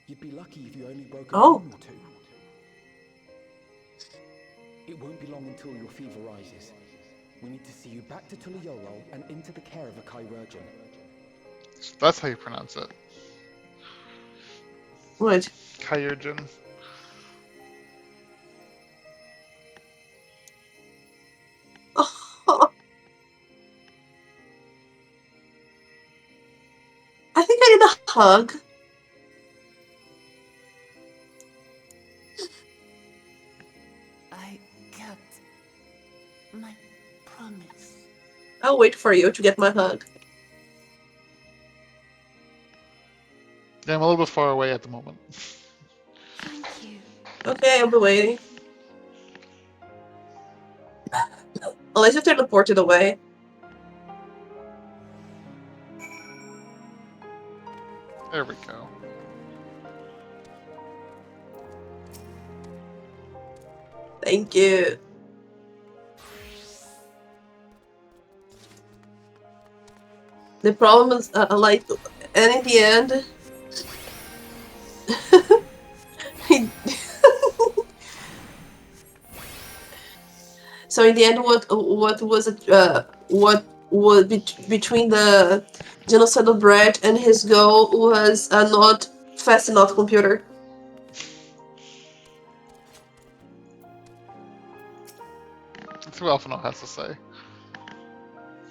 You'd be lucky if you only broke a Oh. bone or two. It won't be long until your fever rises. We need to see you back to Tuliyorol and into the care of a chirurgeon. That's how you pronounce it. What? Kyurjin. Oh, I think I need a hug. I kept my promise. I'll wait for you to get my hug. Yeah, I'm a little bit far away at the moment. Thank you. Okay, I'll be waiting. Unless you teleported away. There we go. Thank you. The problem is, like, and in the end, so in the end, what was it? What was between the genocidal brat and his goal was not fast enough computer. Let's see what Alphino has to say.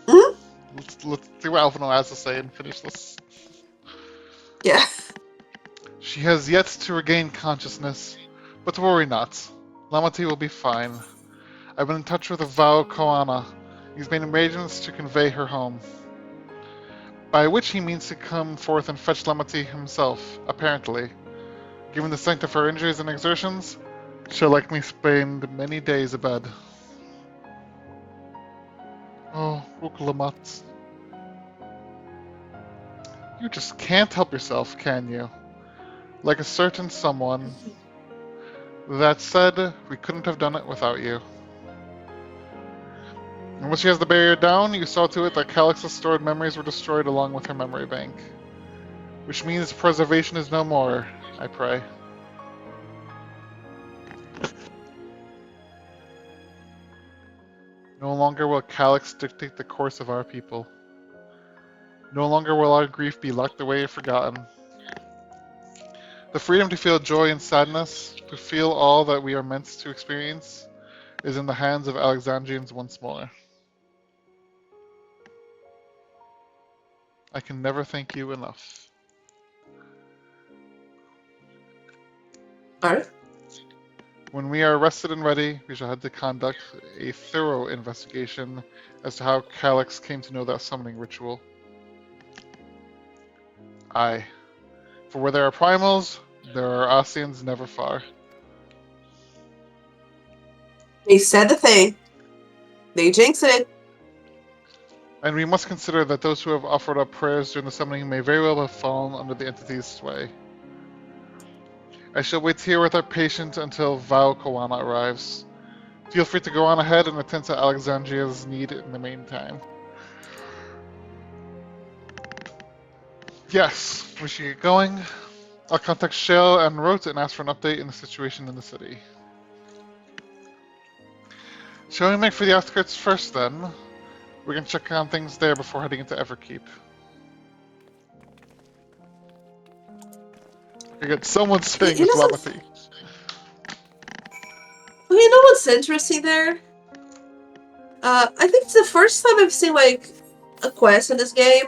Hmm? Let's see what Alphino has to say and finish this. Yeah. She has yet to regain consciousness, but worry not. Lamati will be fine. I've been in touch with Vao Koana. He's made arrangements to convey her home. By which he means to come forth and fetch Lamati himself, apparently. Given the strength of her injuries and exertions, she'll likely spend many days abed. Oh, Ukulamat. You just can't help yourself, can you? Like a certain someone. That said, we couldn't have done it without you. And once she has the barrier down, you saw to it that Calix's stored memories were destroyed along with her memory bank. Which means preservation is no more, I pray. No longer will Calix dictate the course of our people. No longer will our grief be locked away and forgotten. The freedom to feel joy and sadness, to feel all that we are meant to experience, is in the hands of Alexandrians once more. I can never thank you enough. Alright. When we are rested and ready, we shall have to conduct a thorough investigation as to how Calix came to know that summoning ritual. Aye. For where there are primals, there are Asians never far. They said the thing. They jinxed it. And we must consider that those who have offered up prayers during the summoning may very well have fallen under the entity's sway. I shall wait here with our patient until Vao Koana arrives. Feel free to go on ahead and attend to Alexandria's need in the meantime. Yes, we should get going. I'll contact Shale and Rote and ask for an update in the situation in the city. Shall we make for the outskirts first then? We can check on things there before heading into Everkeep. Okay, good. Someone's saying You it's know Lamati. Well, you know what's interesting there? I think it's the first time I've seen, like, a quest in this game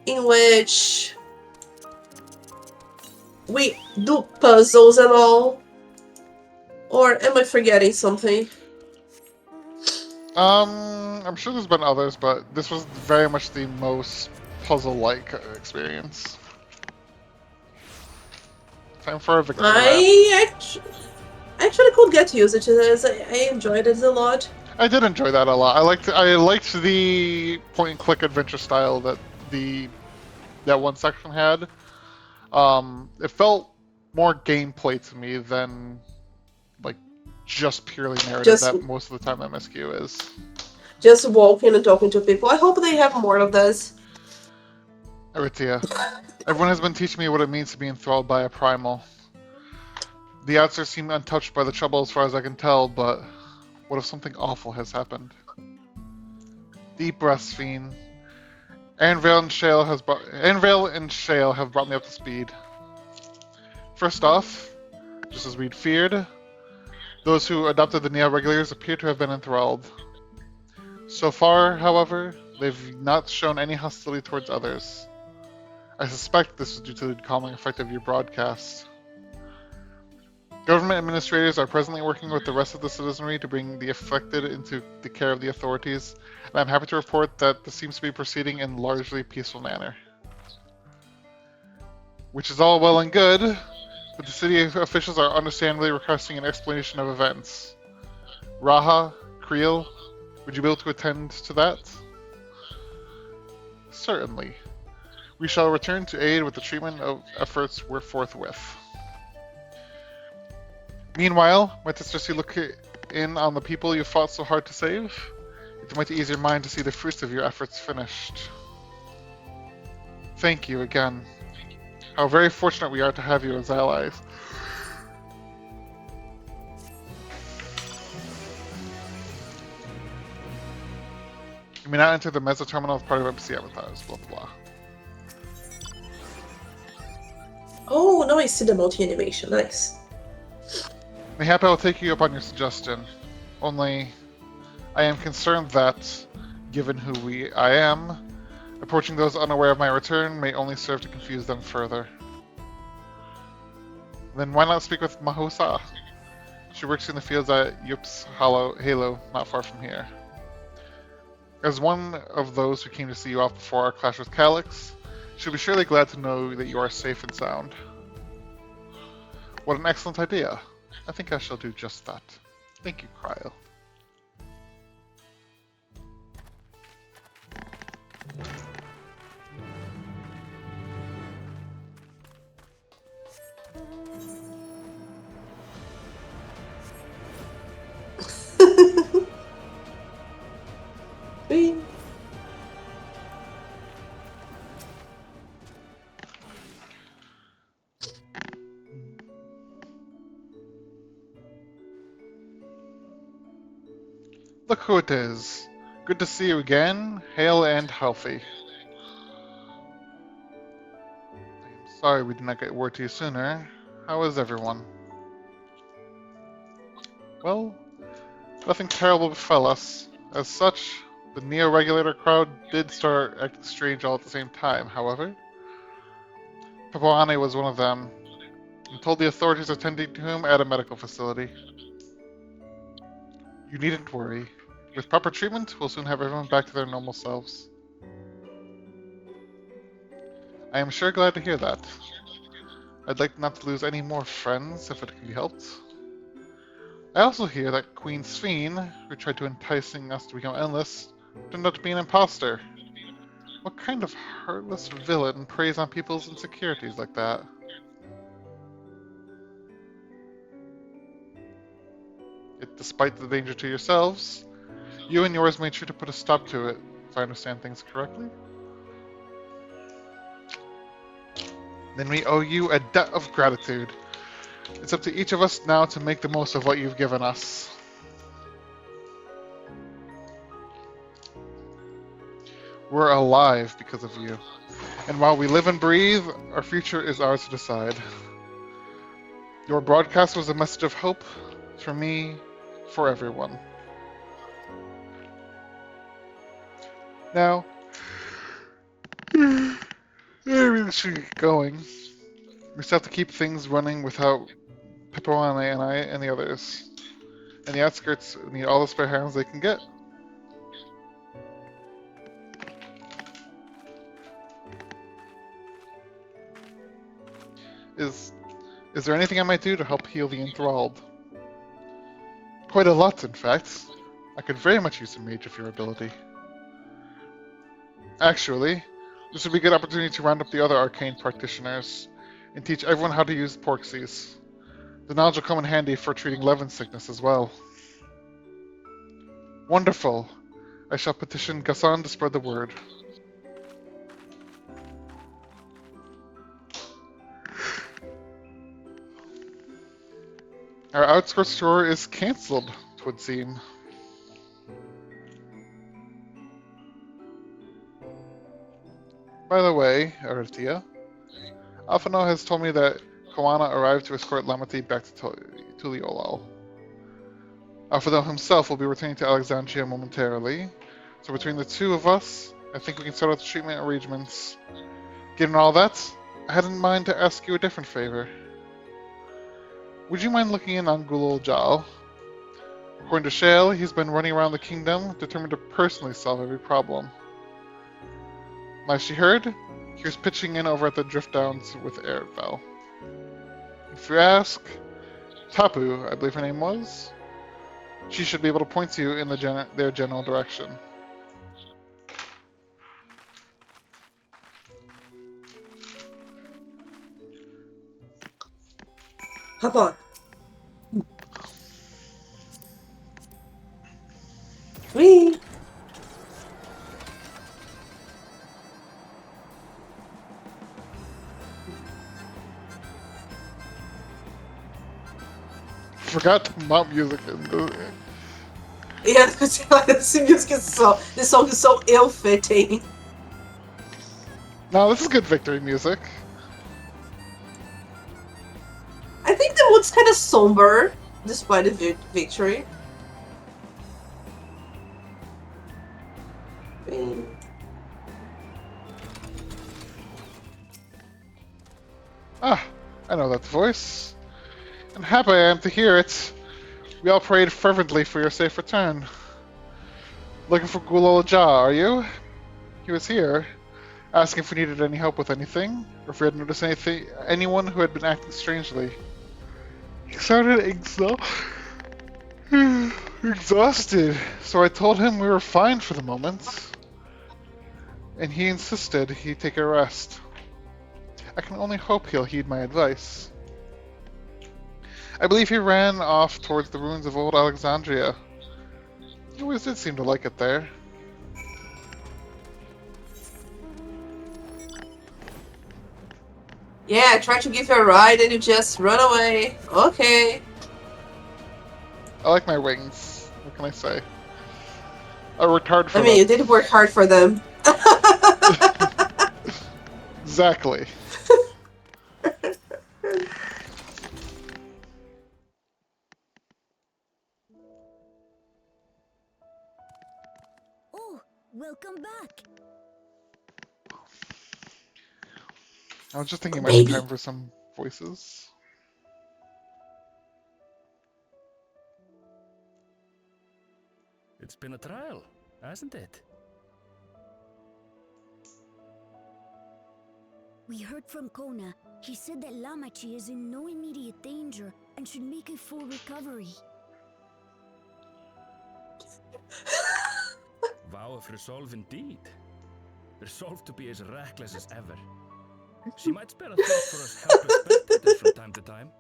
in which we do puzzles and all. Or am I forgetting something? I'm sure there's been others, but this was very much the most puzzle-like experience. Time for a victory lap. I actually could get used to this. I enjoyed it a lot. I did enjoy that a lot. I liked the point-and-click adventure style that that one section had. It felt more gameplay to me than like just purely narrative that most of the time MSQ is. Just walking and talking to people. I hope they have more of this. Aritya, everyone has been teaching me what it means to be enthralled by a primal. The outsiders seem untouched by the trouble as far as I can tell, but what if something awful has happened? Deep breaths, Fiend. Anvil and Shale have brought me up to speed. First off, just as we'd feared, those who adopted the Neo-Regulators appear to have been enthralled. So far, however, they've not shown any hostility towards others. I suspect this is due to the calming effect of your broadcast. Government administrators are presently working with the rest of the citizenry to bring the affected into the care of the authorities, and I'm happy to report that this seems to be proceeding in largely peaceful manner. Which is all well and good, but the city officials are understandably requesting an explanation of events. Raha, Creel, would you be able to attend to that? Certainly. We shall return to aid with the treatment of efforts forthwith. Meanwhile, might this just you look in on the people you fought so hard to save? It might ease your mind to see the fruits of your efforts finished. Thank you again. How very fortunate we are to have you as allies. You may now enter the Mesoterminal as part of MC Avatars, blah blah. Oh, now I see the multi-animation. Nice. Mayhap I will take you up on your suggestion. Only, I am concerned that, given who I am, approaching those unaware of my return may only serve to confuse them further. Then why not speak with Mahosa? She works in the fields at Yups Halo, not far from here. As one of those who came to see you off before our clash with Calyx, she'll be surely glad to know that you are safe and sound. What an excellent idea. I think I shall do just that. Thank you, Cryo. Look who it is. Good to see you again, hale and healthy. I'm sorry we did not get word to you sooner. How is everyone? Well, nothing terrible befell us. As such, the Neo-Regulator crowd did start acting strange all at the same time, however. Papuane was one of them, and told the authorities attending to him at a medical facility. You needn't worry. With proper treatment, we'll soon have everyone back to their normal selves. I am sure glad to hear that. I'd like not to lose any more friends, if it can be helped. I also hear that Queen Sphene, who tried to enticing us to become endless, turned out to be an imposter. What kind of heartless villain preys on people's insecurities like that? Yet, despite the danger to yourselves, you and yours made sure to put a stop to it, if I understand things correctly. Then we owe you a debt of gratitude. It's up to each of us now to make the most of what you've given us. We're alive because of you. And while we live and breathe, our future is ours to decide. Your broadcast was a message of hope for me, for everyone. Now, I really should get going. We still have to keep things running without Papuane and I and the others. And the outskirts need all the spare hands they can get. Is there anything I might do to help heal the enthralled? Quite a lot, in fact. I could very much use some mage of your ability. Actually, this would be a good opportunity to round up the other arcane practitioners and teach everyone how to use Porxies. The knowledge will come in handy for treating Levin sickness as well. Wonderful. I shall petition Gassan to spread the word. Our outskirts tour is cancelled, 'twould seem. By the way, Aritya, Alphano has told me that Koana arrived to escort Lamati back to Tuliolal. Alphano himself will be returning to Alexandria momentarily, so between the two of us, I think we can sort out the treatment arrangements. Given all that, I had in mind to ask you a different favor. Would you mind looking in on Gulul Jal? According to Shale, he's been running around the kingdom, determined to personally solve every problem. Last you heard, he was pitching in over at the Drift Downs with Erevel. If you ask, Tapu, I believe her name was, she should be able to point you in their general direction. Hop on. Whee! Forgot to mount music in the... Yeah, this song is so ill-fitting. No, this is good victory music. I think the mood's kind of somber, despite the victory. Ah, I know that voice. And happy I am to hear it. We all prayed fervently for your safe return. Looking for Gulol Jah, are you? He was here, asking if we needed any help with anything, or if we had noticed anyone who had been acting strangely. He sounded exhausted, so I told him we were fine for the moment. And he insisted he take a rest. I can only hope he'll heed my advice. I believe he ran off towards the ruins of old Alexandria. He always did seem to like it there. Yeah, I tried to give you a ride and you just run away. Okay. I like my wings. What can I say? I worked hard for them. I mean, you did work hard for them. Exactly. Oh, welcome back. I was just thinking it might be time for some voices. It's been a trial, hasn't it? We heard from Kona. He said that Lamachi is in no immediate danger and should make a full recovery. Vow of resolve indeed. Resolve to be as reckless as ever. She might spare a thought for us helpless spectators from time to time.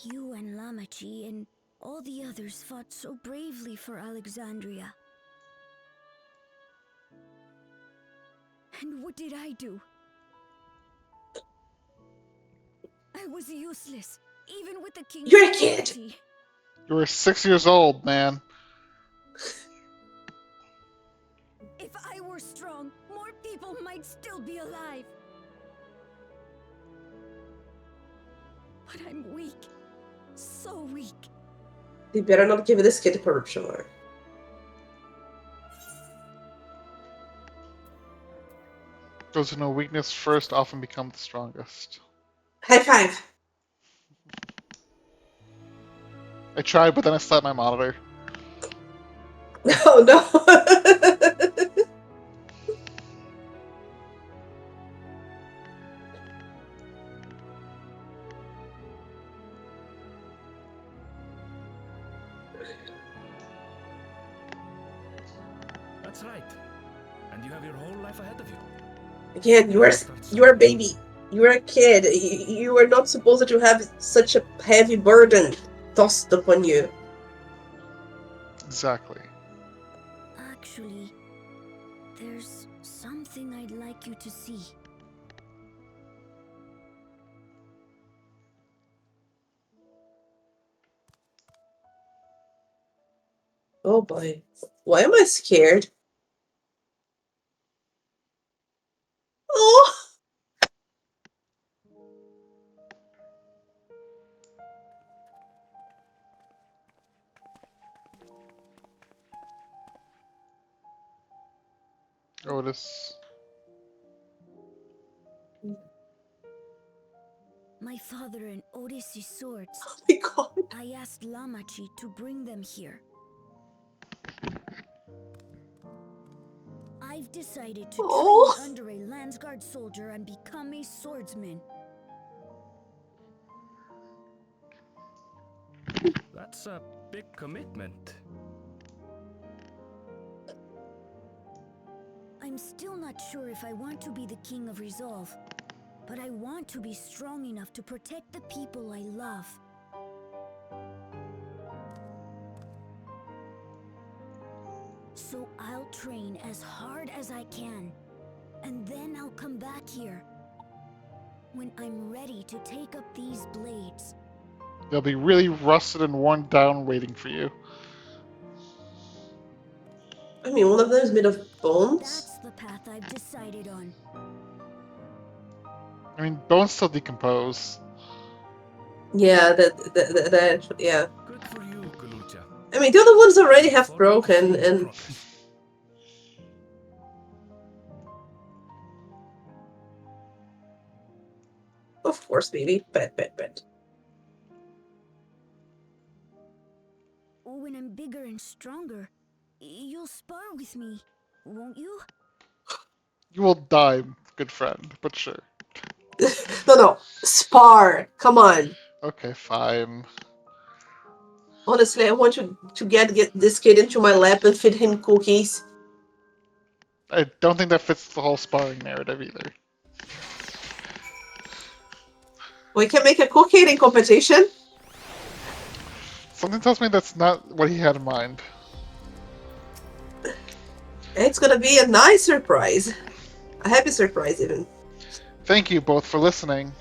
You and Lamachi and all the others fought so bravely for Alexandria. And what did I do? I was useless, even with the king. You're a kid! You were 6 years old, man. If I were strong, more people might still be alive. But I'm weak. So weak. They better not give this kid a corruption lord. Those who know weakness first often become the strongest. High five. I tried, but then I slapped my monitor. Oh no. That's right. And you have your whole life ahead of you. Again, you are a baby. You are a kid. You are not supposed to have such a heavy burden tossed upon you. Exactly. Actually, there's something I'd like you to see. Oh boy. Why am I scared? Otis. My father and Otis' swords. Oh my god. I asked Lamachi to bring them here. I've decided to Oh. train under a Landsguard soldier and become a swordsman. That's a big commitment. I'm still not sure if I want to be the King of Resolve, but I want to be strong enough to protect the people I love. So I'll train as hard as I can, and then I'll come back here when I'm ready to take up these blades. They'll be really rusted and worn down waiting for you. I mean, one of them is made of bones. That's the path I've decided on. I mean, bones still decompose. Yeah, that yeah. Good for you, Galucha. I mean, the other ones already have broken, and of course, baby, pet. When I'm bigger and stronger, you'll spar with me, won't you? You will die, good friend, but sure. No, spar. Come on. Okay, fine. Honestly, I want you to get this kid into my lap and feed him cookies. I don't think that fits the whole sparring narrative either. We can make a cookie eating competition. Something tells me that's not what he had in mind. It's gonna be a nice surprise. A happy surprise, even. Thank you both for listening.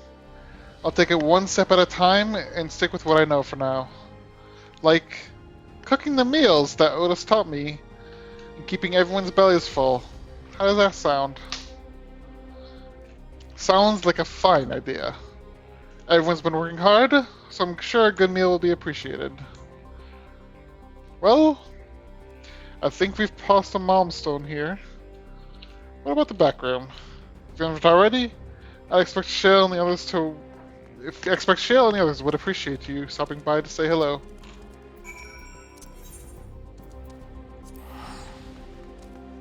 I'll take it one step at a time and stick with what I know for now. Like cooking the meals that Otis taught me and keeping everyone's bellies full. How does that sound? Sounds like a fine idea. Everyone's been working hard, so I'm sure a good meal will be appreciated. Well, I think we've passed a milestone here. What about the back room? If you haven't already, I expect Shale and the others would appreciate you stopping by to say hello.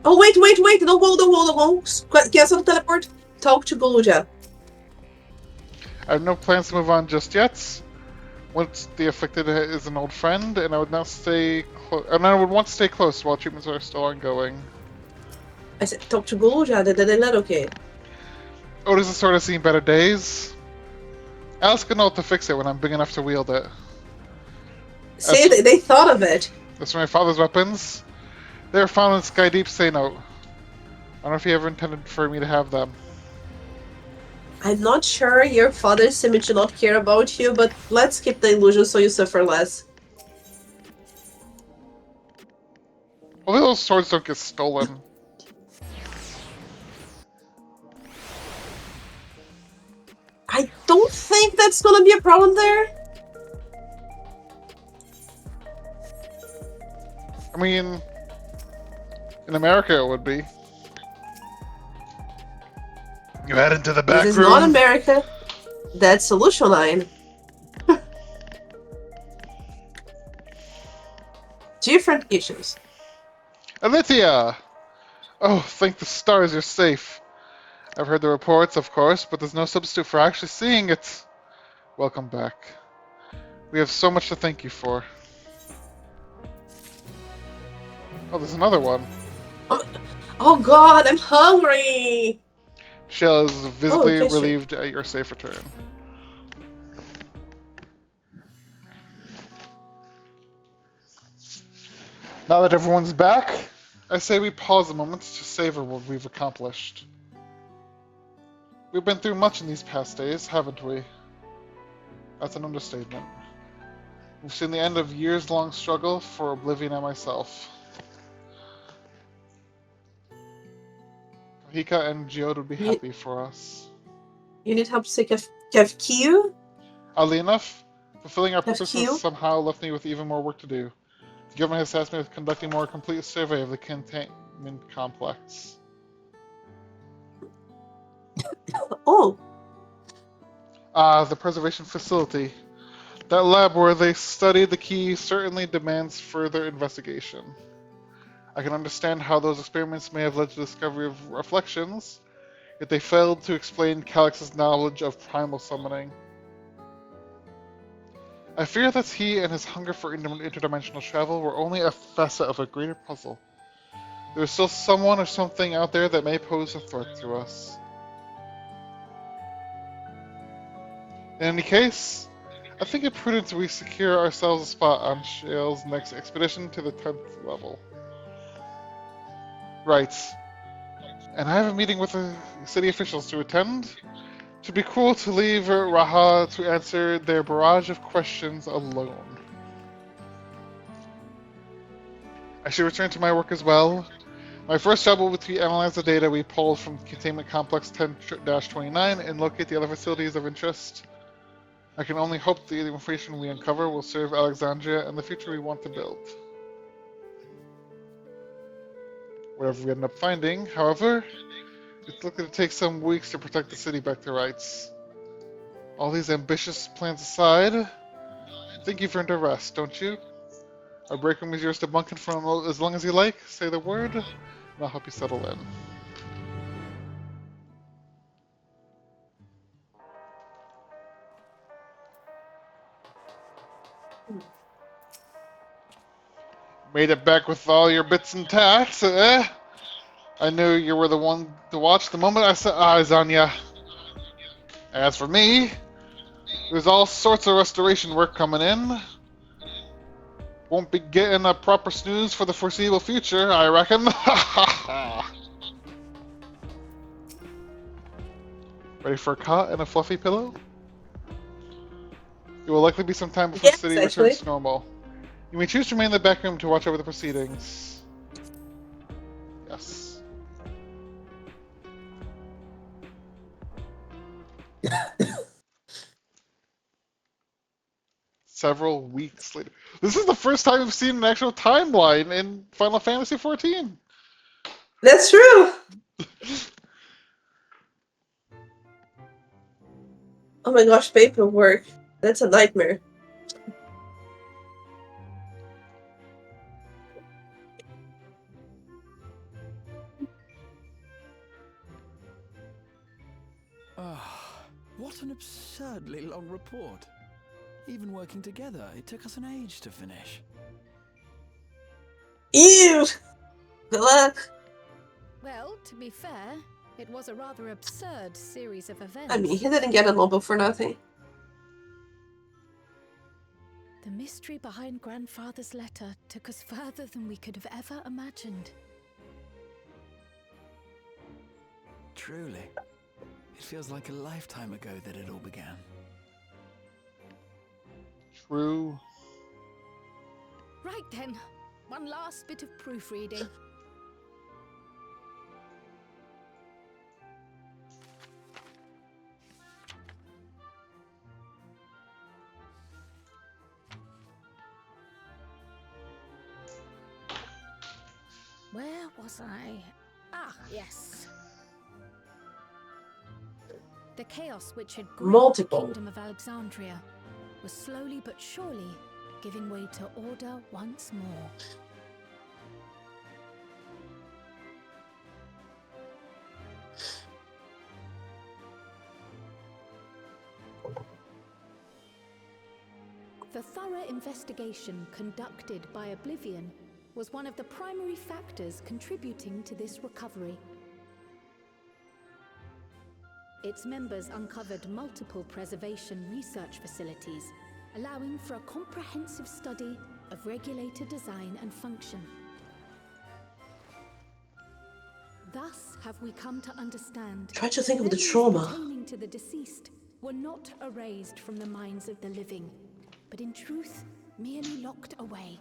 Oh, wait. Don't go. Cancel the teleport. Talk to Galuja. I have no plans to move on just yet. Once the afflicted is an old friend, and I would want to stay close while treatments are still ongoing. I said, talk to Galuja. They're not okay. Otis has sort of seen better days. Ask Anol to fix it when I'm big enough to wield it. Say they thought of it. As for my father's weapons, they were found in Sky Deep Say Note. I don't know if he ever intended for me to have them. I'm not sure your father seemed to not care about you, but let's keep the illusion so you suffer less. Hopefully those swords don't get stolen. I don't think that's gonna be a problem there. I mean, in America it would be. You head into the back room. This is not America. That's Solution 9. Different issues. Aritya! Oh, thank the stars you're safe. I've heard the reports, of course, but there's no substitute for actually seeing it. Welcome back. We have so much to thank you for. Oh, there's another one. Oh god, I'm hungry! Shell is visibly okay, relieved at your safe return. Now that everyone's back, I say we pause a moment to savor what we've accomplished. We've been through much in these past days, haven't we? That's an understatement. We've seen the end of years-long struggle for Oblivion and myself. Hika and Geode would be happy for us. You need help to say Kevkiu? Oddly enough, fulfilling our purposes somehow left me with even more work to do. The government has tasked me with conducting a more complete survey of the containment complex. Oh, Ah, the preservation facility. That lab where they studied the key certainly demands further investigation. I can understand how those experiments may have led to the discovery of reflections, yet they failed to explain Calix's knowledge of primal summoning. I fear that he and his hunger for interdimensional travel were only a facet of a greater puzzle. There is still someone or something out there that may pose a threat to us. In any case, I think it prudent we secure ourselves a spot on Shale's next expedition to the 10th level. Right. And I have a meeting with the city officials to attend. It would be cruel to leave Raha to answer their barrage of questions alone. I should return to my work as well. My first job will be to analyze the data we pulled from Containment Complex 10-29 and locate the other facilities of interest. I can only hope the information we uncover will serve Alexandria and the future we want to build. Whatever we end up finding, however, it's looking to take some weeks to protect the city back to rights. All these ambitious plans aside, I think you've earned a rest, don't you? Our break room is yours to bunk in for as long as you like. Say the word, and I'll help you settle in. Made it back with all your bits intact, eh? I knew you were the one to watch the moment I set eyes on you. As for me, there's all sorts of restoration work coming in. Won't be getting a proper snooze for the foreseeable future, I reckon. Ready for a cot and a fluffy pillow? It will likely be some time before the yes, city actually. returns to normal. You may choose to remain in the back room to watch over the proceedings. Yes. Several weeks later. This is the first time we've seen an actual timeline in Final Fantasy XIV. That's true. Oh my gosh, paperwork. That's a nightmare. What an absurdly long report. Even working together, it took us an age to finish. Ew! Good luck. Well, to be fair, it was a rather absurd series of events. I mean, he didn't get a Nobel for nothing. The mystery behind Grandfather's letter took us further than we could have ever imagined. Truly. It feels like a lifetime ago that it all began. True. Right then, one last bit of proofreading. Where was I? Ah, yes. The chaos which had gripped the kingdom of Alexandria was slowly but surely giving way to order once more. The thorough investigation conducted by Oblivion was one of the primary factors contributing to this recovery. Its members uncovered multiple preservation research facilities, allowing for a comprehensive study of regulator design and function. Thus have we come to understand Try to think of the memories trauma. pertaining to the deceased were not erased from the minds of the living, but in truth merely locked away.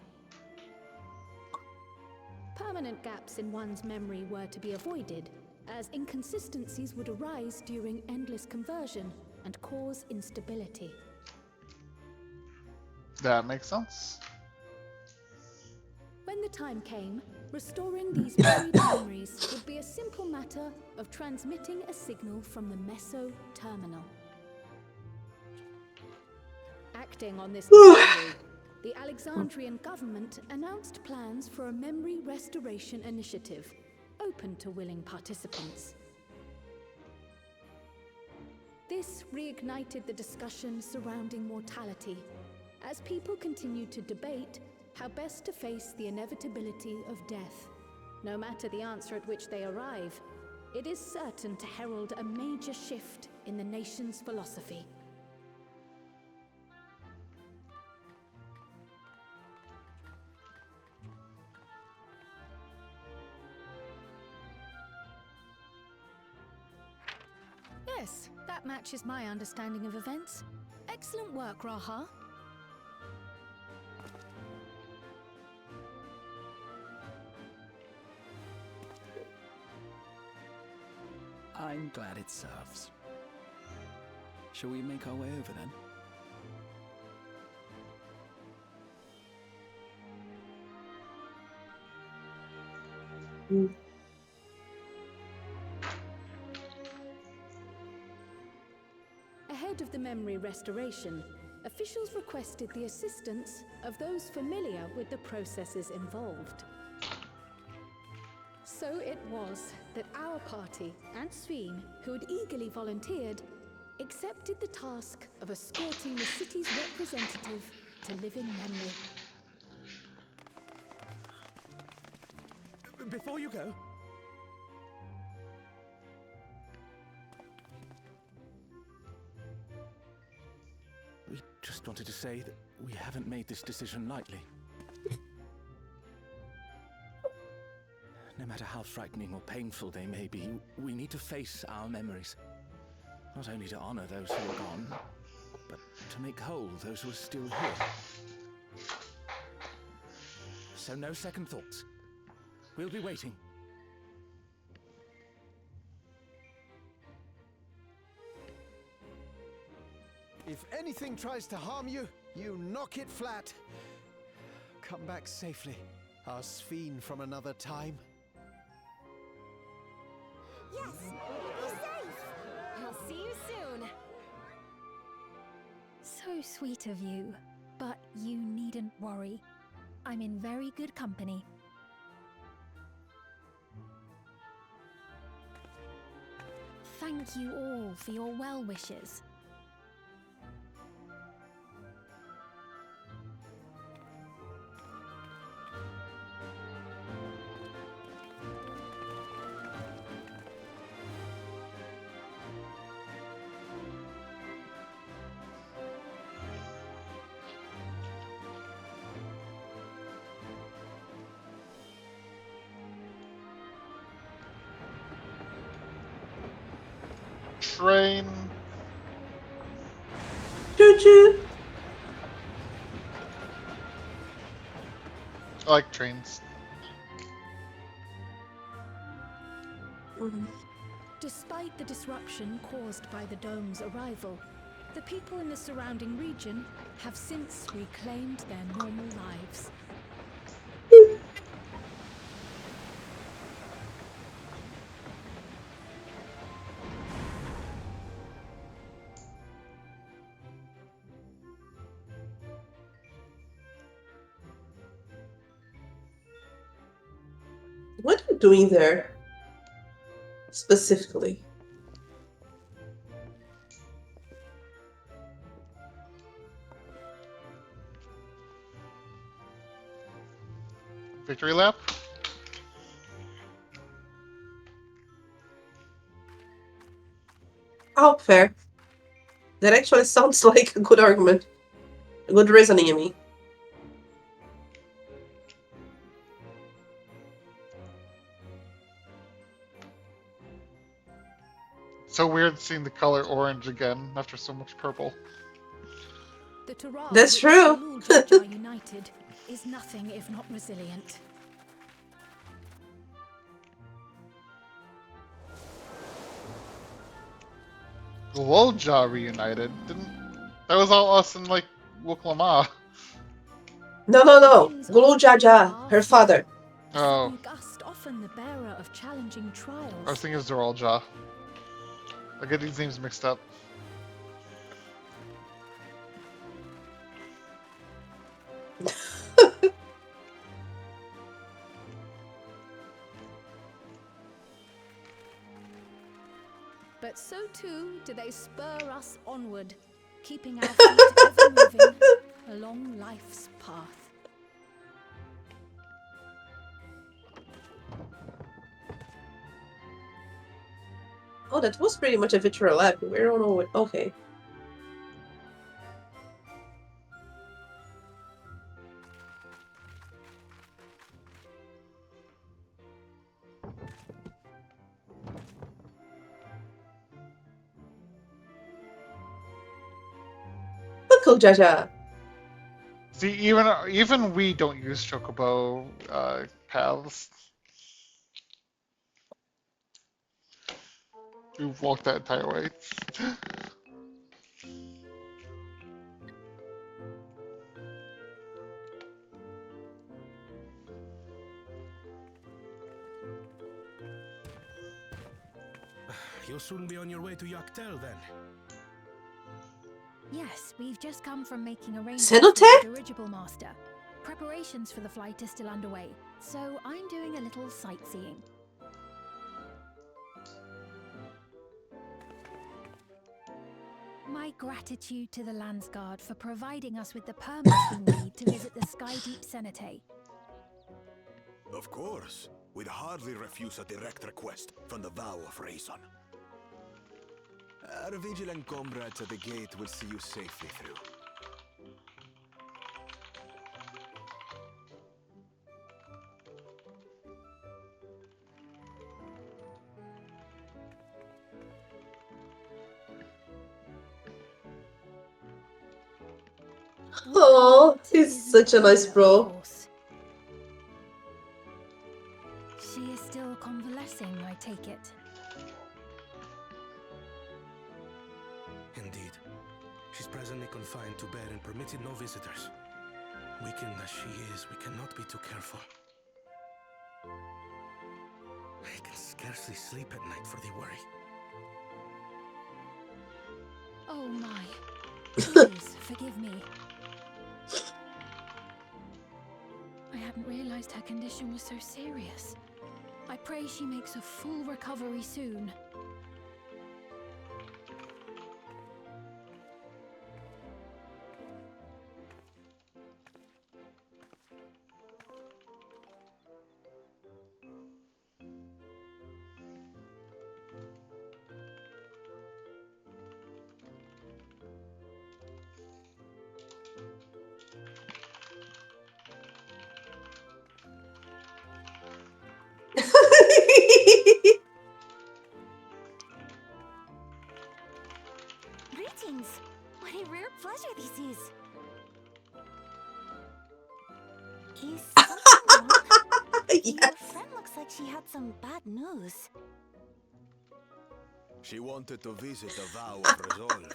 Permanent gaps in one's memory were to be avoided, as inconsistencies would arise during endless conversion and cause instability. That makes sense. When the time came, restoring these buried memories would be a simple matter of transmitting a signal from the Meso terminal. Acting on this discovery, the Alexandrian government announced plans for a memory restoration initiative, open to willing participants. This reignited the discussion surrounding mortality, as people continued to debate how best to face the inevitability of death. No matter the answer at which they arrive, it is certain to herald a major shift in the nation's philosophy. Yes, that matches my understanding of events. Excellent work, Raha. I'm glad it serves. Shall we make our way over then? Ahead of the memory restoration, officials requested the assistance of those familiar with the processes involved. So it was that our party and Sveen, who had eagerly volunteered, accepted the task of escorting the city's representative to living memory. Before you go, we just wanted to say that we haven't made this decision lightly. No matter how frightening or painful they may be, we need to face our memories. Not only to honor those who are gone, but to make whole those who are still here. So no second thoughts. We'll be waiting. If anything tries to harm you, you knock it flat. Come back safely, our Sveen from another time. Yes, be safe. I'll see you soon. So sweet of you, but you needn't worry. I'm in very good company. Thank you all for your well wishes. Train. Choo-choo. I like trains. Despite the disruption caused by the dome's arrival, the people in the surrounding region have since reclaimed their normal lives. What are you doing there? Specifically. Victory lap? Oh, fair. That actually sounds like a good argument. A good reasoning, I mean. So weird seeing the color orange again after so much purple. The Taral That's true. are united is nothing if not resilient. Lolja reunited? Didn't that was all us and like Wuklama. No. Gulu Jaja, her father. Oh. Gust, often the bearer of challenging trials. I was thinking of Zoralja. I get these names mixed up. But so too do they spur us onward, keeping our feet ever moving along life's path. Oh, that was pretty much a virtual lab. We don't know what. Okay. Uncle Jaja. See, even we don't use chocobo paths. We've walked that entire way. You'll soon be on your way to Yaktel then. Yes, we've just come from making arrangements Cenote? with the dirigible master. Preparations for the flight are still underway, so I'm doing a little sightseeing. My gratitude to the Landsguard for providing us with the permits we need to visit the Skydeep Cenote. Of course. We'd hardly refuse a direct request from the vow of Rayson. Our vigilant comrades at the gate will see you safely through. Oh, he's such a nice bro. She is still convalescing, I take it. Indeed. She's presently confined to bed and permitted no visitors. Weakened as she is, we cannot be too careful. I can scarcely sleep at night for the worry. Oh my. Please, forgive me. I hadn't realized her condition was so serious. I pray she makes a full recovery soon. Greetings! What a rare pleasure this is. Is something wrong? Your friend looks like she had some bad news. She wanted to visit the vow of resolve.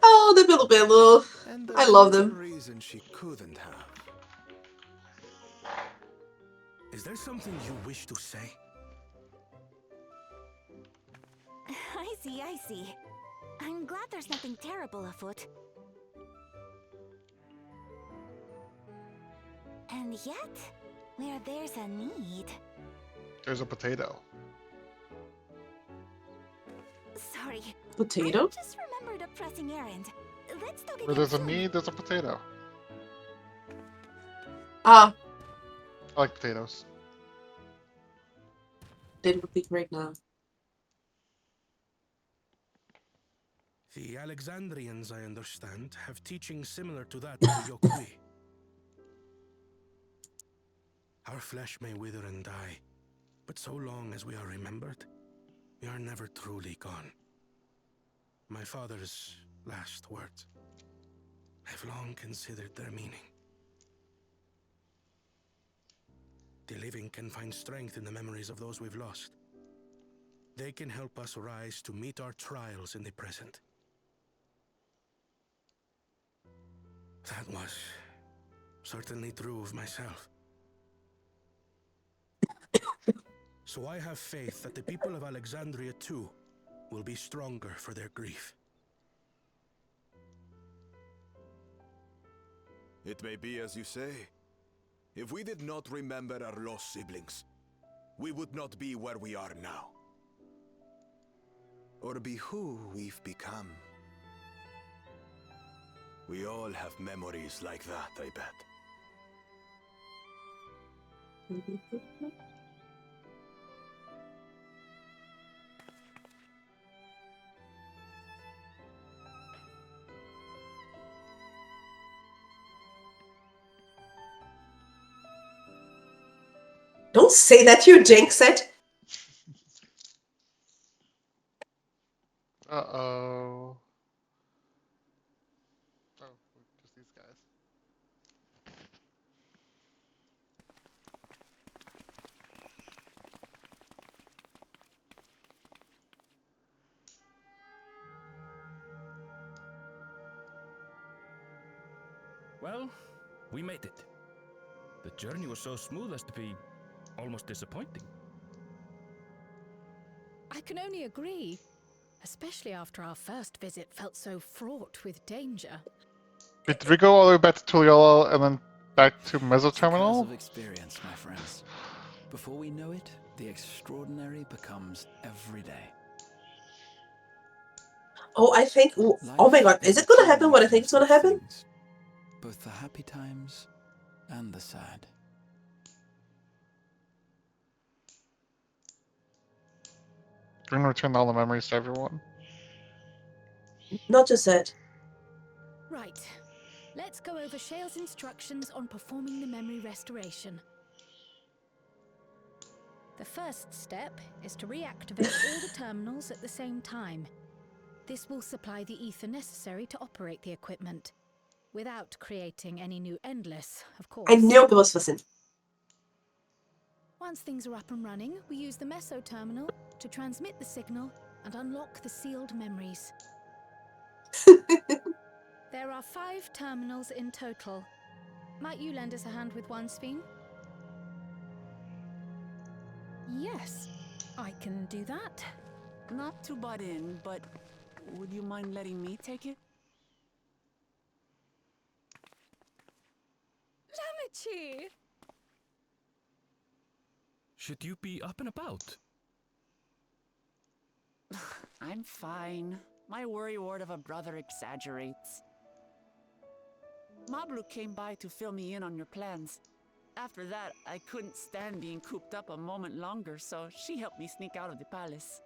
Oh, the Bill Bello. And I there's love little them. reason she couldn't have. Is there something you wish to say? I see. I'm glad there's nothing terrible afoot. And yet, where there's a need... There's a potato. Sorry. Potato? I just remembered a pressing errand. Let's talk again Where there's a soon. need, there's a potato. Ah, I like potatoes. that would be great now. The Alexandrians, I understand, have teaching similar to that of the Yokui. Our flesh may wither and die, but so long as we are remembered, we are never truly gone. My father's last words. I've long considered their meaning. The living can find strength in the memories of those we've lost. They can help us rise to meet our trials in the present. That was certainly true of myself. So I have faith that the people of Alexandria too will be stronger for their grief. It may be as you say. If we did not remember our lost siblings, we would not be where we are now. Or be who we've become. We all have memories like that, I bet. Don't say that, you jinx it. Uh-oh. Oh, just these guys. Well, we made it. The journey was so smooth as to be almost disappointing. I can only agree, especially after our first visit felt so fraught with danger. Did we go all the way back to Tuliola and then back to It's a curse Mesoterminal? of experience, my friends. Before we know it, the extraordinary becomes every day. Oh, I think. Oh my god, is it gonna happen what I think it's gonna happen? Things, both the happy times and the sad. We're gonna return all the memories to everyone. Not just that. Right. Let's go over Shale's instructions on performing the memory restoration. The first step is to reactivate all the terminals at the same time. This will supply the ether necessary to operate the equipment, without creating any new endless, of course. I knew it was Facin. Once things are up and running, we use the meso terminal to transmit the signal and unlock the sealed memories. There are 5 terminals in total. Might you lend us a hand with one, Sphene? Yes, I can do that. Not to butt in, but would you mind letting me take it? Lamichi! Should you be up and about? I'm fine. My worrywart of a brother exaggerates. Mablu came by to fill me in on your plans. After that, I couldn't stand being cooped up a moment longer, so she helped me sneak out of the palace.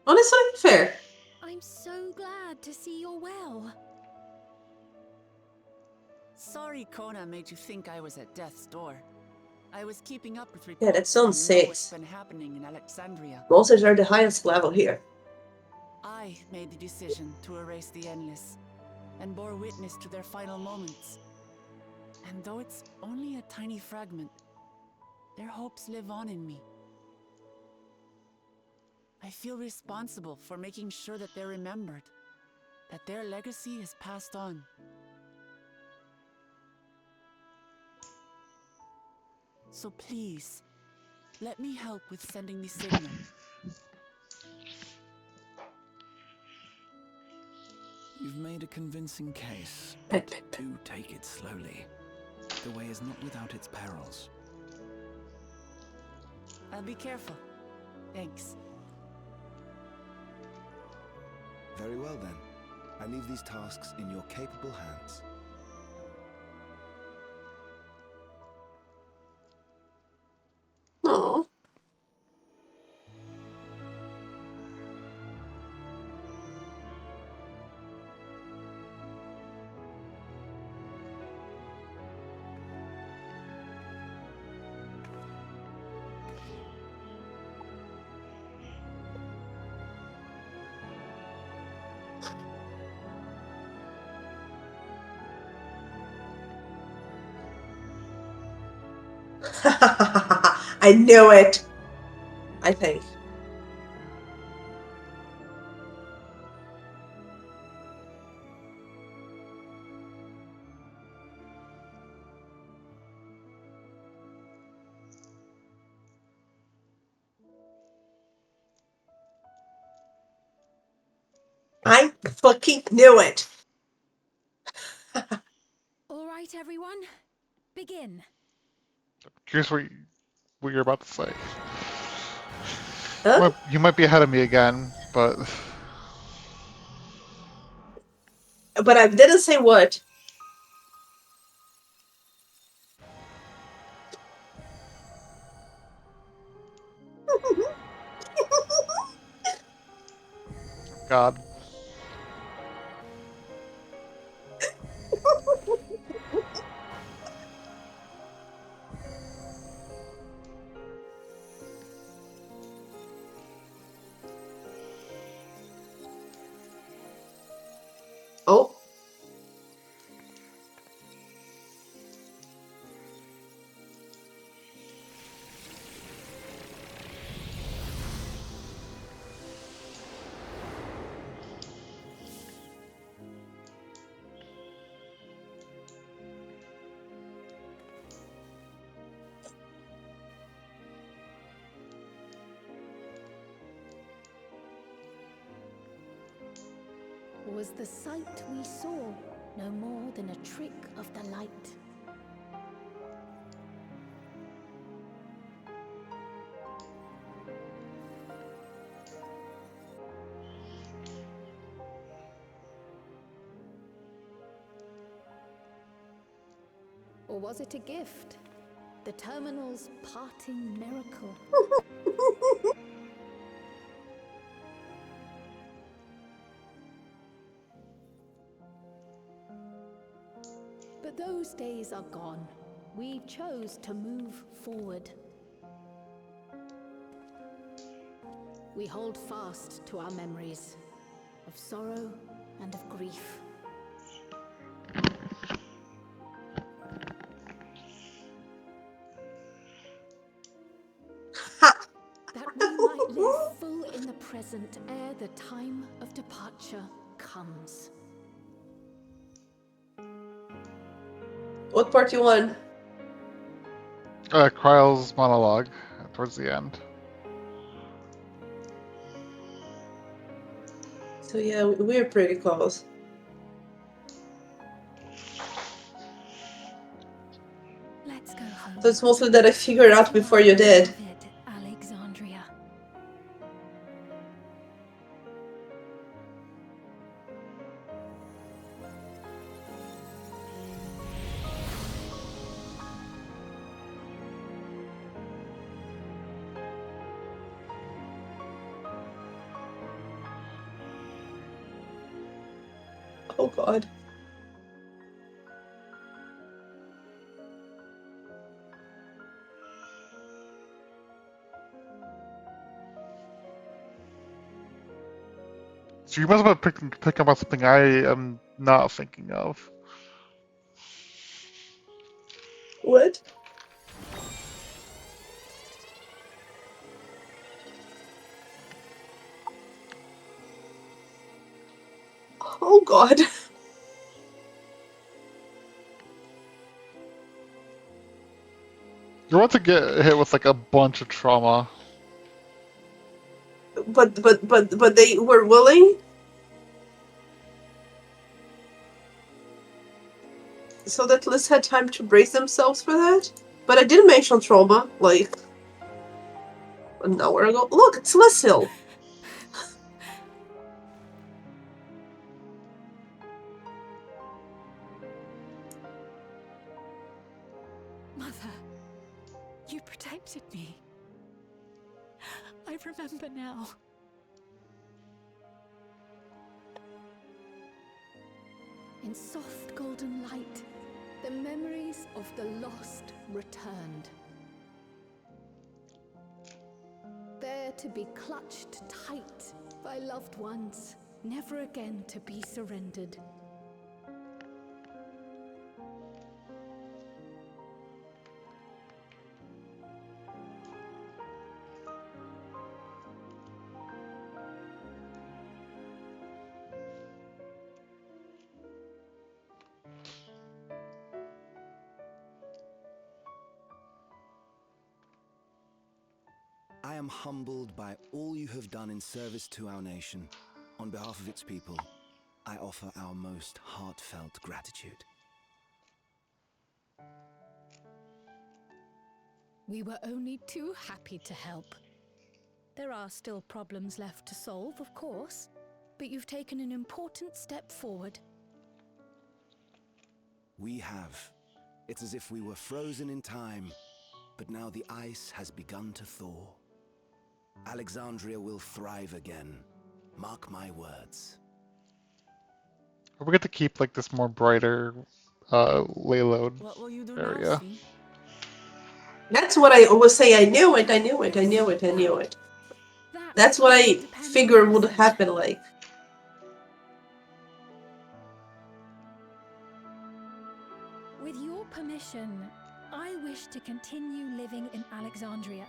Honestly, fair. I'm so glad to see you're well. Sorry Kona made you think I was at death's door. I was keeping up with Yeah, that reports sounds on what's 6. been happening in Alexandria. Monsters are the highest level here. I made the decision to erase the Endless, and bore witness to their final moments. And though it's only a tiny fragment, their hopes live on in me. I feel responsible for making sure that they're remembered, that their legacy is passed on. So please, let me help with sending the signal. You've made a convincing case, but do take it slowly. The way is not without its perils. I'll be careful. Thanks. Very well then. I leave these tasks in your capable hands. Aww. I knew it. I think. I fucking knew it. All right, everyone. Begin. Curious what you're about to say. Huh? You might be ahead of me again, but But I didn't say what. God. Oh. Was the sight we saw no more than a trick of the light? Or was it a gift? The terminal's parting miracle? But those days are gone. We chose to move forward. We hold fast to our memories of sorrow and of grief. That we might live full in the present ere the time of departure comes. What part you want? Kryle's monologue towards the end. So yeah, we're pretty close. Let's go home. So it's mostly that I figured out before you did. Alexandria. Oh god. So you must have been picking up on something I am not thinking of. What? Oh god. You're about to get hit with like a bunch of trauma. But they were willing. So that Liz had time to brace themselves for that. But I didn't mention trauma, like an hour ago. Look, it's Lysil. Mother, you protected me. I remember now. In soft golden light, the memories of the lost returned. There to be clutched tight by loved ones, never again to be surrendered. I am humbled by all you have done in service to our nation. On behalf of its people, I offer our most heartfelt gratitude. We were only too happy to help. There are still problems left to solve, of course, but you've taken an important step forward. We have. It's as if we were frozen in time, but now the ice has begun to thaw. Alexandria will thrive again. Mark my words. We get to keep like this more brighter lay load What will you do area. now, Svi? That's what I always say. I knew it, I knew it, I knew it, I knew it. That's what I figured would happen, like. With your permission, I wish to continue living in Alexandria.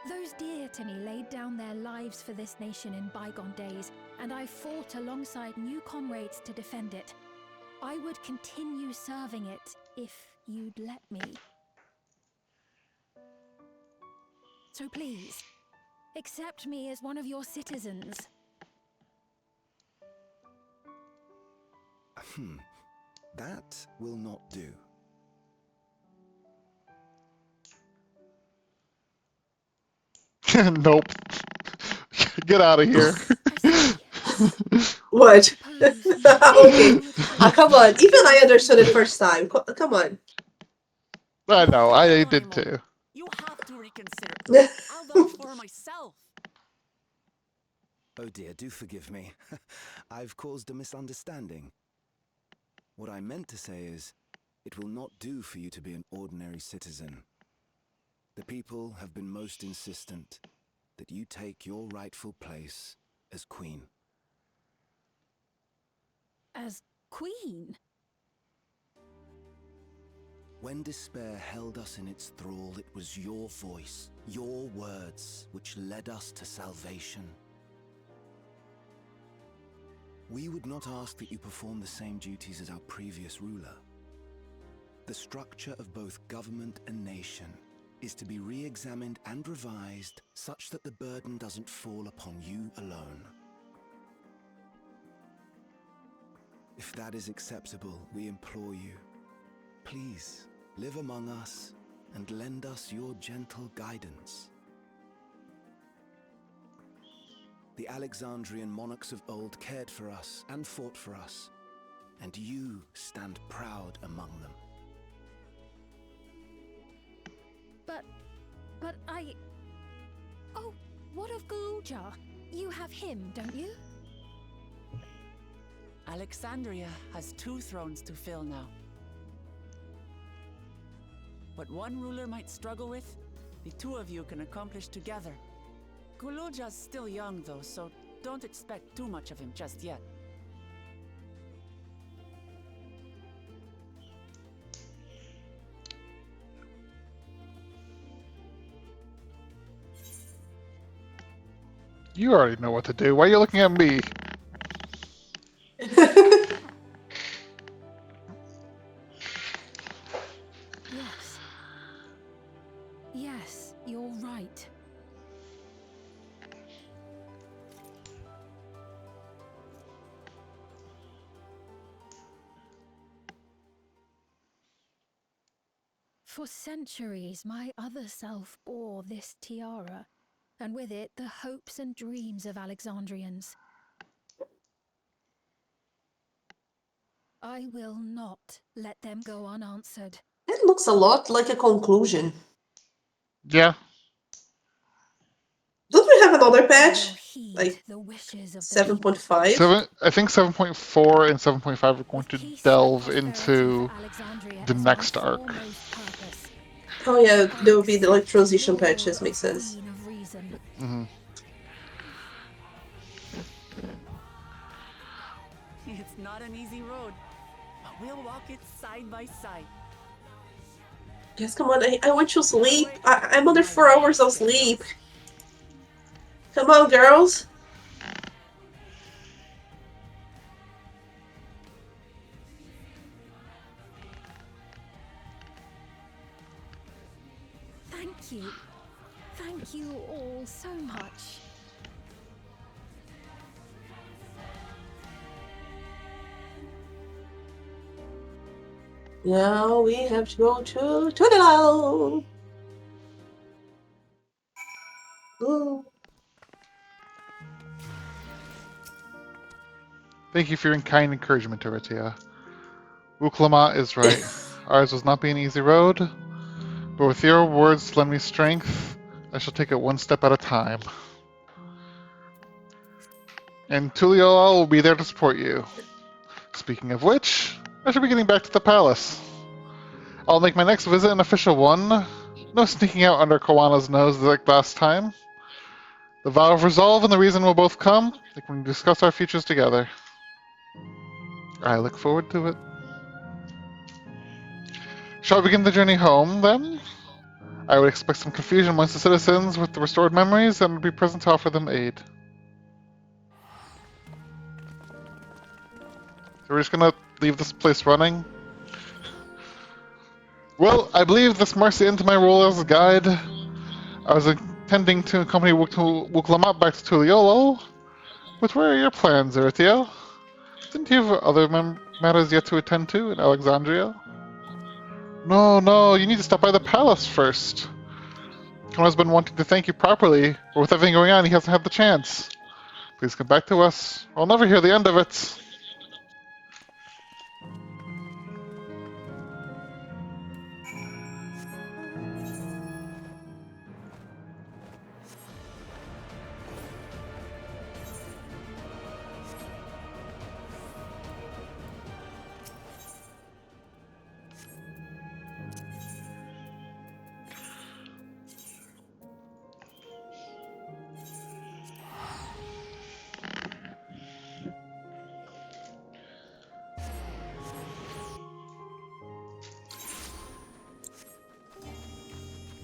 Those dear to me laid down their lives for this nation in bygone days, and I fought alongside new comrades to defend it. I would continue serving it if you'd let me. So please, accept me as one of your citizens. That will not do. Nope. Get out of here. What? Okay. Come on. Even I understood it first time. Come on. I know, I did too. You have to reconsider. I'll vouch for her myself. Oh dear, do forgive me. I've caused a misunderstanding. What I meant to say is, it will not do for you to be an ordinary citizen. The people have been most insistent that you take your rightful place as queen. As queen? When despair held us in its thrall, it was your voice, your words, which led us to salvation. We would not ask that you perform the same duties as our previous ruler. The structure of both government and nation is to be re-examined and revised such that the burden doesn't fall upon you alone. If that is acceptable, we implore you, please live among us and lend us your gentle guidance. The Alexandrian monarchs of old cared for us and fought for us, and you stand proud among them. But I... Oh, what of Galulja? You have him, don't you? Alexandria has 2 thrones to fill now. What one ruler might struggle with, the 2 of you can accomplish together. Galulja's still young though, so don't expect too much of him just yet. You already know what to do. Why are you looking at me? Yes. Yes, you're right. For centuries, my other self bore this tiara, and with it the hopes and dreams of Alexandrians. I will not let them go unanswered. It looks a lot like a conclusion. Yeah. Don't we have another patch? Like 7.5? I think 7.4 and 7.5 are going to delve into the next arc. Oh yeah, there will be the like transition patches, makes sense. Mm-hmm. It's not an easy road, but we'll walk it side by side. Yes, come on, I want to sleep. I'm under 4 hours of sleep. Come on, girls. Thank you. Thank you all so much. Now we have to go to the Ooh. Thank you for your kind encouragement, Aritya. Uklama is right. Ours was not be an easy road, but with your words to lend me strength, I shall take it one step at a time. And Tuliola will be there to support you. Speaking of which, I should be getting back to the palace. I'll make my next visit an official one. No sneaking out under Kawana's nose like last time. The vow of resolve and the reason we'll both come, we can discuss our futures together. I look forward to it. Shall we begin the journey home, then? I would expect some confusion amongst the citizens with the restored memories and would be present to offer them aid. So we're just gonna leave this place running? Well, I believe this marks the end to my role as a guide. I was intending to accompany Wuklamat back to Tuliolo, but where are your plans, Aritya? Didn't you have other matters yet to attend to in Alexandria? No, you need to stop by the palace first. Kono's been wanting to thank you properly, but with everything going on, he hasn't had the chance. Please come back to us. I'll never hear the end of it.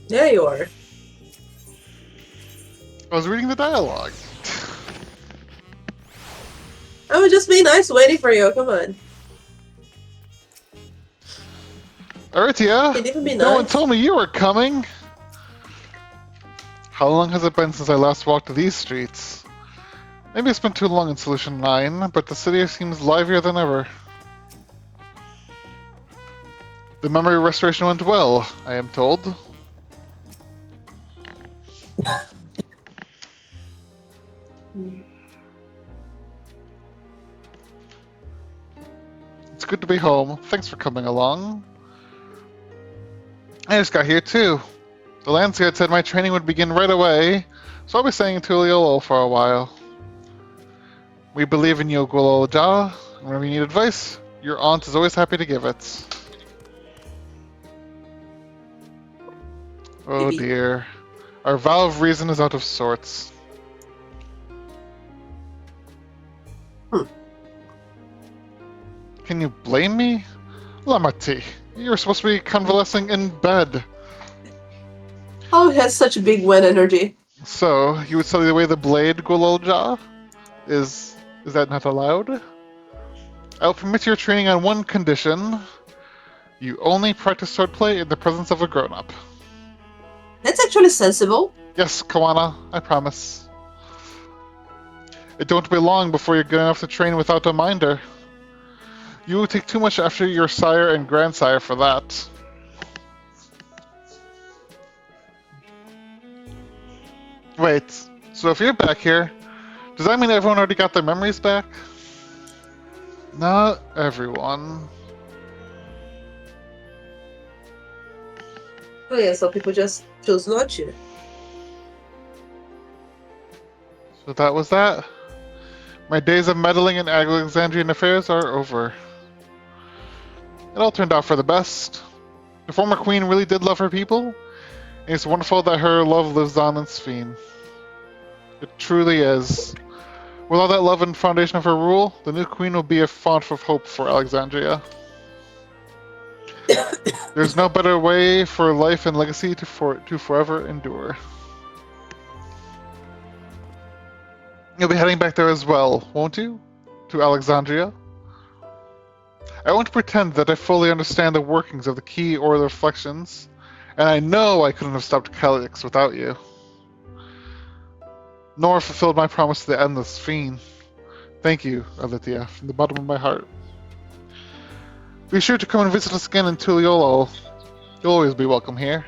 There you are. I was reading the dialogue. I was just being nice waiting for you. Come on. Aritya, Can't even be no one nice. told me you were coming. How long has it been since I last walked these streets? Maybe it's been too long in Solution 9, but the city seems livelier than ever. The memory restoration went well, I am told. It's good to be home. Thanks for coming along. I just got here too. The Landscape said my training would begin right away, so I'll be staying in Tuliolo for a while. We believe in you, Gulolja, and whenever you need advice, your aunt is always happy to give it. Oh dear. Our vow of reason is out of sorts. Can you blame me? Lamati, you were supposed to be convalescing in bed. Oh, it has such big Wen energy. So, you would study away the blade, Gulolja? Is that not allowed? I'll permit your training on one condition. You only practice swordplay in the presence of a grown-up. That's actually sensible. Yes, Kawana, I promise. It don't be long before you're good enough to train without a minder. You will take too much after your sire and grandsire for that. Wait, so if you're back here, does that mean everyone already got their memories back? Not everyone. Oh yeah, so people just chose not to. So that was that. My days of meddling in Alexandrian affairs are over. It all turned out for the best. The former queen really did love her people, and it's wonderful that her love lives on in Sphene. It truly is. With all that love and foundation of her rule, the new queen will be a font of hope for Alexandria. There's no better way for life and legacy to forever endure. You'll be heading back there as well, won't you? To Alexandria? I won't pretend that I fully understand the workings of the key or the reflections, and I know I couldn't have stopped Calyx without you. Nor fulfilled my promise to the endless fiend. Thank you, Aritya, from the bottom of my heart. Be sure to come and visit us again in Tuliolo. You'll always be welcome here.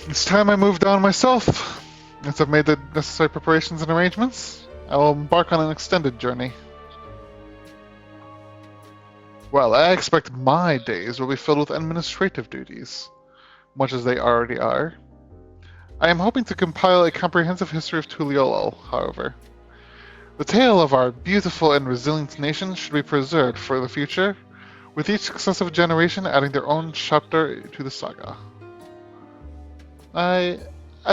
It's time I moved on myself. Once I've made the necessary preparations and arrangements, I will embark on an extended journey. Well, I expect my days will be filled with administrative duties, much as they already are. I am hoping to compile a comprehensive history of Tuliolo, however. The tale of our beautiful and resilient nation should be preserved for the future, with each successive generation adding their own chapter to the saga. I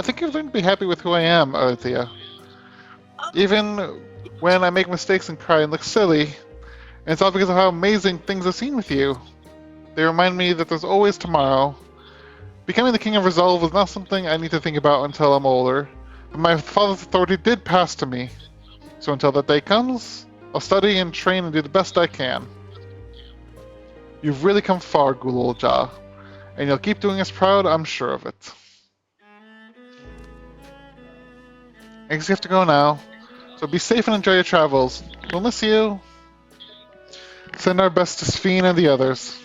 think you've learned to be happy with who I am, Aritya. Even when I make mistakes and cry and look silly, and it's all because of how amazing things have seen with you. They remind me that there's always tomorrow. Becoming the King of Resolve is not something I need to think about until I'm older, but my father's authority did pass to me. So until that day comes, I'll study and train and do the best I can. You've really come far, Gulolja, and you'll keep doing us proud, I'm sure of it. I guess you have to go now, so be safe and enjoy your travels. We'll miss you. Send our best to Sphene and the others.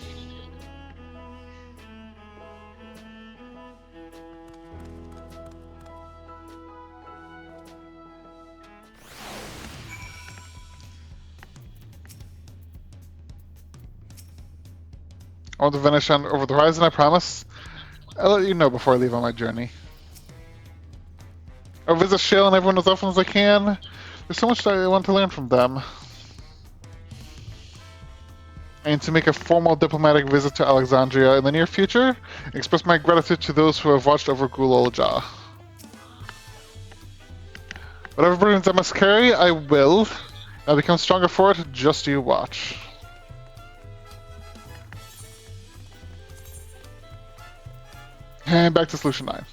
I want to vanish on over the horizon, I promise. I'll let you know before I leave on my journey. I'll visit Shale and everyone as often as I can. There's so much that I want to learn from them. I need to make a formal diplomatic visit to Alexandria in the near future and express my gratitude to those who have watched over Gulolja. Whatever burdens I must carry, I will. I'll become stronger for it, just you watch. And back to Solution 9.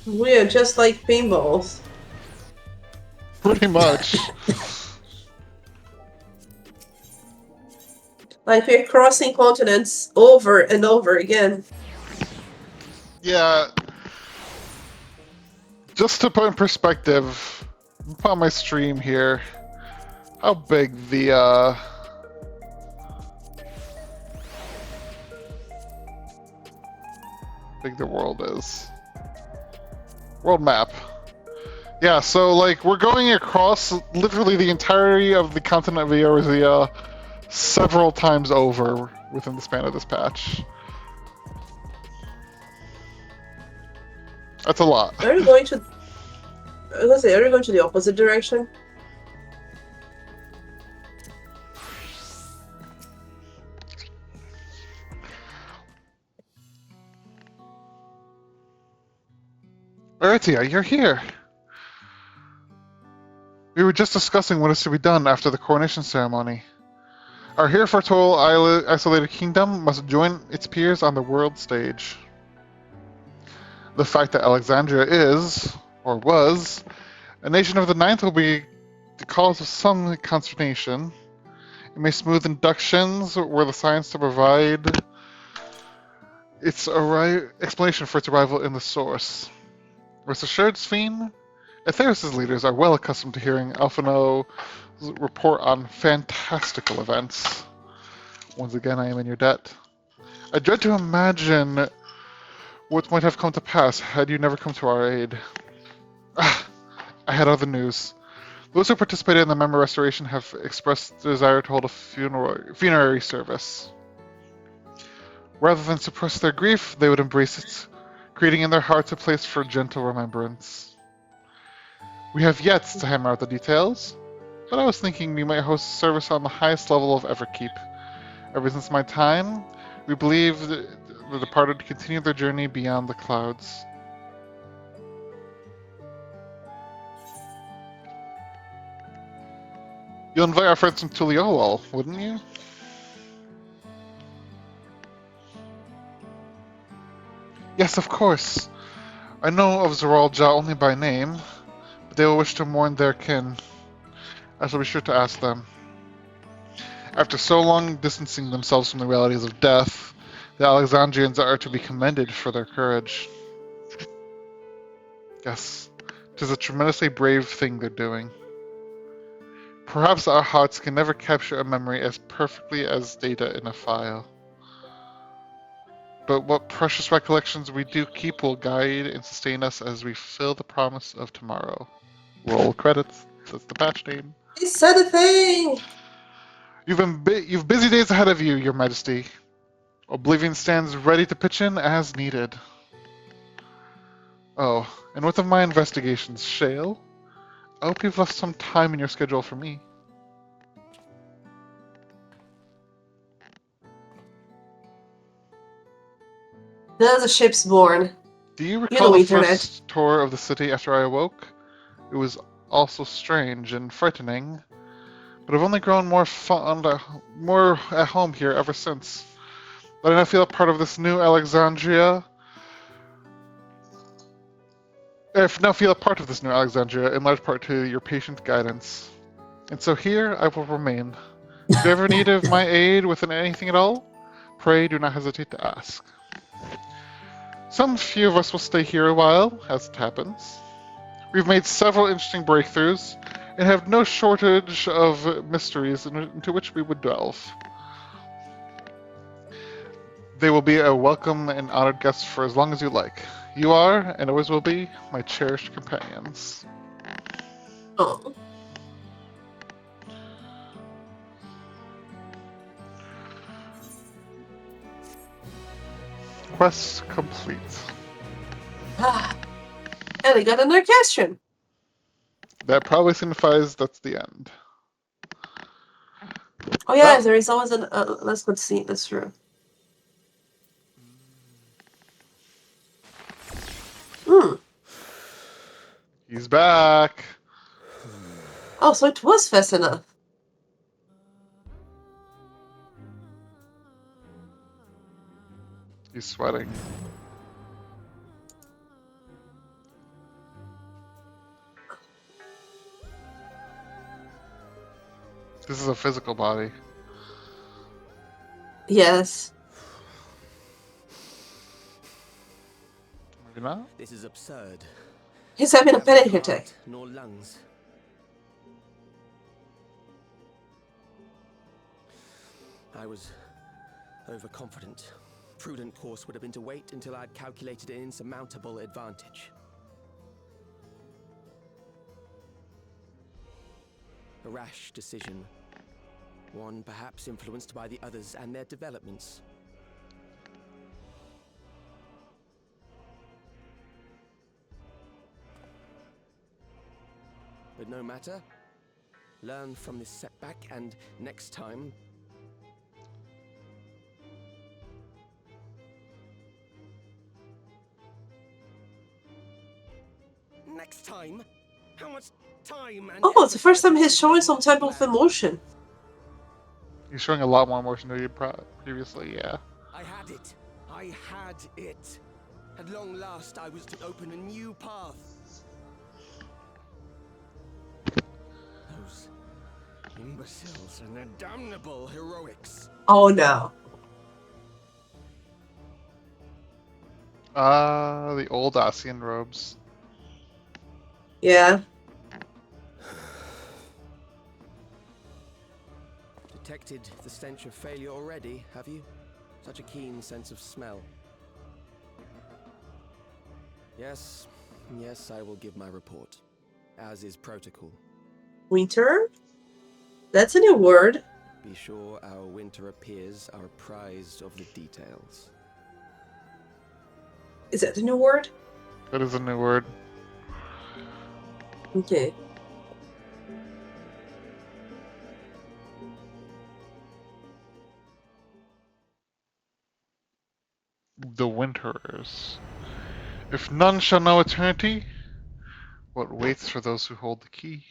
We are just like pinballs. Pretty much. Like we're crossing continents over and over again. Yeah. Just to put in perspective, put on my stream here, how big the world is. World map. Yeah, so like we're going across literally the entirety of the continent of Eorzea several times over within the span of this patch. That's a lot. Are you going to? I was gonna say, are you going to the opposite direction? Aritya, you're here. We were just discussing what is to be done after the coronation ceremony. Our heretofore isolated kingdom must join its peers on the world stage. The fact that Alexandria is, or was, a nation of the ninth will be the cause of some consternation. It may smooth inductions were the science to provide its explanation for its arrival in the source. Rest assured, Sphene, Atheros' leaders are well accustomed to hearing Alphino's report on fantastical events. Once again, I am in your debt. I dread to imagine what might have come to pass had you never come to our aid. I had other news. Those who participated in the memory restoration have expressed the desire to hold a funerary service. Rather than suppress their grief, they would embrace it, creating in their hearts a place for gentle remembrance. We have yet to hammer out the details, but I was thinking we might host a service on the highest level of Everkeep. Ever since my time, we believe the departed continue their journey beyond the clouds. You'll invite our friends from Tuliolo, wouldn't you? Yes, of course. I know of Zeralja only by name, but they will wish to mourn their kin. I shall be sure to ask them. After so long distancing themselves from the realities of death, the Alexandrians are to be commended for their courage. Yes, It is a tremendously brave thing they're doing. Perhaps our hearts can never capture a memory as perfectly as data in a file. But what precious recollections we do keep will guide and sustain us as we fulfill the promise of tomorrow. Roll credits. That's the patch name. He said a thing! You've busy days ahead of you, Your Majesty. Oblivion stands ready to pitch in as needed. Oh, and what of my investigations, Shale? I hope you've left some time in your schedule for me. There's a ship's born. Do you recall know, the Internet. first tour of the city after I awoke? It was also strange and frightening, but I've only grown more at home here ever since. But I now feel a part of this new Alexandria. I now feel a part of this new Alexandria, in large part to your patient guidance. And so here I will remain. If you ever need of my aid with anything at all, pray do not hesitate to ask. Some few of us will stay here a while, as it happens. We've made several interesting breakthroughs, and have no shortage of mysteries into which we would delve. They will be a welcome and honored guest for as long as you like. You are, and always will be, my cherished companions. Oh. Quest complete. And I got an orchestration. That probably signifies that's the end. Oh yeah, there is always an let's go see. That's true. He's back. Oh, so it was fast enough. He's sweating. This is a physical body. Yes. Maybe not? This is absurd. He's having a panic attack. Nor lungs. I was overconfident. Prudent course would have been to wait until I'd calculated an insurmountable advantage. A rash decision. One perhaps influenced by the others and their developments. But no matter. Learn from this setback and next time... Next time? How much time and... Oh, it's the first time he's showing some type of emotion. He's showing a lot more emotion than he did previously, yeah. I had it. I had it. At long last, I was to open a new path. Those imbeciles and their damnable heroics. Oh no. The old Asian robes. Yeah. Detected the stench of failure already, have you? Such a keen sense of smell. Yes, I will give my report, as is protocol. Winter? That's a new word. Be sure our winter peers are apprised of the details. Is that a new word? That is a new word. Okay. The Winterers. If none shall know eternity, what waits for those who hold the key?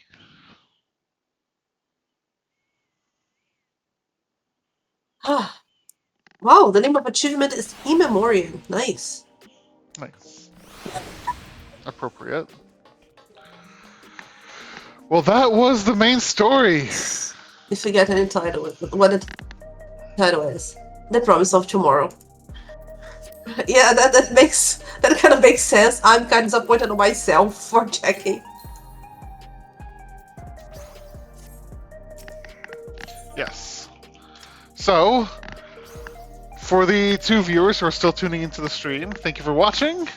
Ah. Wow, the name of achievement is Immemorial. Nice. Nice. Appropriate. Well, that was the main story. If you get any title, what the title is. The Promise of Tomorrow. Yeah, that kind of makes sense. I'm kind of disappointed in myself for checking. Yes. So, for the 2 viewers who are still tuning into the stream, thank you for watching.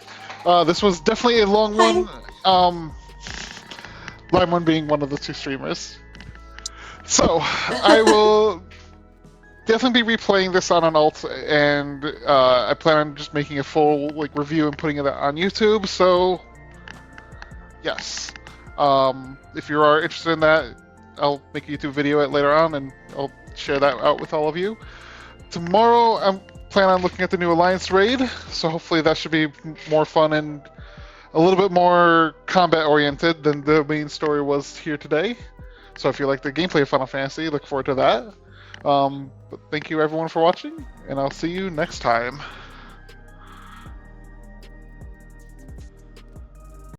This was definitely a long one. Lamwen being one of the 2 streamers. So, I will definitely be replaying this on an alt, and I plan on just making a full review and putting it on YouTube. So, yes, if you are interested in that, I'll make a YouTube video later on, and I'll share that out with all of you. Tomorrow, I'm planning on looking at the new Alliance raid, so hopefully that should be more fun and a little bit more combat-oriented than the main story was here today. So if you like the gameplay of Final Fantasy, look forward to that. But thank you everyone for watching, and I'll see you next time.